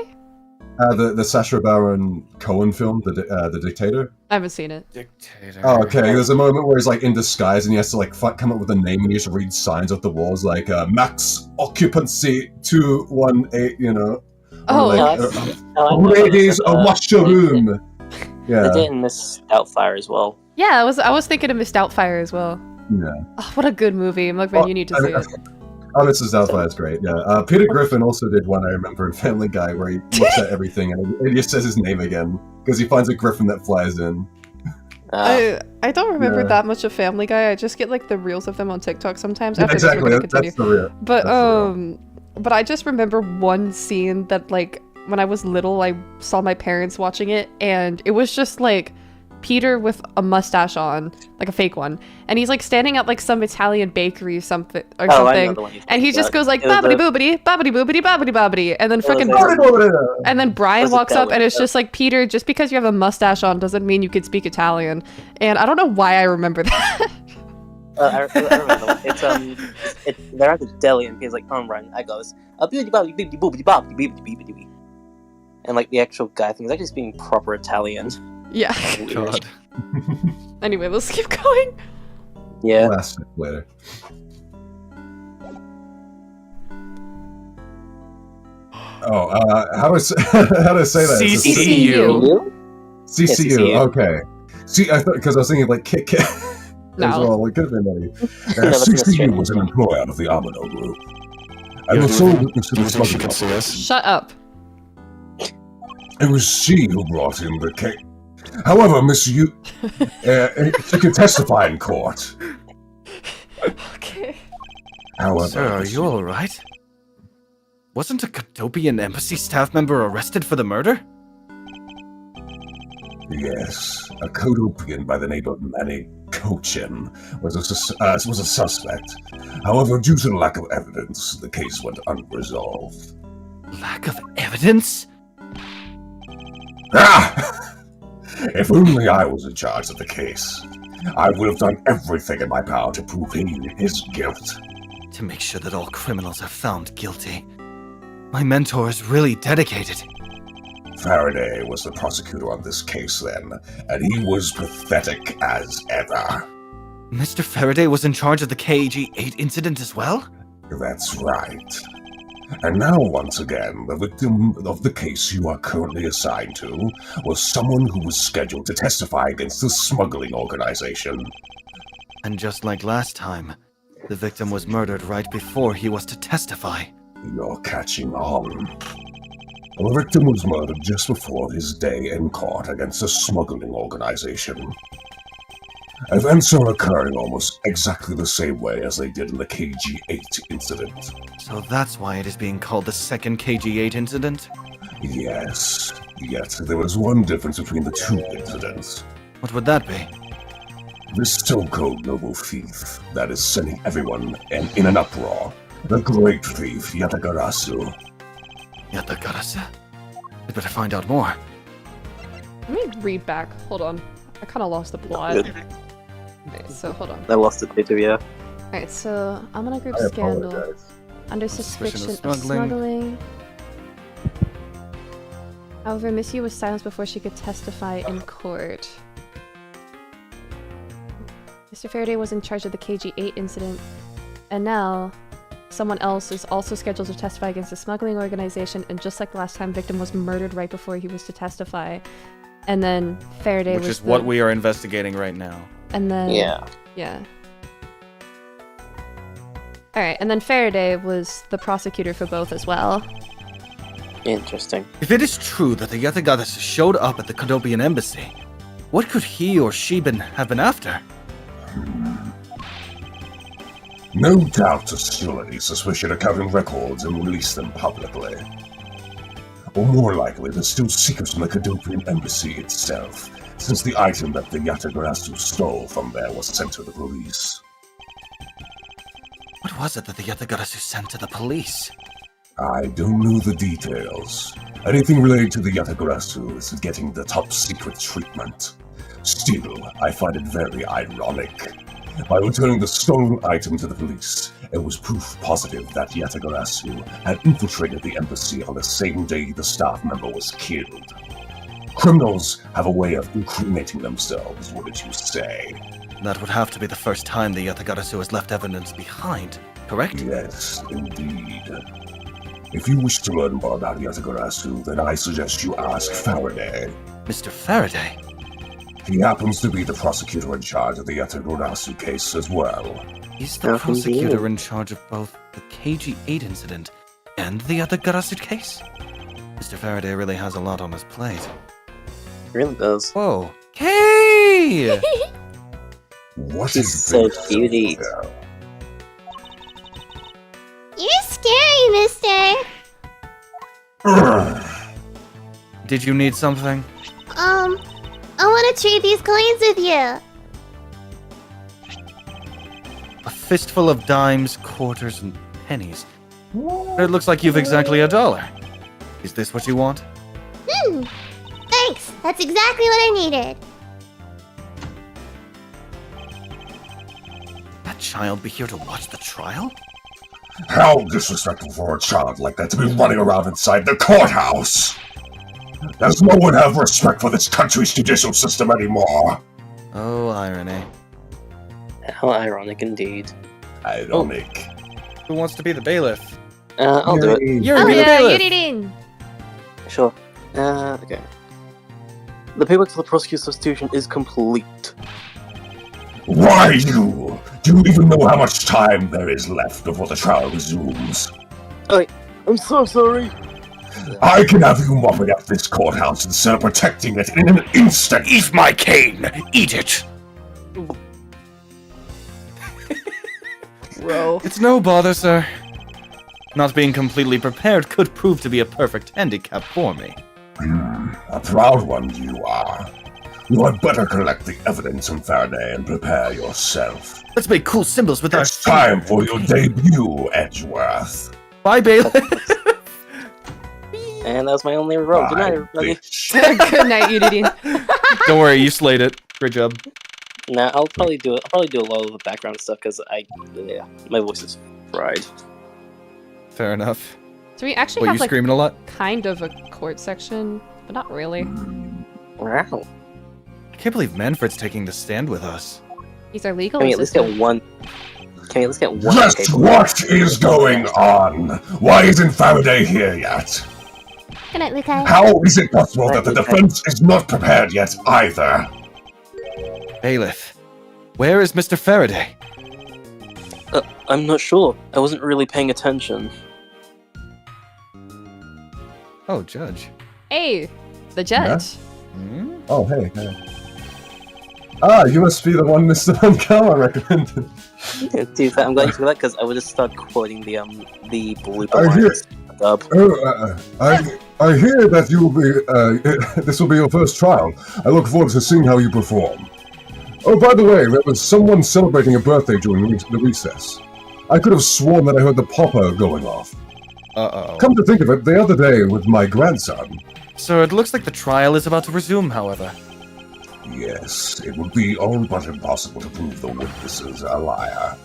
The Sacha Baron Cohen film, The Dictator? I haven't seen it. Dictator. Oh, okay. There's a moment where he's like in disguise and he has to like come up with a name and he just reads signs off the walls like max occupancy 218, you know. Oh, like, ladies, wash your room. Yeah. They did in Miss Doubtfire as well. Yeah, I was thinking of Miss Doubtfire as well. Yeah. Oh, what a good movie. Mugman, you need to see it. Oh, Mrs. Doubtfire is great, yeah. Peter Griffin also did one, I remember, in Family Guy, where he looks at everything and he just says his name again, because he finds a griffin that flies in. I don't remember that much of Family Guy. I just get like the reels of them on TikTok sometimes. Yeah, After exactly, this, we're gonna that's the real. But I just remember one scene that like when I was little, I saw my parents watching it, and it was just like Peter with a mustache on, like a fake one, and he's like standing at like some Italian bakery or something, and he just goes like bobbity boobity, bobbity boobity, bobbity bobbity, and then fucking and then Brian walks up and it's just like, Peter, just because you have a mustache on doesn't mean you could speak Italian, and I don't know why I remember that. I remember. They're at the deli and he's like, Ryan. I goes, and like the actual guy thing is actually speaking proper Italian. Yeah. God. Anyway, let's keep going. Yeah. Last later. How do I say that? CCU. CCU. Okay. See, I thought because I was thinking like Kit Kat No. as well. It could have been any. that's CCU was an employee out of the Amino group. And the sole witness to the smuggling operation. Shut up. It was she who brought in the case. However, Miss Yu, she can testify in court. Okay. However, Sir, are you alright? Wasn't a Cadopian embassy staff member arrested for the murder? Yes, a Codopian by the name of Manny Cochin was a suspect. However, due to the lack of evidence, the case went unresolved. Lack of evidence? Ah! If only I was in charge of the case, I would have done everything in my power to prove his guilt. To make sure that all criminals are found guilty. My mentor is really dedicated. Faraday was the prosecutor on this case then, and he was pathetic as ever. Mr. Faraday was in charge of the KG-8 incident as well? That's right. And now, once again, the victim of the case you are currently assigned to was someone who was scheduled to testify against the smuggling organization. And just like last time, the victim was murdered right before he was to testify. You're catching on. The victim was murdered just before his day in court against the smuggling organization. Events are occurring almost exactly the same way as they did in the KG-8 incident. So that's why it is being called the second KG-8 incident? Yes, yet there was one difference between the two incidents. What would that be? This so-called noble thief that is sending everyone in an uproar. The great thief, Yatagarasu. Yatagarasu? I'd better find out more. Let me read back. Hold on. I kind of lost the plot. Good. Okay, so hold on. I lost it too, yeah. Alright, so I'm gonna group I scandal apologize. under suspicion of smuggling. However, Miss Yu was silenced before she could testify in court. Mr. Faraday was in charge of the KG-8 incident, and now someone else is also scheduled to testify against the smuggling organization, and just like last time, victim was murdered right before he was to testify. And then Faraday Which was is what we are investigating right now. And then... Yeah. Yeah. Alright, and then Faraday was the prosecutor for both as well. Interesting. If it is true that the Yatagarasu showed up at the Cadopian embassy, what could he or she have been after? No doubt there's still any suspicion of having records and release them publicly. Or more likely, there's still secrets from the Cadopian embassy itself, since the item that the Yatagarasu stole from there was sent to the police. What was it that the Yatagarasu sent to the police? I don't know the details. Anything related to the Yatagarasu is getting the top secret treatment. Still, I find it very ironic. By returning the stolen item to the police, it was proof positive that Yatagarasu had infiltrated the embassy on the same day the staff member was killed. Criminals have a way of incriminating themselves, wouldn't you say? That would have to be the first time the Yatagarasu has left evidence behind, correct? Yes, indeed. If you wish to learn more about Yatagarasu, then I suggest you ask Faraday. Mr. Faraday? He happens to be the prosecutor in charge of the Yatagarasu case as well. He's the prosecutor in charge of both the KG-8 incident and the Yatagarasu case? Mr. Faraday really has a lot on his plate. Really does. Whoa. Hey! What She's is so this? cutie. You're scary, mister. Did you need something? I want to trade these coins with you. A fistful of dimes, quarters, and pennies. It looks like you've exactly $1. Is this what you want? Thanks. That's exactly what I needed. That child be here to watch the trial? How disrespectful for a child like that to be running around inside the courthouse! Does no one have respect for this country's judicial system anymore? Oh, irony. How ironic indeed. Ironic. Who wants to be the bailiff? I'll do it. You're Oh a yeah, bailiff. Yuririn. Sure. Okay. The paperwork for the prosecutor's substitution is complete. Why you? Do you even know how much time there is left before the trial resumes? I'm so sorry. I can have you mopping up this courthouse instead of protecting it in an instant. Eat my cane! Eat it! Bro. It's no bother, sir. Not being completely prepared could prove to be a perfect handicap for me. A proud one you are. You had better collect the evidence from Faraday and prepare yourself. Let's make cool symbols with our... It's time for your debut, Edgeworth. Bye, bailiff. And that was my only roll. Good night, everybody. Good night, Yuririn. Don't worry, you slayed it. Great job. Nah, I'll probably do a lot of the background stuff because my voice is fried. Fair enough. So we actually What, you have like screaming a lot? kind of a court section, but not really. Wow. I can't believe Manfred's taking the stand with us. He's our legal Can we at least get assistant. one? Can we at least get one? Just paperwork? what is going on? Why isn't Faraday here yet? Good night, Lukai. How is it possible that the defense is not prepared yet either? Bailiff, where is Mr. Faraday? I'm not sure. I wasn't really paying attention. Oh, Judge. Hey, the judge. Hmm? Oh, hey. Ah, you must be the one Mr. Van Kama recommended. Dude, I'm glad you said that because I would just start quoting the blooper I hear- lines. Dub. I hear that you will be. This will be your first trial. I look forward to seeing how you perform. Oh, by the way, there was someone celebrating a birthday during the recess. I could have sworn that I heard the popper going off. Uh-oh. Come to think of it, the other day with my grandson. Sir, it looks like the trial is about to resume, however. Yes, it would be all but impossible to prove the witnesses a liar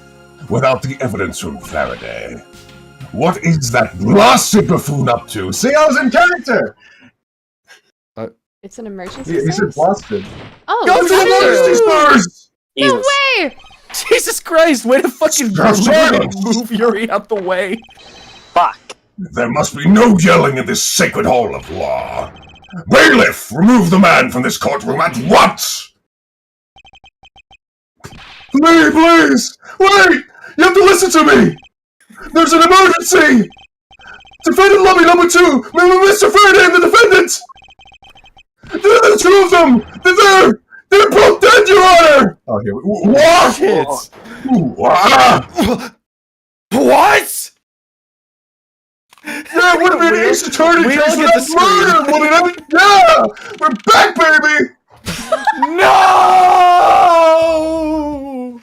without the evidence from Faraday. What is that blasted buffoon up to? See, I was in character! It's an emergency He said service? blasted. Oh, Go to the emergency stores! no Jesus. way! Jesus Christ, way to fucking move Yuri out the way. Fuck. There must be no yelling in this sacred hall of law. Bailiff, remove the man from this courtroom at once! Please! Wait! You have to listen to me! There's an emergency! Defendant lobby number 2! Mr. Faraday and the defendant! There are the two of them! They're both dead, Your Honor! Oh, here we What? Shit. What? That would have been an Ace Attorney we case all get without to murder, wouldn't it? Yeah! We're back, baby! No!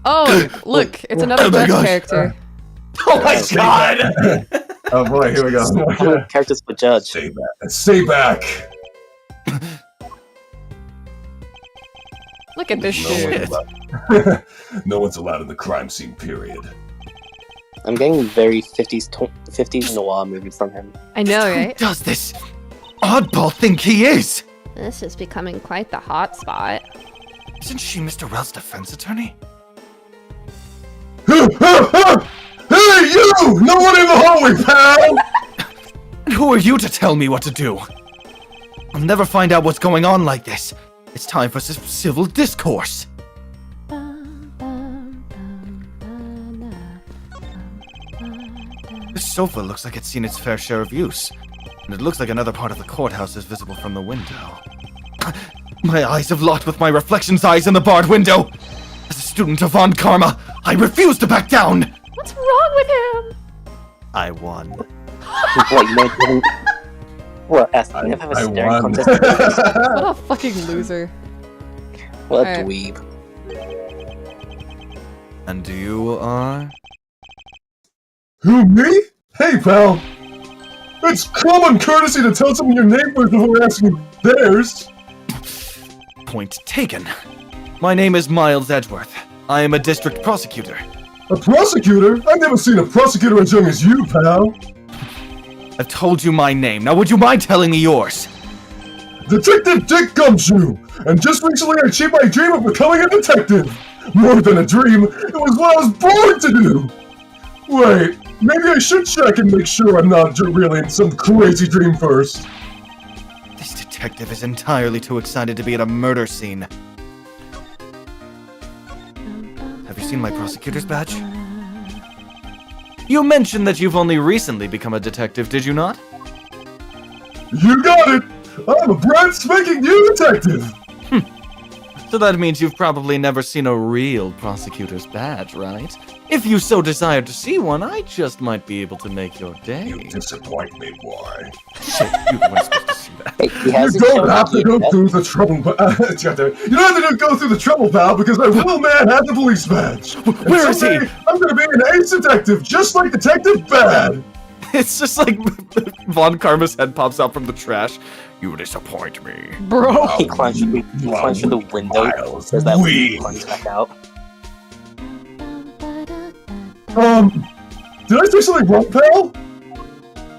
Oh, look, it's another Oh my judge gosh. character. Oh my god! Oh boy, here we go. How many characters per judge? Stay back. Stay back. Look at this No shit. one's allowed. No one's allowed in the crime scene, period. I'm getting very 50s noir movie from him. I know, Who right? does this oddball think he is? This is becoming quite the hot spot. Isn't she Mr. Wells' defense attorney? Hey, you! No one in the hallway, pal! And who are you to tell me what to do? I'll never find out what's going on like this. It's time for some civil discourse. This sofa looks like it's seen its fair share of use, and it looks like another part of the courthouse is visible from the window. My eyes have locked with my reflection's eyes in the barred window. As a student of Von Karma, I refuse to back down. What's wrong with him? I won. What, you know, what, Ask, you never have a I staring won. contest? What a fucking loser. What a Alright. dweeb. And you are? Who, me? Hey, pal! It's common courtesy to tell someone your name first before asking theirs! Point taken. My name is Miles Edgeworth. I am a district prosecutor. A prosecutor? I've never seen a prosecutor as young as you, pal! I've told you my name. Now would you mind telling me yours? Detective Dick Gumshoe! And just recently I achieved my dream of becoming a detective! More than a dream, it was what I was born to do! Wait, maybe I should check and make sure I'm not really in some crazy dream first. This detective is entirely too excited to be at a murder scene. Have you seen my prosecutor's badge? You mentioned that you've only recently become a detective, did you not? You got it! I'm a brand spanking new detective! So that means you've probably never seen a real prosecutor's badge, right? If you so desire to see one, I just might be able to make your day. You disappoint me, boy. Shit, you weren't supposed to see that. Hey, he You hasn't don't shown have up to yet. go through the trouble, you don't have to go through the trouble, pal, because my real man has a police badge. Where is he? I'm gonna be an ace detective, just like Detective Bad. It's just like Von Karma's head pops out from the trash. You disappoint me. Bro. He climbs through the window, says that We. climbs back out. Did I say something wrong, pal?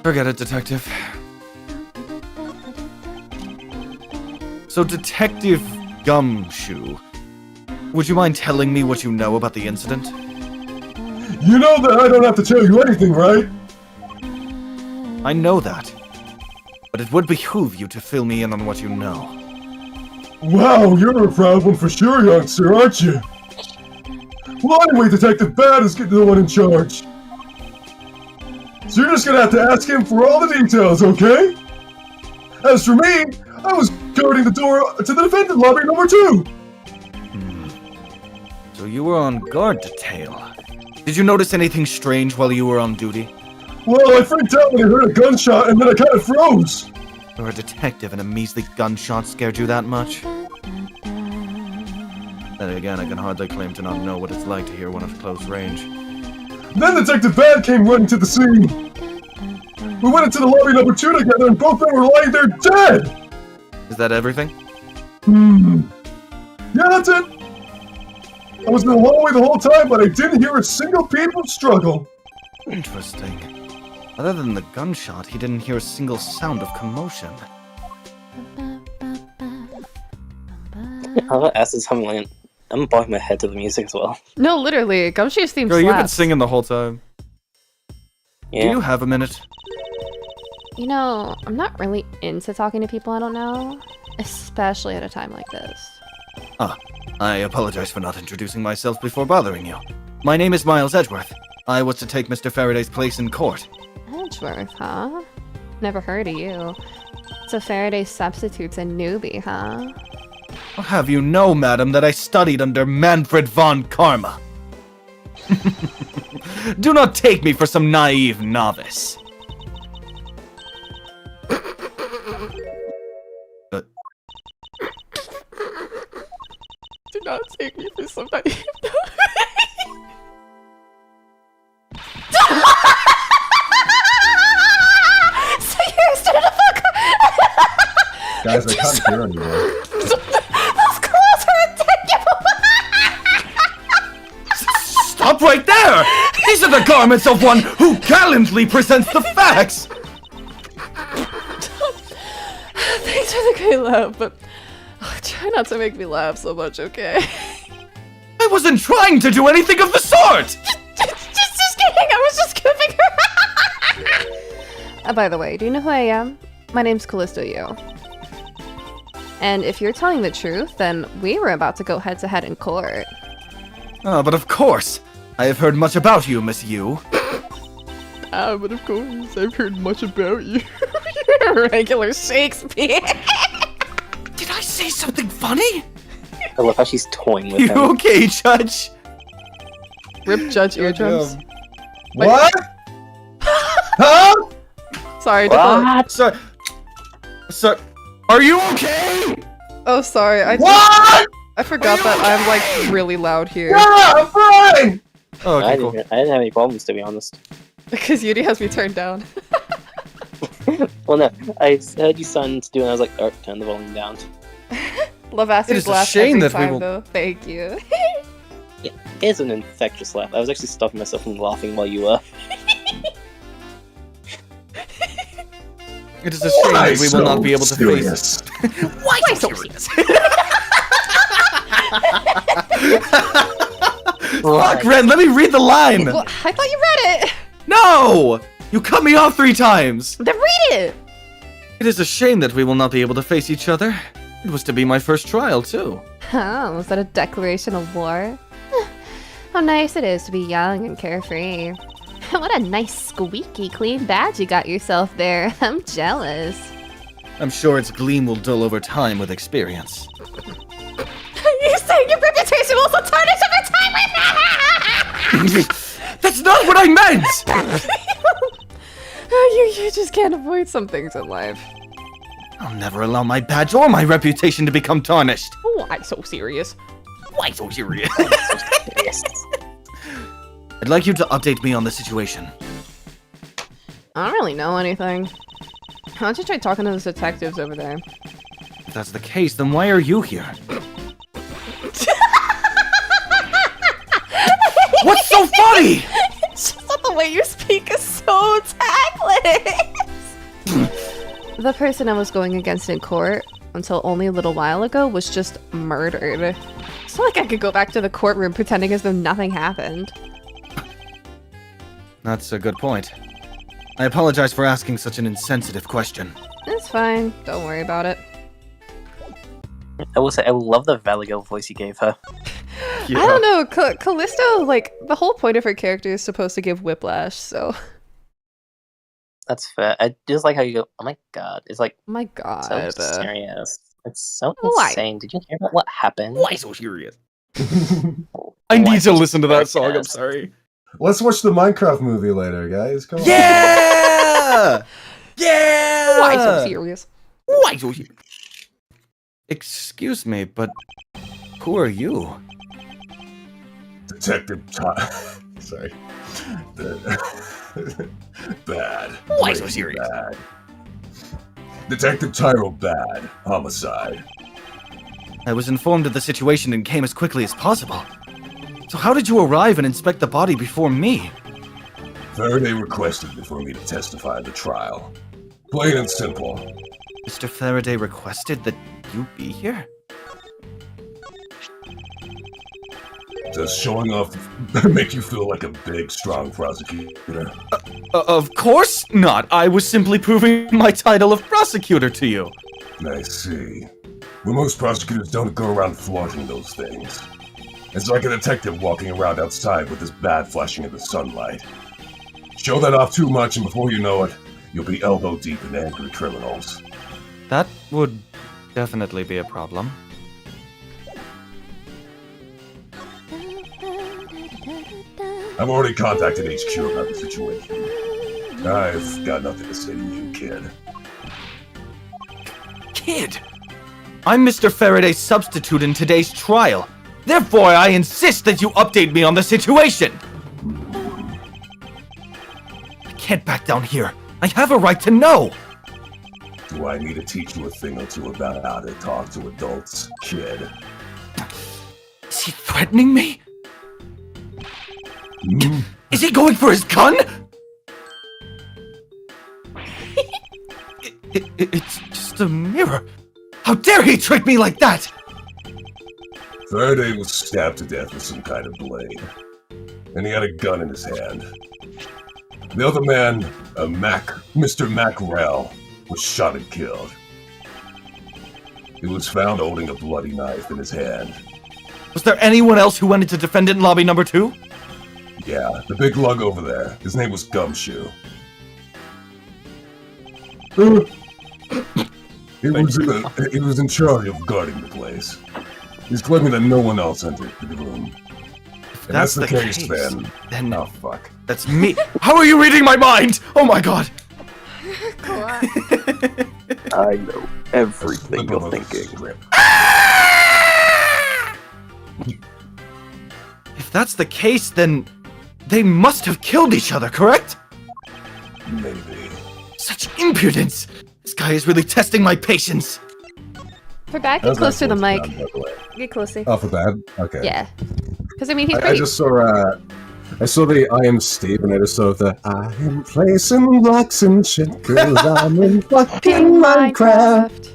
Forget it, detective. So, Detective Gumshoe, would you mind telling me what you know about the incident? You know that I don't have to tell you anything, right? I know that. But it would behoove you to fill me in on what you know. Wow, you're a proud one for sure, youngster, aren't you? Well, anyway, Detective Bad is the one in charge. So you're just gonna have to ask him for all the details, okay? As for me, I was guarding the door to the defendant lobby number 2. So you were on guard detail. Did you notice anything strange while you were on duty? Well, I freaked out when I heard a gunshot and then I kind of froze. You're a detective and a measly gunshot scared you that much? Then again, I can hardly claim to not know what it's like to hear one at close range. Then Detective Bad came running to the scene. We went into the lobby number 2 together and both men were lying there dead! Is that everything? Yeah, that's it. I was in the hallway the whole time, but I didn't hear a single peep of struggle. Interesting. Other than the gunshot, he didn't hear a single sound of commotion. I'll ask this something. I'm bobbing my head to the music as well. No, literally, Gumshoe's theme Girl, slaps. you've been singing the whole time. Yeah. Do you have a minute? You know, I'm not really into talking to people I don't know, especially at a time like this. I apologize for not introducing myself before bothering you. My name is Miles Edgeworth. I was to take Mr. Faraday's place in court. Edgeworth, huh? Never heard of you. So Faraday substitutes a newbie, huh? I'll have you know, madam, that I studied under Manfred von Karma. Do not take me for some naive novice. Do not take me for some naive. So you're still the fuck. Guys, I can't hear anymore. Those clothes are ridiculous. Stop right there! These are the garments of one who gallantly presents the facts! Thanks for the great laugh, but try not to make me laugh so much, okay? I wasn't trying to do anything of the sort! Just kidding. I was just goofing around. By the way, do you know who I am? My name's Callisto Yu. And if you're telling the truth, then we were about to go head-to-head in court. But of course! I have heard much about you, Miss Yu. But of course, I've heard much about you. You're regular Shakespeare. Did I say something funny? I love how she's toying with You him. okay, Judge? Rip Judge eardrums. Wait. What? Huh? Sorry, What? Sir, are you okay? Oh, sorry. What? I forgot that I'm like really loud here. Yeah, I'm fine. Oh, I okay, cool. didn't have any problems, to be honest. Because Yudi has me turned down. Well, no, I heard you starting to do it, and I was like, oh, turn the volume down. Love It Aster's is a laugh shame every that we time, will- though. Thank you. Yeah, it's an infectious laugh. I was actually stopping myself from laughing while you were. It is a shame that we will not be able to face it. Why so serious? Fuck, Ren, let me read the line! Well, I thought you read it. No! You cut me off 3 times! Then read it! It is a shame that we will not be able to face each other. It was to be my first trial, too. Oh, was that a declaration of war? How nice it is to be young and carefree. What a nice squeaky clean badge you got yourself there. I'm jealous. I'm sure its gleam will dull over time with experience. You saying your reputation will also tarnish over time with That's not what I meant! You just can't avoid some things in life. I'll never allow my badge or my reputation to become tarnished. Why so serious? Why so serious? Yes. I'd like you to update me on the situation. I don't really know anything. Why don't you try talking to those detectives over there? If that's the case, then why are you here? What's so funny? It's just that the way you speak is so tactless. The person I was going against in court, until only a little while ago, was just murdered. It's not like I could go back to the courtroom pretending as though nothing happened. That's a good point. I apologize for asking such an insensitive question. It's fine. Don't worry about it. I will say, I love the Valley Girl voice you gave her. Yeah. I don't know. Callisto, like, the whole point of her character is supposed to give whiplash, so... That's fair. I just like how you go, oh my god. It's like, Oh my god. so serious. It's so Why? insane. Did you hear about what happened? Why so serious? I need to listen to that song, I'm sorry. Let's watch the Minecraft movie later, guys. Come on. Yeah! Yeah! Why so serious? Why so serious? Excuse me, but who are you? Detective Sorry. Bad. Why so Way serious? Bad. Detective Tyro Bad. Homicide. I was informed of the situation and came as quickly as possible. So how did you arrive and inspect the body before me? Faraday requested for me to testify at the trial. Plain and simple. Mr. Faraday requested that you be here? Does showing off make you feel like a big, strong prosecutor? Of course not. I was simply proving my title of prosecutor to you. I see. Well, most prosecutors don't go around flaunting those things. It's like a detective walking around outside with his bat flashing in the sunlight. Show that off too much and before you know it, you'll be elbow deep in angry criminals. That would definitely be a problem. I've already contacted HQ about the situation. I've got nothing to say to you, kid. Kid! I'm Mr. Faraday's substitute in today's trial. Therefore, I insist that you update me on the situation! I can't back down here. I have a right to know! Do I need to teach you a thing or two about how to talk to adults, kid? Is he threatening me? Hmm? Is he going for his gun? It's just a mirror. How dare he trick me like that? Faraday was stabbed to death with some kind of blade, and he had a gun in his hand. The other man, Mr. Mackerel, was shot and killed. He was found holding a bloody knife in his hand. Was there anyone else who went into defendant lobby number 2? Yeah, the big lug over there. His name was Gumshoe. He was in charge of guarding the place. He's claiming that no one else entered the room. If that's the case, then... Oh, fuck. That's me. How are you reading my mind? Oh my god. I know everything you're thinking. If that's the case, then they must have killed each other, correct? Maybe. Such impudence! This guy is really testing my patience. For bad, get close to the mic. Get closer. Oh, for bad? Okay. Yeah. Because, I mean, he's I pretty... just saw, I saw the I am Steve, and I just saw the I am placing blocks and shit, cause I'm in fucking Minecraft.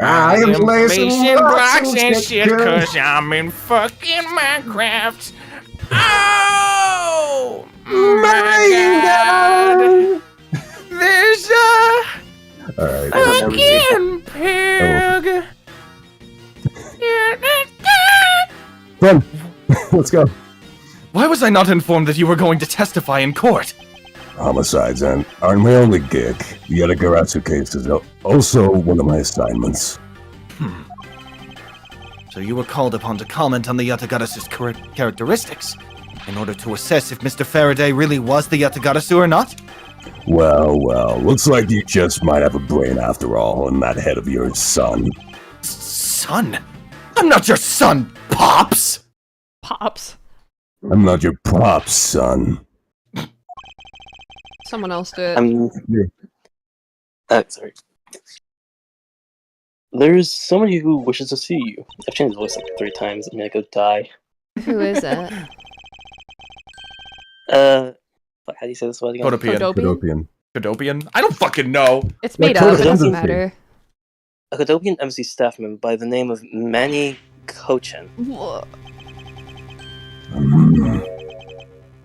I am placing blocks and shit, cause I'm in fucking Minecraft. Oh! my God. Alright. Again, pig! Run! Let's go. Why was I not informed that you were going to testify in court? Homicides aren't my only gig. The Yatagarasu case is also one of my assignments. So you were called upon to comment on the Yatagarasu's characteristics in order to assess if Mr. Faraday really was the Yatagarasu or not? Well, looks like you just might have a brain after all, and that head of yours, son. Son? I'm not your son, Pops! Pops. I'm not your pops, son. Someone else did. Sorry. There's somebody who wishes to see you. I've changed his voice like 3 times. I'm gonna go die. Who is it? Fuck, how do you say this word again? Codopian. Codopian? I don't fucking know. It's made up. It doesn't matter. A Codopian embassy staff member by the name of Manny Kochin.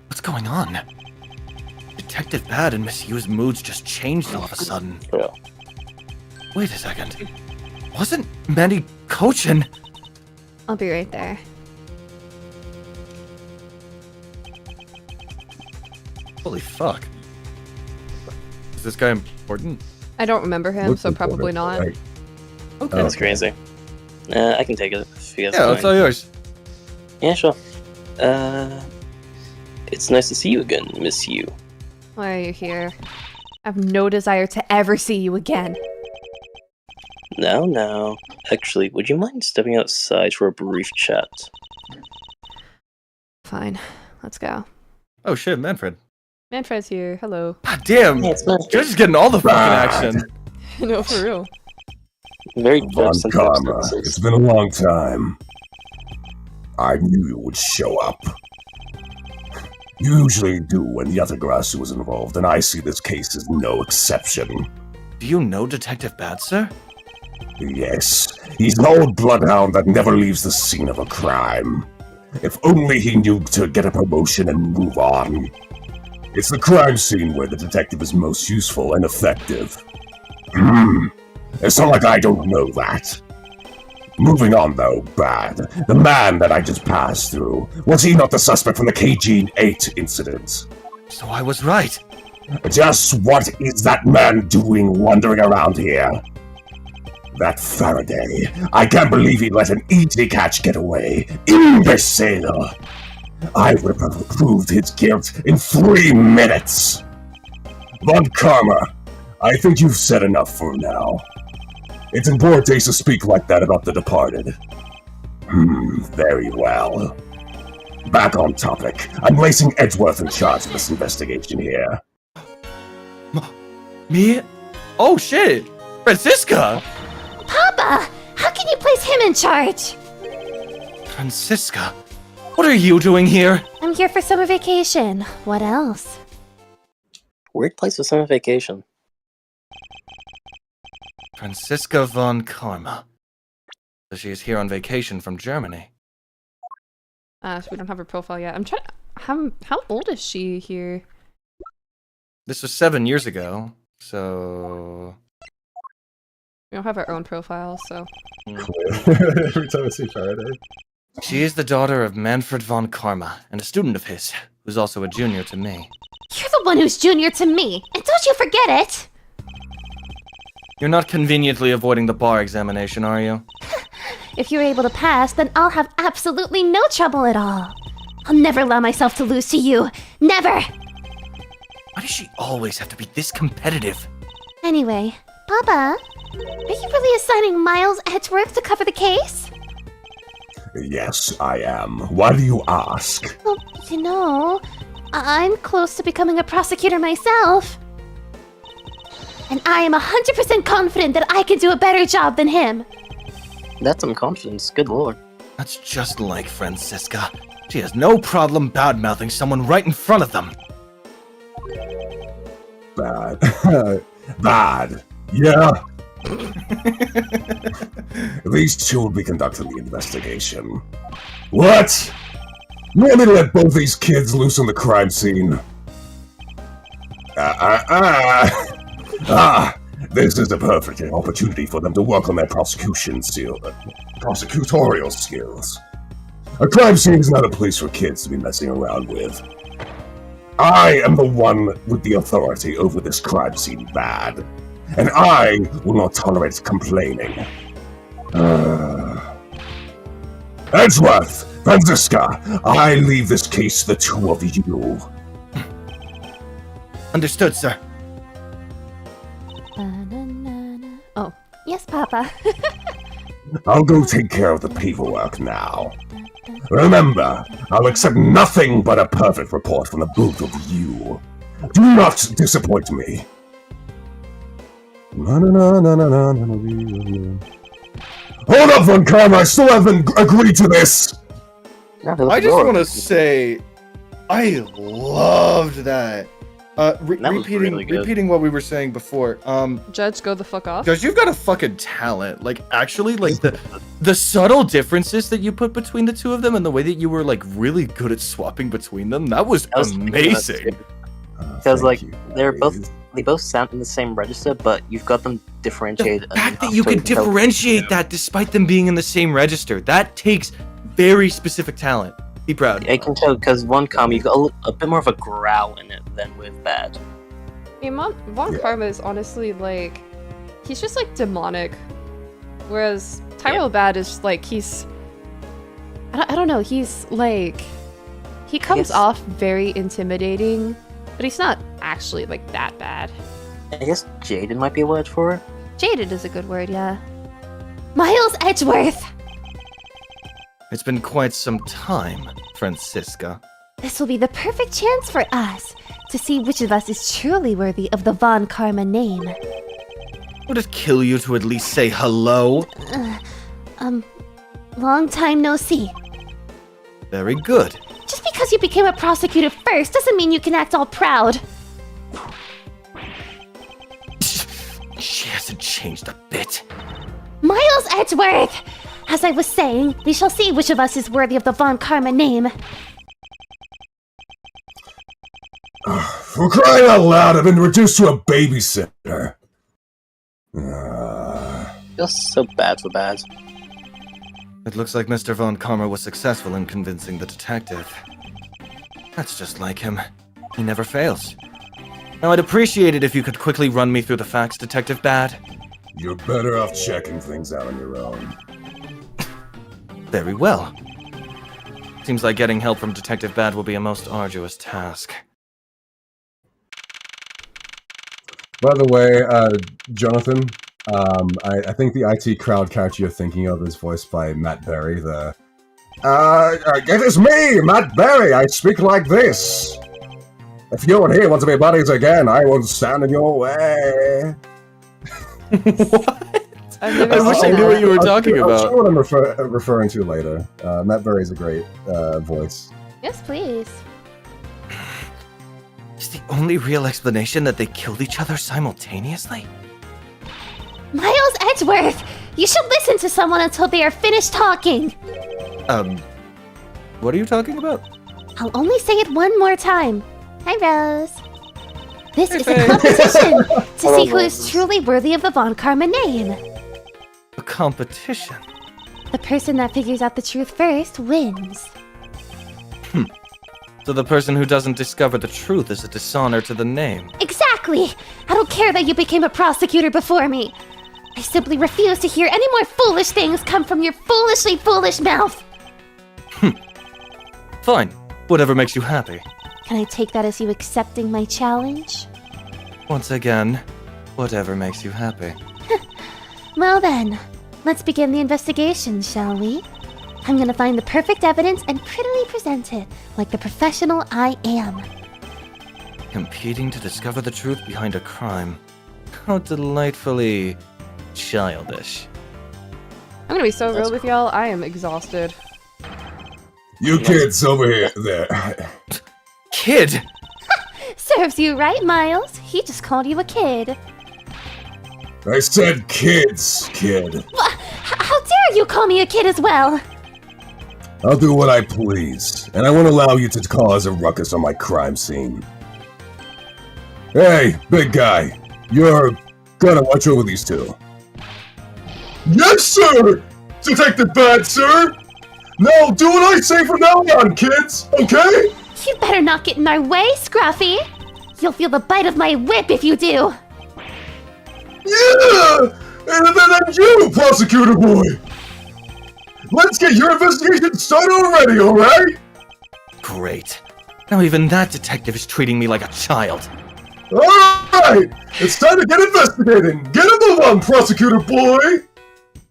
What's going on? Detective Bad and Miss Yu's moods just changed all of a sudden. Yeah. Wait a second. Wasn't Manny Kochin? I'll be right there. Holy fuck. Is this guy important? I don't remember him, so probably not. Right. Okay. That's crazy. I can take it if you guys Yeah, it's all yours. Yeah, sure. It's nice to see you again, Miss Yu. Why are you here? I have no desire to ever see you again. Now. Actually, would you mind stepping outside for a brief chat? Fine. Let's go. Oh shit, Manfred. Manfred's here. Hello. God damn! Yeah, it's Manfred. You're just getting all the fucking action. No, for real. Very Von Karma, it's been a long time. I knew you would show up. You usually do when Yatagarasu is involved, and I see this case as no exception. Do you know Detective Bad, sir? Yes, he's an old bloodhound that never leaves the scene of a crime. If only he knew to get a promotion and move on. It's the crime scene where the detective is most useful and effective. It's not like I don't know that. Moving on though, Bad. The man that I just passed through, was he not the suspect from the KG-8 incident? So I was right. Just what is that man doing wandering around here? That Faraday. I can't believe he let an easy catch get away. Imbecile! I would have proved his guilt in 3 minutes. Von Karma, I think you've said enough for now. It's in poor taste to speak like that about the departed. Very well. Back on topic. I'm placing Edgeworth in charge of this investigation here. Me? Oh shit! Francisca! Papa! How can you place him in charge? Francisca, what are you doing here? I'm here for summer vacation. What else? Weird place for summer vacation. Francisca von Karma. So she is here on vacation from Germany. So we don't have her profile yet. I'm trying. How old is she here? This was 7 years ago, so... We don't have our own profile, so... Every time I see Faraday. She is the daughter of Manfred von Karma, and a student of his, who's also a junior to me. You're the one who's junior to me, and don't you forget it! You're not conveniently avoiding the bar examination, are you? If you're able to pass, then I'll have absolutely no trouble at all. I'll never allow myself to lose to you. Never! Why does she always have to be this competitive? Anyway, Papa, are you really assigning Miles Edgeworth to cover the case? Yes, I am. Why do you ask? Well, you know, I'm close to becoming a prosecutor myself. And I am 100% confident that I can do a better job than him. That's some confidence, good lord. That's just like Francisca. She has no problem bad-mouthing someone right in front of them. Bad. Bad. Yeah. These two will be conducting the investigation. What? You want me to let both these kids loose on the crime scene? This is a perfect opportunity for them to work on their prosecutorial skills. A crime scene is not a place for kids to be messing around with. I am the one with the authority over this crime scene bad, and I will not tolerate complaining. Edgeworth, Franziska, I leave this case to the two of you. Understood, sir. Oh, yes, Papa. I'll go take care of the paperwork now. Remember, I'll accept nothing but a perfect report from the both of you. Do not disappoint me. Hold up, Von Karma, I still haven't agreed to this! I just want to say, I loved that. Repeating what we were saying before. Judge, go the fuck off. Judge, you've got a fucking talent. Like, actually, like the subtle differences that you put between the two of them and the way that you were like really good at swapping between them, that was amazing. Because like they both sound in the same register, but you've got them differentiated. The fact that you can differentiate that despite them being in the same register, that takes very specific talent. Be proud. I can tell because Von Karma, you've got a bit more of a growl in it than with Bad. I mean, Von Karma is honestly like, he's just like demonic, whereas Tyrell Bad is like I don't know. He's like, he comes off very intimidating, but he's not actually like that bad. I guess jaded might be a word for it. Jaded is a good word, yeah. Miles Edgeworth! It's been quite some time, Franziska. This will be the perfect chance for us to see which of us is truly worthy of the Von Karma name. Would it kill you to at least say hello? Long time no see. Very good. Just because you became a prosecutor first doesn't mean you can act all proud. She hasn't changed a bit. Miles Edgeworth! As I was saying, we shall see which of us is worthy of the Von Karma name. For crying out loud, I've been reduced to a babysitter. Feels so bad for Bad. It looks like Mr. Von Karma was successful in convincing the detective. That's just like him. He never fails. Now, I'd appreciate it if you could quickly run me through the facts, Detective Bad. You're better off checking things out on your own. Very well. Seems like getting help from Detective Bad will be a most arduous task. By the way, Jonathan, I think the IT crowd character you're thinking of is voiced by Matt Berry, It is me, Matt Berry. I speak like this. If you and he want to be buddies again, I won't stand in your way. What? I wish I knew what you were talking about. I'll show what I'm referring to later. Matt Berry's a great voice. Yes, please. Is the only real explanation that they killed each other simultaneously? Miles Edgeworth! You should listen to someone until they are finished talking! What are you talking about? I'll only say it one more time. Hi, Rose. This is a competition to see who is truly worthy of the Von Karma name. A competition? The person that figures out the truth first wins. So the person who doesn't discover the truth is a dishonor to the name. Exactly! I don't care that you became a prosecutor before me. I simply refuse to hear any more foolish things come from your foolishly foolish mouth. Fine. Whatever makes you happy. Can I take that as you accepting my challenge? Once again, whatever makes you happy. Well then, let's begin the investigation, shall we? I'm gonna find the perfect evidence and prettily present it, like the professional I am. Competing to discover the truth behind a crime. How delightfully childish. I'm gonna be so real with y'all, I am exhausted. You kids over here, there. Kid! Serves you right, Miles. He just called you a kid. I said kids, kid. How dare you call me a kid as well? I'll do what I please, and I won't allow you to cause a ruckus on my crime scene. Hey, big guy, you're Gotta watch over these two. Yes, sir! Detective Bad, sir! Now, do what I say from now on, kids, okay? You better not get in our way, Scruffy. You'll feel the bite of my whip if you do. Yeah! And then you, prosecutor boy! Let's get your investigation started already, alright? Great. Now even that detective is treating me like a child. Alright! It's time to get investigating! Get in the one, prosecutor boy!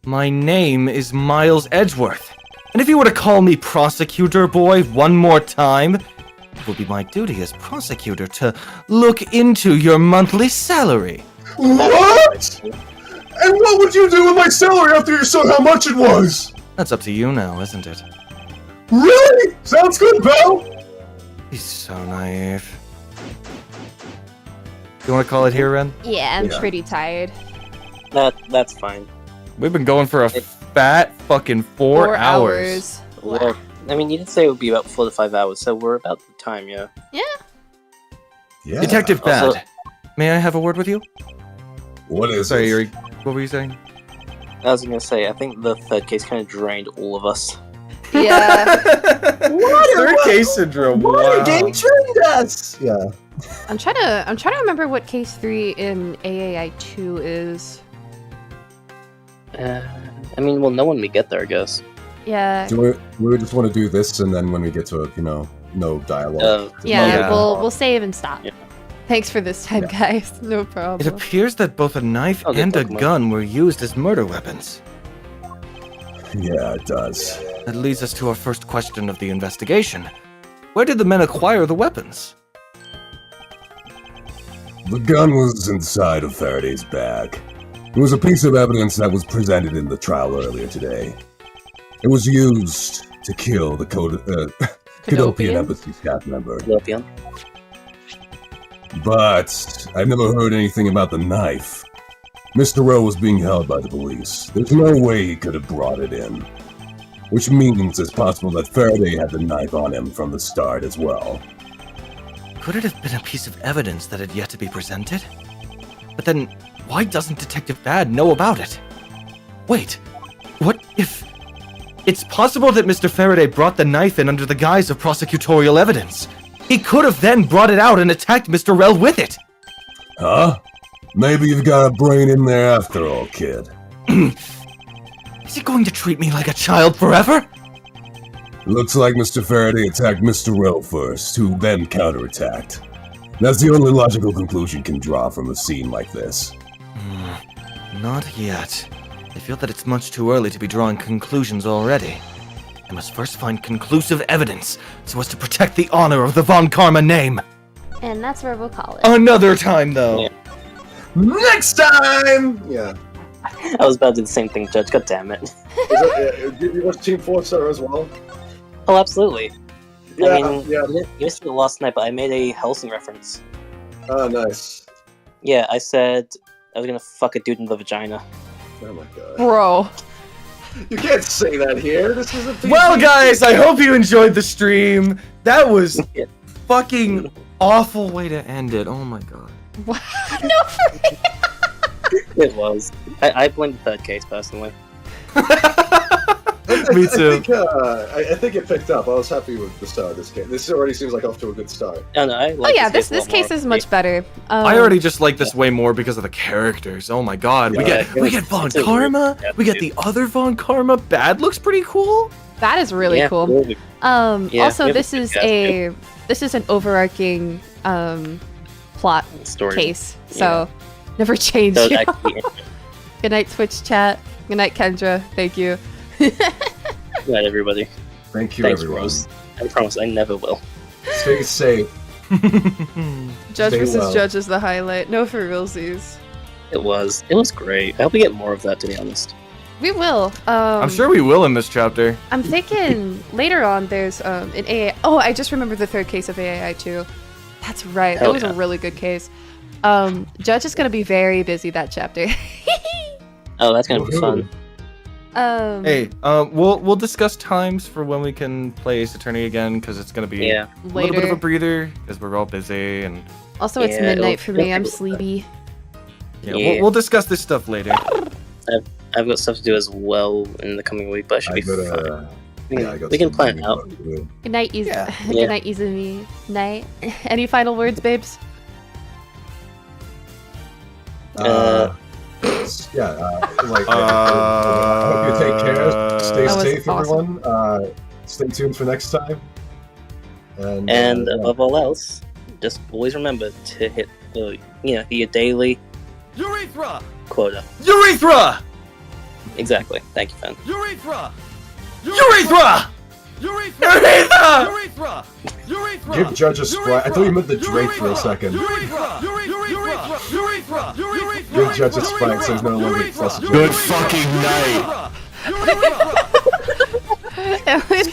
My name is Miles Edgeworth. And if you were to call me prosecutor boy one more time, it will be my duty as prosecutor to look into your monthly salary. What? And what would you do with my salary after you saw how much it was? That's up to you now, isn't it? Really? Sounds good, pal! He's so naive. You want to call it here, Ren? Yeah, I'm pretty tired. That's fine. We've been going for a fat fucking 4 hours. Well, I mean, you did say it would be about 4 to 5 hours, so we're about the time, yeah. Yeah. Detective Bad, Also- may I have a word with you? What is Sorry, it? Yuri, what were you saying? I was gonna say, I think the third case kind of drained all of us. Yeah. Third case syndrome. Wow. Watergate trained us! Yeah. I'm trying to remember what case 3 in AAI2 is. I mean, we'll know when we get there, I guess. Yeah. Do we just want to do this, and then when we get to, no dialogue? Yeah, we'll save and stop. Yeah. Thanks for this time, guys. No It problem. appears that both a knife Okay, and a Pokemon. gun were used as murder weapons. Yeah, it does. That leads us to our first question of the investigation. Where did the men acquire the weapons? The gun was inside of Faraday's bag. It was a piece of evidence that was presented in the trial earlier today. It was used to kill the Cadopian Embassy staff member. Lopian. But I've never heard anything about the knife. Mr. Rowe was being held by the police. There's no way he could have brought it in. Which means it's possible that Faraday had the knife on him from the start as well. Could it have been a piece of evidence that had yet to be presented? But then, why doesn't Detective Bad know about it? Wait, what if... It's possible that Mr. Faraday brought the knife in under the guise of prosecutorial evidence. He could have then brought it out and attacked Mr. Rell with it. Huh? Maybe you've got a brain in there after all, kid. Is he going to treat me like a child forever? Looks like Mr. Faraday attacked Mr. Rowe first, who then counterattacked. That's the only logical conclusion can draw from a scene like this. Not yet. I feel that it's much too early to be drawing conclusions already. I must first find conclusive evidence so as to protect the honor of the Von Karma name. And that's where we'll call it. Another time, though. Yeah. Next time! Yeah. I was about to do the same thing, Judge. God damn it. Did you watch Team 4 Star as well? Oh, absolutely. Yeah, I mean, yeah. you missed it last night, but I made a Helsing reference. Oh, nice. Yeah, I said I was gonna fuck a dude in the vagina. Oh my god. Bro. You can't say that here. This is a PG. Well, guys, I hope you enjoyed the stream. That was fucking awful way to end it. Oh my god. What? No, for me. It was. I blame the third case, personally. Me too. I think it picked up. I was happy with the start of this game. This already seems like off to a good start. Oh, no, I Oh like yeah, this this a lot case more. is much better. I already just like this way more because of the characters. Oh my god. We get Von it's a Karma. weird We get the other Von Karma. Bad looks pretty cool. That is really Yeah, cool. really. Yeah, Also, we have this a is good an overarching plot Story. case, so never change. So you know? actually, Good night, Twitch chat. Good night, Kendra. Thank you. good night, everybody. Thank you, Thanks, everyone. Rose. I promise I never will. Stay safe. Judge Stay versus well. Judge is the highlight. No, for realsies. It was great. I hope we get more of that, to be honest. We will. I'm sure we will in this chapter. I'm thinking later on there's an AA. Oh, I just remembered the third case of AAI too. That's right. Hell that was yeah. a really good case. Judge is gonna be very busy that chapter. Oh, that's gonna be fun. Hey, we'll discuss times for when we can play Ace Attorney again because it's gonna be Yeah. a little bit of Later. a breather because we're all busy and Also, it's Yeah, midnight it'll- for me. it'll I'm be sleepy. Yeah, we'll discuss this stuff later. I've got stuff to do as well in the coming week, but I should be fine. We can plan it out. Good night, Good night, Izumi. Night. Any final words, babes? I hope you take care. Stay safe, awesome. everyone. Stay tuned for next time. And above all else, just always remember to hit your daily Urethra! quota. Urethra! Exactly. Thank you, Fen. Urethra! Urethra! Urethra! Urethra! Urethra! Give Judge a Sprite. I thought you meant the Drake for a second. Urethra! Urethra! Urethra! Urethra! Give Judge a Sprite so he's no longer prosecuted. Good fucking night. Urethra! It was